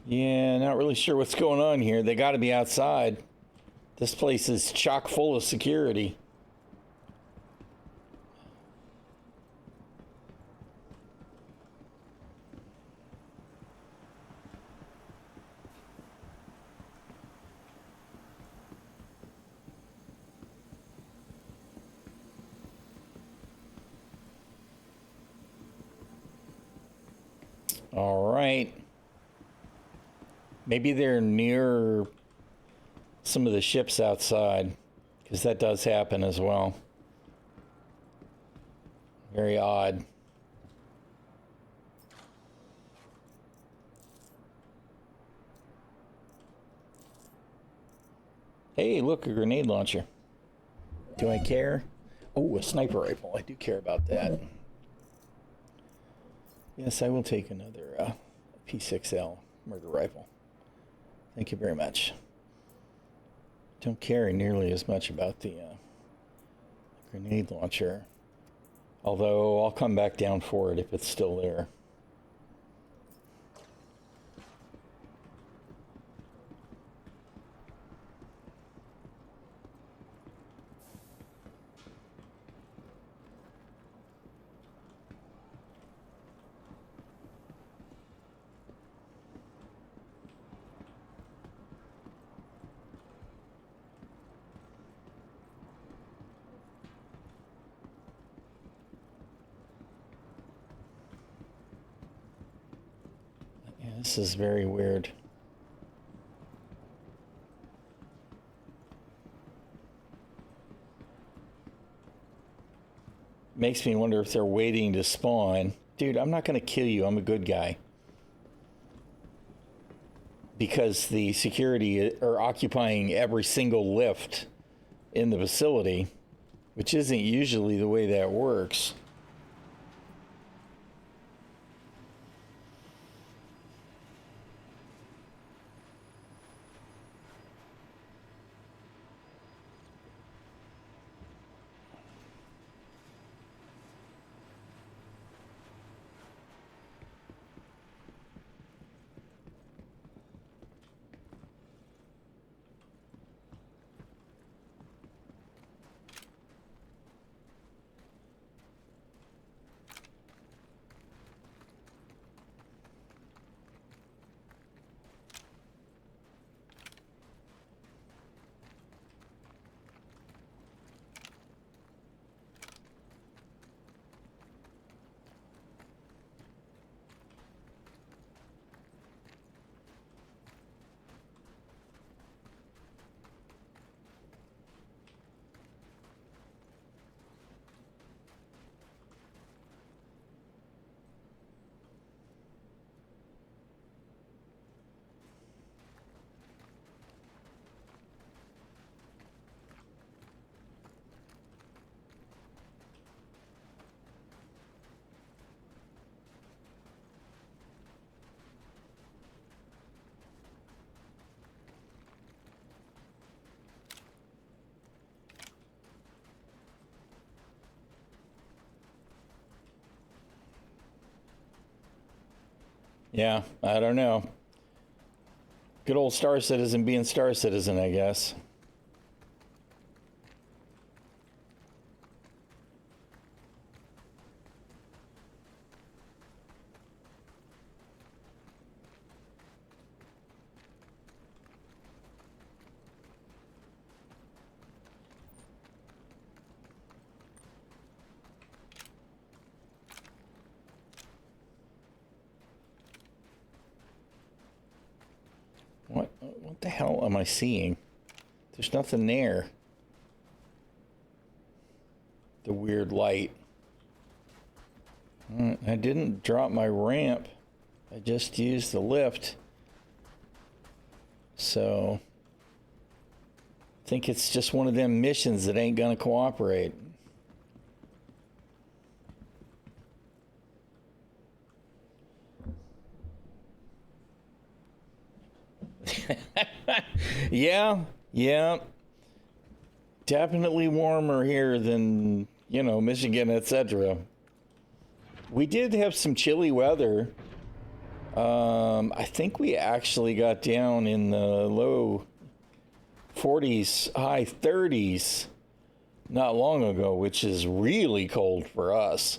Yeah, not really sure what's going on here. They got to be outside. This place is chock full of security. All right. Maybe they're near some of the ships outside, because that does happen as well. Very odd. Hey, look, a grenade launcher. Do I care? Oh, a sniper rifle. I do care about that. Yes, I will take another P6L murder rifle. Thank you very much. Don't care nearly as much about the grenade launcher. Although I'll come back down for it if it's still there. This is very weird. Makes me wonder if they're waiting to spawn. Dude, I'm not going to kill you. I'm a good guy. Because the security are occupying every single lift in the facility, which isn't usually the way that works. Yeah, I don't know. Good old Star Citizen being Star Citizen, I guess. What the hell am I seeing? There's nothing there. The weird light. I didn't drop my ramp. I just used the lift. So I think it's just one of them missions that ain't gonna cooperate. Yeah. Definitely warmer here than, Michigan, etc. We did have some chilly weather. I think we actually got down in the low 40s, high 30s not long ago, which is really cold for us.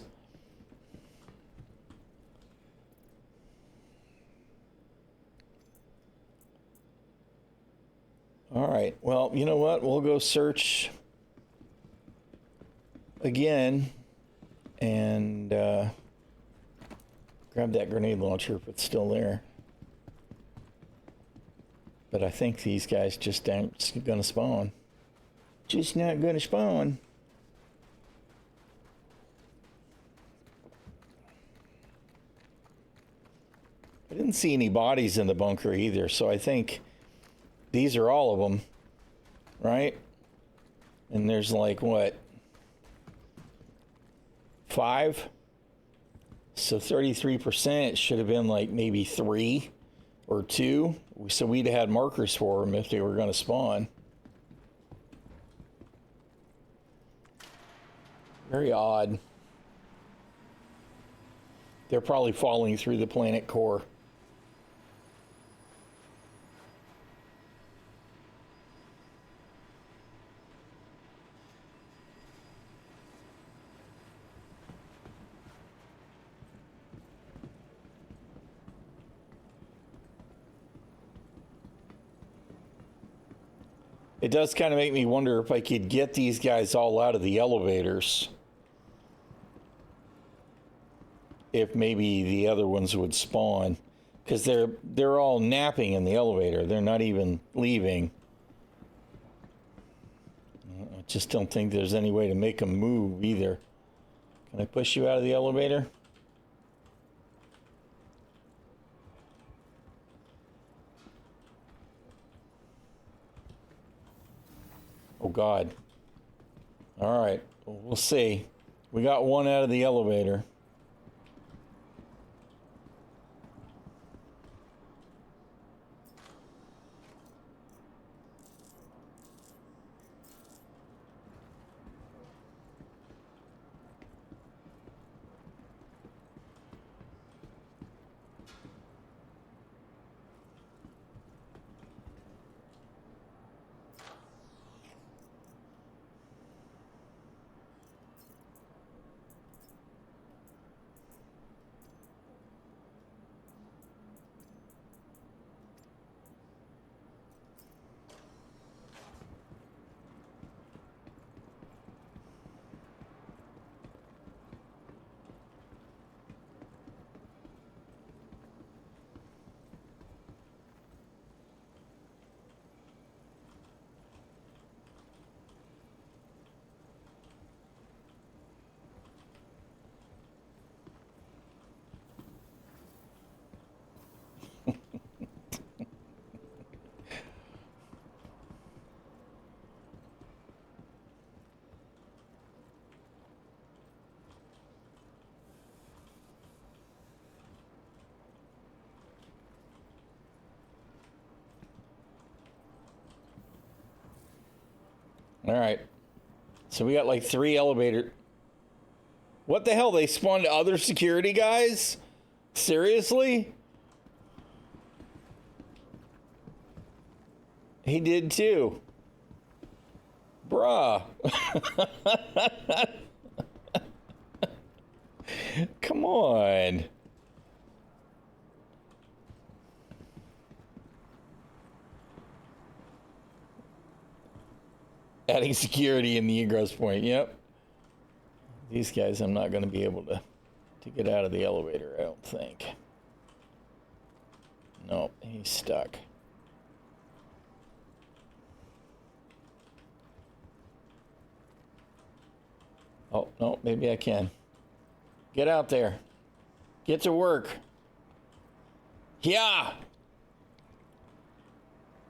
All right. Well, you know what? We'll go search again and grab that grenade launcher if it's still there. But I think these guys just aren't going to spawn. Just not going to spawn. I didn't see any bodies in the bunker either, so I think these are all of them, right? And there's like, what, 5? So 33% should have been like maybe 3 or 2. So we'd have had markers for them if they were going to spawn. Very odd. They're probably falling through the planet core. It does kind of make me wonder if I could get these guys all out of the elevators. If maybe the other ones would spawn. Because they're all napping in the elevator. They're not even leaving. I just don't think there's any way to make them move either. Can I push you out of the elevator? Oh, God. All right. We'll see. We got one out of the elevator. All right. So we got like 3 elevator. What the hell? They spawned other security guys? Seriously? He did too. Bruh. Come on. Adding security in the egress point. Yep. These guys, I'm not going to be able to get out of the elevator, I don't think. Nope, he's stuck. Oh, no, maybe I can. Get out there. Get to work. Yeah!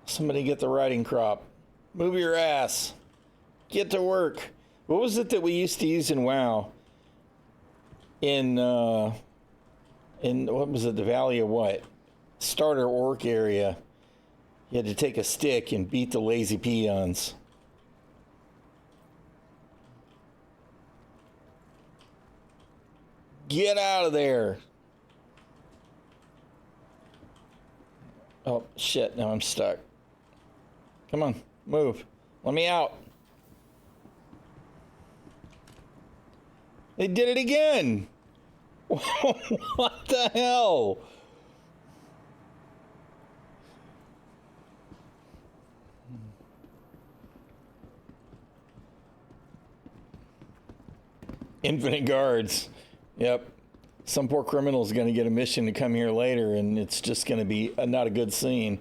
Somebody get the riding crop. Move your ass. Get to work. What was it that we used to use in WoW? In what was it? The Valley of what? Starter Orc area. You had to take a stick and beat the lazy peons. Get out of there. Oh, shit. Now I'm stuck. Come on. Move. Let me out. They did it again. What the hell? Infinite guards. Yep. Some poor criminal's going to get a mission to come here later, and it's just going to be not a good scene.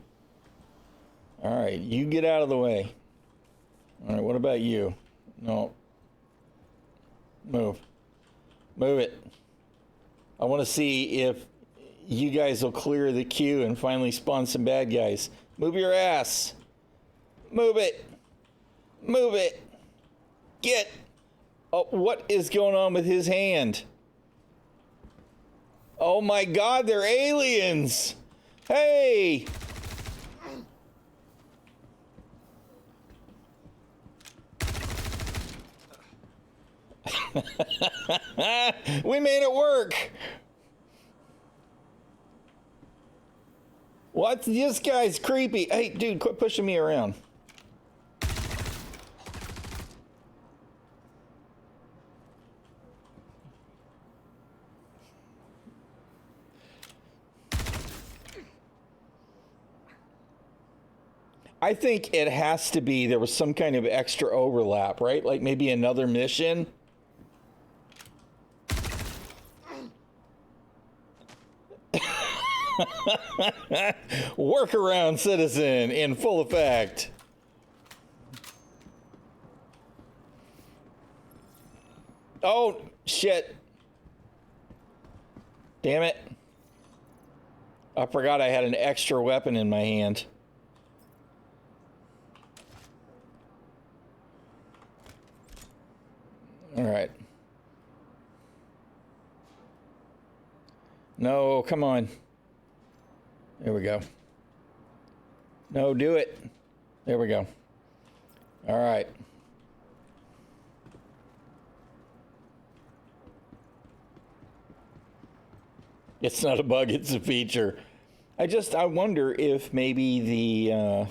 All right, you get out of the way. All right, what about you? No. Move. Move it. I want to see if you guys will clear the queue and finally spawn some bad guys. Move your ass. Move it. Move it. Get. Oh, what is going on with his hand? Oh my God, they're aliens. Hey. We made it work. What? This guy's creepy. Hey, dude, quit pushing me around. I think it has to be there was some kind of extra overlap, right? Like maybe another mission. Workaround citizen in full effect. Oh, shit. Damn it. I forgot I had an extra weapon in my hand. All right. No, come on. There we go. No, do it. There we go. All right. It's not a bug, it's a feature. I wonder if maybe the,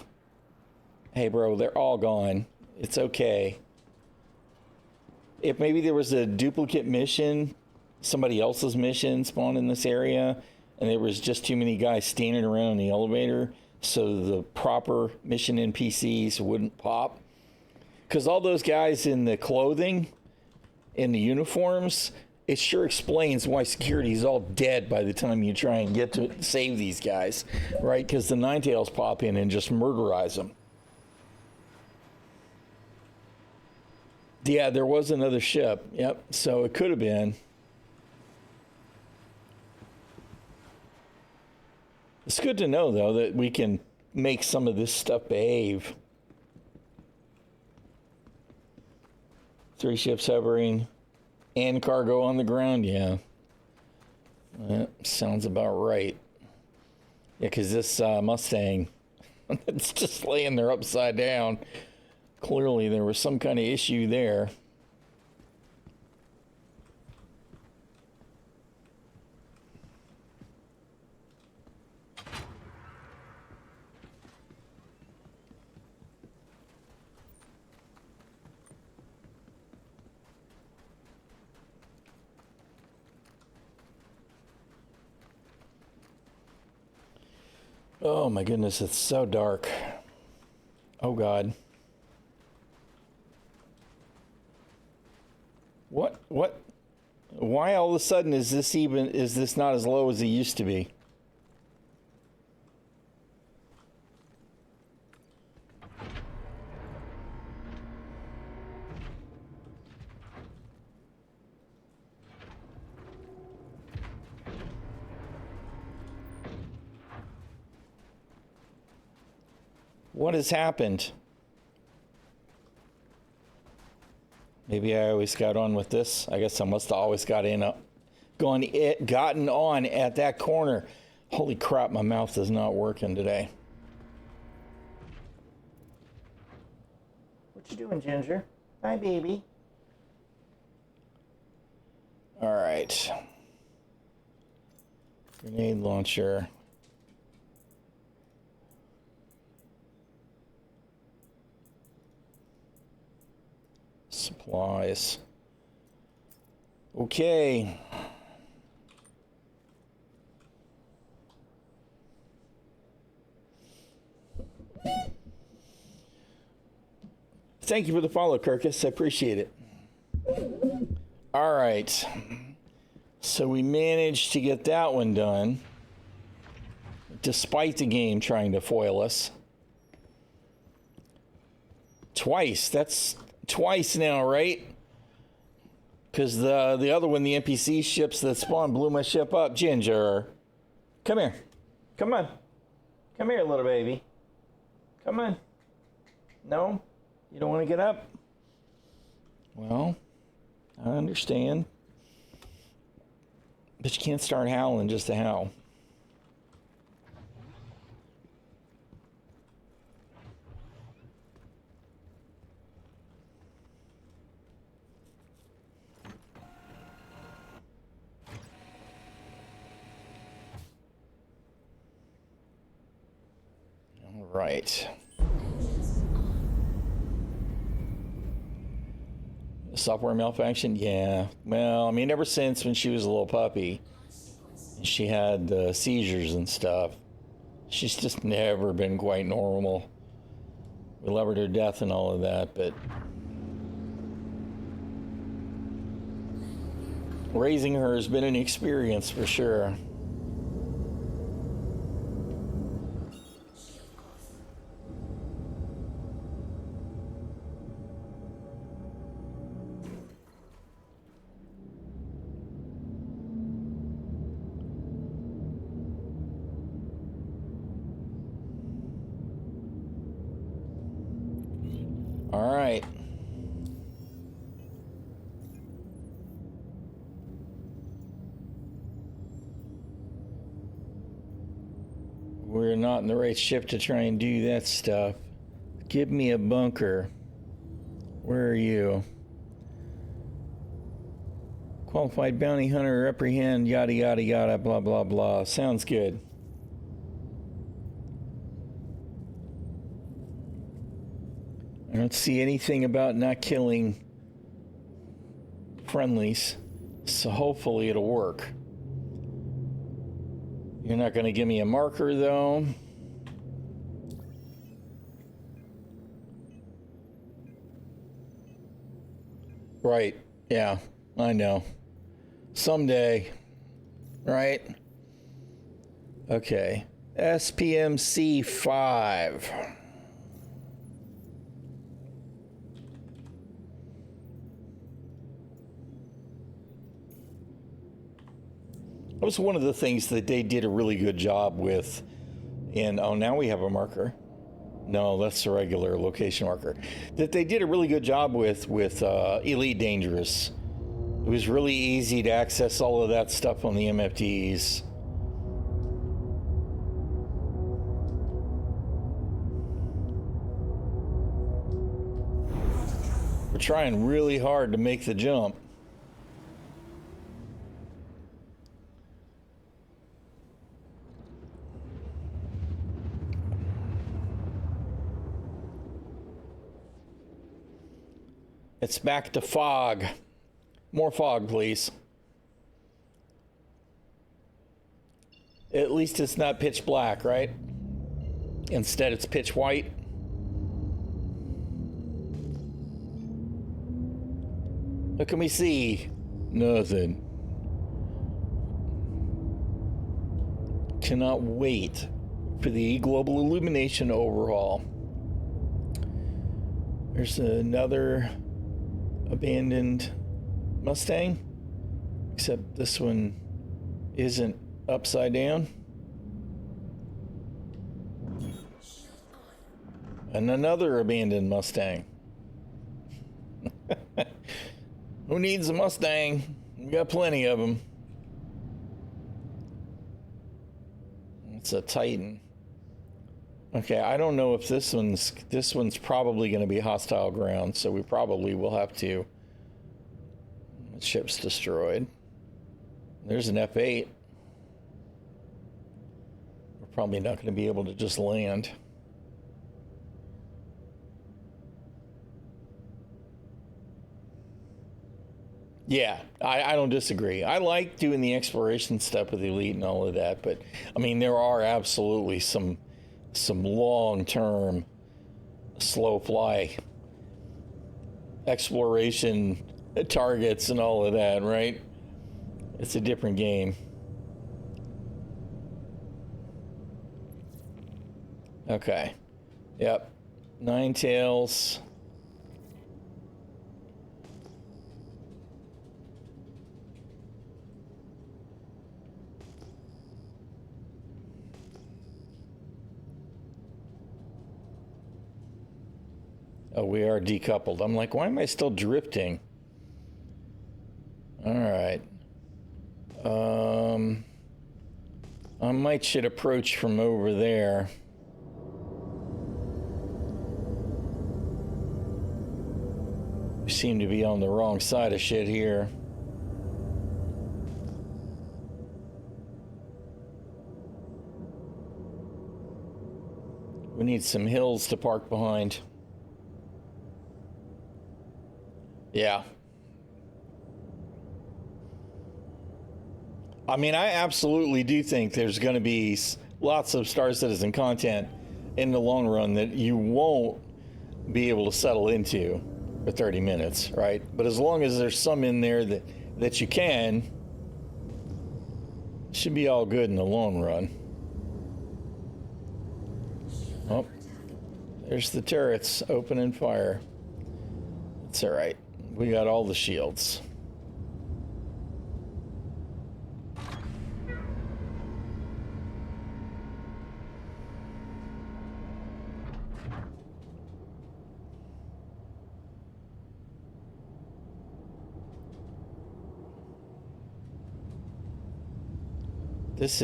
hey bro, they're all gone. It's okay. If maybe there was a duplicate mission, somebody else's mission spawned in this area, and there was just too many guys standing around in the elevator, so the proper mission NPCs wouldn't pop. Because all those guys in the clothing, in the uniforms, it sure explains why security is all dead by the time you try and get to save these guys, right? Because the Ninetales pop in and just murderize them. Yeah, there was another ship. Yep, so it could have been. It's good to know, though, that we can make some of this stuff behave. 3 ships hovering and cargo on the ground, yeah. That sounds about right. Yeah, because this Mustang, it's just laying there upside down. Clearly, there was some kind of issue there. Oh my goodness, it's so dark. Oh God. What? Why all of a sudden is this not as low as it used to be? What has happened? Maybe I always got on with this. I guess I must have always gotten on at that corner. Holy crap, my mouth is not working today. What you doing, Ginger? Hi, baby. All right. Grenade launcher. Supplies. Okay. Thank you for the follow, Kirkus. I appreciate it. All right. So we managed to get that one done, despite the game trying to foil us. Twice. That's twice now, right? Because the other one, the NPC ships that spawned, blew my ship up. Ginger, come here. Come on. Come here, little baby. Come on. No? You don't want to get up? Well, I understand. But you can't start howling just to howl. Right. Software malfunction? Yeah. Well, I mean, ever since when she was a little puppy, she had seizures and stuff. She's just never been quite normal. We love her to death and all of that, but raising her has been an experience for sure. All right. We're not in the right ship to try and do that stuff. Give me a bunker. Where are you? Qualified bounty hunter, apprehend, yada, yada, yada, blah, blah, blah. Sounds good. I don't see anything about not killing friendlies, so hopefully it'll work. You're not going to give me a marker, though. Right, yeah, I know. Someday, right? Okay, SPMC 5. That was one of the things that they did a really good job with. And oh, now we have a marker. No, that's the regular location marker. That they did a really good job with Elite Dangerous. It was really easy to access all of that stuff on the MFTs. We're trying really hard to make the jump. It's back to fog. More fog, please. At least it's not pitch black, right? Instead, it's pitch white. What can we see? Nothing. Cannot wait for the global illumination overhaul. There's another abandoned Mustang, except this one isn't upside down. And another abandoned Mustang. Who needs a Mustang? We got plenty of them. It's a Titan. Okay, I don't know if this one's probably going to be hostile ground, so we probably will have to. The ship's destroyed. There's an F8. We're probably not going to be able to just land. Yeah, I don't disagree. I like doing the exploration stuff with Elite and all of that, but I mean, there are absolutely some long-term slow fly exploration targets and all of that, right? It's a different game. Okay. Yep. Nine tails. Oh, we are decoupled. I'm like, why am I still drifting? All right. I should approach from over there. We seem to be on the wrong side of shit here. We need some hills to park behind. Yeah. I mean, I absolutely do think there's going to be lots of Star Citizen content in the long run that you won't be able to settle into for 30 minutes, right? But as long as there's some in there that you can, it should be all good in the long run. Oh, there's the turrets opening fire. It's all right. We got all the shields. This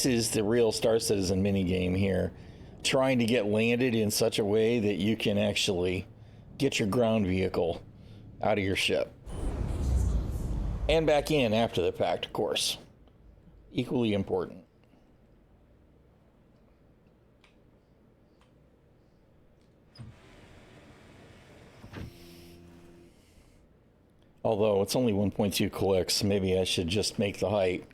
is the real Star Citizen minigame here. Trying to get landed in such a way that you can actually get your ground vehicle out of your ship. And back in after the fact, of course. Equally important. Although it's only 1.2 clicks, maybe I should just make the height.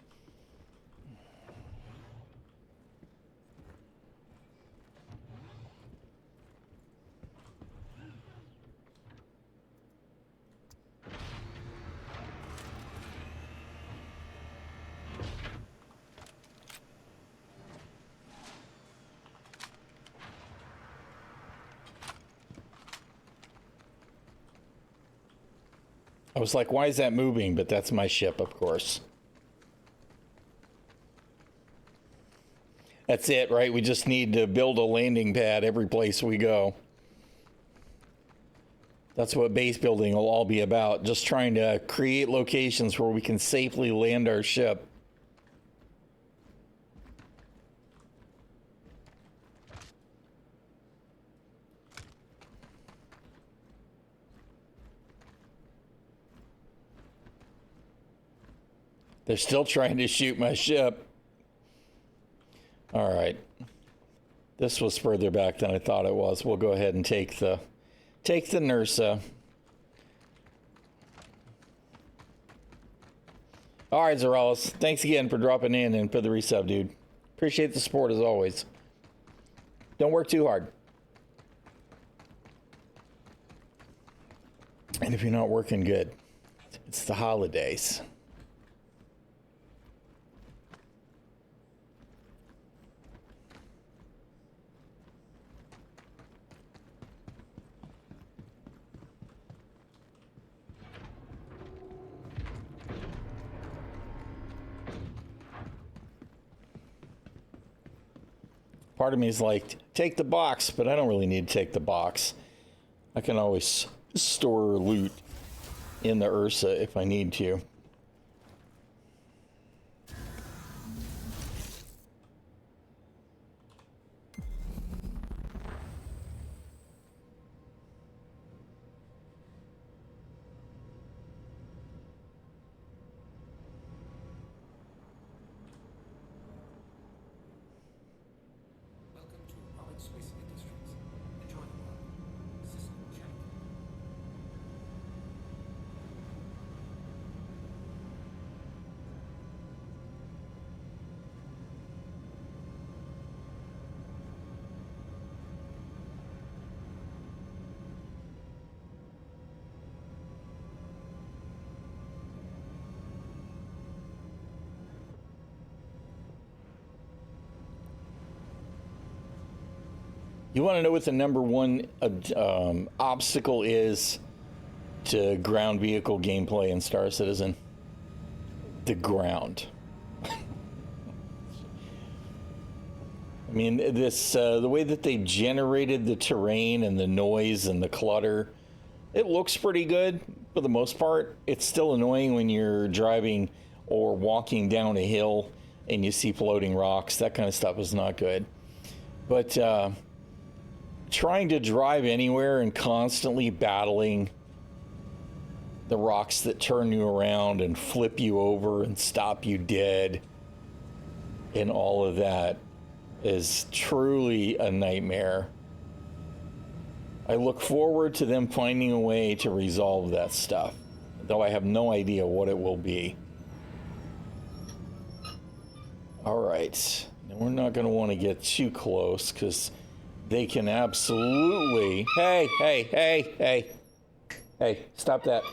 I was like, why is that moving? But that's my ship, of course. That's it, right? We just need to build a landing pad every place we go. That's what base building will all be about. Just trying to create locations where we can safely land our ship. They're still trying to shoot my ship. All right. This was further back than I thought it was. We'll go ahead and take the Nursa. All right, Zorales. Thanks again for dropping in and for the resub, dude. Appreciate the support as always. Don't work too hard. And if you're not working good, it's the holidays. Part of me is like, take the box, but I don't really need to take the box. I can always store loot in the Ursa if I need to. Welcome to Robert Swiss Industries. Enjoy the work. System check. You want to know what the number one obstacle is to ground vehicle gameplay in Star Citizen? The ground. I mean, this the way that they generated the terrain and the noise and the clutter, it looks pretty good for the most part. It's still annoying when you're driving or walking down a hill and you see floating rocks. That kind of stuff is not good. But trying to drive anywhere and constantly battling the rocks that turn you around and flip you over and stop you dead and all of that is truly a nightmare. I look forward to them finding a way to resolve that stuff, though I have no idea what it will be. All right, now we're not going to want to get too close because they can absolutely... Hey, stop that.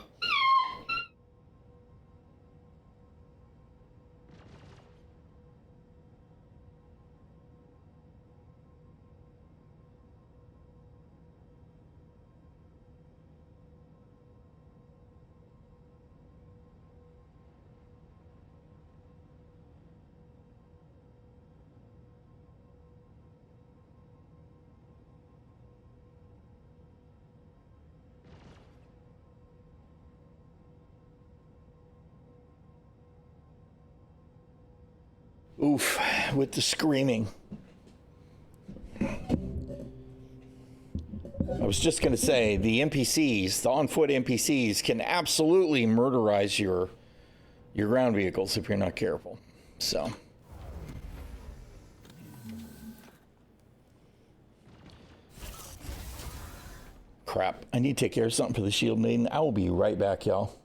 Oof, with the screaming. I was just going to say, the NPCs, the on-foot NPCs, can absolutely murderize your ground vehicles if you're not careful. So. Crap, I need to take care of something for the Shield Maiden. I will be right back, y'all.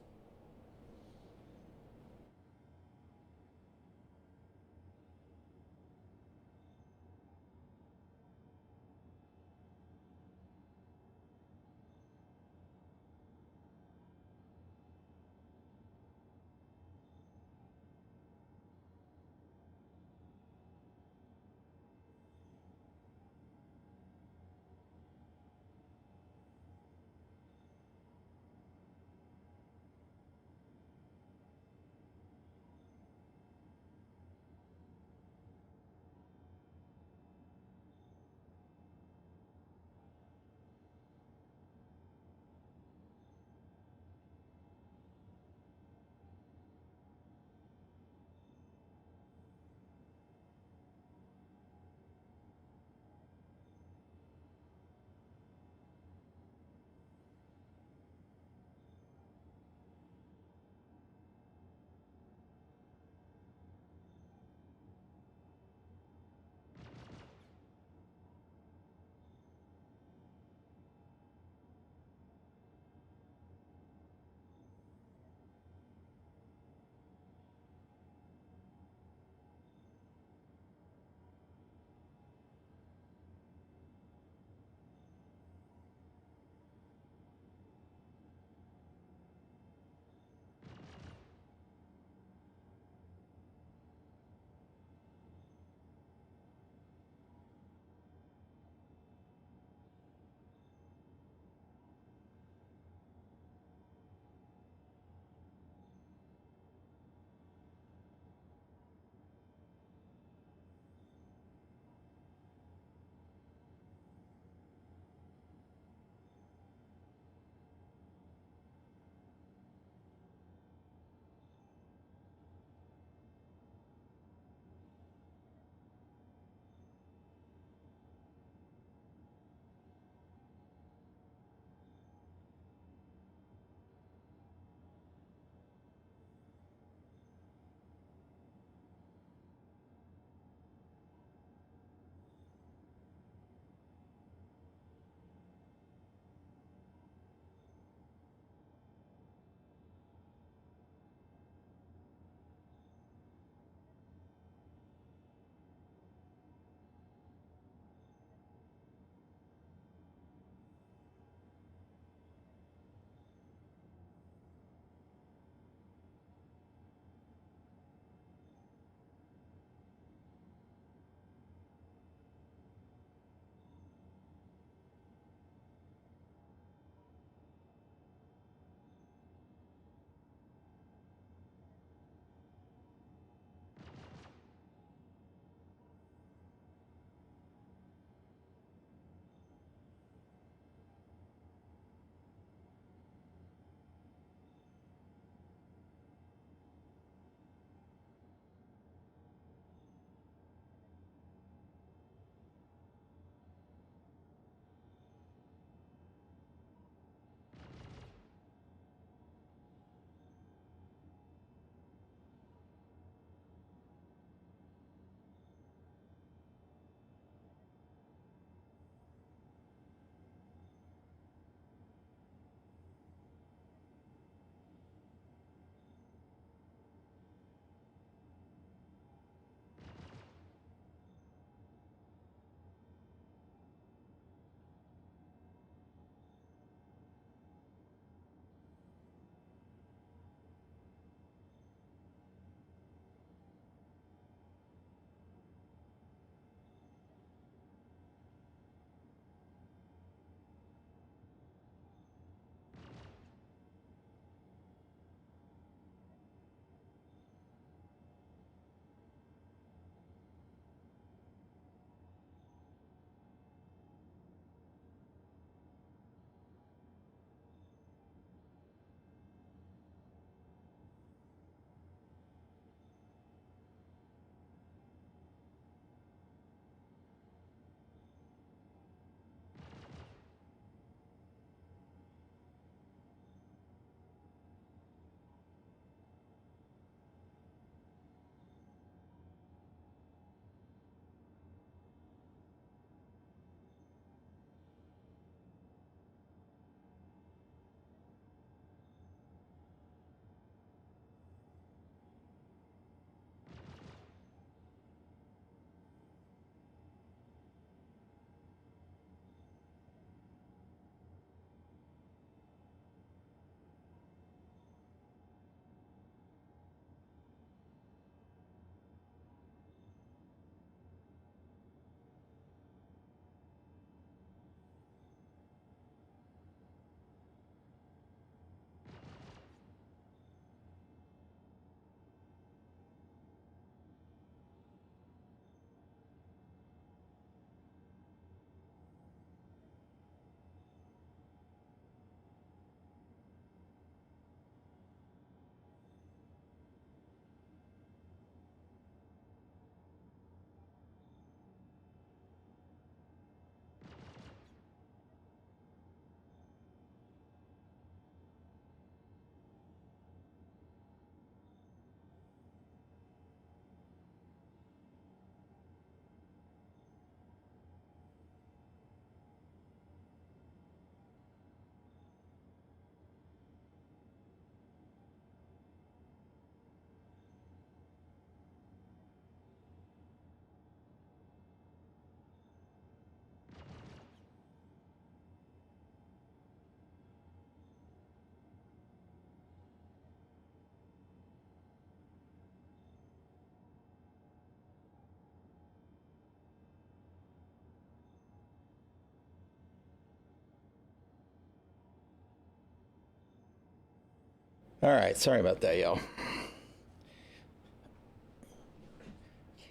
All right, sorry about that, y'all.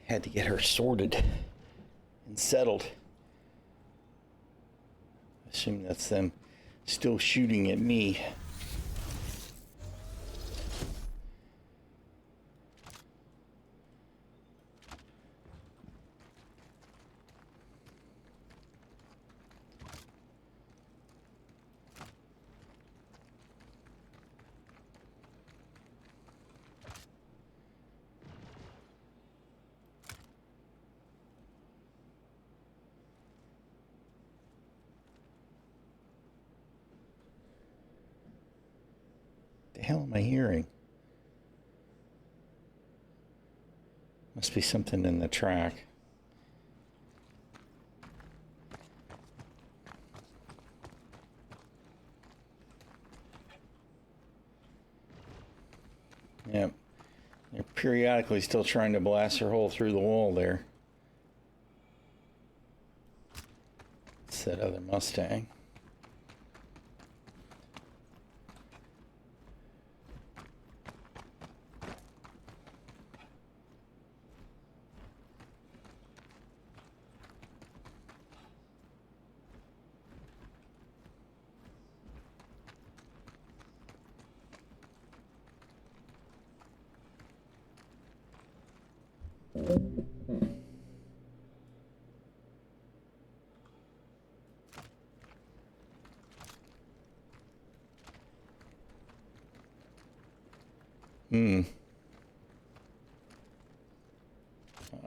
Had to get her sorted and settled. Assume that's them still shooting at me. The hell am I hearing? Must be something in the track. Yep. They're periodically still trying to blast their hole through the wall there. It's that other Mustang.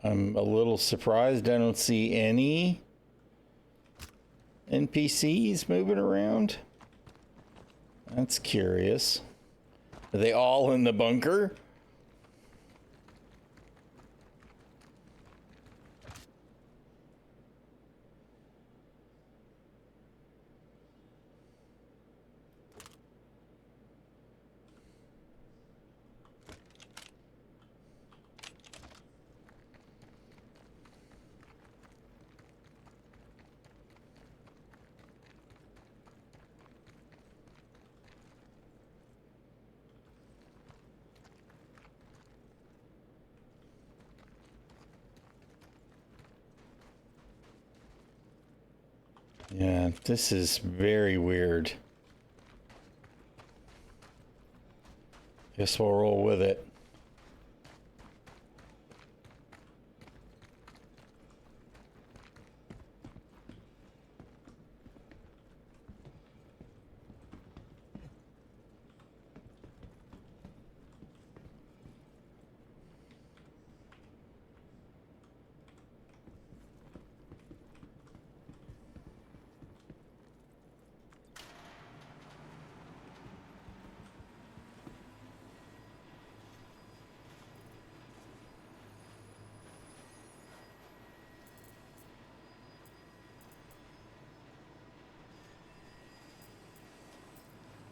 I'm a little surprised I don't see any NPCs moving around. That's curious. Are they all in the bunker? Yeah, this is very weird. Guess we'll roll with it.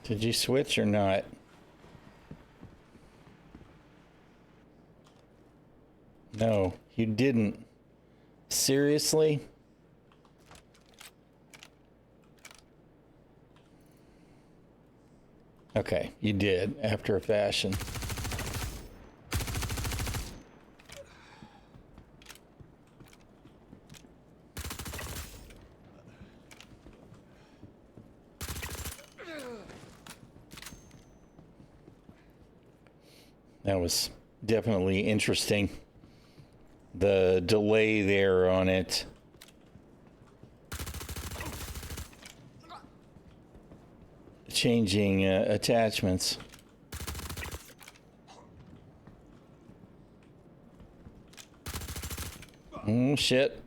Did you switch or not? No, you didn't. Seriously? Okay, you did, after a fashion. That was definitely interesting. The delay there on it. Changing attachments. Oh, shit.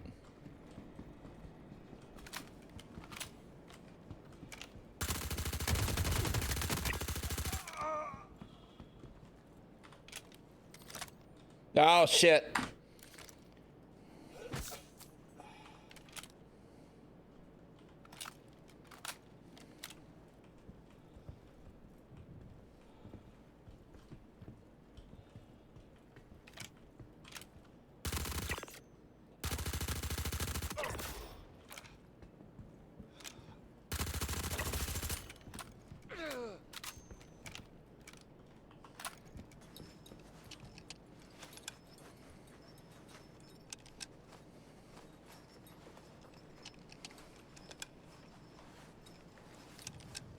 Oh, shit.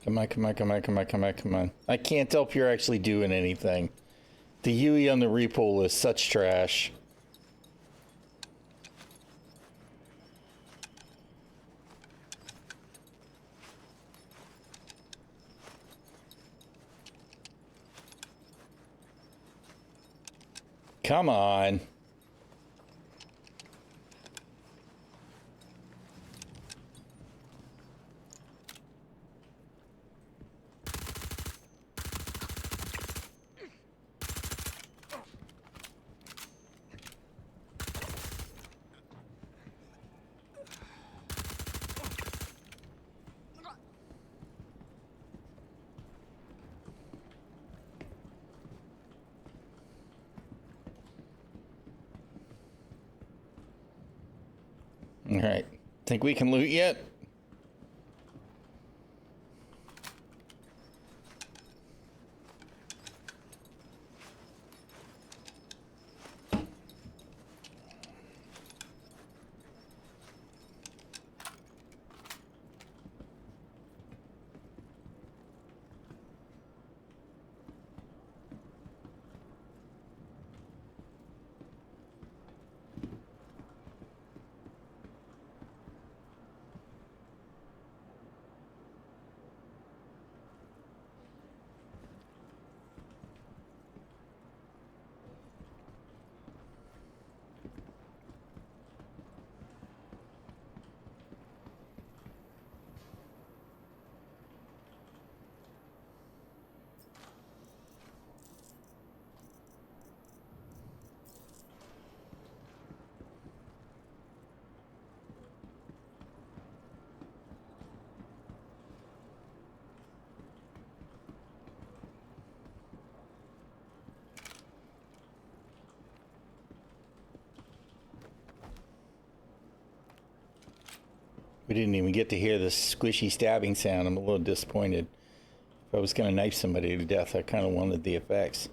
Come on, come on, come on, come on, come on, come on. I can't tell if you're actually doing anything. The Huey on the repull is such trash. Come on. All right. Think we can loot yet? We didn't even get to hear the squishy stabbing sound. I'm a little disappointed. If I was going to knife somebody to death, I kind of wanted the effects.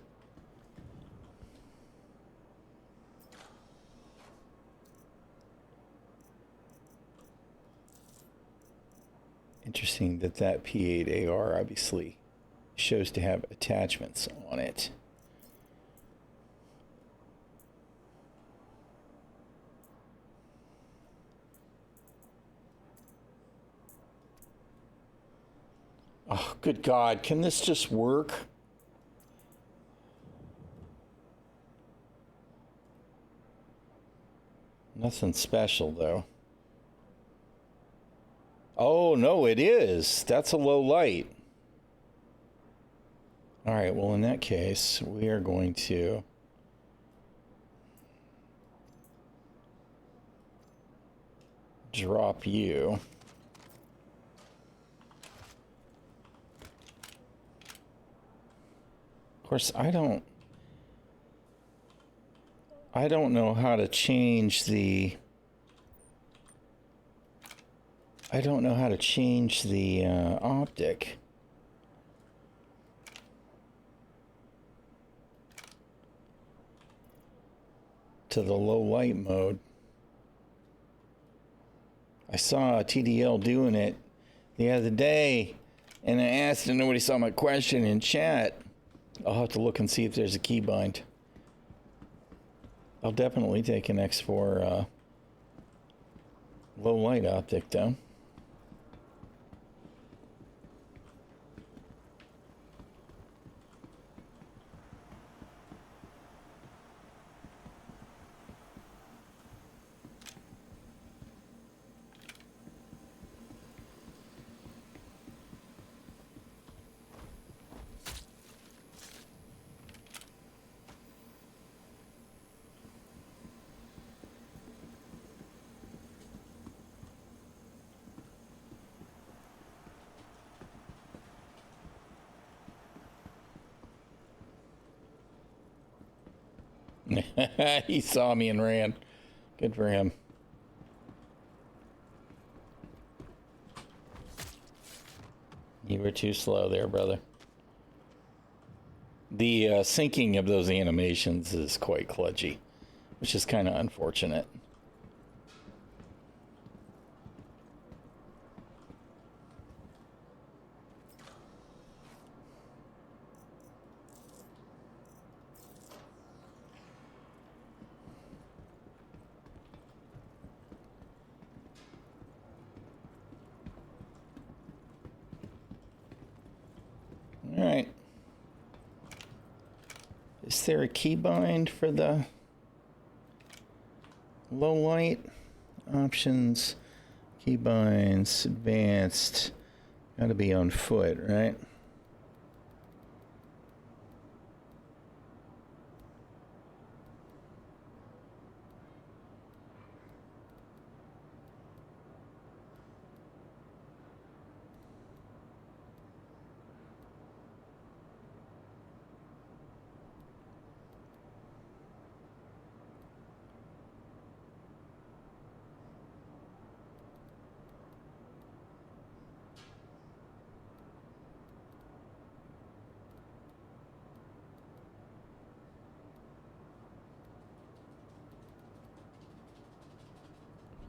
Interesting that that P8 AR obviously shows to have attachments on it. Oh, good God. Can this just work? Nothing special, though. Oh, no, it is. That's a low light. All right, well, in that case, we are going to... drop you. Of course, I don't know how to change the optic. To the low light mode. I saw a TDL doing it the other day, and I asked and nobody saw my question in chat. I'll have to look and see if there's a keybind. I'll definitely take an X4 low light optic though. He saw me and ran. Good for him. You were too slow there, brother. The syncing of those animations is quite kludgy, which is kind of unfortunate. there a keybind for the low light? Options, keybinds, advanced. Gotta be on foot, right?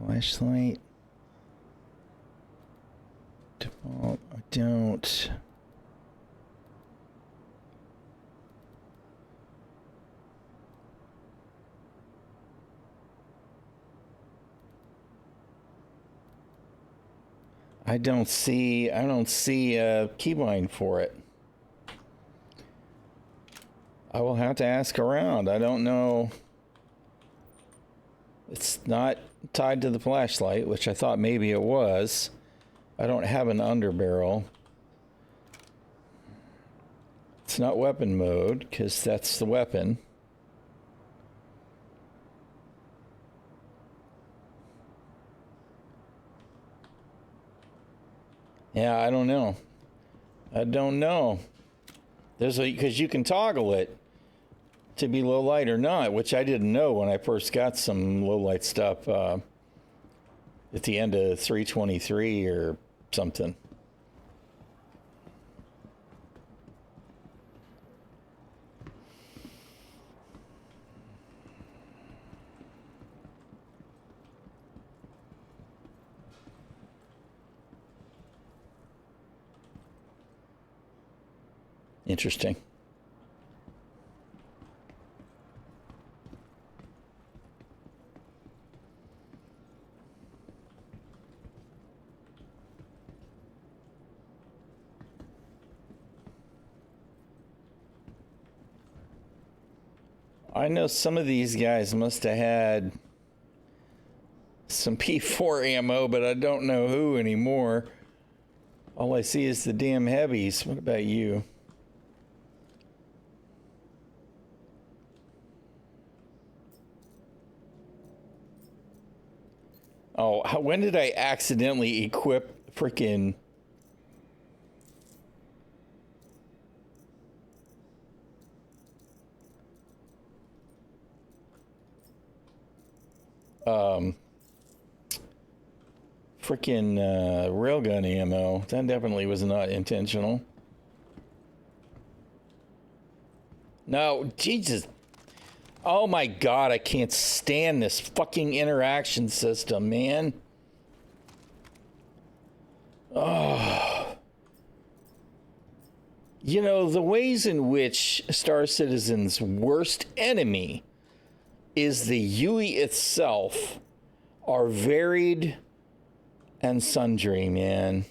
Flashlight. Default. I don't. I don't see a keybind for it. I will have to ask around. I don't know. It's not tied to the flashlight, which I thought maybe it was. I don't have an underbarrel. It's not weapon mode, because that's the weapon. Yeah, I don't know. I don't know. There's a, because you can toggle it to be low light or not, which I didn't know when I first got some low light stuff at the end of 323 or something. Interesting. I know some of these guys must have had some P4 ammo, but I don't know who anymore. All I see is the damn heavies. What about you? Oh, when did I accidentally equip freaking... railgun ammo? That definitely was not intentional. No, Jesus. Oh my God, I can't stand this fucking interaction system, man. Oh. You know, the ways in which Star Citizen's worst enemy is the UE itself are varied and sundry, man.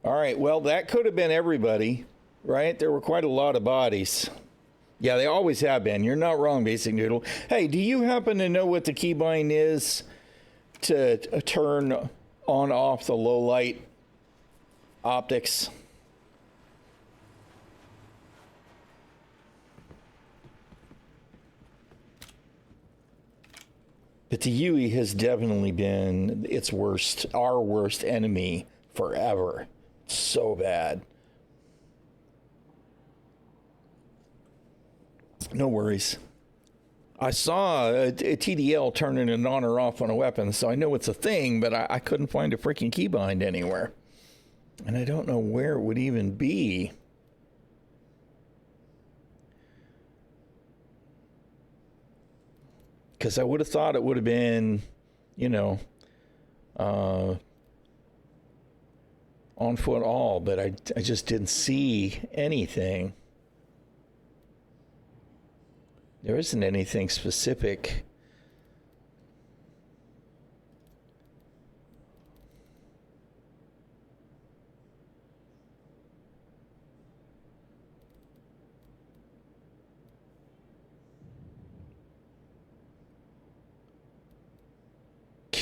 All right, well, that could have been everybody, right? There were quite a lot of bodies. Yeah, they always have been. You're not wrong, Basic Noodle. Hey, do you happen to know what the keybind is to turn on off the low light optics? But the UE has definitely been its worst, our worst enemy forever. So bad. No worries. I saw a TDL turning it on or off on a weapon, so I know it's a thing, but I couldn't find a freaking keybind anywhere. And I don't know where it would even be. Because I would have thought it would have been, you know, on foot all, but I just didn't see anything. There isn't anything specific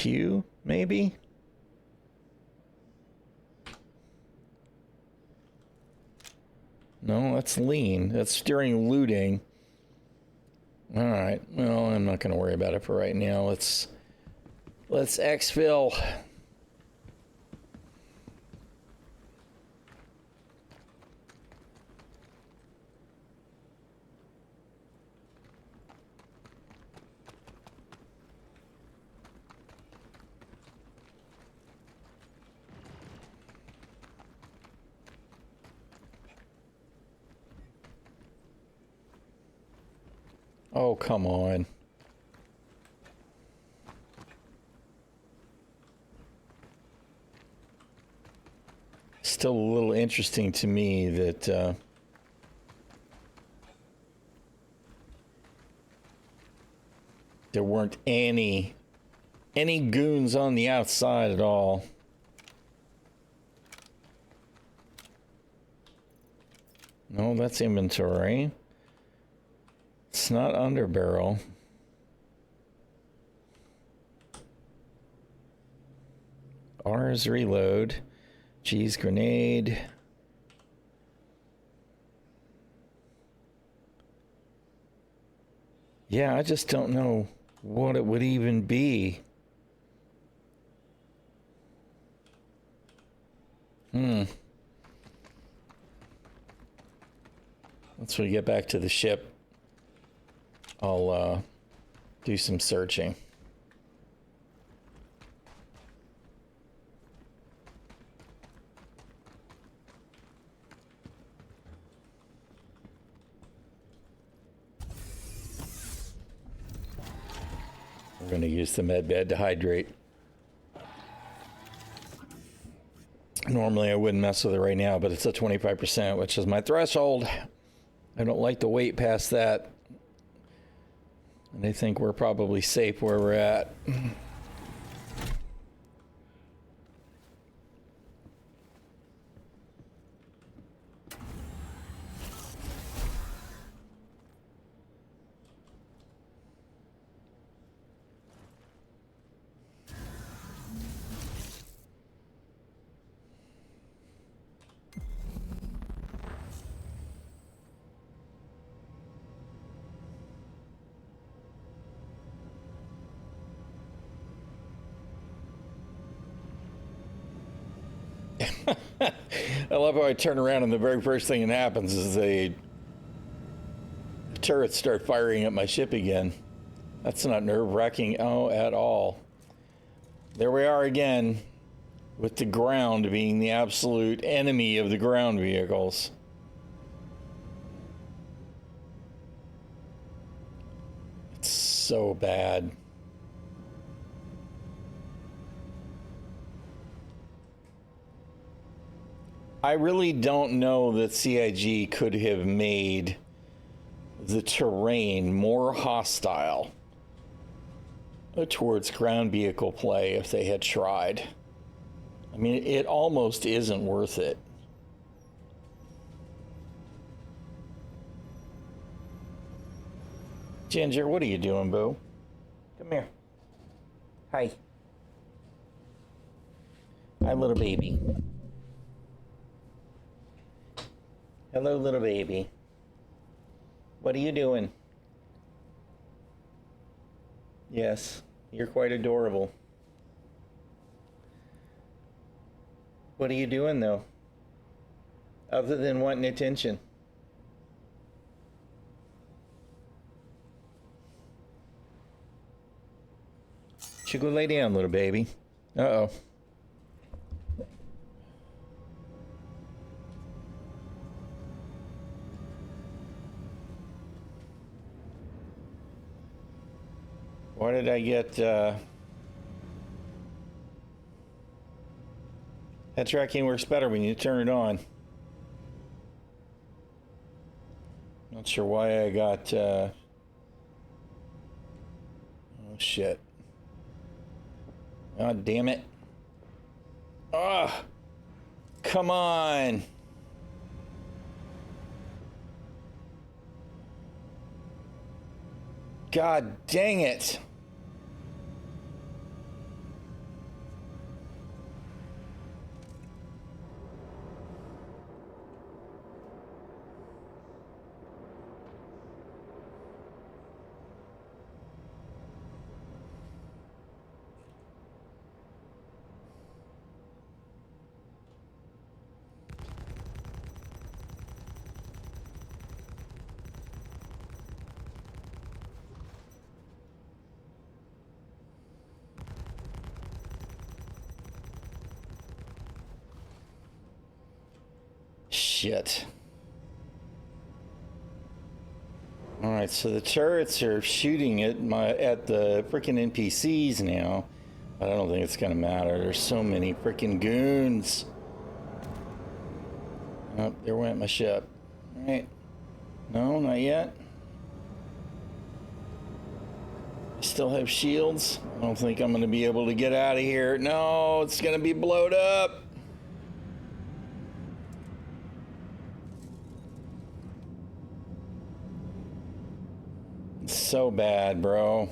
Q, maybe? No, that's lean. That's during looting. All right. Well, I'm not going to worry about it for right now. Let's exfil. Oh, come on. Still a little interesting to me that there weren't any goons on the outside at all. No, that's inventory. It's not underbarrel. R is reload. G's grenade. Yeah, I just don't know what it would even be. Once we get back to the ship, I'll do some searching. We're going to use the med bed to hydrate. Normally I wouldn't mess with it right now, but it's at 25%, which is my threshold. I don't like to wait past that. And I think we're probably safe where we're at. I love how I turn around and the very first thing that happens is the turrets start firing at my ship again. That's not nerve-wracking at all. There we are again, with the ground being the absolute enemy of the ground vehicles. It's so bad. I really don't know that CIG could have made the terrain more hostile towards ground vehicle play if they had tried. I mean, it almost isn't worth it. Ginger, what are you doing, boo? Come here. Hi. Hi, little baby. Hello, little baby. What are you doing? Yes, you're quite adorable. What are you doing, though? Other than wanting attention? Should go lay down, little baby. Uh-oh. Why did I get head tracking works better when you turn it on. Not sure why I got oh shit. God damn it. Ah, come on. God dang it. shit. All right, so the turrets are shooting at the freaking NPCs now. But I don't think it's gonna matter. There's so many freaking goons. Oh, there went my ship. All right. No, not yet. I still have shields. I don't think I'm gonna be able to get out of here. No, it's gonna be blowed up. It's so bad, bro.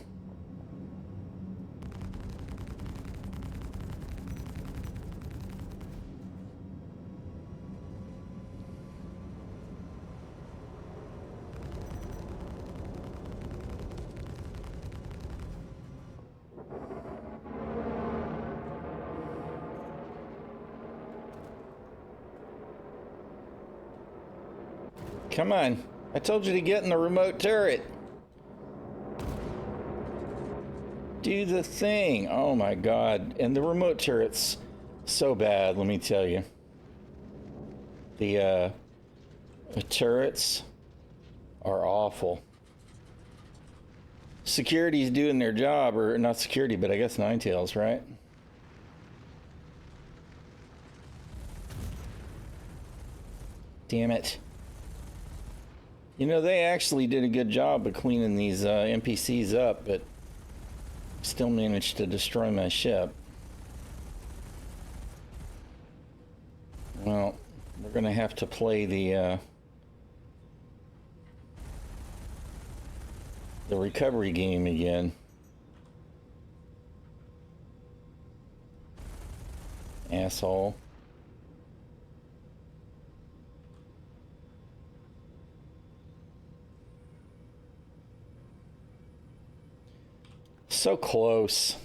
Come on. I told you to get in the remote turret. Do the thing. Oh my god. And the remote turret's so bad, let me tell you. The turrets are awful. Security's doing their job, or not security, but I guess Ninetales, right? Damn it. You know, they actually did a good job of cleaning these NPCs up, but still managed to destroy my ship. Well, we're gonna have to play the recovery game again. Asshole. So close.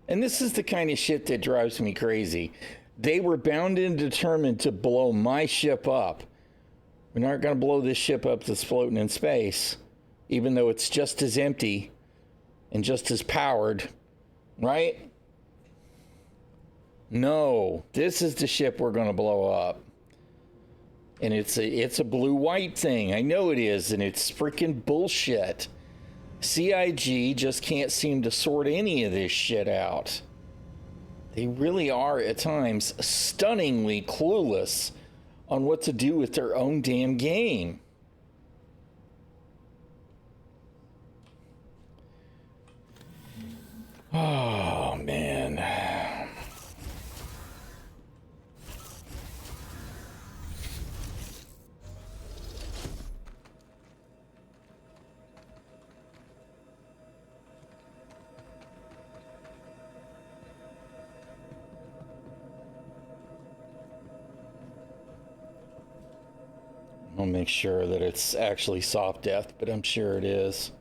And this is the kind of shit that drives me crazy. They were bound and determined to blow my ship up. We're not going to blow this ship up that's floating in space, even though it's just as empty and just as powered, right? No, this is the ship we're going to blow up. And it's a blue-white thing. I know it is, and it's freaking bullshit. CIG just can't seem to sort any of this shit out. They really are, at times, stunningly clueless on what to do with their own damn game. Oh, man. I'll make sure that it's actually soft death, but I'm sure it is.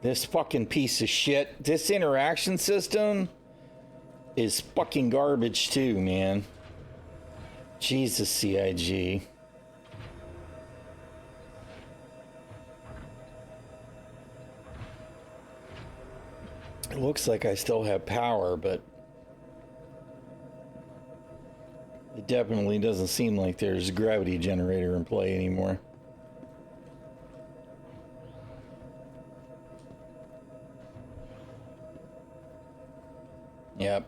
This fucking piece of shit, this interaction system is fucking garbage too, man. Jesus, CIG. It looks like I still have power, but it definitely doesn't seem like there's a gravity generator in play anymore. Yep.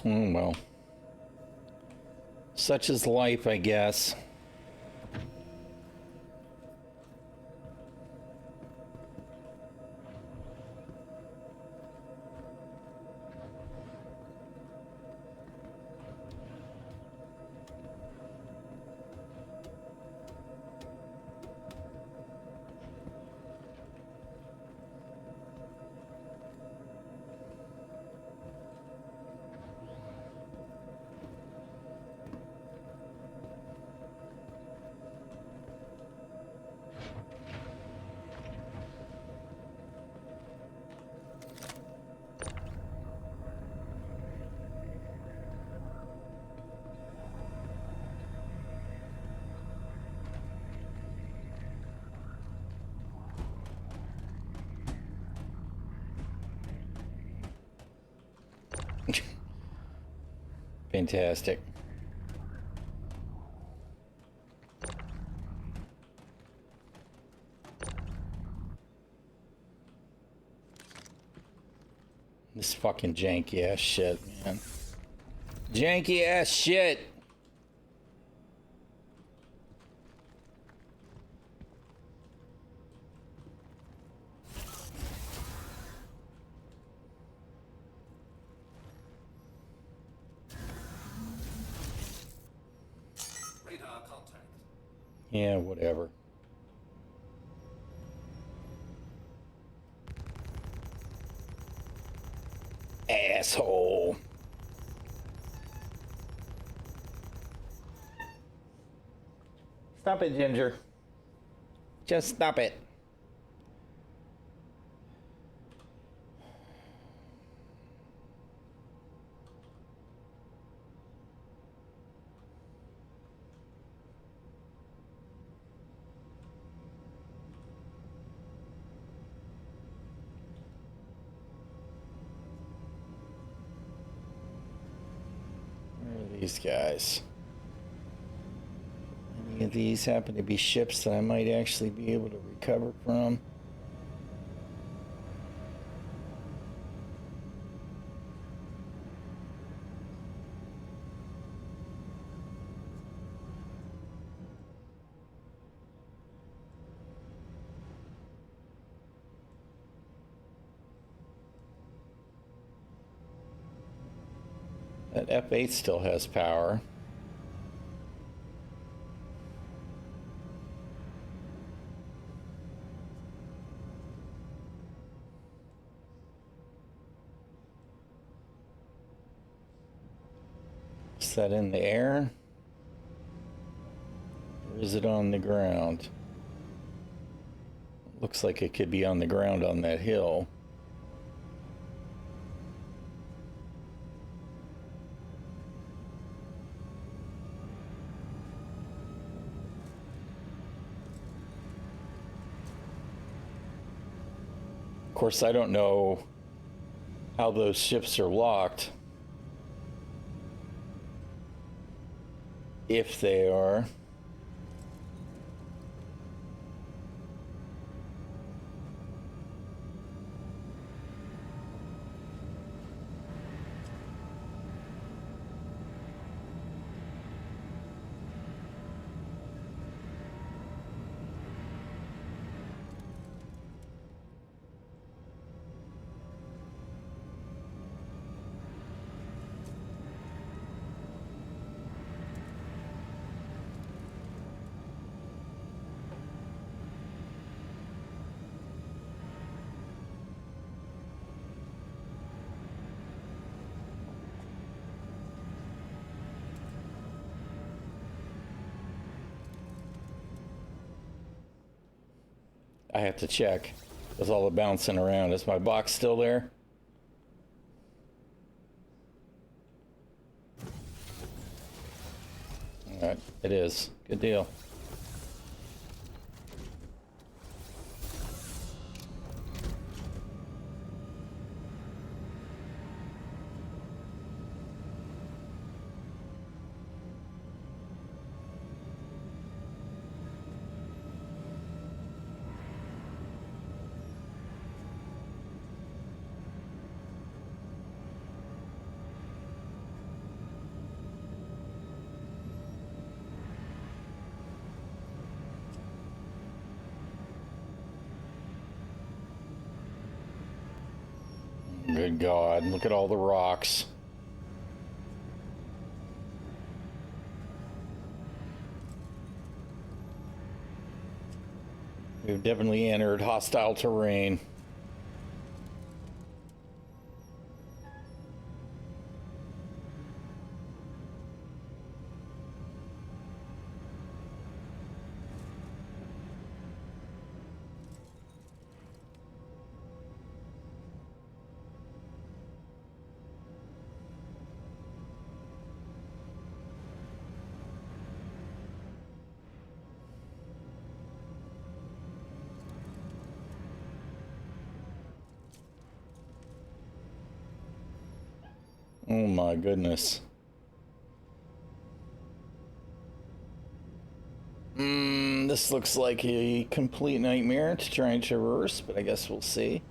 Oh well. Such is life, I guess. Fantastic. This fucking janky ass shit, man. Janky ass shit. Radar contact. Yeah, whatever. Asshole. Stop it, Ginger. Just stop it. Where are these guys? Any of these happen to be ships that I might actually be able to recover from? That F8 still has power. Is that in the air? Or is it on the ground? Looks like it could be on the ground on that hill. Of course, I don't know how those ships are locked. If they are. I have to check with all the bouncing around. Is my box still there? All right, it is. Good deal. Good God, look at all the rocks. We've definitely entered hostile terrain. Oh my goodness. This looks like a complete nightmare to try and traverse, but I guess we'll see.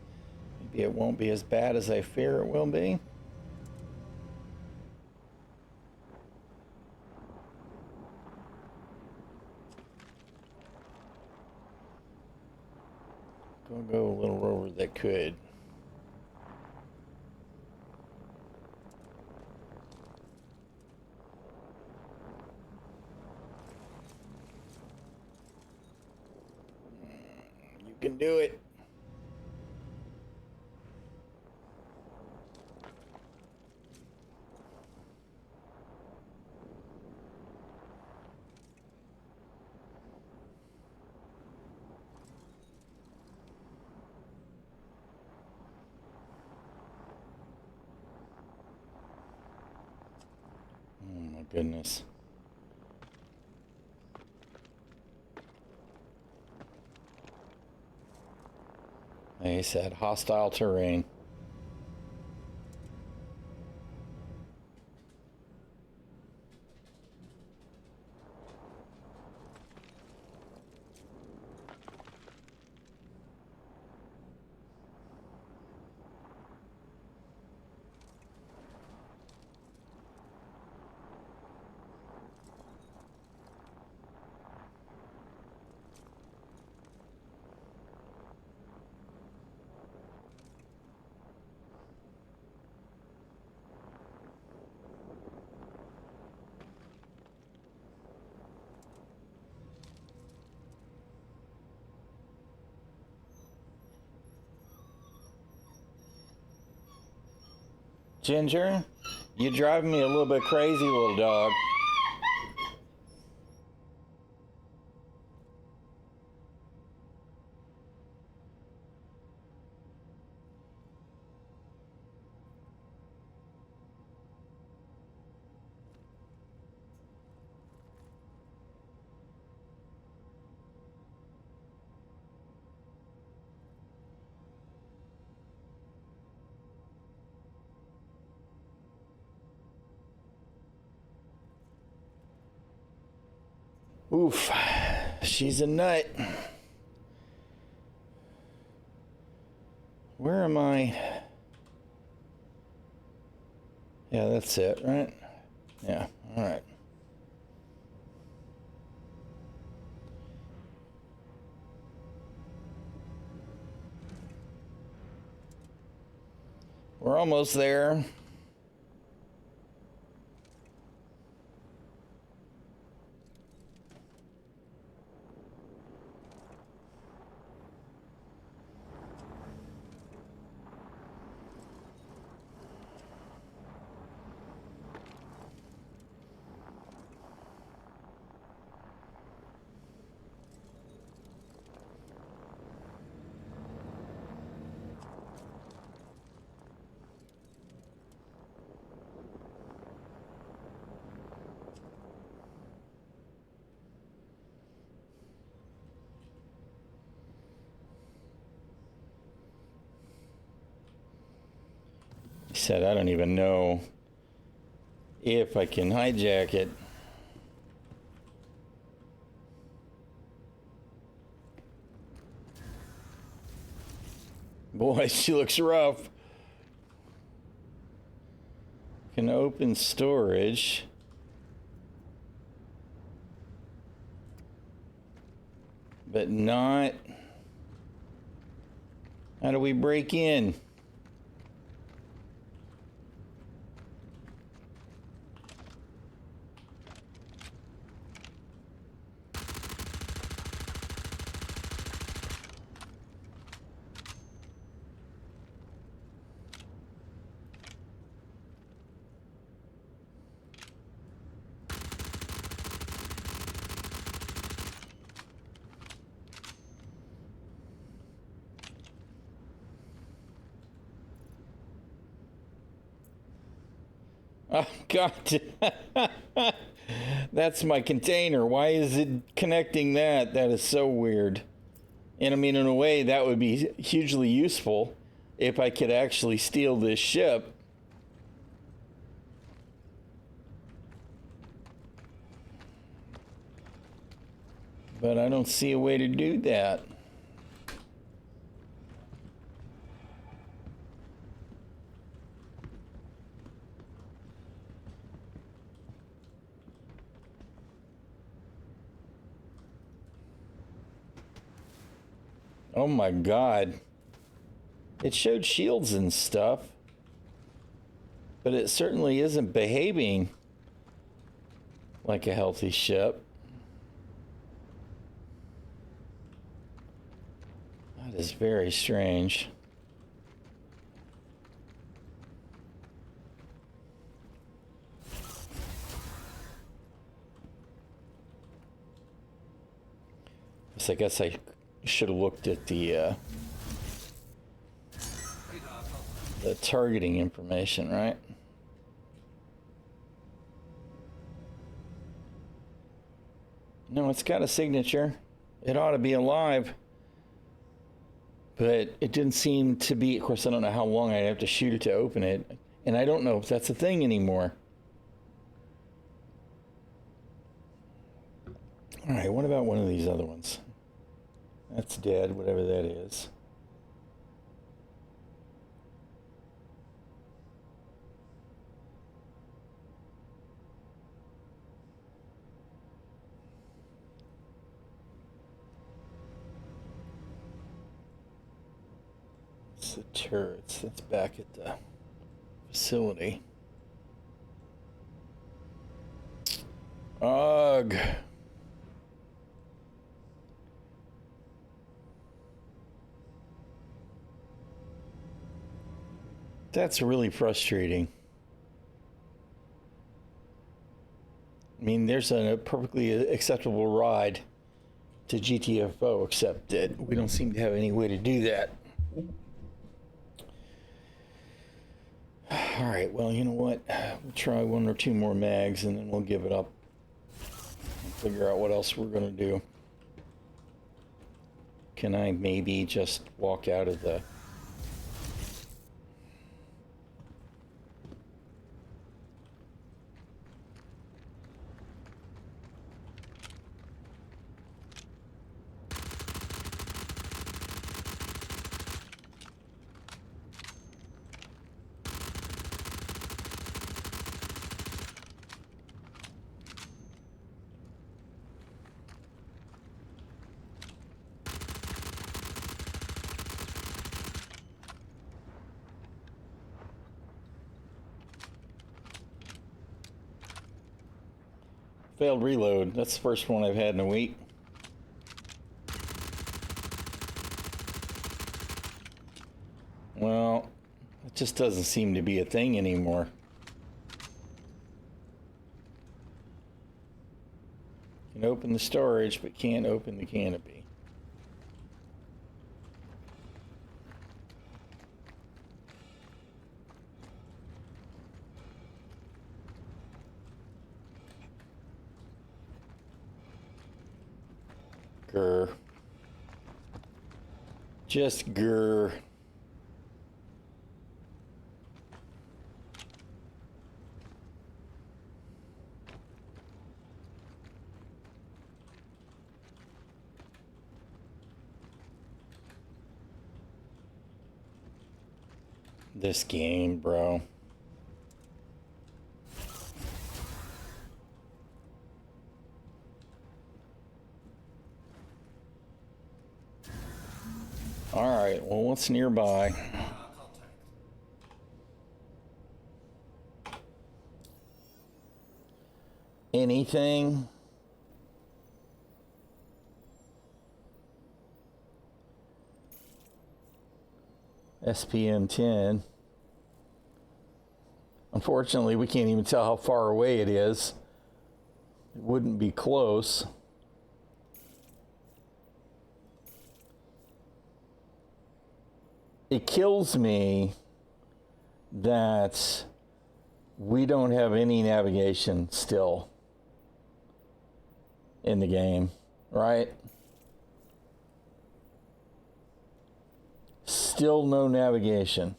Maybe it won't be as bad as I fear it will be. Go a little rover that could. You can do it. Oh my goodness. They said hostile terrain. Ginger, you're driving me a little bit crazy, little dog. Oof, she's a nut. Where am I? Yeah, that's it, right? Yeah, all right. We're almost there. He said, I don't even know if I can hijack it. Boy, she looks rough. Can open storage. But not. How do we break in? Oh, God. That's my container. Why is it connecting that? That is so weird. And I mean, in a way, that would be hugely useful if I could actually steal this ship. But I don't see a way to do that. Oh my God. It showed shields and stuff, but it certainly isn't behaving like a healthy ship. That is very strange. So I guess I should have looked at the targeting information, right? No, it's got a signature. It ought to be alive. But it didn't seem to be. Of course, I don't know how long I'd have to shoot it to open it. And I don't know if that's a thing anymore. All right, what about one of these other ones? That's dead, whatever that is. It's the turrets. That's back at the facility. Ugh. That's really frustrating. I mean, there's a perfectly acceptable ride to GTFO, except that we don't seem to have any way to do that. All right, well, you know what? We'll try one or two more mags, and then we'll give it up and figure out what else we're going to do. Can I maybe just walk out of the... Failed reload. That's the first one I've had in a week. Well, it just doesn't seem to be a thing anymore. Can open the storage, but can't open the canopy. Grr. Just grr. This game, bro. All right, well, what's nearby? Anything? SPM-10. Unfortunately, we can't even tell how far away it is. It wouldn't be close. It kills me that we don't have any navigation still in the game, right? Still no navigation.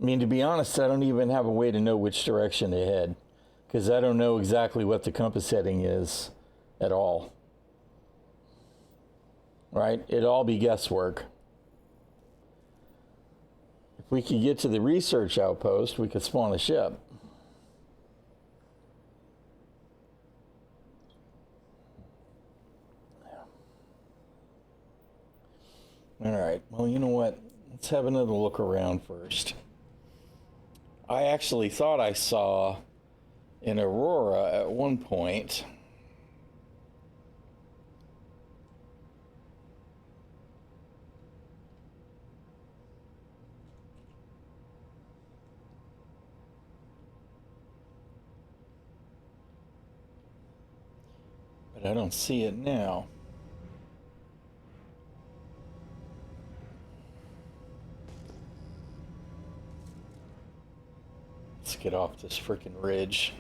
I mean, to be honest, I don't even have a way to know which direction to head, because I don't know exactly what the compass heading is at all. Right? It'd all be guesswork. If we could get to the research outpost, we could spawn a ship. All right. Well, you know what? Let's have another look around first. I actually thought I saw an aurora at one point. But I don't see it now. Let's get off this freaking ridge.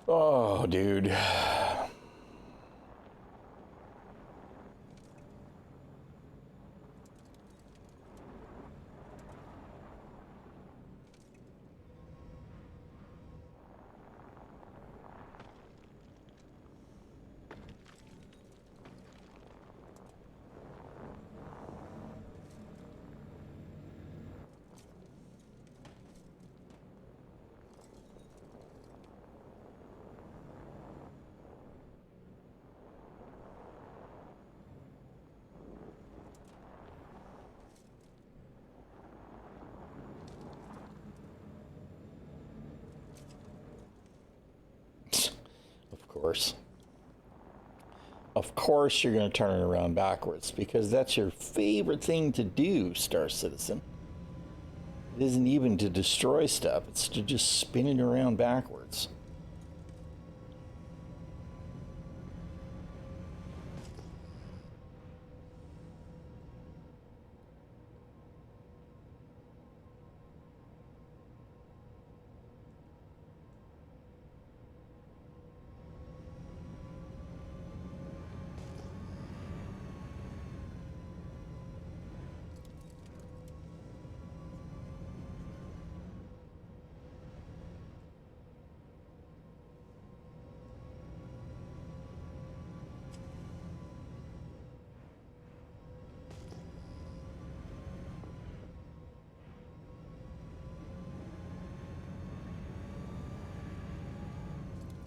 Oh, dude. Of course you're going to turn it around backwards, because that's your favorite thing to do, Star Citizen. It isn't even to destroy stuff, it's to just spin it around backwards.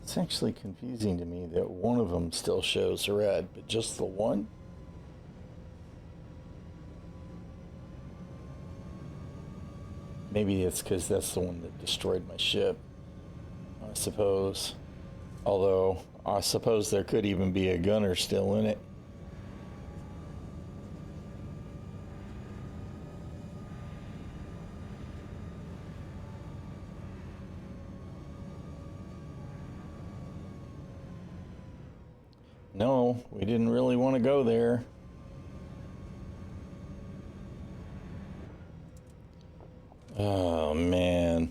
It's actually confusing to me that one of them still shows red, but just the one? Maybe it's because that's the one that destroyed my ship, I suppose. Although, I suppose there could even be a gunner still in it. No, we didn't really want to go there. Oh, man.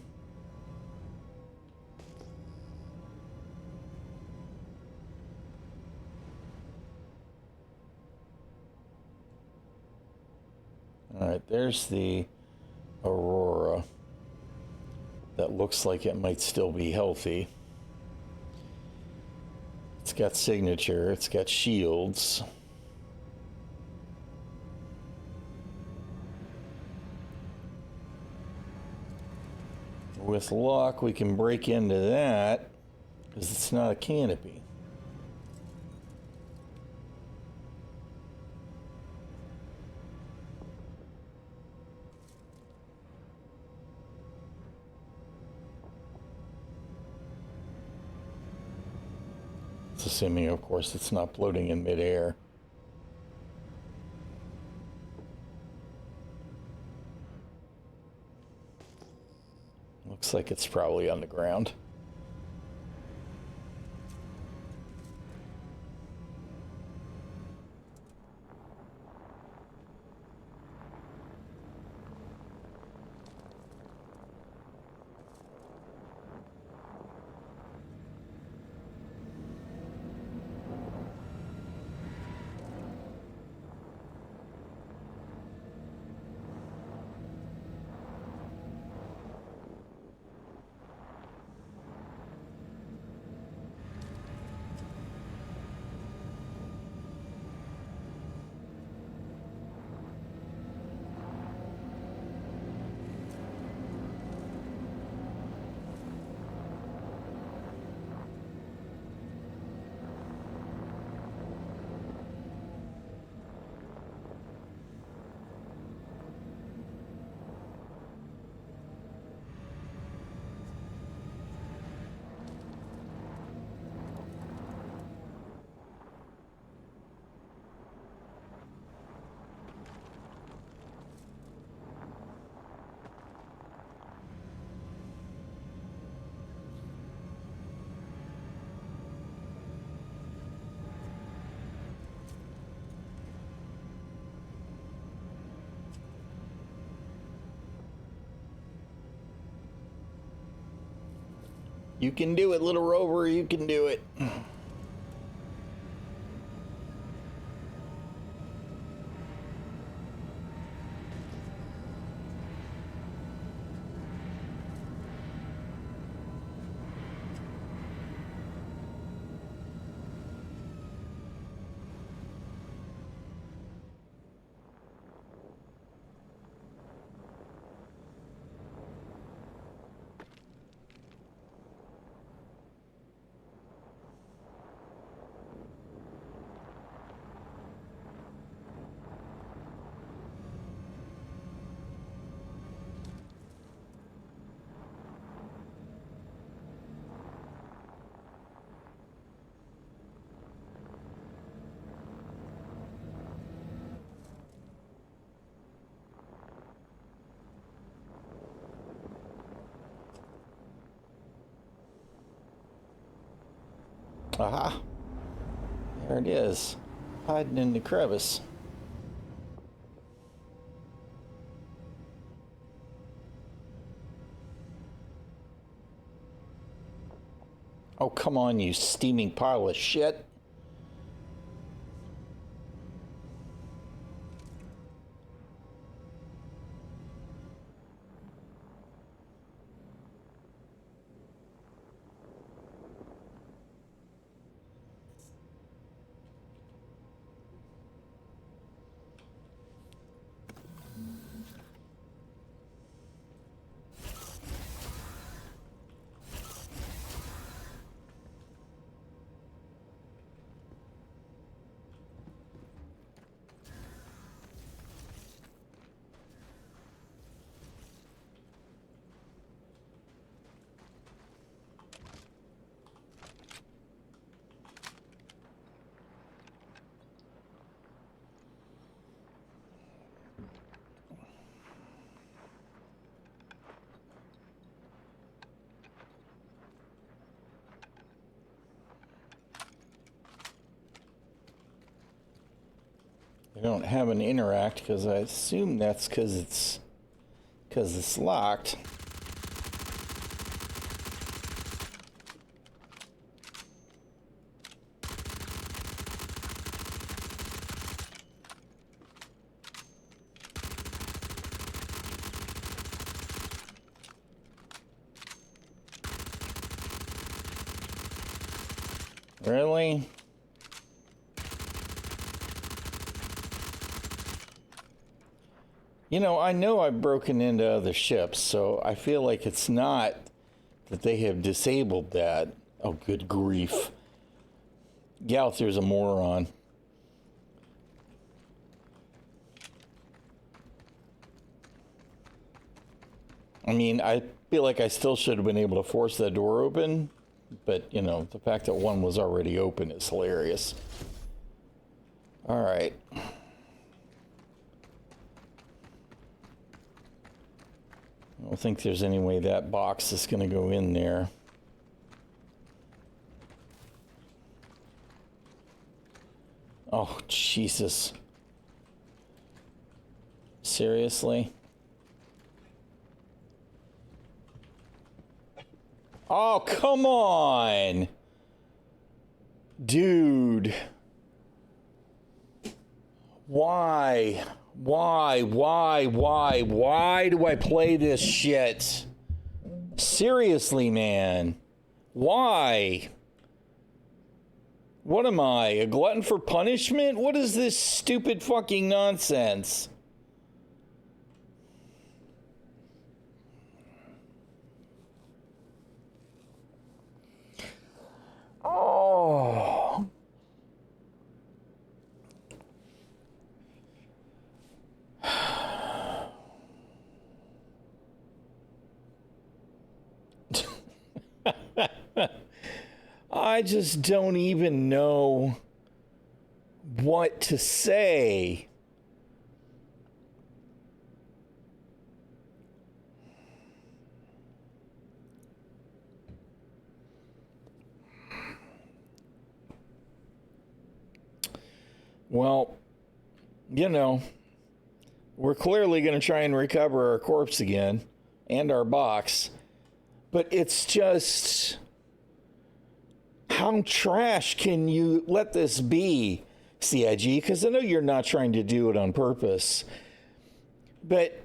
All right, there's the Aurora. That looks like it might still be healthy. It's got signature, it's got shields. With luck, we can break into that, because it's not a canopy. It's assuming, of course, it's not floating in midair. Looks like it's probably on the ground. You can do it, little rover. You can do it. Aha. There it is. Hiding in the crevice. Oh, come on, you steaming pile of shit. I don't have an interact because I assume that's because it's locked. Really? You know I've broken into other ships, so I feel like it's not that they have disabled that. Oh, good grief. Galther's a moron. I mean, I feel like I still should have been able to force that door open, but, you know, the fact that one was already open is hilarious. All right. I don't think there's any way that box is going to go in there. Oh, Jesus. Seriously? Oh, come on! Dude. Why? Why do I play this shit? Seriously, man. Why? What am I, a glutton for punishment? What is this stupid fucking nonsense? Oh. I just don't even know what to say. Well, you know, we're clearly going to try and recover our corpse again and our box, but it's just, how trash can you let this be, CIG? Because I know you're not trying to do it on purpose, but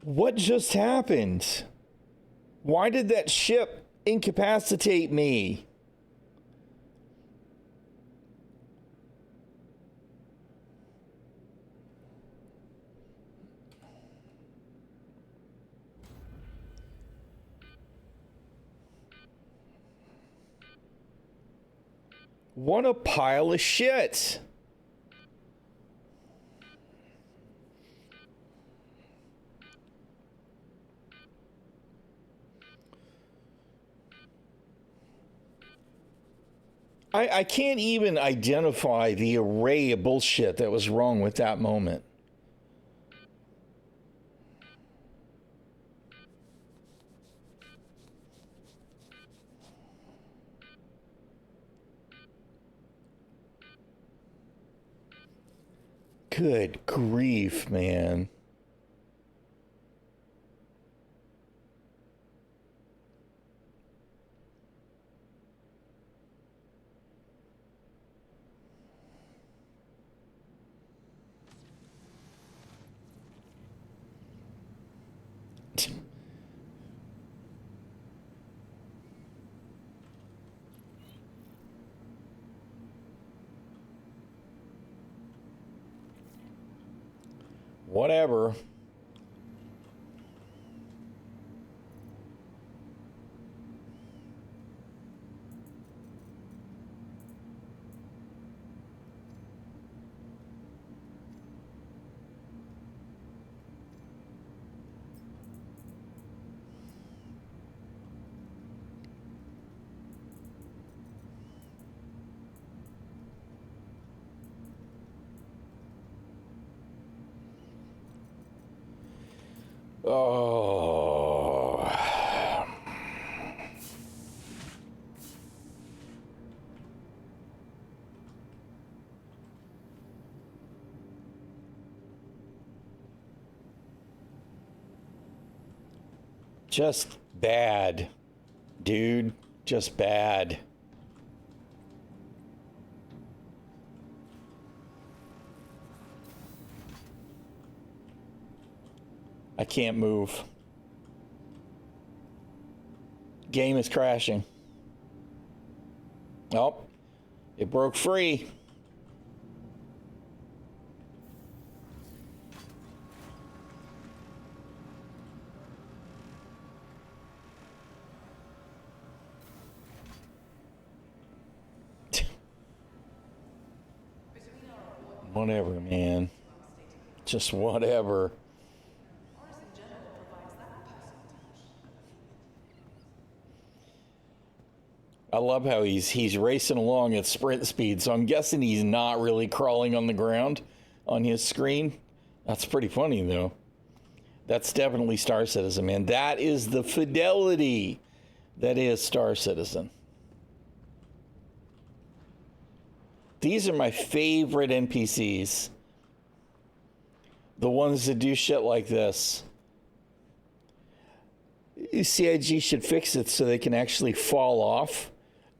what just happened? Why did that ship incapacitate me? What a pile of shit. I can't even identify the array of bullshit that was wrong with that moment. Good grief, man. Whatever. Oh. Just bad, dude. Just bad. I can't move. Game is crashing. Oh, it broke free. Whatever, man. Just whatever. I love how he's racing along at sprint speed, so I'm guessing he's not really crawling on the ground on his screen. That's pretty funny, though. That's definitely Star Citizen, man. That is the fidelity that is Star Citizen. These are my favorite NPCs. The ones that do shit like this. CIG should fix it so they can actually fall off,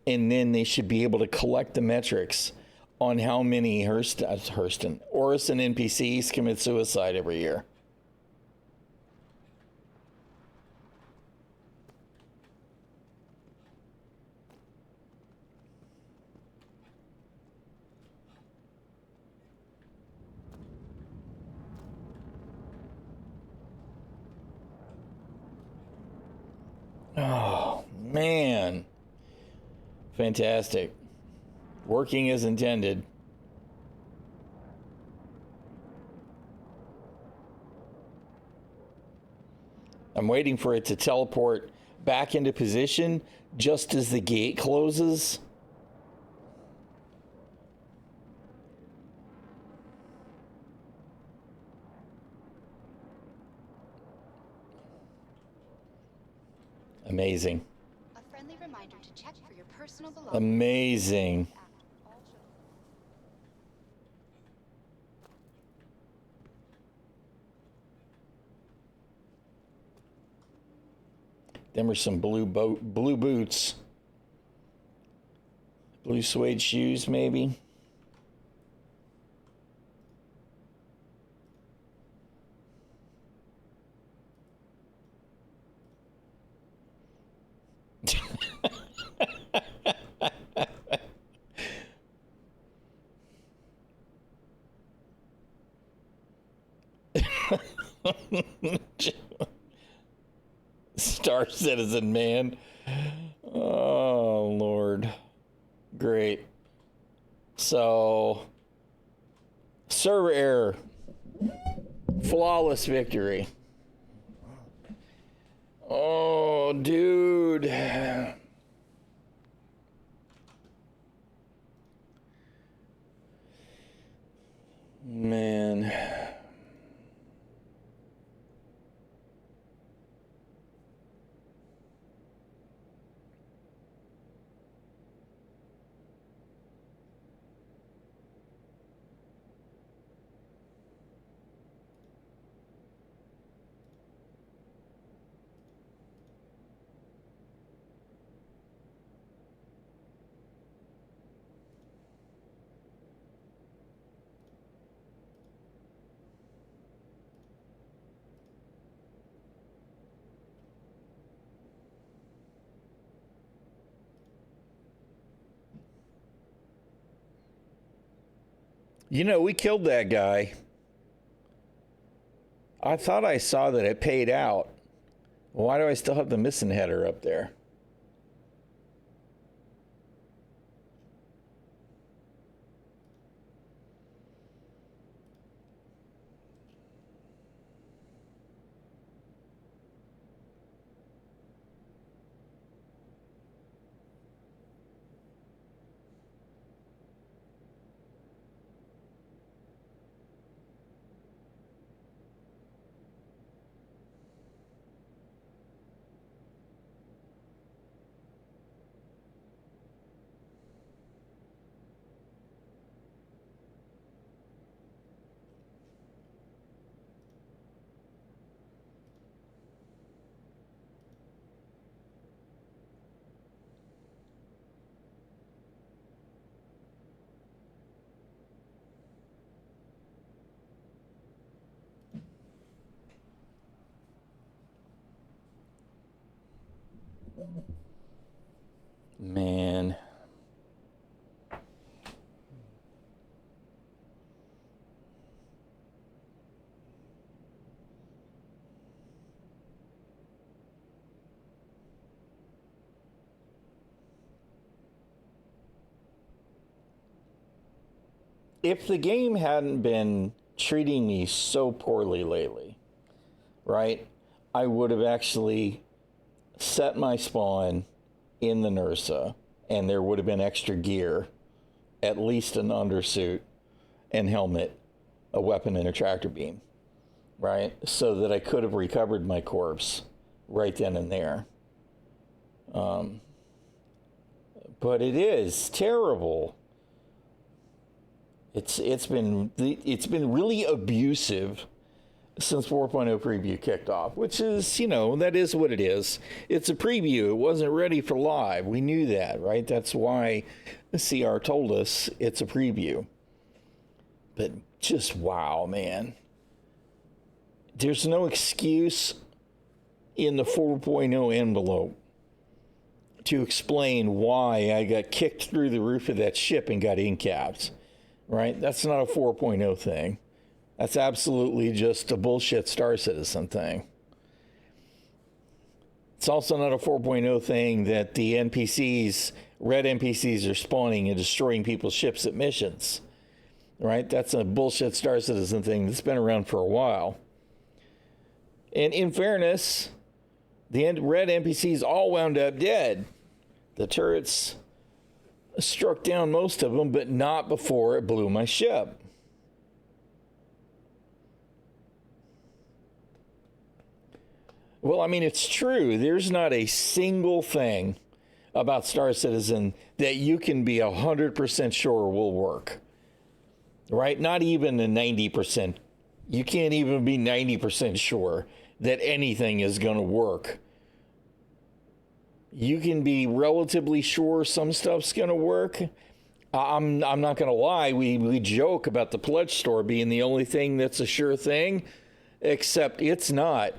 and then they should be able to collect the metrics on how many Orison NPCs commit suicide every year. Oh, man. Fantastic. Working as intended. I'm waiting for it to teleport back into position just as the gate closes. Amazing. A friendly reminder to check for your personal belongings. Amazing. Them are some blue boots. Blue suede shoes, maybe. Star Citizen, man. Oh, Lord. Great. So, server error. Flawless victory. Oh, dude. Man. You know, we killed that guy. I thought I saw that it paid out. Why do I still have the missing header up there? Man. If the game hadn't been treating me so poorly lately, right, I would have actually set my spawn in the Nursa, and there would have been extra gear, at least an undersuit and helmet, a weapon, and a tractor beam. right? So that I could have recovered my corpse right then and there. But it is terrible. It's been really abusive since 4.0 preview kicked off, which is, that is what it is. It's a preview. It wasn't ready for live. We knew that, right? That's why the CR told us it's a preview. But just wow, man. There's no excuse in the 4.0 envelope to explain why I got kicked through the roof of that ship and got incapped, right? That's not a 4.0 thing. That's absolutely just a bullshit Star Citizen thing. It's also not a 4.0 thing that the NPCs, red NPCs, are spawning and destroying people's ships at missions, right? That's a bullshit Star Citizen thing that's been around for a while. And in fairness, the red NPCs all wound up dead. The turrets struck down most of them, but not before it blew my ship. Well, I mean, it's true. There's not a single thing about Star Citizen that you can be 100% sure will work, right? Not even a 90%. You can't even be 90% sure that anything is going to work. You can be relatively sure some stuff's going to work. I'm not going to lie. We joke about the pledge store being the only thing that's a sure thing, except it's not.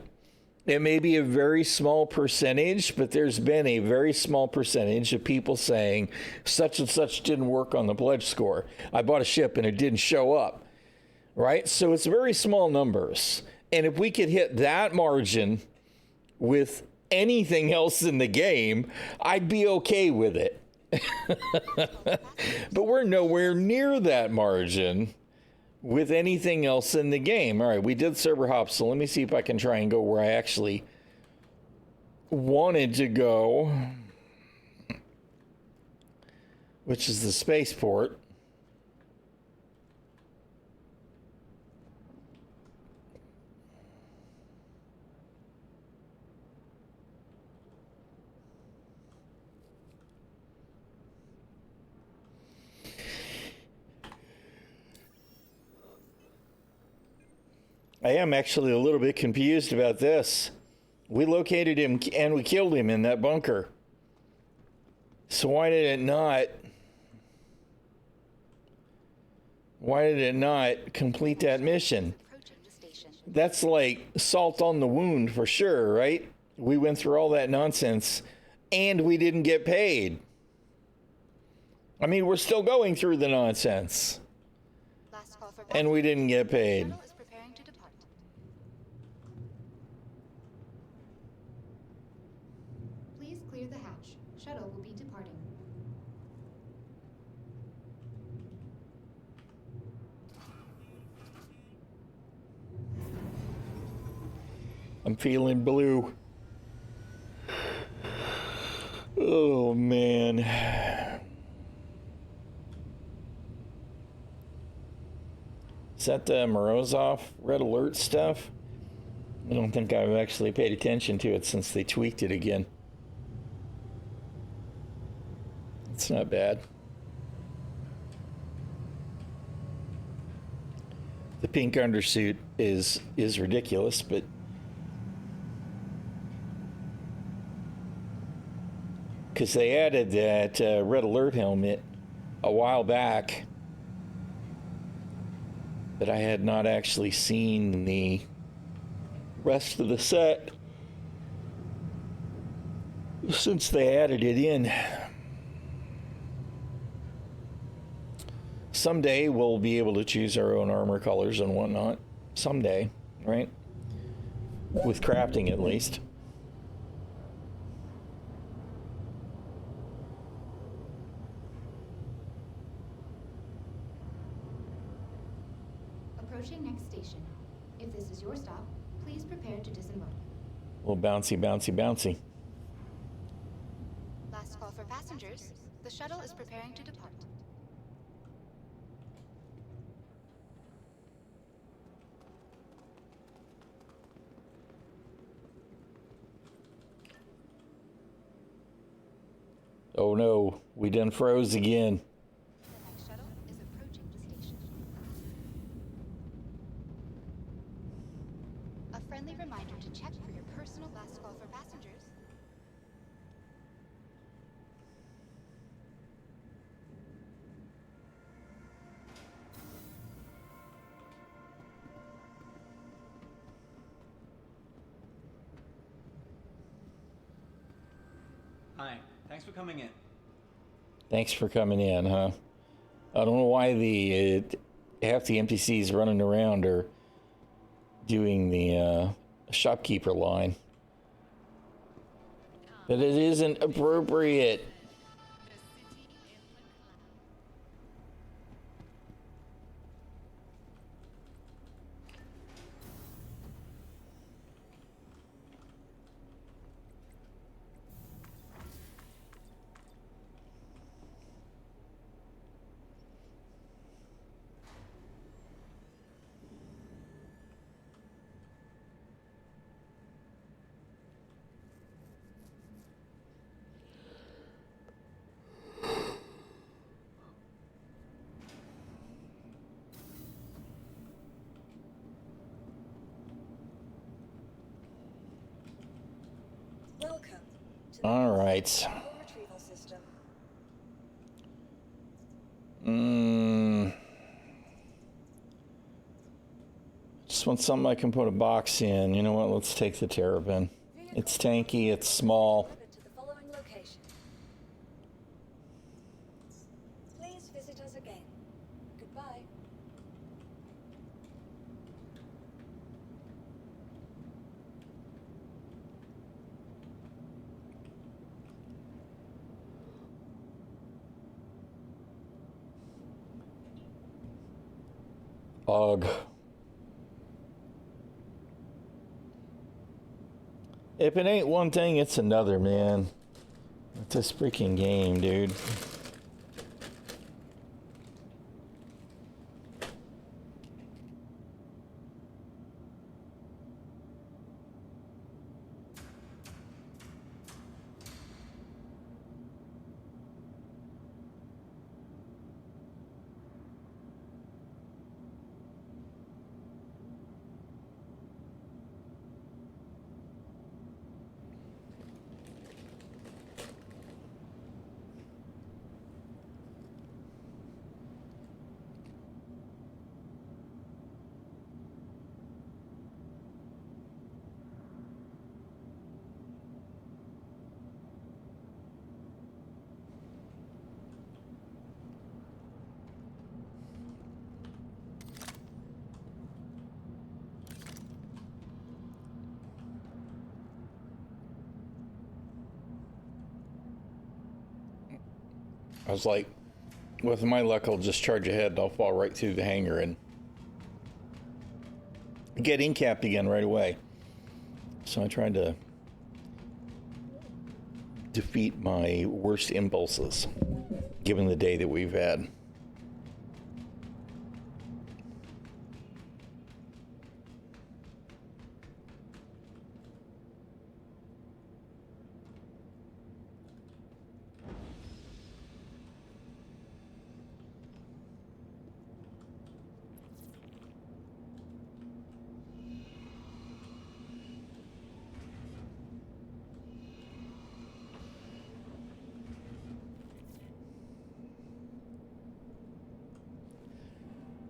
It may be a very small percentage, but there's been a very small percentage of people saying such and such didn't work on the pledge score. I bought a ship and it didn't show up, right? So it's very small numbers. And if we could hit that margin with anything else in the game, I'd be okay with it. But we're nowhere near that margin with anything else in the game. All right, we did server hop, so let me see if I can try and go where I actually wanted to go, which is the spaceport. I am actually a little bit confused about this. We located him and we killed him in that bunker. So why did it not complete that mission? That's like salt on the wound for sure, right? We went through all that nonsense and we didn't get paid. I mean, we're still going through the nonsense and we didn't get paid. Please clear the hatch. Shuttle will be departing. I'm feeling blue. Oh, man. Is that the Morozov red alert stuff? I don't think I've actually paid attention to it since they tweaked it again. It's not bad. The pink undersuit is ridiculous, but because they added that red alert helmet a while back, but I had not actually seen the rest of the set since they added it in. Someday we'll be able to choose our own armor colors and whatnot. Someday, right? With crafting, at least. Approaching next station. If this is your stop, please prepare to disembark. A little bouncy, bouncy, bouncy. Last call for passengers. The shuttle is preparing to depart. no, we done froze again. The next shuttle is approaching the station. A friendly reminder to check for your personal last call for passengers. Hi, thanks for coming in. Thanks for coming in, huh? I don't know why the half the NPCs running around are doing the shopkeeper line. But it isn't appropriate. Welcome to the All right. retrieval system. Just want something I can put a box in. You know what? Let's take the Terrapin. It's tanky, it's small. Delivered to the following location. Please visit us again. Goodbye. Ugh. If it ain't one thing, it's another, man. It's this freaking game, dude. I was like, with my luck, I'll just charge ahead and I'll fall right through the hangar and get incapped again right away. So I tried to defeat my worst impulses, given the day that we've had.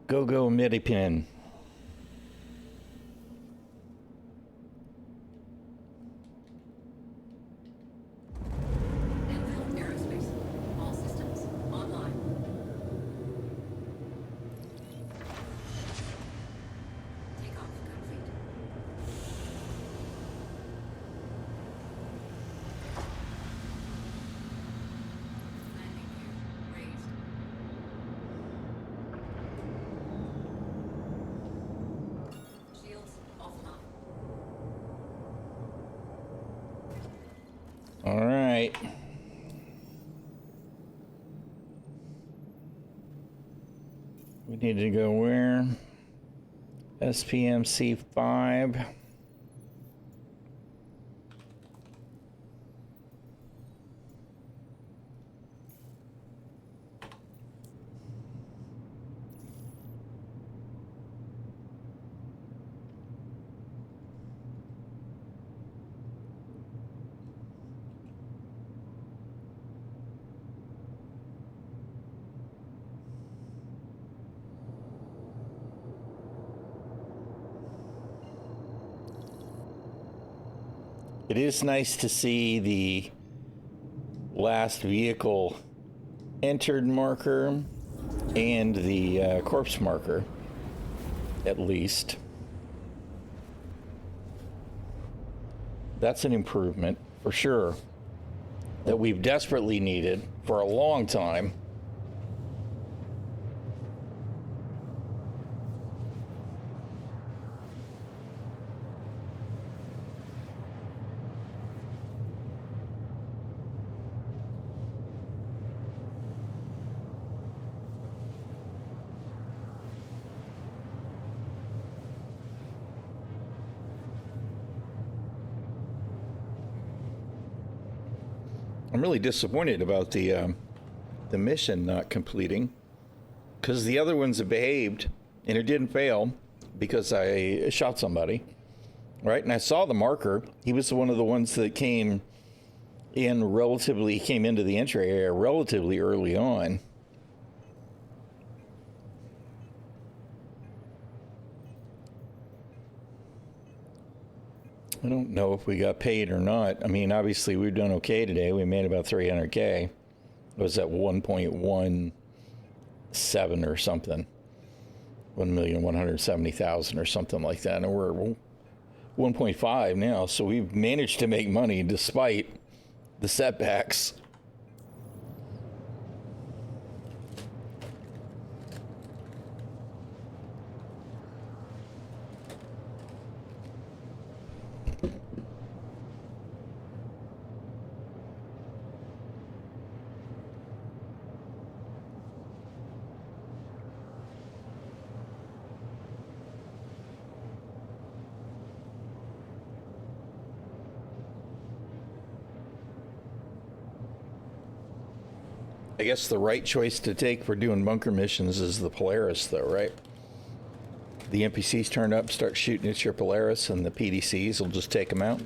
Go Midipin. Enfield Aerospace. All systems online. Takeoff complete. Landing gear raised. Shields offline. All right. We need to go where? SPMC 5. It is nice to see the last vehicle entered marker and the corpse marker, at least. That's an improvement for sure that we've desperately needed for a long time. I'm really disappointed about the mission not completing, because the other ones have behaved and it didn't fail because I shot somebody, right? And I saw the marker. He was one of the ones that came into the entry area relatively early on. I don't know if we got paid or not. I mean, obviously we've done okay today. We made about 300K. It was at 1.17 or something. 1,170,000 or something like that. And we're 1.5 now. So we've managed to make money despite the setbacks. I guess the right choice to take for doing bunker missions is the Polaris, though, right? The NPCs turn up, start shooting at your Polaris, and the PDCs will just take them out.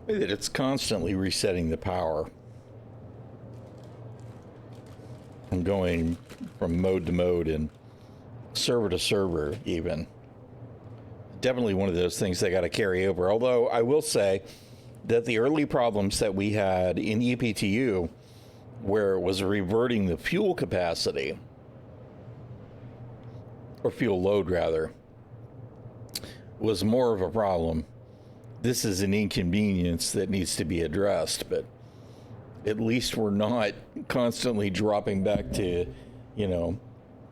That it's constantly resetting the power. I'm going from mode to mode and server to server even. Definitely one of those things they got to carry over. Although I will say that the early problems that we had in EPTU, where it was reverting the fuel capacity, or fuel load rather, was more of a problem. This is an inconvenience that needs to be addressed, but at least we're not constantly dropping back to,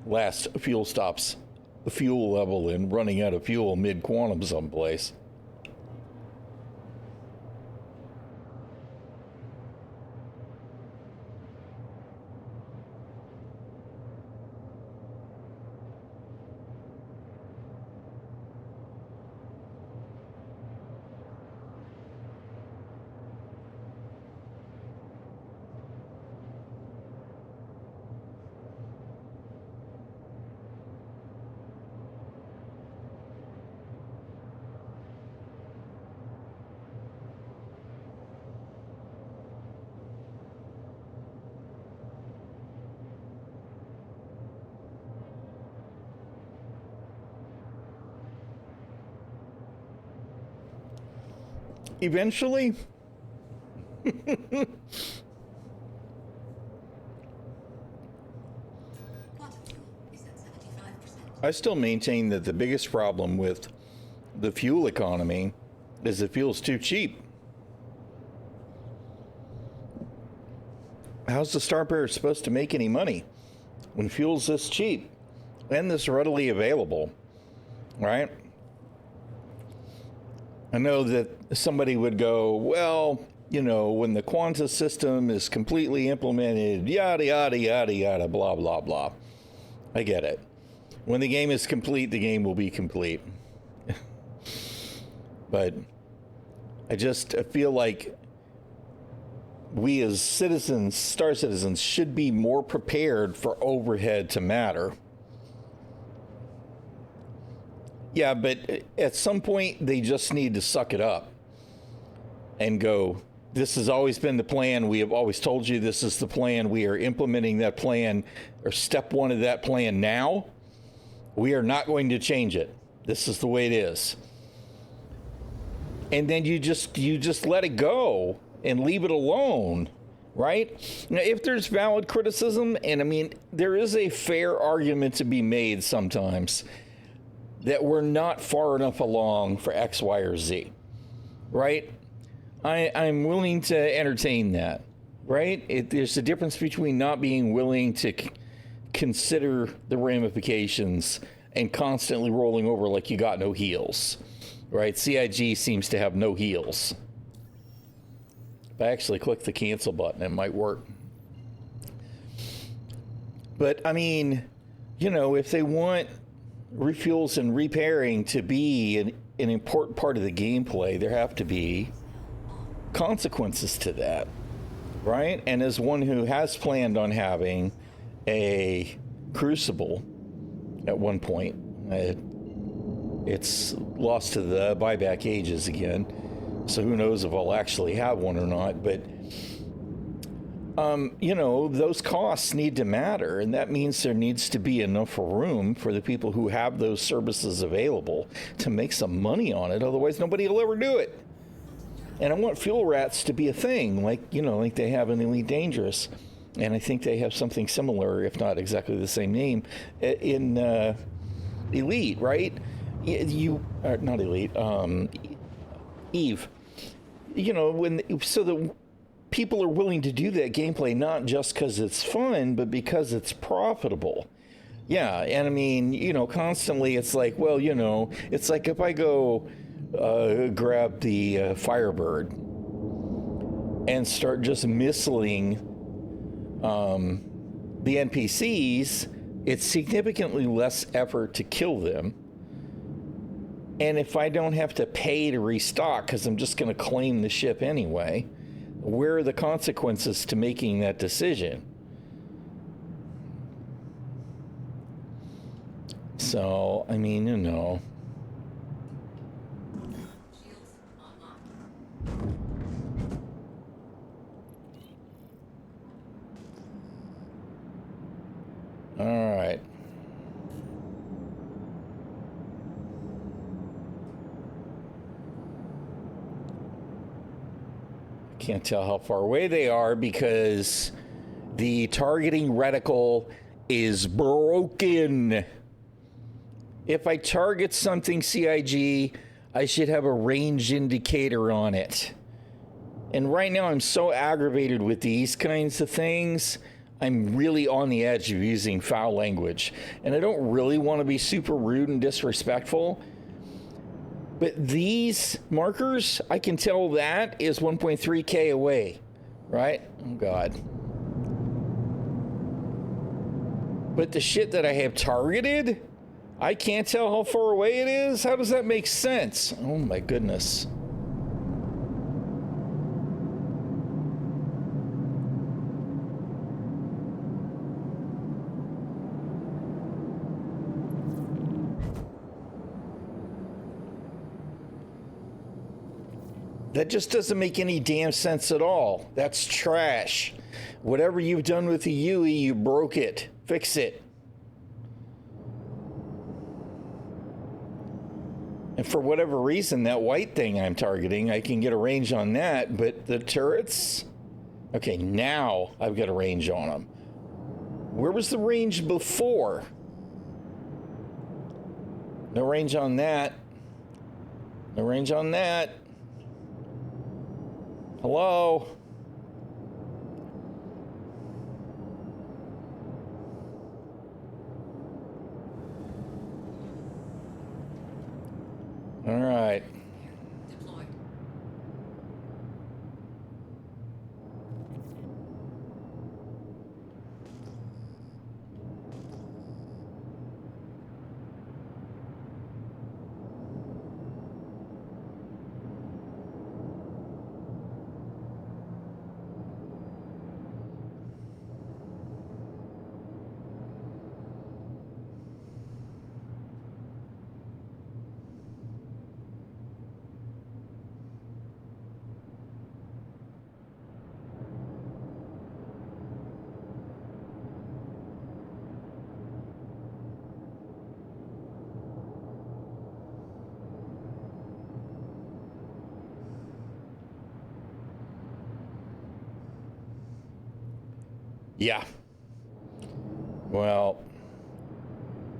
last fuel stops, the fuel level, and running out of fuel mid-quantum someplace. Eventually, I still maintain that the biggest problem with the fuel economy is the fuel's too cheap. how's the Starbearer supposed to make any money when fuel's this cheap and this readily available, right? I know that somebody would go, well, you know, when the quanta system is completely implemented, yada, yada, yada, yada, blah, blah, blah. I get it. When the game is complete, the game will be complete. But I feel like we as citizens, Star Citizens, should be more prepared for overhead to matter. Yeah, but at some point, they just need to suck it up and go, this has always been the plan. We have always told you this is the plan. We are implementing that plan, or step one of that plan now. We are not going to change it. This is the way it is. And then you just let it go and leave it alone, right? Now, if there's valid criticism, and I mean, there is a fair argument to be made sometimes that we're not far enough along for X, Y, or Z, right? I'm willing to entertain that, right? There's a difference between not being willing to consider the ramifications and constantly rolling over like you got no heels, right? CIG seems to have no heels. If I actually click the cancel button, it might work. But I mean, you know, if they want refuels and repairing to be an important part of the gameplay, there have to be consequences to that, right? And as one who has planned on having a Crucible at one point, it's lost to the buyback ages again, so who knows if I'll actually have one or not. But you know, those costs need to matter, and that means there needs to be enough room for the people who have those services available to make some money on it. Otherwise, nobody will ever do it. And I want fuel rats to be a thing, like, you know, like they have in Elite Dangerous. And I think they have something similar, if not exactly the same name, in Elite, right? Not Elite, Eve. You know, so that people are willing to do that gameplay, not just because it's fun, but because it's profitable. Yeah, and I mean, you know, constantly it's like, well, you know, it's like if I go grab the Firebird and start just missiling the NPCs, it's significantly less effort to kill them. And if I don't have to pay to restock because I'm just going to claim the ship anyway, where are the consequences to making that decision? So, I mean, you know. All right. Can't tell how far away they are because the targeting reticle is broken. If I target something CIG, I should have a range indicator on it. And right now I'm so aggravated with these kinds of things, I'm really on the edge of using foul language. And I don't really want to be super rude and disrespectful, but these markers, I can tell that is 1.3K away, right? Oh, God. But the shit that I have targeted, I can't tell how far away it is? How does that make sense? Oh, my goodness. That just doesn't make any damn sense at all. That's trash. Whatever you've done with the UE, you broke it. Fix it. And for whatever reason, that white thing I'm targeting, I can get a range on that, but the turrets? Okay, now I've got a range on them. Where was the range before? No range on that. No range on that. Yeah. Well,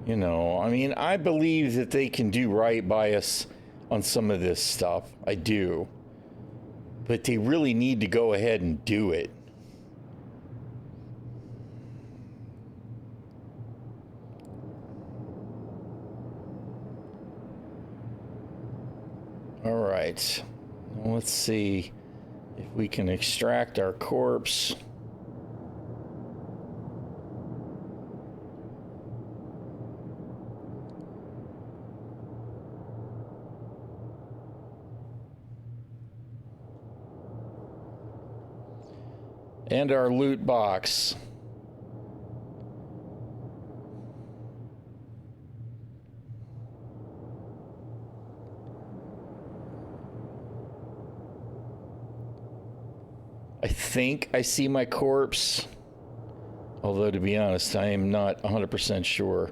you know, I mean, I believe that they can do right by us on some of this stuff. I do. But they really need to go ahead and do it. All right. Well, let's see if we can extract our corpse. And our loot box. I think I see my corpse. Although, to be honest, I am not 100% sure.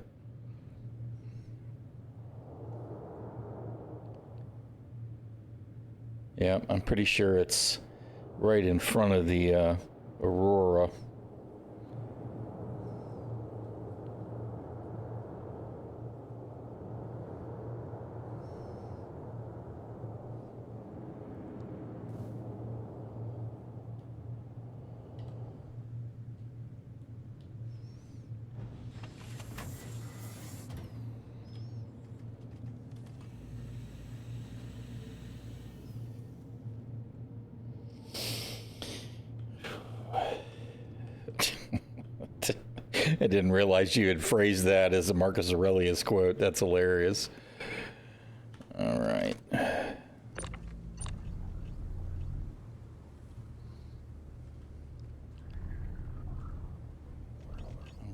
Yeah, I'm pretty sure it's right in front of the Aurora. I didn't realize you had phrased that as a Marcus Aurelius quote. That's hilarious. All right. Oh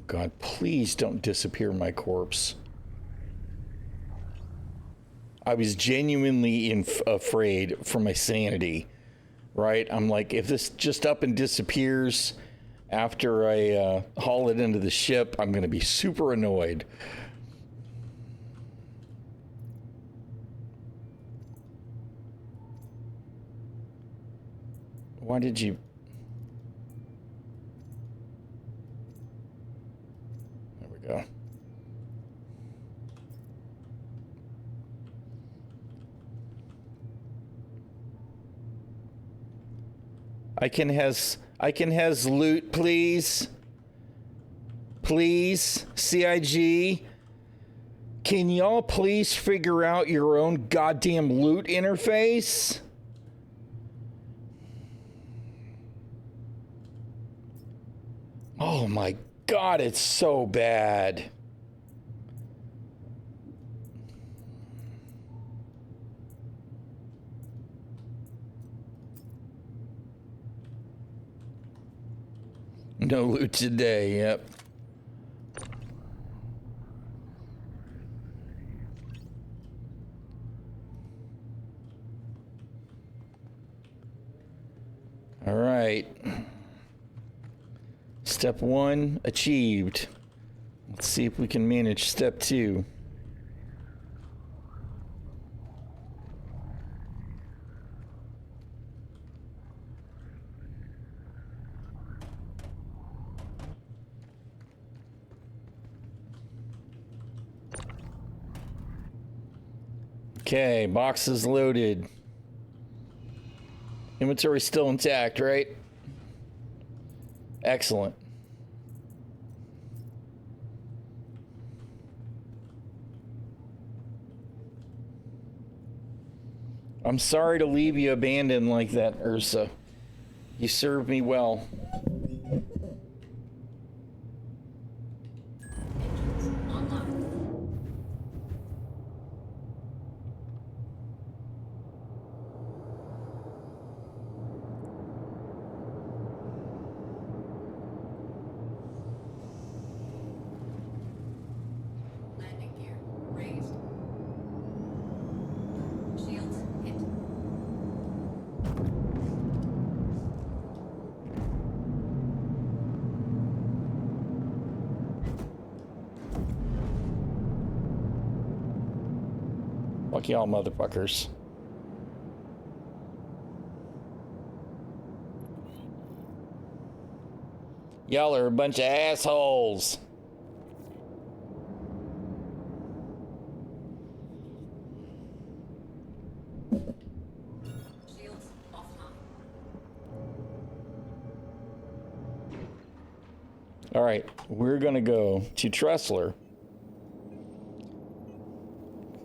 God, please don't disappear my corpse. I was genuinely afraid for my sanity, right? I'm like, if this just up and disappears after I haul it into the ship, I'm going to be super annoyed. Why did you... There we go. I can has loot, please. Please, CIG. Can y'all please figure out your own goddamn loot interface? Oh my God, it's so bad. No loot today, yep. All right. Step 1 achieved. Let's see if we can manage step 2. Okay, box is loaded. Inventory still intact, right? Excellent. I'm sorry to leave you abandoned like that, Ursa. You served me well. Landing gear raised. Shields hit. Fuck y'all motherfuckers. Y'all are a bunch of assholes. Shields offline. All right, we're gonna go to ᚹᛖᚚᚗᚗ.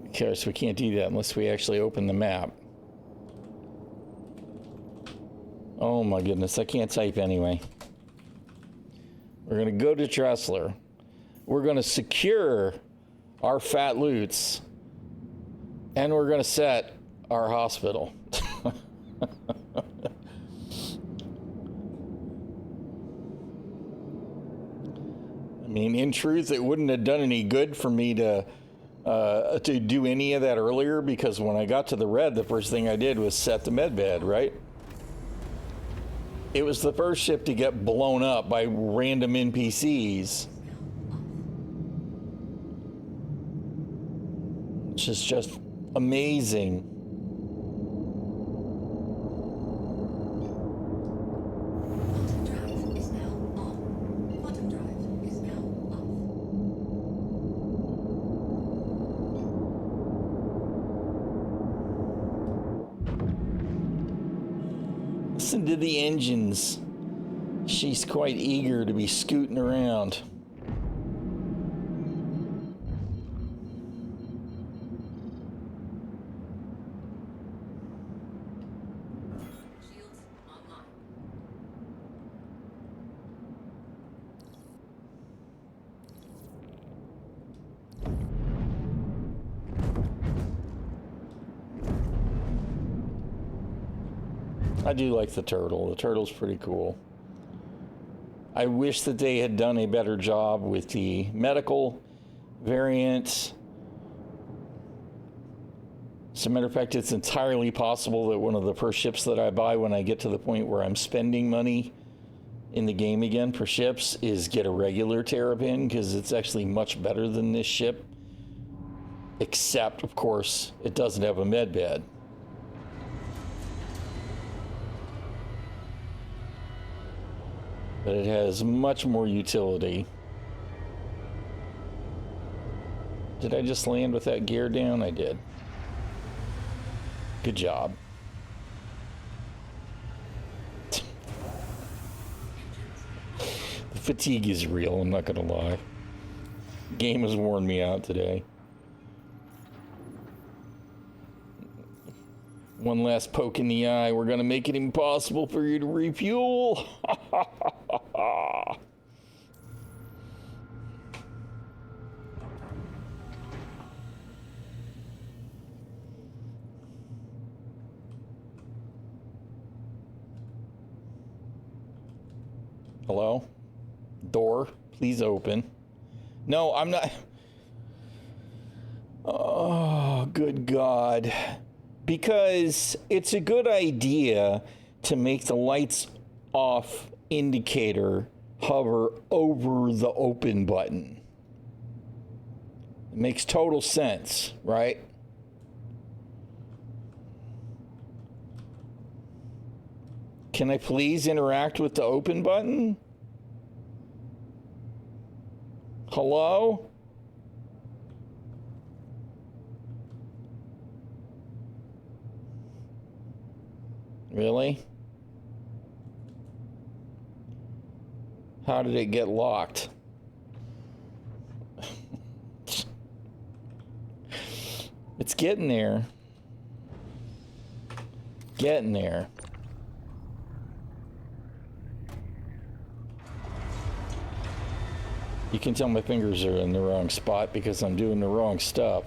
Of course, we can't do that unless we actually open the map. Oh my goodness, I can't type anyway. We're gonna go to ᚹᚖᚚᚗᚗ. We're gonna secure our fat loots, and we're gonna set our hospital. I mean, in truth, it wouldn't have done any good for me to do any of that earlier, because when I got to the red, the first thing I did was set the med bed, right? It was the first ship to get blown up by random NPCs. Which is just amazing. Quantum drive is now on. Quantum drive is now off. Listen to the engines. She's quite eager to be scooting around. Shields online. I do like the turtle. The turtle's pretty cool. I wish that they had done a better job with the medical variant. As a matter of fact, it's entirely possible that one of the first ships that I buy when I get to the point where I'm spending money in the game again for ships is get a regular Terrapin, because it's actually much better than this ship. Except, of course, it doesn't have a med bed. But it has much more utility. Did I just land with that gear down? I did. Good job. The fatigue is real, I'm not gonna lie. Game has worn me out today. One last poke in the eye. We're gonna make it impossible for you to refuel. Hello? Door, please open. No, I'm not. Oh, good God. Because it's a good idea to make the lights off indicator hover over the open button. It makes total sense, right? Can I please interact with the open button? Hello? Really? How did it get locked? It's getting there. Getting there. You can tell my fingers are in the wrong spot because I'm doing the wrong stuff.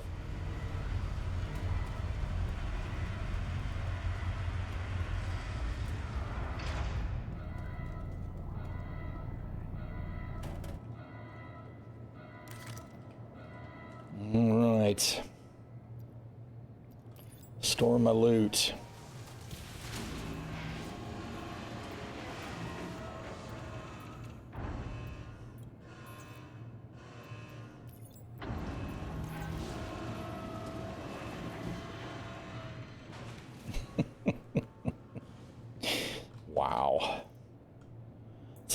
All right. Store my loot.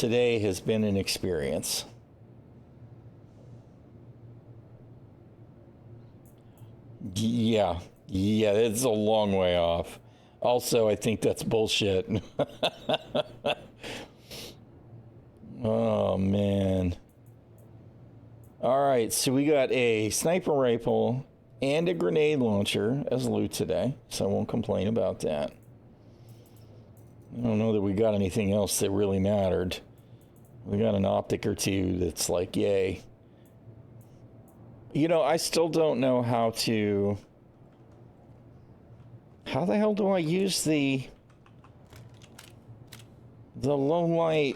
Today has been an experience. Yeah, it's a long way off. Also, I think that's bullshit. Oh, man. All right, so we got a sniper rifle and a grenade launcher as loot today, so I won't complain about that. I don't know that we got anything else that really mattered. We got an optic or two that's like, yay. You know, I still don't know how to... How the hell do I use the low light?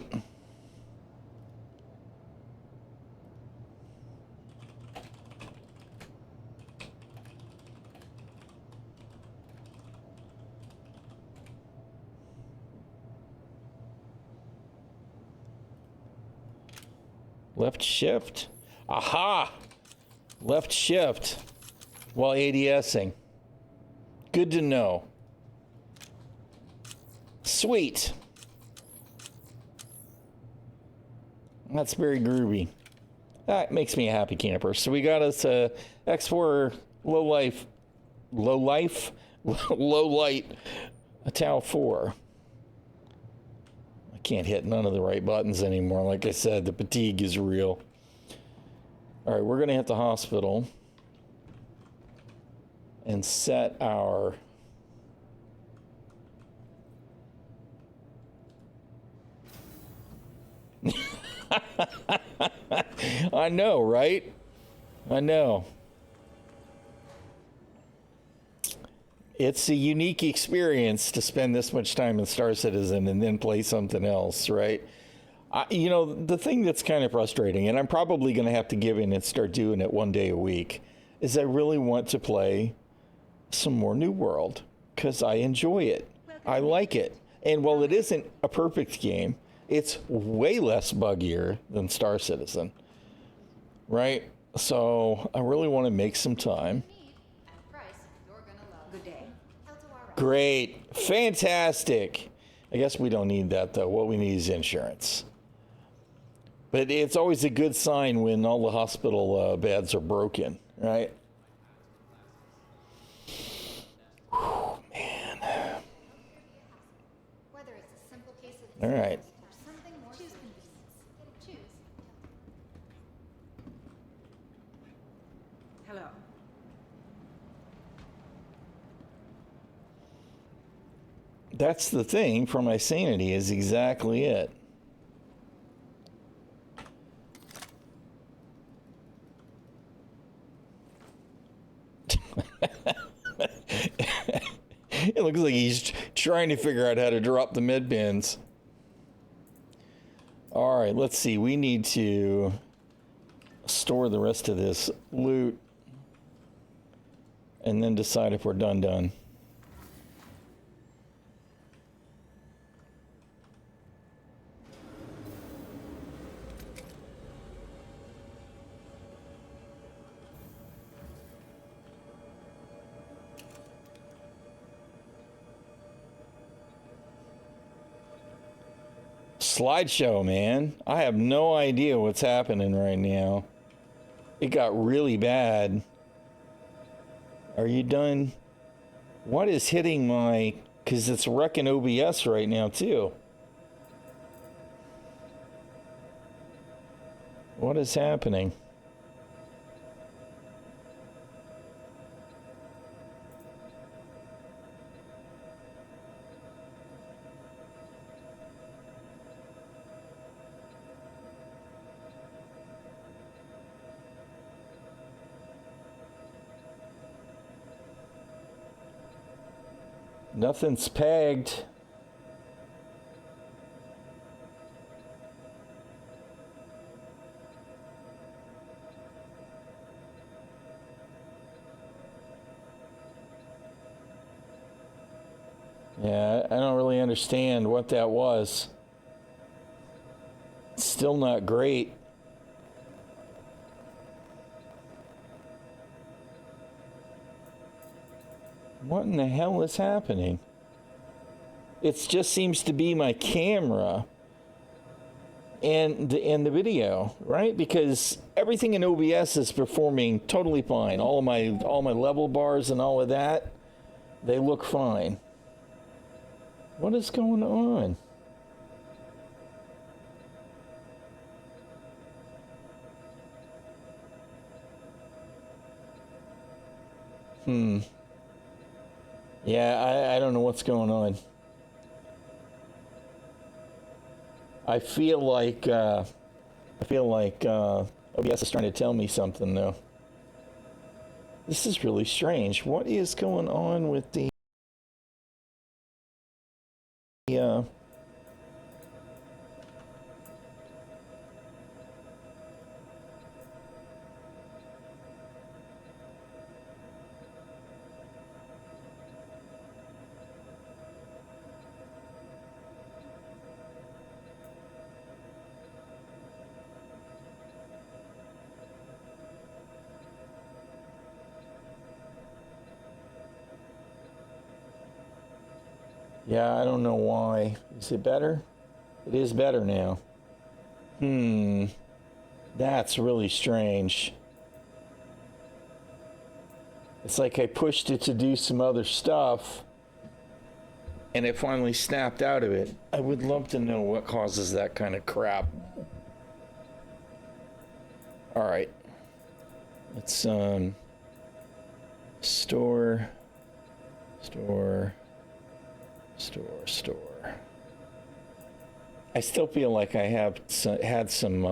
Left shift. Aha! Left shift while ADSing. Good to know. Sweet. That's very groovy. That makes me a happy camper. So we got us a X4 low light a Tau 4. I can't hit none of the right buttons anymore. Like I said, the fatigue is real. All right, we're going to hit the hospital and set our I know, right? I know. It's a unique experience to spend this much time in Star Citizen and then play something else, right? You know, the thing that's kind of frustrating, and I'm probably going to have to give in and start doing it one day a week, is I really want to play some more New World because I enjoy it. I like it. And while it isn't a perfect game, it's way less buggier than Star Citizen, right? So I really want to make some time. Good day. Great. Fantastic. I guess we don't need that, though. What we need is insurance. But it's always a good sign when all the hospital beds are broken, right? Whew, man. Whether it's a simple case of All right. or something more choose convenience. Choose. Hello. That's the thing for my sanity is exactly it. It looks like he's trying to figure out how to drop the med bins. All right, let's see. We need to store the rest of this loot and then decide if we're done. Slideshow, man. I have no idea what's happening right now. It got really bad. Are you done? What is hitting my... Because it's wrecking OBS right now, too. What is happening? Nothing's pegged. Yeah, I don't really understand what that was. It's still not great. What in the hell is happening? It just seems to be my camera. and the video, right? Because everything in OBS is performing totally fine. All my level bars and all of that, they look fine. What is going on? Yeah, I don't know what's going on. I feel like OBS is trying to tell me something though. This is really strange. What is going on with the Yeah, I don't know why. Is it better? It is better now. That's really strange. It's like I pushed it to do some other stuff, and it finally snapped out of it. I would love to know what causes that kind of crap. All right. Let's, store. I still feel like I have had some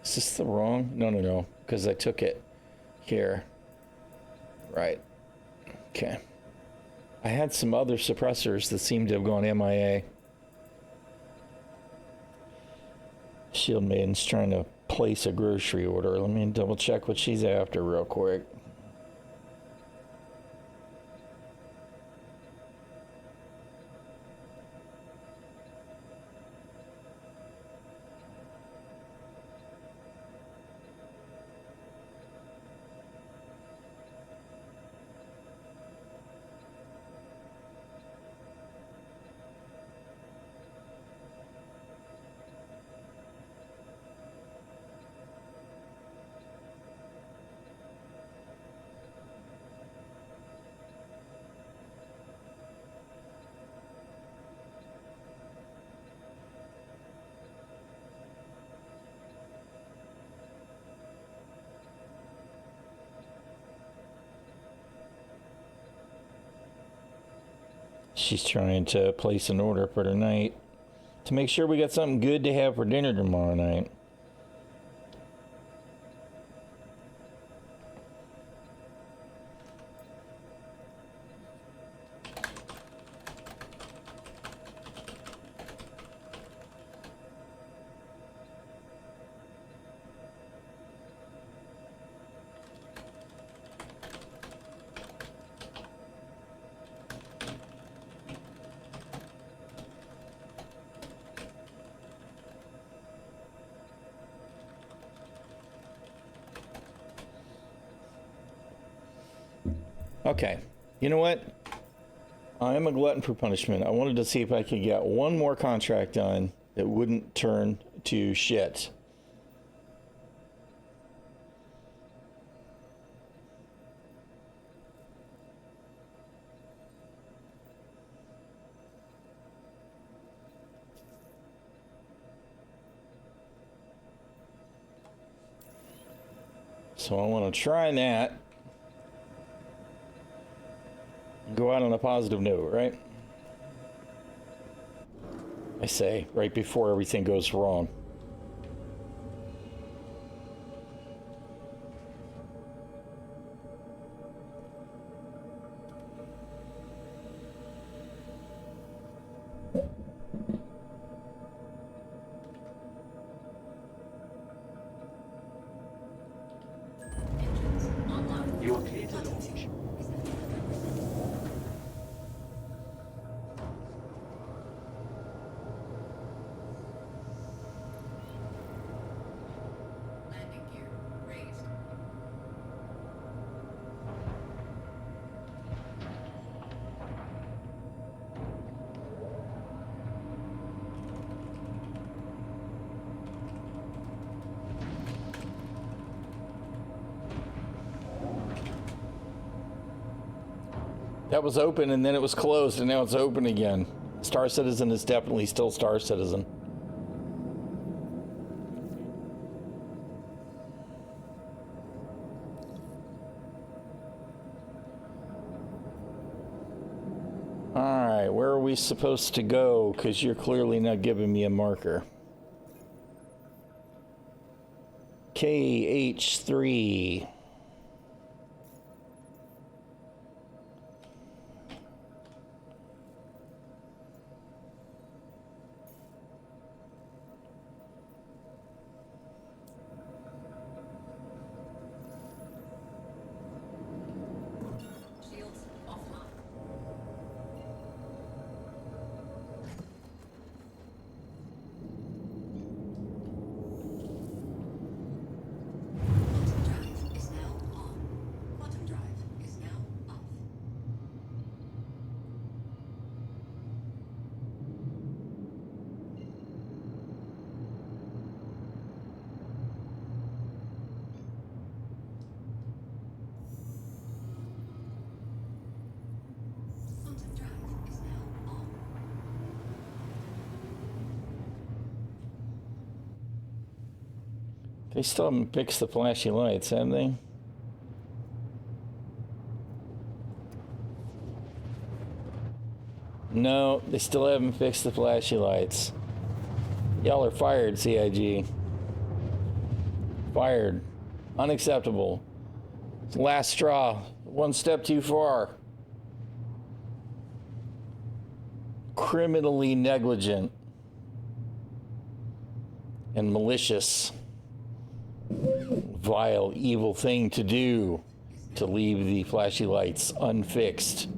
is this the wrong? No, because I took it here. Right. Okay. I had some other suppressors that seemed to have gone MIA. Shield Maiden's trying to place a grocery order. Let me double check what she's after real quick. She's trying to place an order for tonight to make sure we got something good to have for dinner tomorrow night. Okay, you know what? I am a glutton for punishment. I wanted to see if I could get one more contract done that wouldn't turn to shit. So I want to try that. Go out on a positive note, right? I say, right before everything goes wrong. Engines online. You are clear to launch. Landing gear raised. That was open and then it was closed and now it's open again. Star Citizen is definitely still Star Citizen. Alright, where are we supposed to go? Because you're clearly not giving me a marker. KH3. Shields offline. Quantum drive is now on. Quantum drive is now off. Quantum drive is now on. They still haven't fixed the flashy lights, have they? No, they still haven't fixed the flashy lights. Y'all are fired, CIG. Fired. Unacceptable. Last straw. One step too far. Criminally negligent. And malicious. Vile, evil thing to do. To leave the flashy lights unfixed.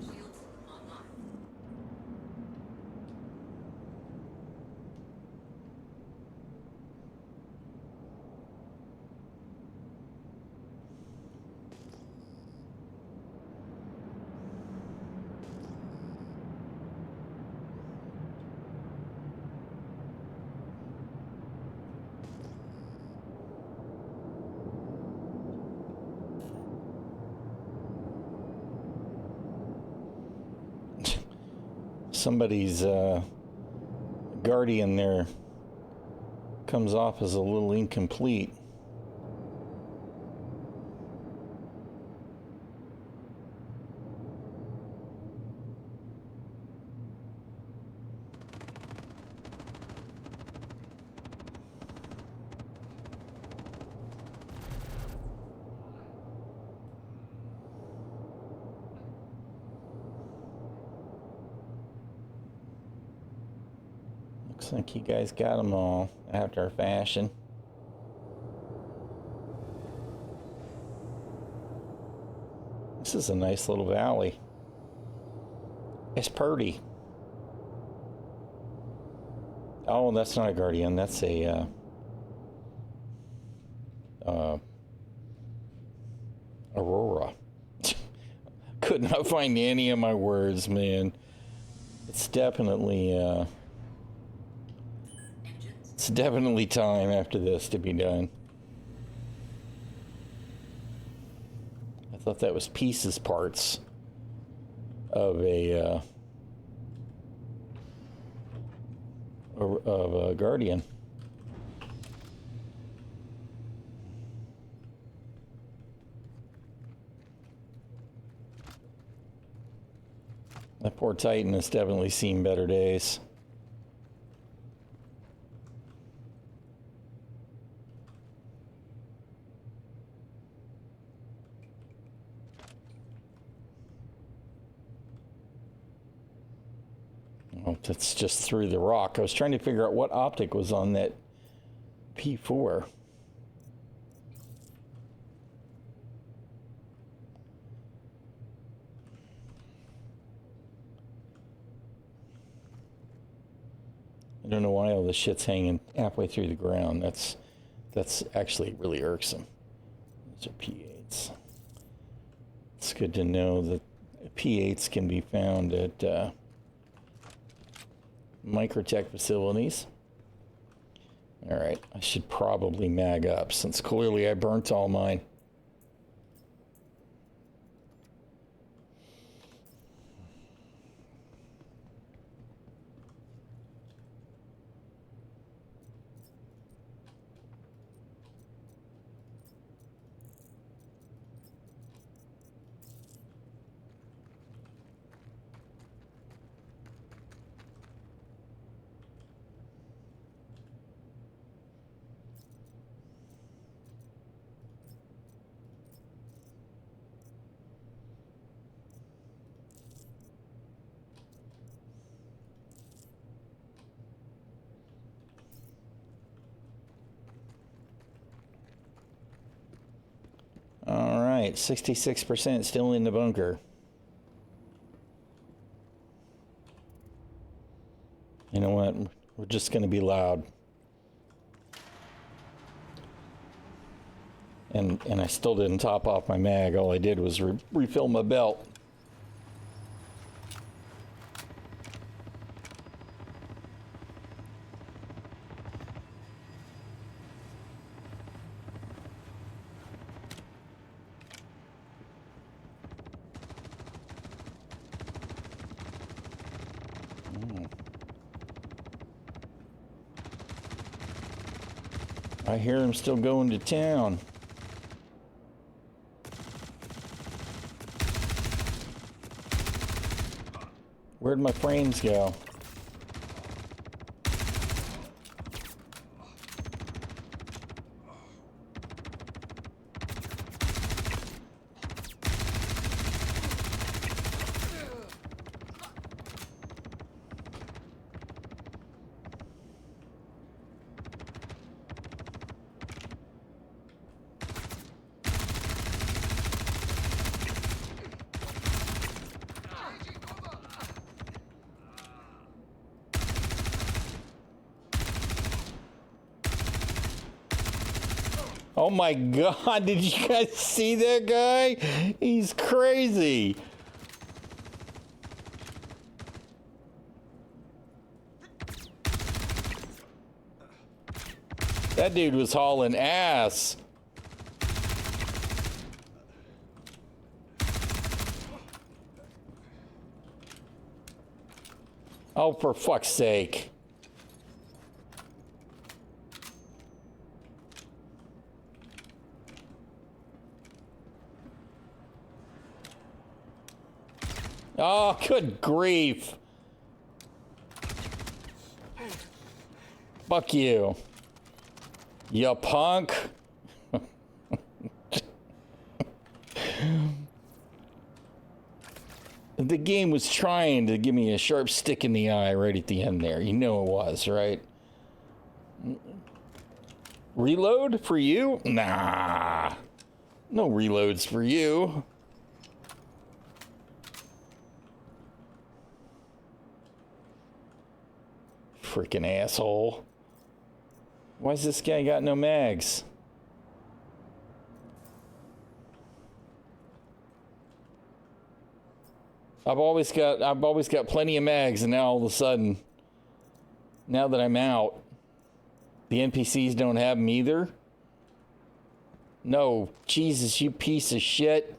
Shields online. Somebody's guardian there comes off as a little incomplete. Looks like you guys got them all after a fashion. This is a nice little valley. It's pretty. Oh, that's not a guardian. That's a Aurora. Could not find any of my words, man. It's definitely it's definitely time after this to be done. I thought that was pieces parts of a guardian. That poor Titan has definitely seen better days. Oh, that's just through the rock. I was trying to figure out what optic was on that P4. I don't know why all this shit's hanging halfway through the ground. That's actually really irksome. Those are P8s. It's good to know that P8s can be found at microtech facilities. All right, I should probably mag up since clearly I burnt all mine. All right, 66% still in the bunker. You know what? We're just going to be loud. And I still didn't top off my mag. All I did was refill my belt. I hear him still going to town. Where'd my frames go? Oh my God, did you guys see that guy? He's crazy. That dude was hauling ass. Oh, for fuck's sake. Oh, good grief. Fuck you. You punk. The game was trying to give me a sharp stick in the eye right at the end there. You know it was, right? Reload for you? Nah. No reloads for you. Freaking asshole. Why's this guy got no mags? I've always got plenty of mags, and now all of a sudden, now that I'm out, the NPCs don't have them either. No, Jesus, you piece of shit.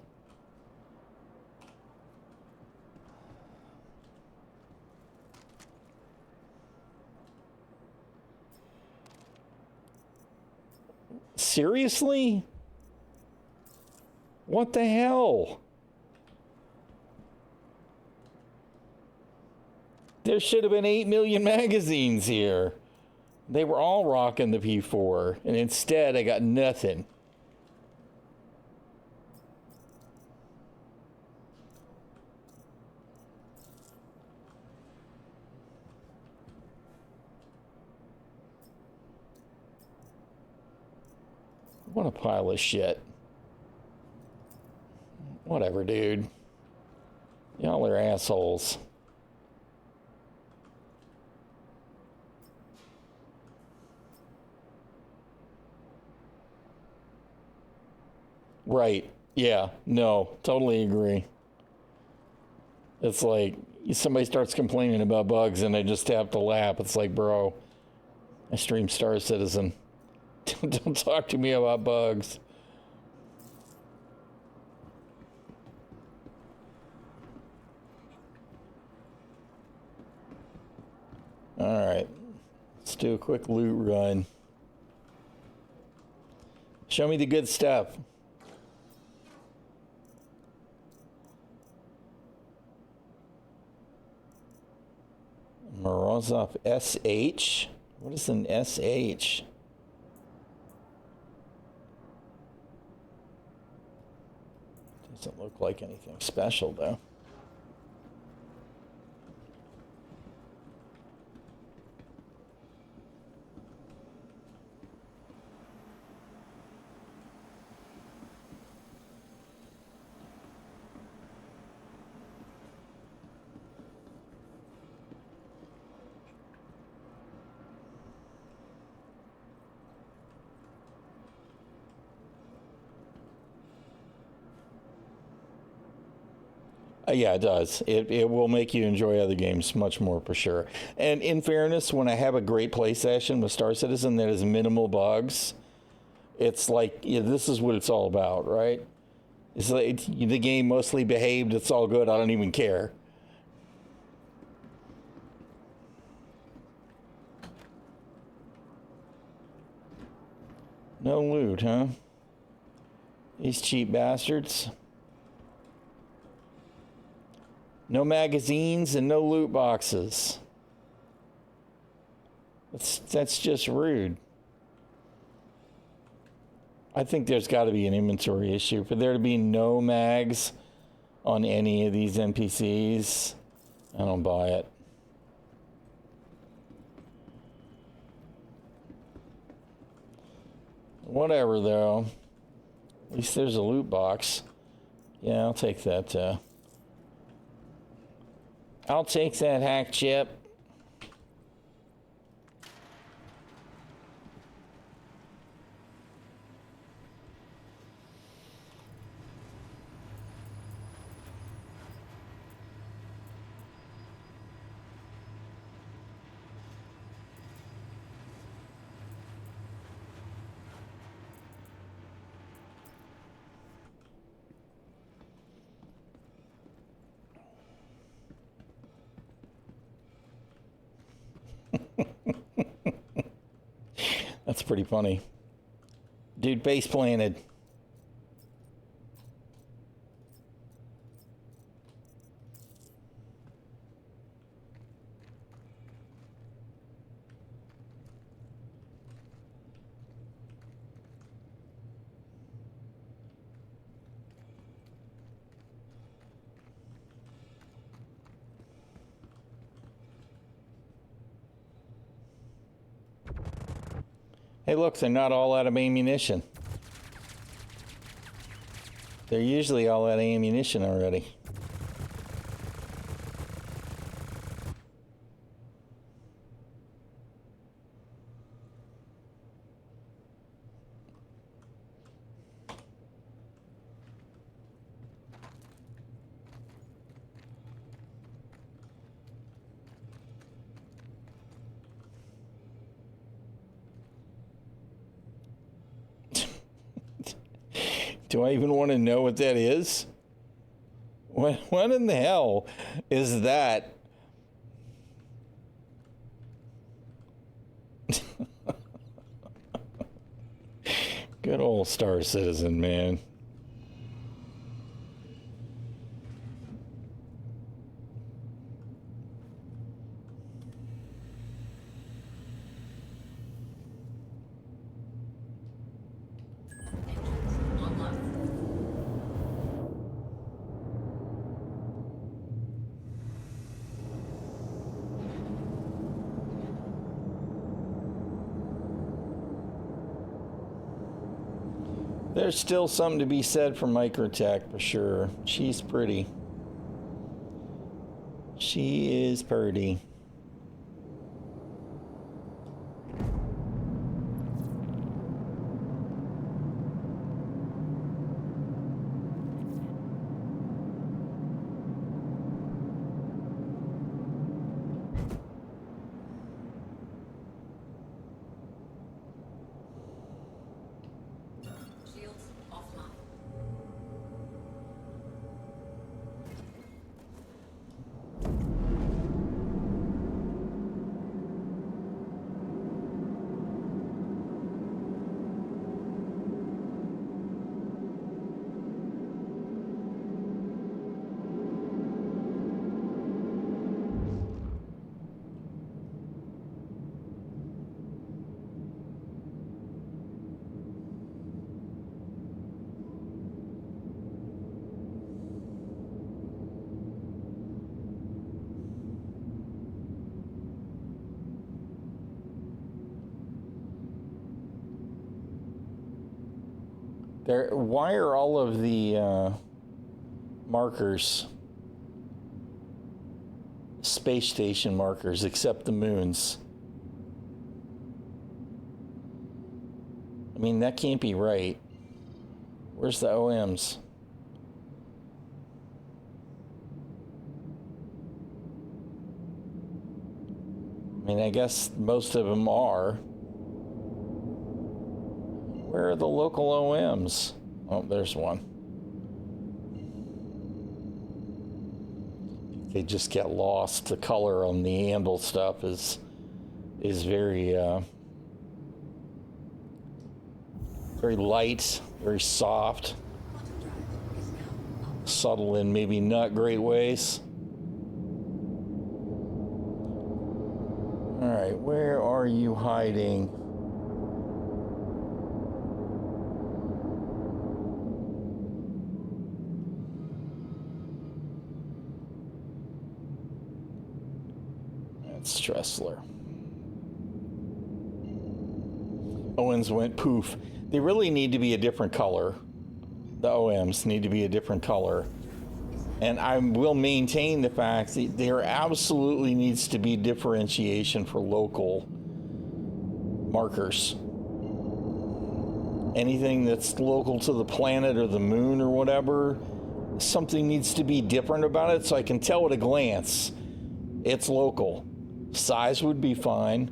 Seriously? What the hell? There should have been 8 million magazines here. They were all rocking the P4, and instead I got nothing. What a pile of shit. Whatever, dude. Y'all are assholes. Right. Yeah. No, totally agree. It's like somebody starts complaining about bugs and they just tap the lap. It's like, bro, I stream Star Citizen. Don't talk to me about bugs. All right. Let's do a quick loot run. Show me the good stuff. Morozov SH? What is an SH? Doesn't look like anything special, though. Yeah, it does. It will make you enjoy other games much more for sure. And in fairness, when I have a great play session with Star Citizen that has minimal bugs, it's like, yeah, this is what it's all about, right? It's like the game mostly behaved. It's all good. I don't even care. No loot, huh? These cheap bastards. No magazines and no loot boxes. That's just rude. I think there's got to be an inventory issue. For there to be no mags on any of these NPCs, I don't buy it. Whatever, though. At least there's a loot box. Yeah, I'll take that, I'll take that hack chip. That's pretty funny. Dude base planted. Hey, look, they're not all out of ammunition. They're usually all out of ammunition already. Do I even want to know what that is? What in the hell is that? Good old Star Citizen, man. There's still something to be said for Microtech, for sure. She's pretty. She is pretty. There. Why are all of the markers space station markers except the moons? I mean, that can't be right. Where's the OMs? I mean, I guess most of them are. Where are the local OMs? Oh, there's one. They just get lost. The color on the Andal stuff is very very light, very soft, subtle in maybe not great ways. All right, where are you hiding? That's Tressler. Owens went poof. They really need to be a different color. The OMs need to be a different color. And I will maintain the fact that there absolutely needs to be differentiation for local markers. Anything that's local to the planet or the moon or whatever, something needs to be different about it so I can tell at a glance it's local. Size would be fine.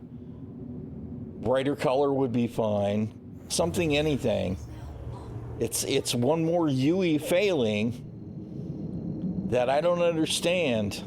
Brighter color would be fine. Something, anything. It's one more UE failing that I don't understand.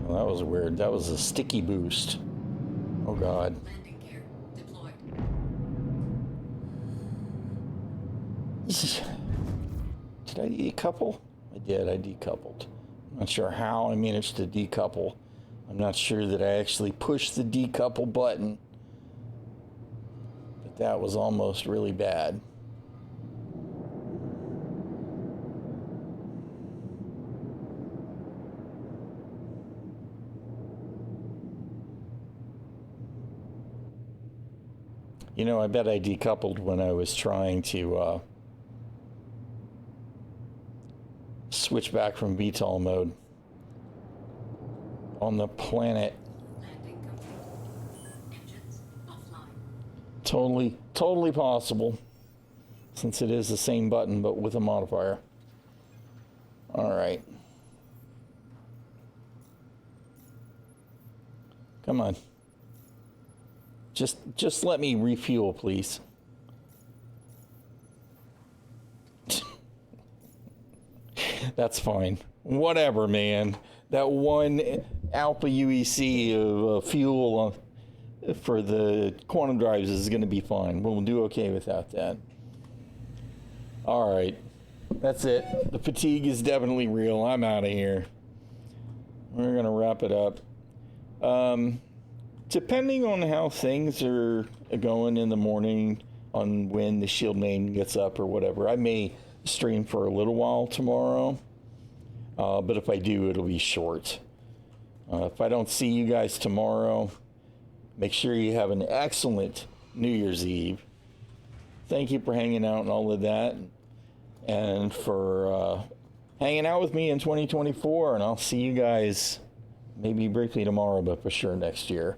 Well, that was weird. That was a sticky boost. Oh God. Landing gear deployed. Did I decouple? I did. I decoupled. I'm not sure how I managed to decouple. I'm not sure that I actually pushed the decouple button. But that was almost really bad. You know, I bet I decoupled when I was trying to switch back from VTOL mode on the planet. Landing complete. Engines offline. Totally possible, since it is the same button but with a modifier. All right. Come on. Just let me refuel, please. That's fine. Whatever, man. That one Alpha UEC of fuel for the quantum drives is going to be fine. We'll do okay without that. All right. That's it. The fatigue is definitely real. I'm out of here. We're going to wrap it up. Depending on how things are going in the morning, on when the shield main gets up or whatever, I may stream for a little while tomorrow. But if I do, it'll be short. If I don't see you guys tomorrow, make sure you have an excellent New Year's Eve. Thank you for hanging out and all of that, and for hanging out with me in 2024. And I'll see you guys maybe briefly tomorrow, but for sure next year.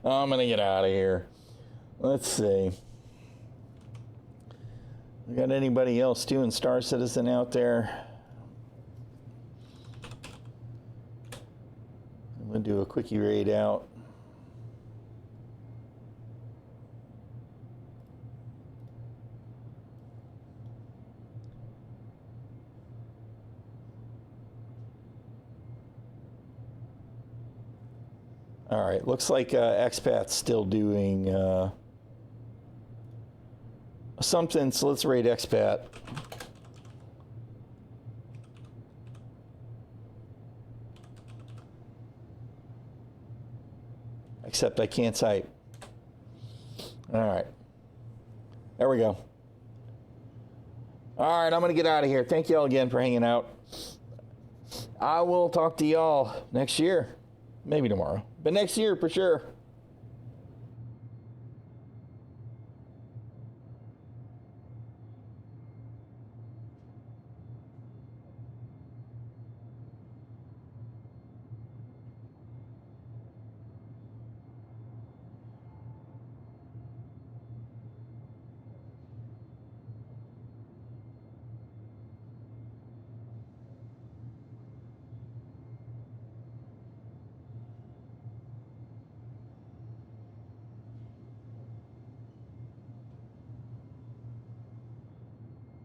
I'm gonna get out of here. Let's see. We got anybody else doing Star Citizen out there? I'm going to do a quickie raid out. All right, looks like Expat's still doing something, so let's raid Expat. Except I can't type. All right. There we go. All right, I'm going to get out of here. Thank you all again for hanging out. I will talk to y'all next year. Maybe tomorrow, but next year for sure.